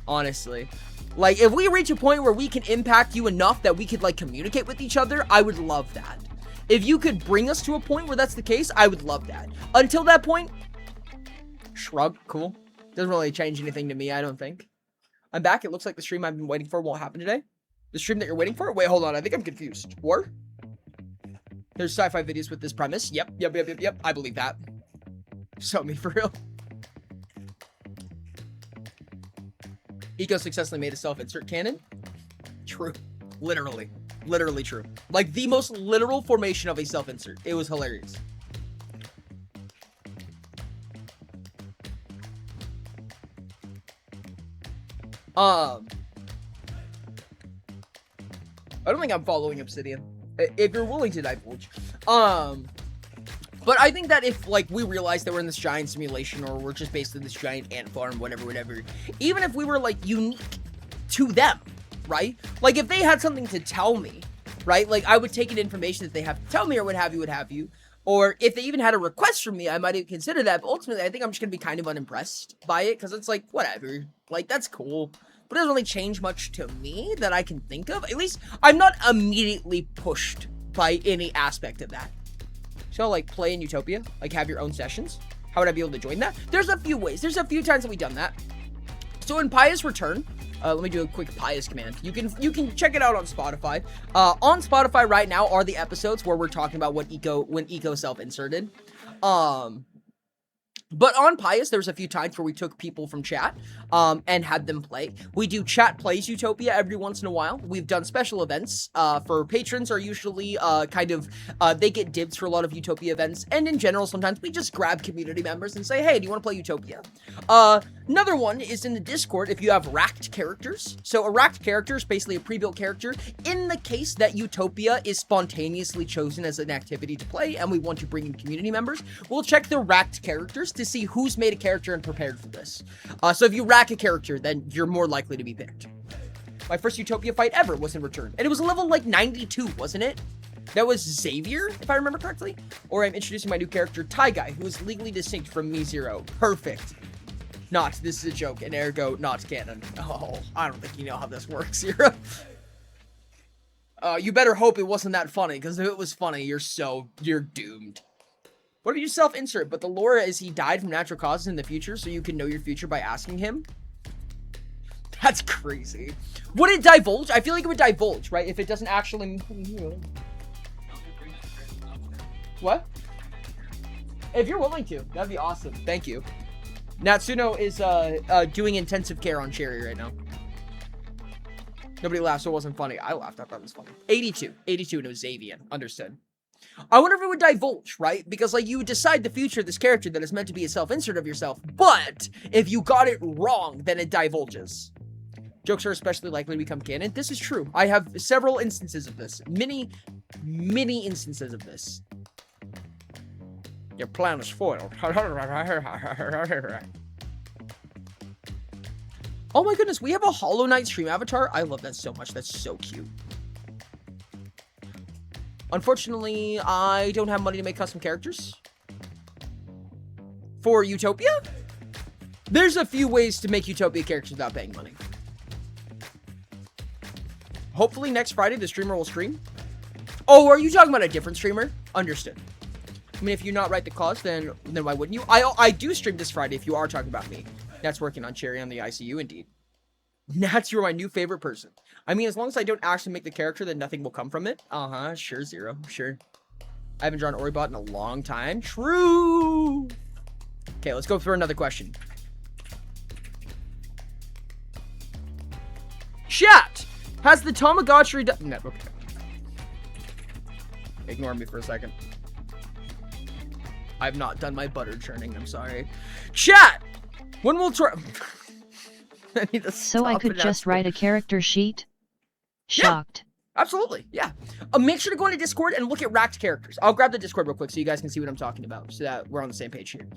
Honestly. Like, if we reach a point where we can impact you enough that we could, like, communicate with each other, I would love that. If you could bring us to a point where that's the case, I would love that. Until that point, shrug, cool. Doesn't really change anything to me, I don't think. I'm back. It looks like the stream I've been waiting for won't happen today. The stream that you're waiting for? Wait, hold on. I think I'm confused. War? There's sci-fi videos with this premise. Yep. I believe that. Show me for real. Eco successfully made a self-insert cannon. True. Literally true. Like, the most literal formation of a self-insert. It was hilarious. I don't think I'm following Obsidian. If you're willing to divulge. But I think that if, like, we realize that we're in this giant simulation, or we're just basically this giant ant farm, whatever, even if we were, like, unique to them, right? Like, if they had something to tell me, right? Like, I would take in information that they have to tell me, or what have you. Or if they even had a request from me, I might even consider that. But ultimately, I think I'm just going to be kind of unimpressed by it, because it's like, whatever. Like, that's cool. But it doesn't really change much to me that I can think of. At least, I'm not immediately pushed by any aspect of that. So, like, play in Utopia? Like, have your own sessions? How would I be able to join that? There's a few ways. There's a few times that we've done that. So, in Pious Return, let me do a quick Pious command. You can check it out on Spotify. On Spotify right now are the episodes where we're talking about when Eco self-inserted. But on Pius, there was a few times where we took people from chat and had them play. We do chat plays Utopia every once in a while. We've done special events for patrons are usually they get dibs for a lot of Utopia events. And in general, sometimes we just grab community members and say, hey, do you want to play Utopia? Another one is in the Discord if you have racked characters. So a racked character is basically a pre-built character. In the case that Utopia is spontaneously chosen as an activity to play and we want to bring in community members, we'll check the racked characters to see who's made a character and prepared for this. So if you rack a character, then you're more likely to be picked. My first Utopia fight ever was in Return, and it was a level like 92, wasn't it? That was Xavier, if I remember correctly. Or I'm introducing my new character, Ty Guy, who is legally distinct from Me Zero. Perfect. Not, this is a joke, and ergo, not canon. Oh, I don't think you know how this works, Zero. You better hope it wasn't that funny, because if it was funny, you're doomed. What if you self-insert, but the lore is he died from natural causes in the future, so you can know your future by asking him? That's crazy. Would it divulge? I feel like it would divulge, right? If it doesn't actually... What? If you're willing to, that'd be awesome. Thank you. Natsuno is doing intensive care on Cherry right now. Nobody laughed, so it wasn't funny. I laughed. I thought it was funny. 82. 82, and it was Xavier. Understood. I wonder if it would divulge, right? Because, like, you decide the future of this character that is meant to be a self-insert of yourself, but if you got it wrong, then it divulges. Jokes are especially likely to become canon. This is true. I have several instances of this. Many instances of this. Your plan is foiled. Oh my goodness, we have a Hollow Knight stream avatar. I love that so much. That's so cute. Unfortunately, I don't have money to make custom characters. For Utopia? There's a few ways to make Utopia characters without paying money. Hopefully next Friday the streamer will stream. Oh, are you talking about a different streamer? Understood. I mean, if you're not right the cause, then why wouldn't you? I do stream this Friday if you are talking about me. That's working on Cherry on the ICU, indeed. Nats, you're my new favorite person. I mean, as long as I don't actually make the character, then nothing will come from it. Uh-huh, sure, Zero, sure. I haven't drawn Oribot in a long time. True! Okay, let's go through another question. Chat! Has the Tamagotchi done... No, okay. Ignore me for a second. I've not done my butter churning, I'm sorry. Chat! When will So I could just write a character sheet? Shocked. Yeah, absolutely, yeah. Make sure to go into Discord and look at racked characters. I'll grab the Discord real quick so you guys can see what I'm talking about, so that we're on the same page here.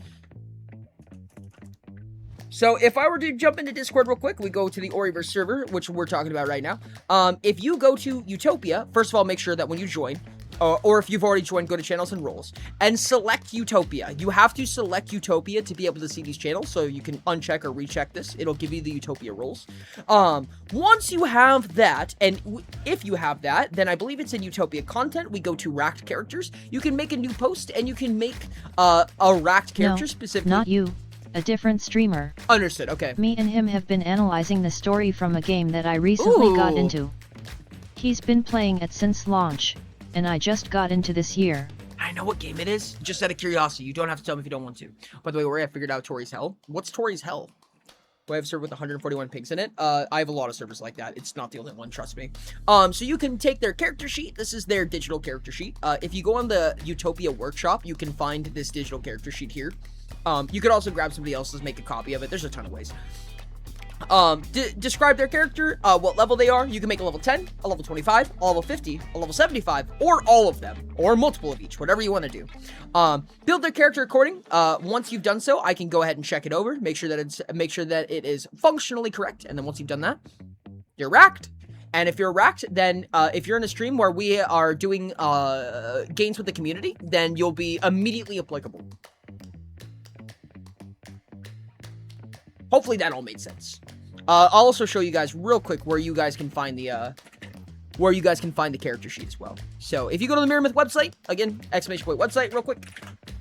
So if I were to jump into Discord real quick, we go to the Oriverse server, which we're talking about right now. If you go to Utopia, first of all, make sure that when you join, or if you've already joined, go to channels and roles and select Utopia. You have to select Utopia to be able to see these channels, so you can uncheck or recheck this. It'll give you the Utopia roles. Once you have that, and if you have that, then I believe it's in Utopia content. We go to racked characters. You can make a new post, and you can make a racked character specifically. Not you. A different streamer. Understood, okay. Me and him have been analyzing the story from a game that I recently got into. He's been playing it since launch, and I just got into this year. I know what game it is. Just out of curiosity. You don't have to tell me if you don't want to. By the way, where I figured out Tori's Hell. What's Tori's Hell? Do I have a server with 141 pigs in it? I have a lot of servers like that. It's not the only one, trust me. So you can take their character sheet. This is their digital character sheet. If you go on the Utopia workshop, you can find this digital character sheet here. You could also grab somebody else's, make a copy of it. There's a ton of ways. Describe their character, what level they are. You can make a level 10, a level 25, a level 50, a level 75, or all of them, or multiple of each, whatever you want to do. Build their character according. Once you've done so, I can go ahead and check it over, make sure that it is functionally correct, and then once you've done that, you're racked. And if you're racked, then if you're in a stream where we are doing games with the community, then you'll be immediately applicable. Hopefully that all made sense. I'll also show you guys real quick where you guys can find the character sheet as well. So if you go to the Mirror Myth website, again, exclamation point website, real quick.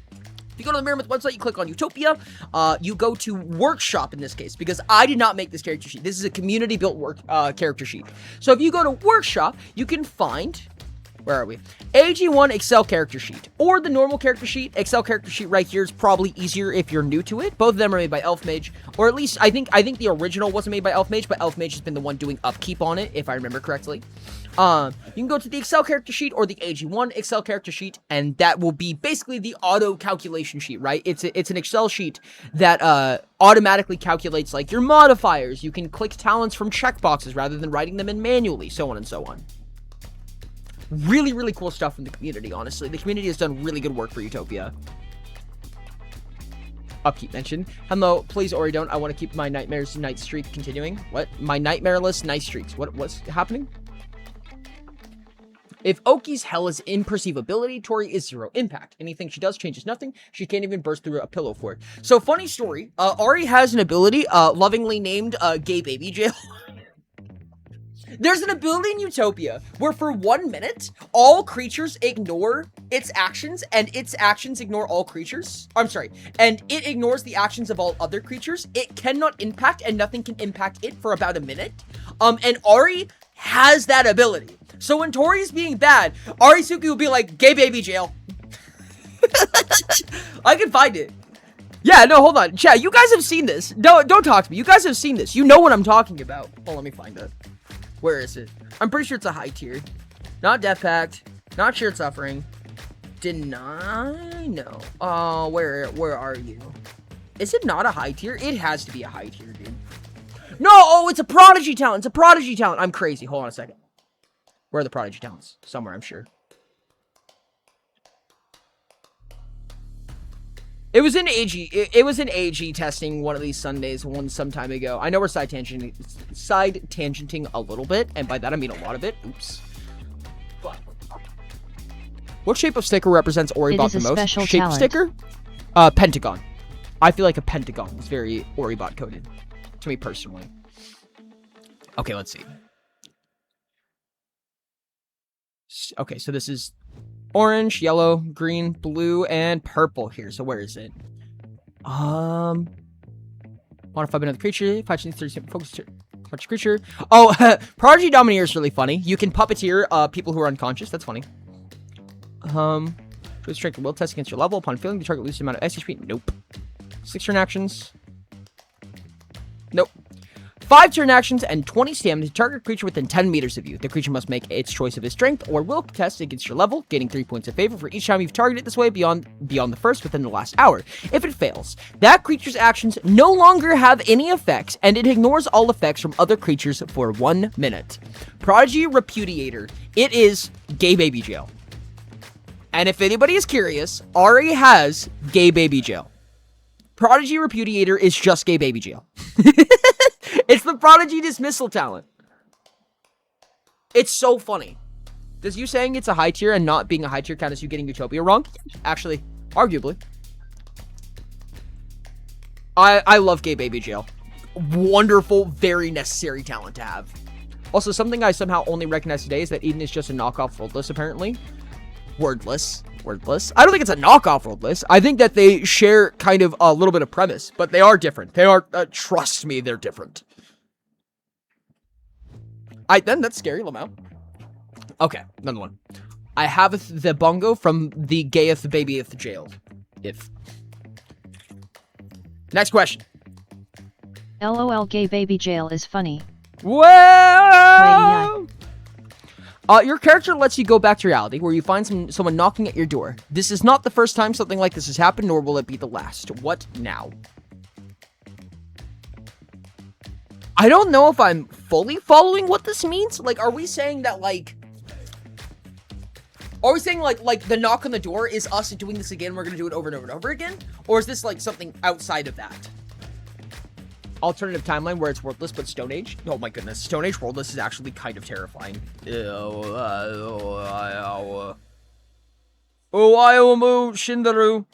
If you go to the Mirror Myth website, you click on Utopia. You go to Workshop in this case, because I did not make this character sheet. This is a community built character sheet. So if you go to Workshop, you can find. Where are we? AG1 Excel character sheet, or the normal character sheet. Excel character sheet right here is probably easier if you're new to it. Both of them are made by Elfmage, or at least I think the original wasn't made by Elfmage, but Elfmage has been the one doing upkeep on it, if I remember correctly. You can go to the Excel character sheet or the AG1 Excel character sheet, and that will be basically the auto calculation sheet, right? It's an Excel sheet that automatically calculates like your modifiers. You can click talents from checkboxes rather than writing them in manually, so on and so on. Really, really cool stuff from the community, honestly. The community has done really good work for Utopia. Upkeep mentioned. Hello, please, Ori, don't. I want to keep my Nightmares night streak continuing. What? My nightmareless night streaks. What's happening? If Oki's hell is imperceivability, Tori is 0 impact. Anything she does changes nothing. She can't even burst through a pillow fort. So, funny story. Ari has an ability, lovingly named, Gay Baby Jail. There's an ability in Utopia where for 1 minute, all creatures ignore its actions, and its actions ignore all creatures. I'm sorry. And it ignores the actions of all other creatures. It cannot impact, and nothing can impact it for about a minute. And Ari has that ability. So when Tori's being bad, Arisuki will be like, Gay Baby Jail. I can find it. Yeah, no, hold on. Chat, you guys have seen this. Don't talk to me. You guys have seen this. You know what I'm talking about. Oh, let me find it. Where is it? I'm pretty sure it's a high tier. Not Death Pact. Not Shared Suffering. Deny? No. Where are you? Is it not a high tier? It has to be a high tier, dude. No! Oh, it's a Prodigy talent. It's a Prodigy talent. I'm crazy. Hold on a second. Where are the Prodigy talents? Somewhere, I'm sure. It was in AG. It was in AG testing one of these Sundays some time ago. I know we're side tangenting a little bit, and by that I mean a lot of it. Oops. What shape of sticker represents Oribot the most? Shape talent. Sticker? Pentagon. I feel like a pentagon is very Oribot coded, to me personally. Okay, let's see. Okay, so this is orange, yellow, green, blue, and purple here. So where is it? Modify another creature. 5 focus creature. Oh, Prodigy Domineer is really funny. You can puppeteer people who are unconscious. That's funny. Choose strength and will test against your level. Upon failing, the target loses the amount of SHP. Nope. 6 turn actions. Nope. 5 turn actions and 20 stamina to target creature within 10 meters of you. The creature must make its choice of its strength or will test against your level, gaining 3 points of favor for each time you've targeted this way beyond the first within the last hour. If it fails, that creature's actions no longer have any effects, and it ignores all effects from other creatures for 1 minute. Prodigy Repudiator. It is Gay Baby Jail. And if anybody is curious, Ari has Gay Baby Jail. Prodigy Repudiator is just Gay Baby Jail. It's the Prodigy Dismissal talent. It's so funny. Does you saying it's a high tier and not being a high tier count as you getting Utopia wrong? Actually, arguably. I love Gay Baby Jail. Wonderful, very necessary talent to have. Also, something I somehow only recognize today is that Eden is just a knockoff Worldless, apparently. Wordless. I don't think it's a knockoff Worldless. I think that they share kind of a little bit of premise, but they are different. They are, trust me, they're different. Then that's scary, Lamau. Okay, another one. I have the bongo from the Gayeth Babyeth Jail. Next question. LOL, Gay Baby Jail is funny. Well, your character lets you go back to reality, where you find someone knocking at your door. This is not the first time something like this has happened, nor will it be the last. What now? I don't know if I'm fully following what this means. Like, are we saying that, like... Are we saying, like the knock on the door is us doing this again, we're gonna do it over and over and over again? Or is this, like, something outside of that? Alternative timeline where it's Worldless but Stone Age? Oh my goodness, Stone Age Worldless is actually kind of terrifying. Owaiomu Shindaru.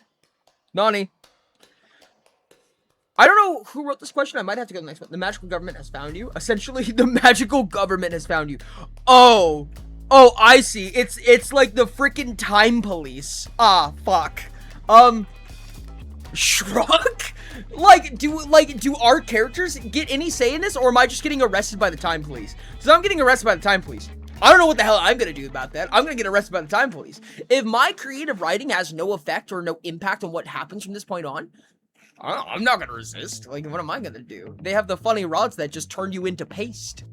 Nani. I don't know who wrote this question. I might have to go to the next one. The magical government has found you. Essentially, the magical government has found you. Oh, I see. It's like the freaking time police. Ah, fuck. Shrug? Do our characters get any say in this, or am I just getting arrested by the time police? Because I'm getting arrested by the time police. I don't know what the hell I'm gonna do about that. I'm gonna get arrested by the time police. If my creative writing has no effect or no impact on what happens from this point on, I'm not gonna resist. Like, what am I gonna do? They have the funny rods that just turn you into paste.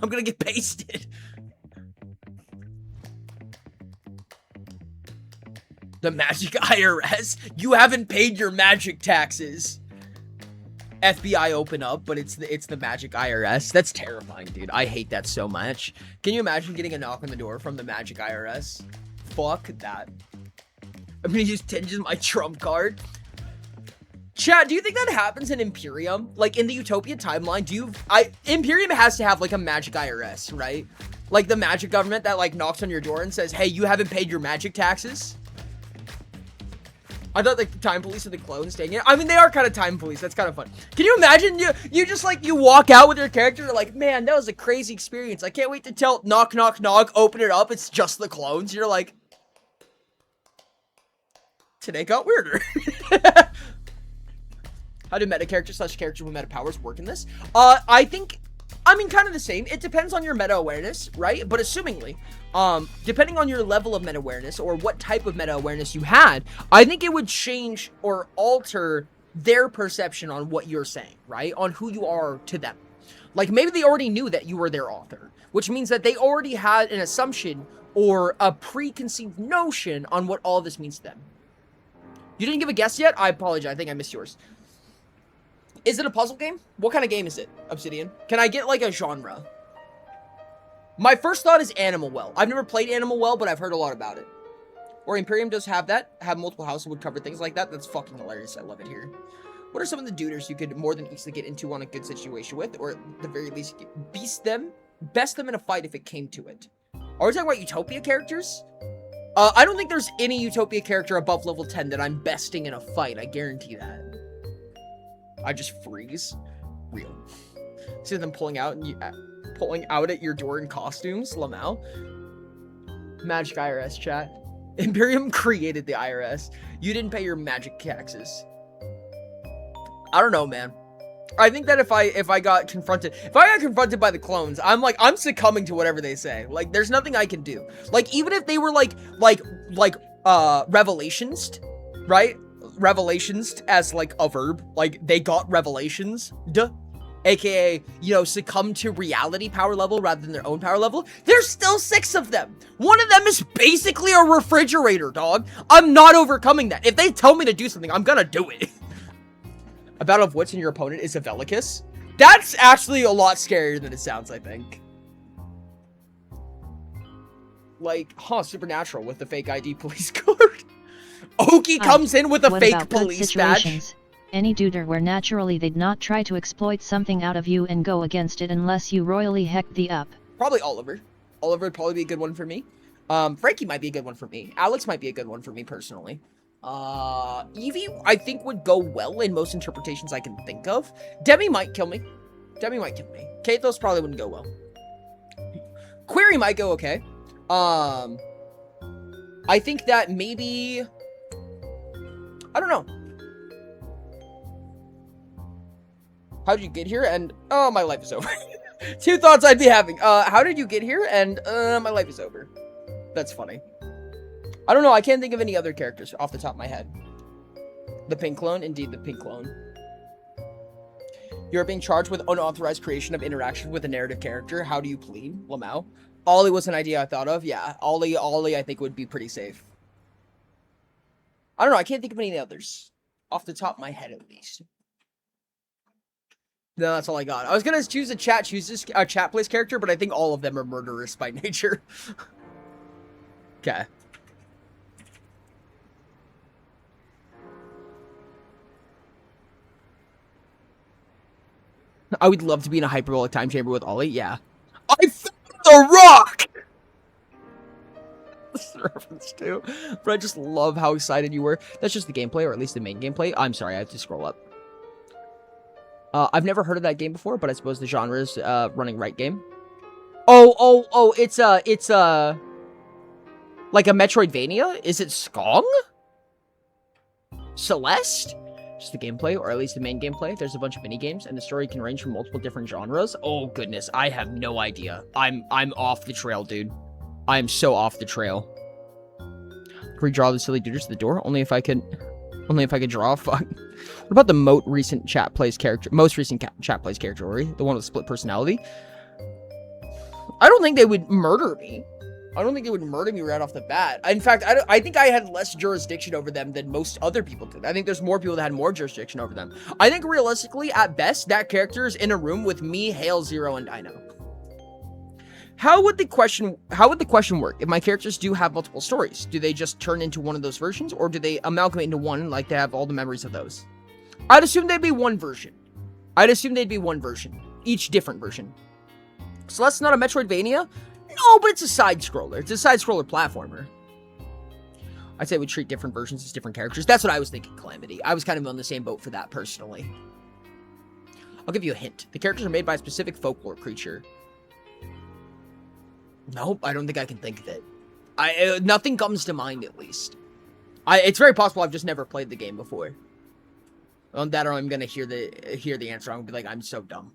I'm gonna get pasted. The magic IRS? You haven't paid your magic taxes. FBI open up, but it's the magic IRS. That's terrifying, dude. I hate that so much. Can you imagine getting a knock on the door from the magic IRS? Fuck that. I'm gonna use Tinge as my trump card. Chat, do you think that happens in Imperium? Like, in the Utopia timeline, Imperium has to have, like, a magic IRS, right? Like, the magic government that, like, knocks on your door and says, hey, you haven't paid your magic taxes? I thought, like, the time police are the clones taking it. I mean, they are kind of time police. That's kind of fun. Can you imagine you just, like, you walk out with your character, you're like, man, that was a crazy experience. I can't wait to tell, knock, knock, knock, open it up, it's just the clones. You're like, today got weirder. How do meta characters / characters with meta powers work in this? I mean, kind of the same. It depends on your meta awareness, right? But assumingly, depending on your level of meta awareness or what type of meta awareness you had, I think it would change or alter their perception on what you're saying, right? On who you are to them. Like, maybe they already knew that you were their author, which means that they already had an assumption or a preconceived notion on what all this means to them. You didn't give a guess yet? I apologize. I think I missed yours. Is it a puzzle game? What kind of game is it, Obsidian? Can I get, like, a genre? My first thought is Animal Well. I've never played Animal Well, but I've heard a lot about it. Or Imperium does have that. Have multiple houses would cover things like that. That's fucking hilarious. I love it here. What are some of the duders you could more than easily get into on a good situation with? Or at the very least, best them in a fight if it came to it. Are we talking about Utopia characters? I don't think there's any Utopia character above level 10 that I'm besting in a fight. I guarantee that. I just freeze. Real. See them pulling out at your door in costumes, Lamau. Magic IRS chat. Imperium created the IRS. You didn't pay your magic taxes. I don't know, man. I think that if I got confronted by the clones, I'm succumbing to whatever they say. Like, there's nothing I can do. Like, even if they were revelations, right? Revelations as like a verb, like they got revelations, aka, you know, succumb to reality power level rather than their own power level. There's still 6 of them. One of them is basically a refrigerator, dog. I'm not overcoming that. If they tell me to do something, I'm gonna do it. A battle of wits and your opponent is a Velicus. That's actually a lot scarier than it sounds, I think. Like, Supernatural with the fake ID police card. Oki comes in with a fake police badge. Any duder where naturally they'd not try to exploit something out of you and go against it unless you royally hecked the up. Probably Oliver. Oliver would probably be a good one for me. Frankie might be a good one for me. Alex might be a good one for me personally. Evie, I think, would go well in most interpretations I can think of. Demi might kill me. Kathos probably wouldn't go well. Query might go okay. I think that maybe... I don't know. How did you get here? And, oh, my life is over. 2 thoughts I'd be having. How did you get here? And, my life is over. That's funny. I don't know. I can't think of any other characters off the top of my head. The pink clone? Indeed, the pink clone. You're being charged with unauthorized creation of interaction with a narrative character. How do you plead? Lamau. Ollie was an idea I thought of. Yeah, Ollie, I think would be pretty safe. I don't know. I can't think of any others. Off the top of my head, at least. No, that's all I got. I was gonna choose a chat place character, but I think all of them are murderous by nature. Okay. I would love to be in a hyperbolic time chamber with Ollie. Yeah. I found the rock! This is a reference too. But I just love how excited you were. That's just the gameplay, or at least the main gameplay. I'm sorry, I have to scroll up. I've never heard of that game before, but I suppose the genre is running right game. Oh, it's like a Metroidvania? Is it Skong? Celeste? Just the gameplay, or at least the main gameplay. There's a bunch of mini games, and the story can range from multiple different genres. Oh goodness, I have no idea. I'm off the trail, dude. I am so off the trail. Redraw the silly duders to the door. Only if I could draw. Fuck. What about the most recent chat plays character? Ori, the one with split personality. I don't think they would murder me. I don't think they would murder me right off the bat. In fact, I think I had less jurisdiction over them than most other people did. I think there's more people that had more jurisdiction over them. I think realistically, at best, that character is in a room with me, Hale, Zero, and Dino. How would the question work if my characters do have multiple stories? Do they just turn into one of those versions, or do they amalgamate into one, like they have all the memories of those? I'd assume they'd be one version. Each different version. So that's not a Metroidvania? No, but it's a side-scroller. It's a side-scroller platformer. I'd say we treat different versions as different characters. That's what I was thinking, Calamity. I was kind of on the same boat for that, personally. I'll give you a hint. The characters are made by a specific folklore creature. Nope, I don't think I can think of it. Nothing comes to mind, at least. It's very possible I've just never played the game before. On that, or I'm gonna hear the answer. I'm gonna be like, I'm so dumb.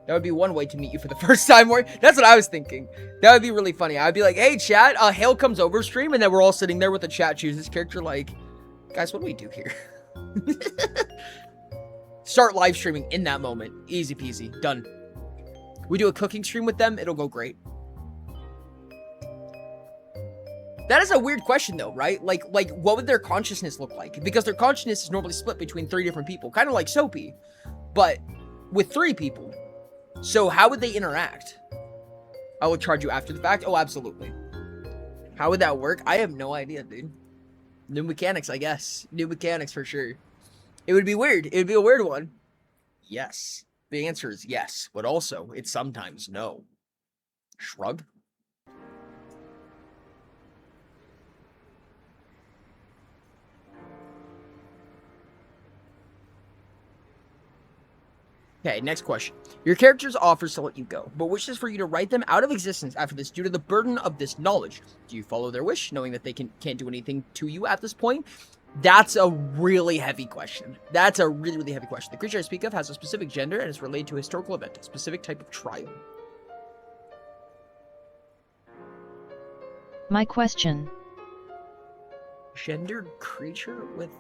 That would be one way to meet you for the first time. That's what I was thinking. That would be really funny. I'd be like, hey, chat, Hale comes over stream, and then we're all sitting there with the chat chooses character like, guys, what do we do here? Start live streaming in that moment. Easy peasy. Done. We do a cooking stream with them, it'll go great. That is a weird question, though, right? Like, what would their consciousness look like? Because their consciousness is normally split between 3 different people. Kind of like Soapy. But with 3 people. So how would they interact? I will charge you after the fact? Oh, absolutely. How would that work? I have no idea, dude. New mechanics, I guess. New mechanics for sure. It would be weird. It would be a weird one. Yes. The answer is yes, but also it's sometimes no. Shrug. Okay, next question. Your characters offers to let you go, but wishes for you to write them out of existence after this due to the burden of this knowledge. Do you follow their wish, knowing that they can't do anything to you at this point? That's a really heavy question. That's a really, really heavy question. The creature I speak of has a specific gender and is related to a historical event, a specific type of trial. My question. Gendered creature with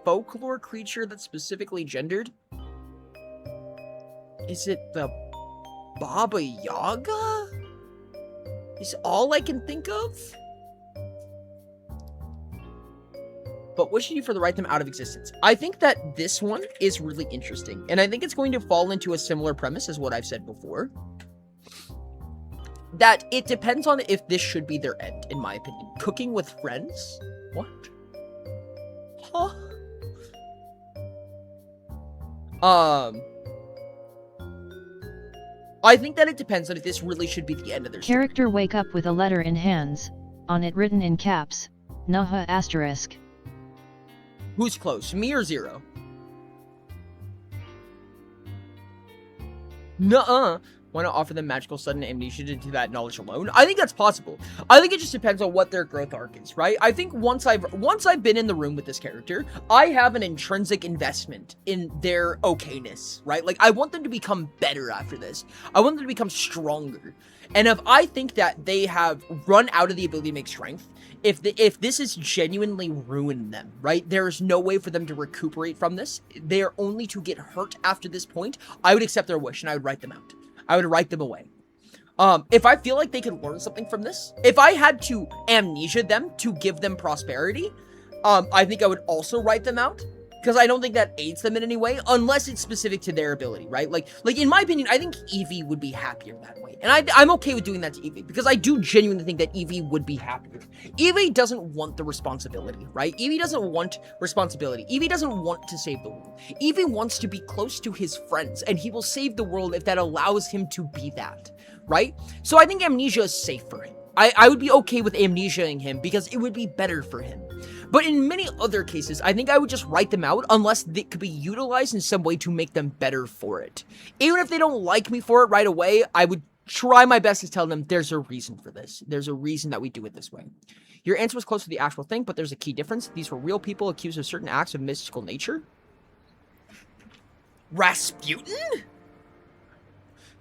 folklore creature that's specifically gendered? Is it the Baba Yaga? Is all I can think of? But wishing you for the right them out of existence. I think that this one is really interesting, and I think it's going to fall into a similar premise as what I've said before. That it depends on if this should be their end, in my opinion. Cooking with friends? What? Huh? I think that it depends on if this really should be the end of their story. Character wake up with a letter in hands, on it written in caps, Naha asterisk. Who's close, me or Zero? Nuh-uh. Why not offer them magical sudden amnesia to that knowledge alone? I think that's possible. I think it just depends on what their growth arc is, right? I think once I've been in the room with this character, I have an intrinsic investment in their okayness, right? Like, I want them to become better after this. I want them to become stronger. And if I think that they have run out of the ability to make strength, if this has genuinely ruined them, right? There is no way for them to recuperate from this. They are only to get hurt after this point. I would accept their wish and I would write them out. I would write them away. If I feel like they could learn something from this, if I had to amnesia them to give them prosperity, I think I would also write them out. Because I don't think that aids them in any way, unless it's specific to their ability, right? Like in my opinion, I think Eevee would be happier that way. And I'm okay with doing that to Eevee, because I do genuinely think that Eevee would be happier. Eevee doesn't want the responsibility, right? Eevee doesn't want responsibility. Eevee doesn't want to save the world. Eevee wants to be close to his friends, and he will save the world if that allows him to be that, right? So I think amnesia is safe for him. I would be okay with amnesiaing him because it would be better for him. But in many other cases, I think I would just write them out unless it could be utilized in some way to make them better for it. Even if they don't like me for it right away, I would try my best to tell them there's a reason for this. There's a reason that we do it this way. Your answer was close to the actual thing, but there's a key difference. These were real people accused of certain acts of mystical nature. Rasputin?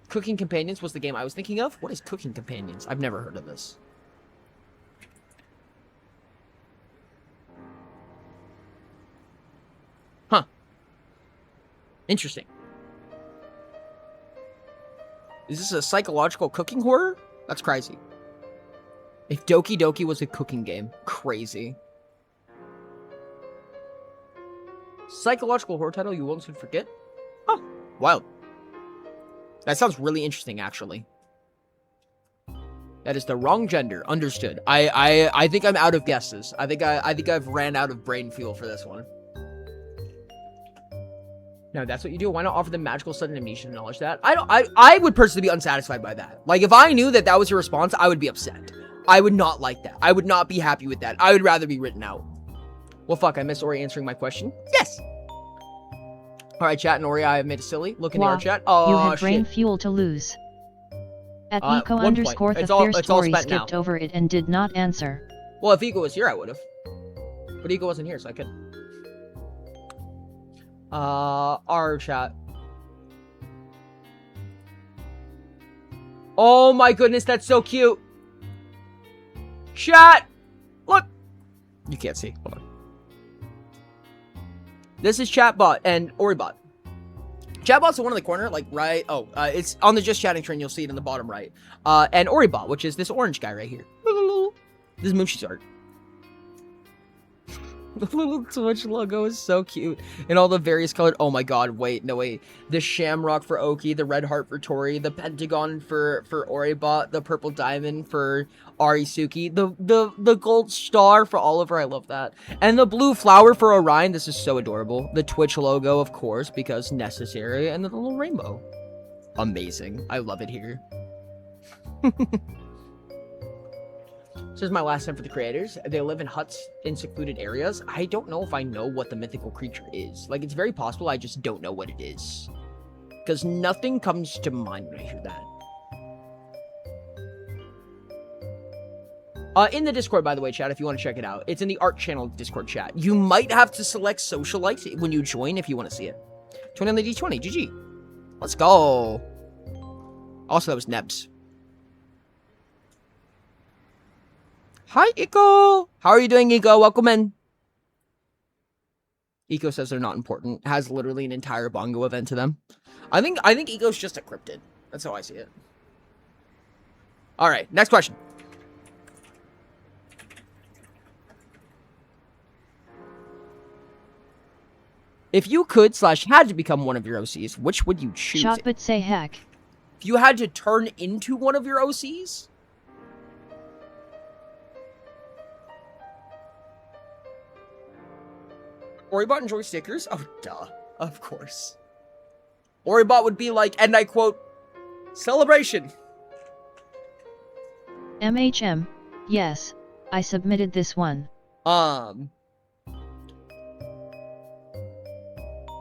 Cooking Companions was the game I was thinking of. What is Cooking Companions? I've never heard of this. Huh. Interesting. Is this a psychological cooking horror? That's crazy. If Doki Doki was a cooking game. Crazy. Psychological horror title you won't soon forget? Oh, wild. That sounds really interesting, actually. That is the wrong gender. Understood. I think I'm out of guesses. I think I've ran out of brain fuel for this one. No, that's what you do. Why not offer them magical sudden amnesia to acknowledge that? I would personally be unsatisfied by that. Like, if I knew that that was your response, I would be upset. I would not like that. I would not be happy with that. I would rather be written out. Well, fuck, I missed Ori answering my question. Yes! Alright, chat, and Ori, I have made a silly. Look in the art chat. Oh, you had brain shit. fuel to lose. At Eco one point. underscore the It's all fierce story spent skipped now. over it and did not answer. Well, if Ego was here, I would have. But Ego wasn't here, so I couldn't. Our chat. Oh my goodness, that's so cute. Chat! Look! You can't see. Hold on. This is Chatbot and Oribot. Chatbot's the one in the corner, like right. Oh, it's on the just chatting train. You'll see it in the bottom right. And Oribot, which is this orange guy right here. This is Mooshi's art. The little Twitch logo is so cute. And all the various colored. Oh my god, wait, no wait. The shamrock for Oki, the red heart for Tori, the pentagon for Oribot, the purple diamond for Arisuki, the gold star for Oliver, I love that. And the blue flower for Orion, this is so adorable. The Twitch logo, of course, because necessary, and the little rainbow. Amazing. I love it here. This is my last time for the creators. They live in huts in secluded areas. I don't know if I know what the mythical creature is. Like, it's very possible I just don't know what it is. Because nothing comes to mind when I hear that. In the Discord, by the way, chat, if you want to check it out. It's in the art channel Discord chat. You might have to select socialite when you join if you want to see it. 20 on the D20. GG. Let's go. Also, that was Nebs. Hi, Eco! How are you doing, Eco? Welcome in. Eco says they're not important. Has literally an entire bongo event to them. I think Eco's just a cryptid. That's how I see it. Alright, next question. If you could / had to become one of your OCs, which would you choose? Shot but say heck. If you had to turn into one of your OCs? Oribot enjoys stickers? Oh, duh. Of course. Oribot would be like, and I quote, celebration. MHM. Yes. I submitted this one.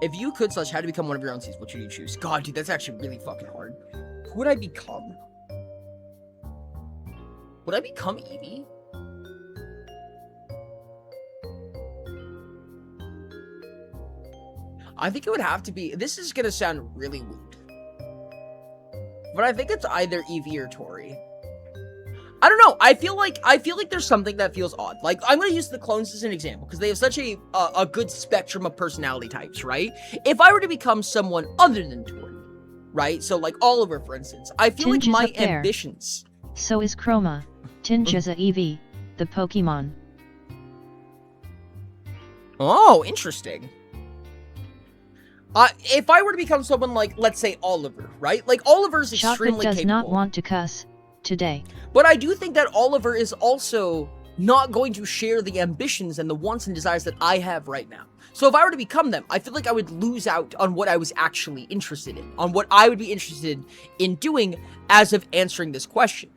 If you could / had to become one of your own Cs, what should you choose? God, dude, that's actually really fucking hard. Who would I become? Would I become Eevee? I think it would have to be. This is gonna sound really weird, but I think it's either Eevee or Tori. I don't know. I feel like there's something that feels odd. Like, I'm gonna use the clones as an example because they have such a good spectrum of personality types, right? If I were to become someone other than Tori, right? So like Oliver, for instance, I feel Tinge is like up my there. ambitions. So is Chroma. Tinge is a Eevee, the Pokemon. Oh, interesting. If I were to become someone like, let's say, Oliver, right? Like, Oliver's extremely Shotgut does capable. not want to cuss today. But I do think that Oliver is also not going to share the ambitions and the wants and desires that I have right now. So if I were to become them, I feel like I would lose out on what I was actually interested in, on what I would be interested in doing as of answering this question.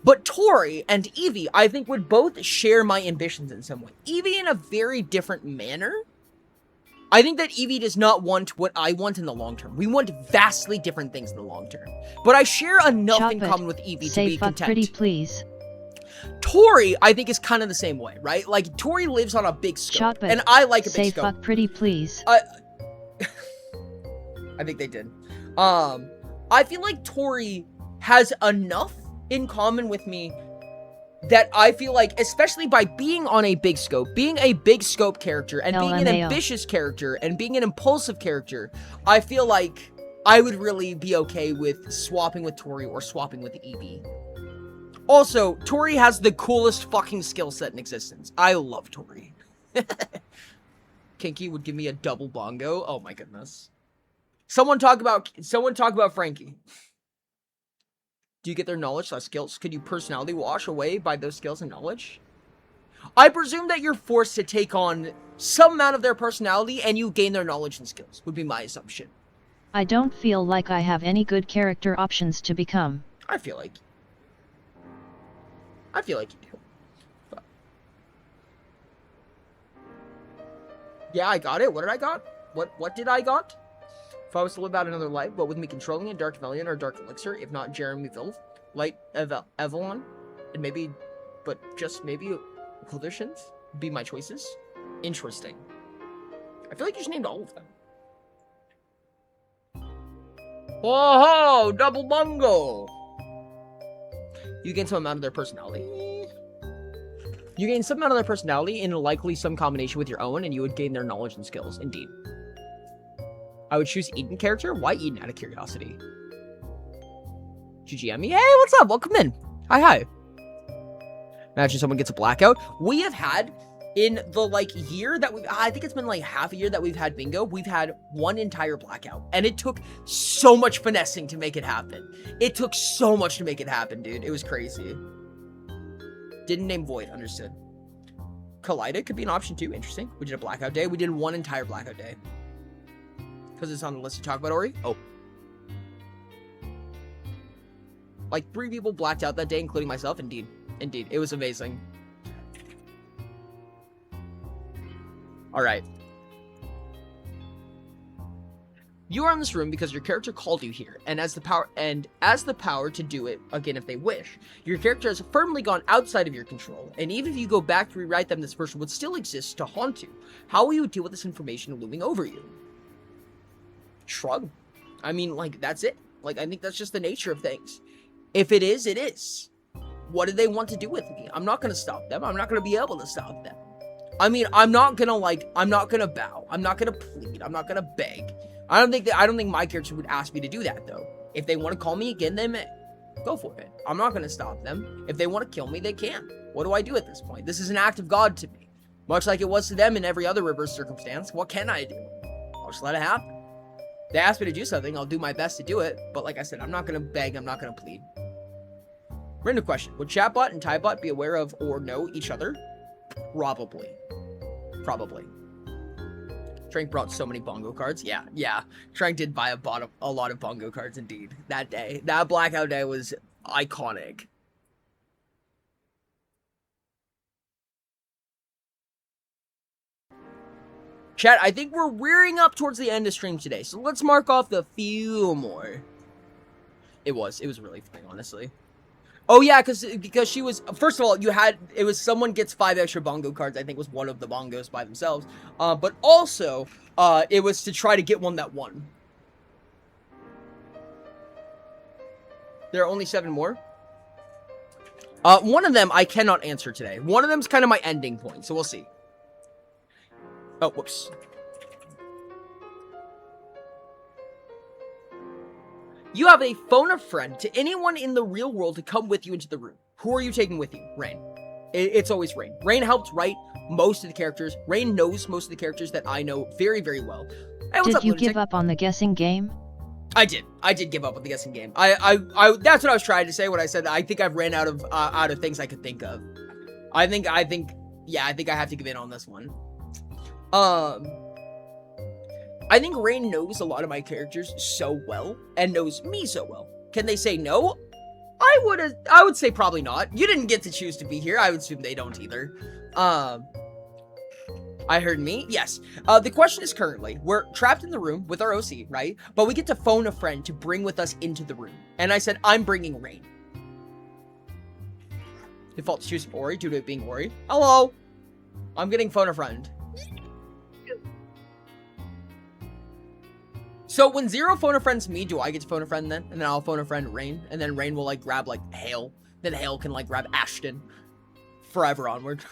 But Tori and Eevee, I think, would both share my ambitions in some way. Eevee in a very different manner. I think that Eevee does not want what I want in the long term. We want vastly different things in the long term. But I share enough in Shotgut, common with Eevee to say be fuck content. pretty please. Tori, I think, is kind of the same way, right? Like, Tori lives on a big scope, Shotbit, and I like a big say scope. fuck pretty please. I think they did. I feel like Tori has enough in common with me that I feel like, especially by being on a big scope, being a big scope character, and being an LMAO. ambitious character, and being an impulsive character, I feel like I would really be okay with swapping with Tori or swapping with Evie. Also, Tori has the coolest fucking skill set in existence. I love Tori. Kinky would give me a double bongo. Oh my goodness. Someone talk about Frankie. Do you get their knowledge / skills? Could you personality wash away by those skills and knowledge? I presume that you're forced to take on some amount of their personality and you gain their knowledge and skills, would be my assumption. I don't feel like I have any good character options to become. I feel like you do. But yeah, I got it. What did I got? What did I got? If I was to live out another life, but with me controlling it, Dark Valiant or Dark Elixir, if not Jeremy Vilve, Light Evelyn, and maybe, but just maybe Coalitions would be my choices. Interesting. I feel like you just named all of them. Oh, double bungo! You gain some amount of their personality. You gain some amount of their personality and likely some combination with your own, and you would gain their knowledge and skills. Indeed. I would choose Eden character. Why Eden, out of curiosity? GGM. Hey, what's up? Welcome in. Hi. Imagine someone gets a blackout. We have had, in the, year that I think it's been, half a year that we've had bingo, we've had one entire blackout. And it took so much finessing to make it happen. It took so much to make it happen, dude. It was crazy. Didn't name Void. Understood. Collida could be an option, too. Interesting. We did a blackout day. We did one entire blackout day. Because it's on the list to talk about, Ori? Oh. 3 people blacked out that day, including myself. Indeed. It was amazing. Alright. You are in this room because your character called you here, and as the power to do it again if they wish. Your character has firmly gone outside of your control, and even if you go back to rewrite them, this person would still exist to haunt you. How will you deal with this information looming over you? Shrug. I mean, that's it. I think that's just the nature of things. If it is, it is. What do they want to do with me? I'm not gonna stop them. I'm not gonna be able to stop them. I mean, I'm not gonna bow. I'm not gonna plead. I'm not gonna beg. I don't think my character would ask me to do that, though. If they want to call me again, they may. Go for it. I'm not gonna stop them. If they want to kill me, they can. What do I do at this point? This is an act of God to me. Much like it was to them in every other reverse circumstance. What can I do? I'll just let it happen. They ask me to do something, I'll do my best to do it. But like I said, I'm not gonna beg, I'm not gonna plead. Random question. Would Chatbot and Tyebot be aware of or know each other? Probably. Trank brought so many bongo cards. Yeah. Trank did buy a lot of bongo cards indeed. That day. That blackout day was iconic. Chat, I think we're rearing up towards the end of stream today, so let's mark off the few more. It was really funny, honestly. Oh yeah, because she was, first of all, it was someone gets 5 extra bongo cards, I think was one of the bongos by themselves. But also, it was to try to get one that won. There are only 7 more. One of them I cannot answer today. One of them's kind of my ending point, so we'll see. Oh, whoops. You have a phone a friend to anyone in the real world to come with you into the room. Who are you taking with you? Rain. It's always Rain. Rain helped write most of the characters. Rain knows most of the characters that I know very, very well. Hey, what's up, Did you Lunatic? give up on the guessing game? I did give up on the guessing game. I that's what I was trying to say when I said I think I've ran out of things I could think of. I think I have to give in on this one. I think Rain knows a lot of my characters so well, and knows me so well. Can they say no? I would say probably not. You didn't get to choose to be here. I would assume they don't either. I heard me? Yes. The question is currently, we're trapped in the room with our OC, right? But we get to phone a friend to bring with us into the room. And I said, I'm bringing Rain. Defaults choosing Ori due to it being Ori. Hello. I'm getting phone a friend. So when Zero phone a friends me, do I get to phone a friend then? And then I'll phone a friend Rain, and then Rain will like grab like Hale. Then Hale can like grab Ashton. Forever onward.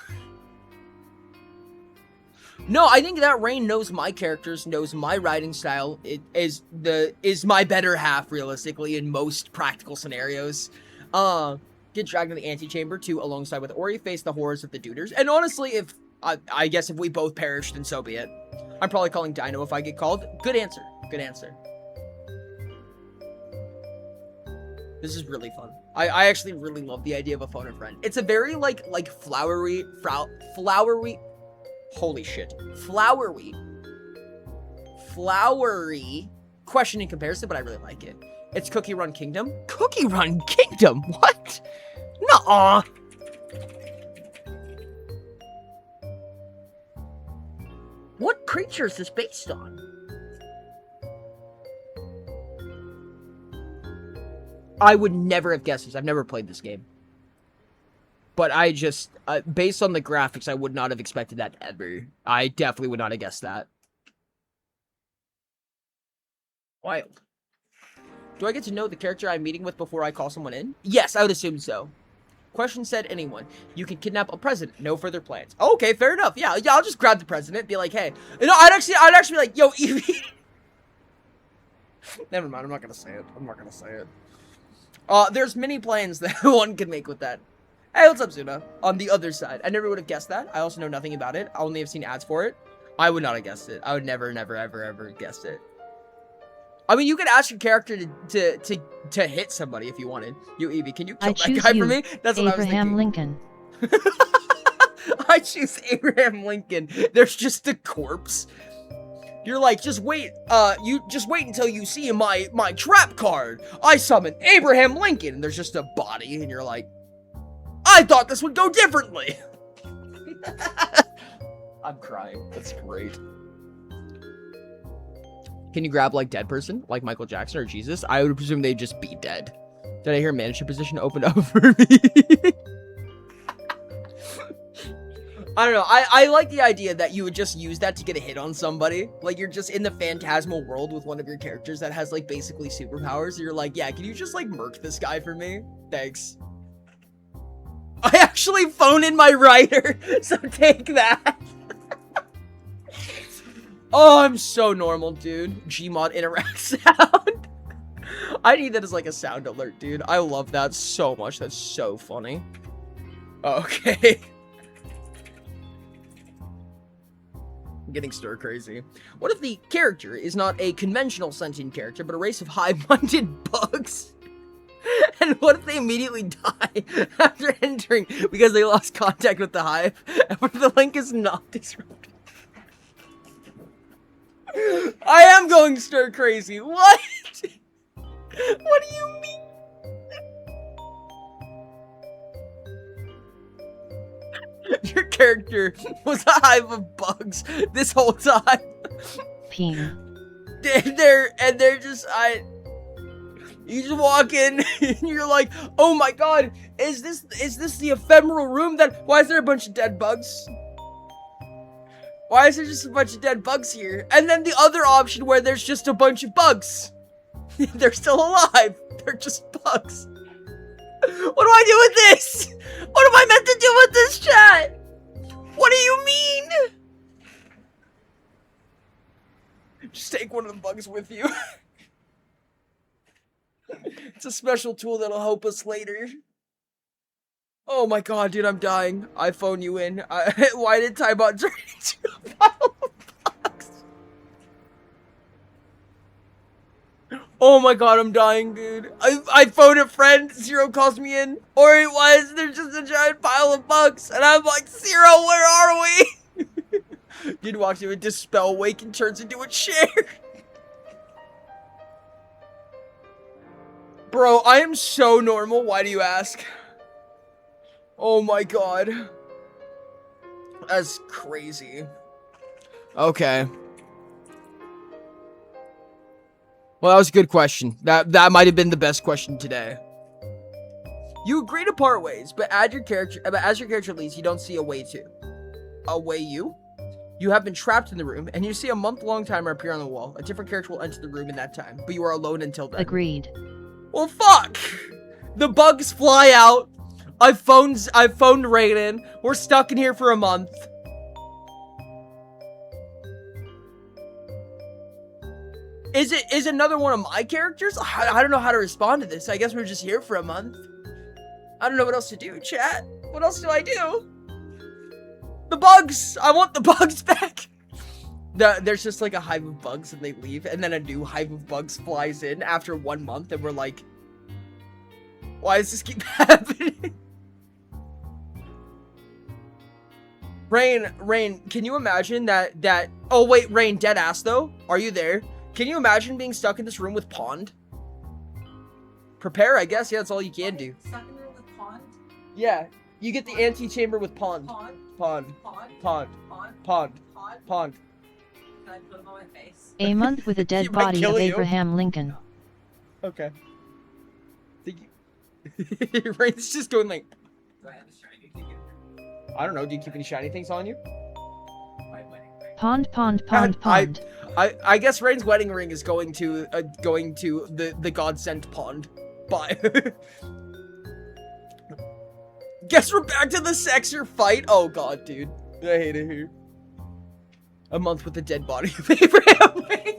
No, I think that Rain knows my characters, knows my writing style. It is my better half realistically in most practical scenarios. Get dragged in the antechamber to alongside with Ori face the horrors of the Duders. And honestly, if I guess if we both perish, then so be it. I'm probably calling Dino if I get called. Good answer. Good answer. This is really fun. I actually really love the idea of a phone a friend. It's a very like flowery, holy shit. Flowery question in comparison, but I really like it. It's Cookie Run Kingdom. Cookie Run Kingdom? What? Nuh-uh. What creature is this based on? I would never have guessed this. I've never played this game. But I just, based on the graphics, I would not have expected that ever. I definitely would not have guessed that. Wild. Do I get to know the character I'm meeting with before I call someone in? Yes, I would assume so. Question said anyone. You can kidnap a president. No further plans. Okay, fair enough. Yeah, I'll just grab the president. Be like, hey. You know, I'd actually be like, yo, Evie. Never mind. I'm not gonna say it. There's many plans that one can make with that. Hey, what's up, Zuna? On the other side. I never would have guessed that. I also know nothing about it. I only have seen ads for it. I would not have guessed it. I would never, ever guessed it. I mean, you could ask your character to hit somebody if you wanted. You, Evie, can you kill that guy for me? That's what Abraham I was thinking. Lincoln. I choose Abraham Lincoln. There's just a corpse. You're like, just wait, you just wait until you see my trap card. I summon Abraham Lincoln, and there's just a body, and you're like, I thought this would go differently. I'm crying. That's great. Can you grab, like, dead person? Like Michael Jackson or Jesus? I would presume they'd just be dead. Did I hear manager position opened up for me? I don't know. I like the idea that you would just use that to get a hit on somebody. Like, you're just in the phantasmal world with one of your characters that has, like, basically superpowers. You're like, yeah, can you just, like, murk this guy for me? Thanks. I actually phone in my writer, so take that. Oh, I'm so normal, dude. Gmod interact sound. I need that as, like, a sound alert, dude. I love that so much. That's so funny. Okay. I'm getting stir crazy. What if the character is not a conventional sentient character, but a race of hive-minded bugs? And what if they immediately die after entering because they lost contact with the hive? And what if the link is not disrupted? I am going stir crazy. What? What do you mean? Your character was a hive of bugs this whole time. Peen. They're just, you just walk in and you're like, oh my god, is this the ephemeral room why is there a bunch of dead bugs? Why is there just a bunch of dead bugs here? And then the other option where there's just a bunch of bugs. They're still alive. They're just bugs. What do I do with this? What am I meant to do with this, chat? What do you mean? Just take one of the bugs with you. It's a special tool that'll help us later. Oh my god, dude, I'm dying. I phone you in. Why did Tybot turn into a pile of bugs? Oh my god, I'm dying, dude. I phone a friend, Zero calls me in. Or it was, there's just a giant pile of bugs. And I'm like, Zero, where are we? Dude walks into a Dispel Wake and turns into a chair. Bro, I am so normal. Why do you ask? Oh my god. That's crazy. Okay. Well, that was a good question. That might have been the best question today. You agree to part ways, but as your character leaves, you don't see a way to. A way you? You have been trapped in the room, and you see a month-long timer appear on the wall. A different character will enter the room in that time, but you are alone until then. Agreed. Well, fuck! The bugs fly out. I phoned Raiden. We're stuck in here for a month. Is another one of my characters? I don't know how to respond to this. I guess we're just here for a month. I don't know what else to do, chat. What else do I do? The bugs! I want the bugs back! There's just like a hive of bugs and they leave, and then a new hive of bugs flies in after 1 month, and we're like, why does this keep happening? Rain, can you imagine that oh wait, Rain, dead ass though? Are you there? Can you imagine being stuck in this room with Pond? Prepare, I guess. Yeah, that's all you can do. Stuck in the room with Pond? Yeah, you get the antechamber with Pond. Pond. Can I put him on my face? A month with a dead He might body kill of you. Abraham Lincoln. Okay. Rain's just going like, Do I have a shiny ticket? I don't know, do you keep any shiny things on you? My wedding ring. Pond. I guess Rain's wedding ring is going to the God sent Pond. Bye. Guess we're back to the sexer fight. Oh god, dude. I hate it here. A month with the dead body of Abraham Lincoln.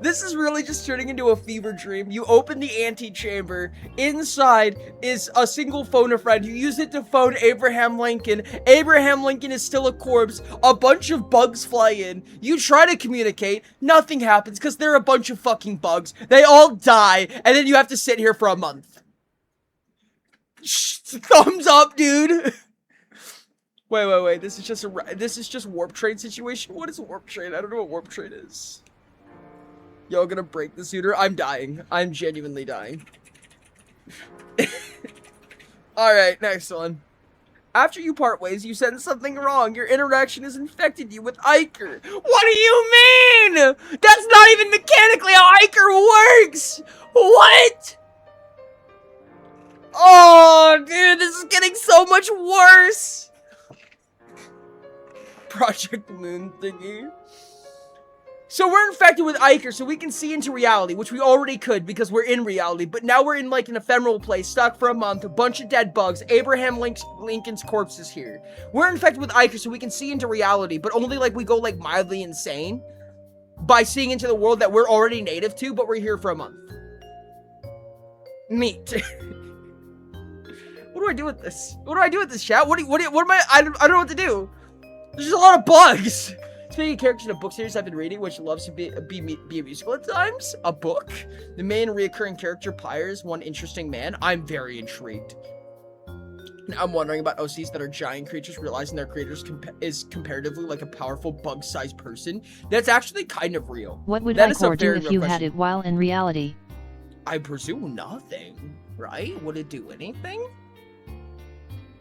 This is really just turning into a fever dream. You open the antechamber. Inside is a single phone a friend. You use it to phone Abraham Lincoln. Abraham Lincoln is still a corpse. A bunch of bugs fly in. You try to communicate. Nothing happens because they're a bunch of fucking bugs. They all die. And then you have to sit here for a month. Thumbs up, dude. Wait. This is just warp train situation. What is warp train? I don't know what warp train is. Yo, gonna break the suitor. I'm dying. I'm genuinely dying. Alright, next one. After you part ways, you sense something wrong. Your interaction has infected you with Iker. What do you mean? That's not even mechanically how Iker works! What? Oh, dude, this is getting so much worse! Project Moon thingy. So we're infected with Iker, so we can see into reality, which we already could because we're in reality, but now we're in like an ephemeral place, stuck for a month, a bunch of dead bugs, Abraham Lincoln's corpse is here. We're infected with Iker, so we can see into reality, but only like we go like mildly insane by seeing into the world that we're already native to, but we're here for a month. Meat. What do I do with this? What do I do with this, chat? What am I don't know what to do. There's just a lot of bugs. Speaking of characters in a book series I've been reading, which loves to be a musical at times, a book. The main reoccurring character, Pyre, is one interesting man. I'm very intrigued. Now I'm wondering about OCs that are giant creatures, realizing their creators is comparatively like a powerful bug-sized person. That's actually kind of real. What would That is a Ichor do very if real you question. had it while in reality? I presume nothing, right? Would it do anything?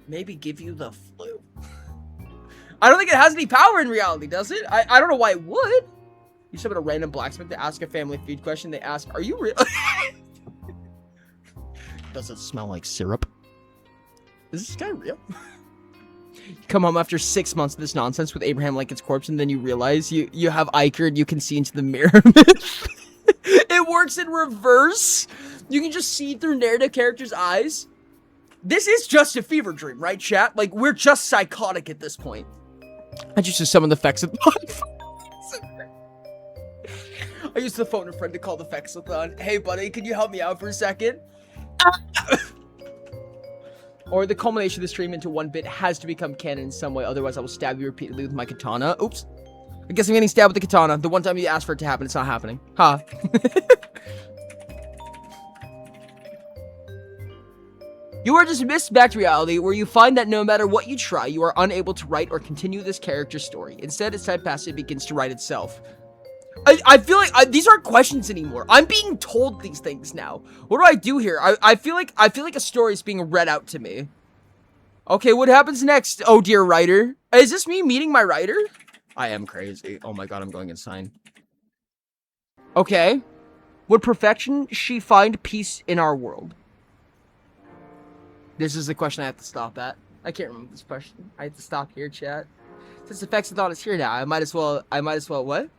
Maybe give you the flu. I don't think it has any power in reality, does it? I don't know why it would. You summon a random blacksmith to ask a family feud question. They ask, are you real? Does it smell like syrup? Is this guy real? You come home after 6 months of this nonsense with Abraham Lincoln's corpse, and then you realize you have Iker and you can see into the mirror. It works in reverse. You can just see through narrative characters' eyes. This is just a fever dream, right, chat? Like, we're just psychotic at this point. I just summon the Fexathon. I used the phone a friend to call the Fexathon. Hey, buddy, can you help me out for a second? Or the culmination of the stream into one bit has to become canon in some way, otherwise I will stab you repeatedly with my katana. Oops. I guess I'm getting stabbed with the katana. The one time you asked for it to happen, it's not happening. Ha. You are dismissed back to reality, where you find that no matter what you try, you are unable to write or continue this character's story. Instead, as time passes, it begins to write itself. I feel like these aren't questions anymore. I'm being told these things now. What do I do here? I feel like a story is being read out to me. Okay, what happens next? Oh dear, writer. Is this me meeting my writer? I am crazy. Oh my god, I'm going insane. Okay. Would perfection she find peace in our world? This is the question I have to stop at. I can't remember this question. I have to stop here, chat. Since the Fexathon is here now, I might as well what?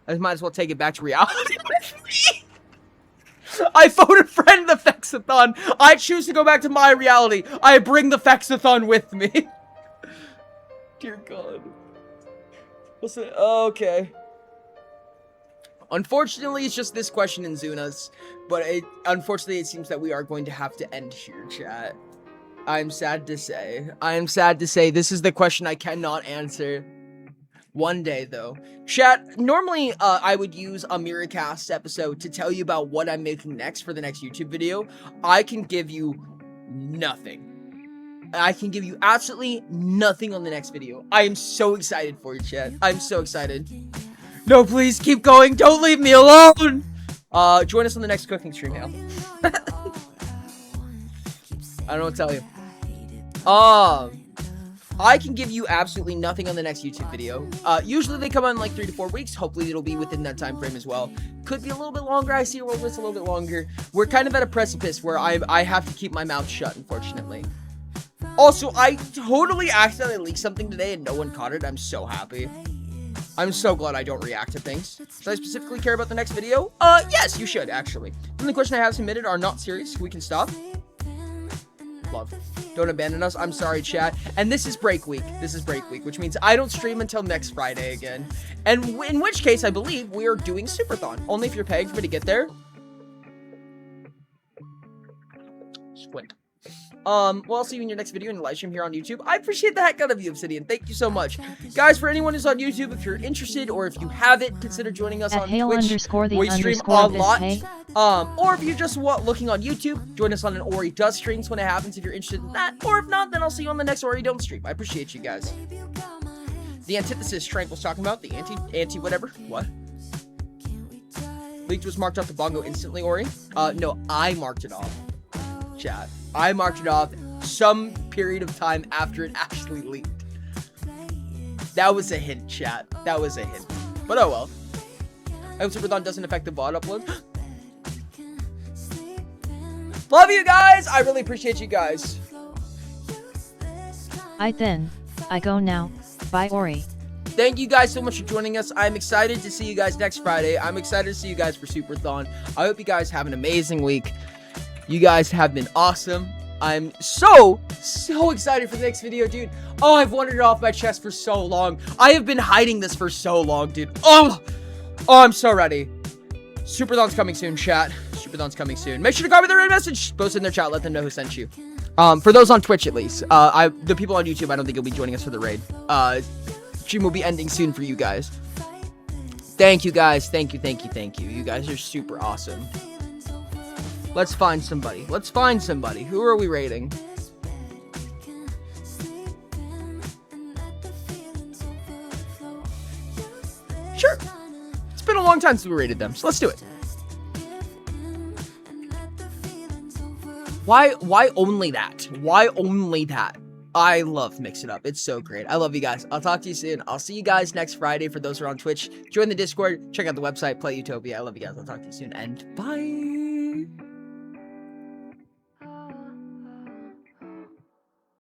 I might as well take it back to reality with me. I voted friend the Fexathon. I choose to go back to my reality. I bring the Fexathon with me. Dear God. What's it? Okay. Unfortunately, it's just this question in Zuna's, but unfortunately it seems that we are going to have to end here, chat. I'm sad to say. I am sad to say this is the question I cannot answer. One day, though. Chat, normally I would use a Miracast episode to tell you about what I'm making next for the next YouTube video. I can give you nothing. I can give you absolutely nothing on the next video. I am so excited for you, chat. I'm so excited. No, please, keep going. Don't leave me alone. Join us on the next cooking stream, Hale. I don't know what to tell you. I can give you absolutely nothing on the next YouTube video. Usually they come out in like 3 to 4 weeks. Hopefully it'll be within that time frame as well. Could be a little bit longer. I see a world that's a little bit longer. We're kind of at a precipice where I have to keep my mouth shut, unfortunately. Also, I totally accidentally leaked something today and no one caught it. I'm so happy. I'm so glad I don't react to things. Should I specifically care about the next video? Yes, you should, actually. And the question I have submitted are not serious. We can stop. Love. Don't abandon us. I'm sorry, chat. And this is break week. This is break week, which means I don't stream until next Friday again. And in which case, I believe we are doing Superthon. Only if you're paying for me to get there. Squint. Well, I'll see you in your next video in the live stream here on YouTube. I appreciate the heck out of you, Obsidian. Thank you so much. Guys, for anyone who's on YouTube, if you're interested or if you haven't, consider joining us on Twitch. We stream a lot. Or if you're just looking on YouTube, join us on an Ori Does streams when it happens if you're interested in that. Or if not, then I'll see you on the next Ori Don't stream. I appreciate you guys. The antithesis Trank was talking about, the anti whatever. What? Leaked was marked off the bongo instantly, Ori. No, I marked it off. Chat. I marked it off some period of time after it actually leaked. That was a hint, chat. That was a hint. But oh well. I hope Superthon doesn't affect the VOD upload. Love you guys! I really appreciate you guys. I go now. Bye, Ori. Thank you guys so much for joining us. I'm excited to see you guys next Friday. I'm excited to see you guys for Superthon. I hope you guys have an amazing week. You guys have been awesome. I'm so excited for the next video, dude. Oh, I've wanted it off my chest for so long. I have been hiding this for so long, dude. Oh, I'm so ready. Superthon's coming soon, chat. Superthon's coming soon. Make sure to copy the right message. Post in their chat. Let them know who sent you. For those on Twitch, at least. The people on YouTube, I don't think you'll be joining us for the raid. Stream will be ending soon for you guys. Thank you, guys. Thank you. You guys are super awesome. Let's find somebody. Who are we raiding? Sure. It's been a long time since we raided them, so let's do it. Why only that? Why only that? I love Mix It Up. It's so great. I love you guys. I'll talk to you soon. I'll see you guys next Friday. For those who are on Twitch, join the Discord. Check out the website, Play Utopia. I love you guys. I'll talk to you soon, and bye.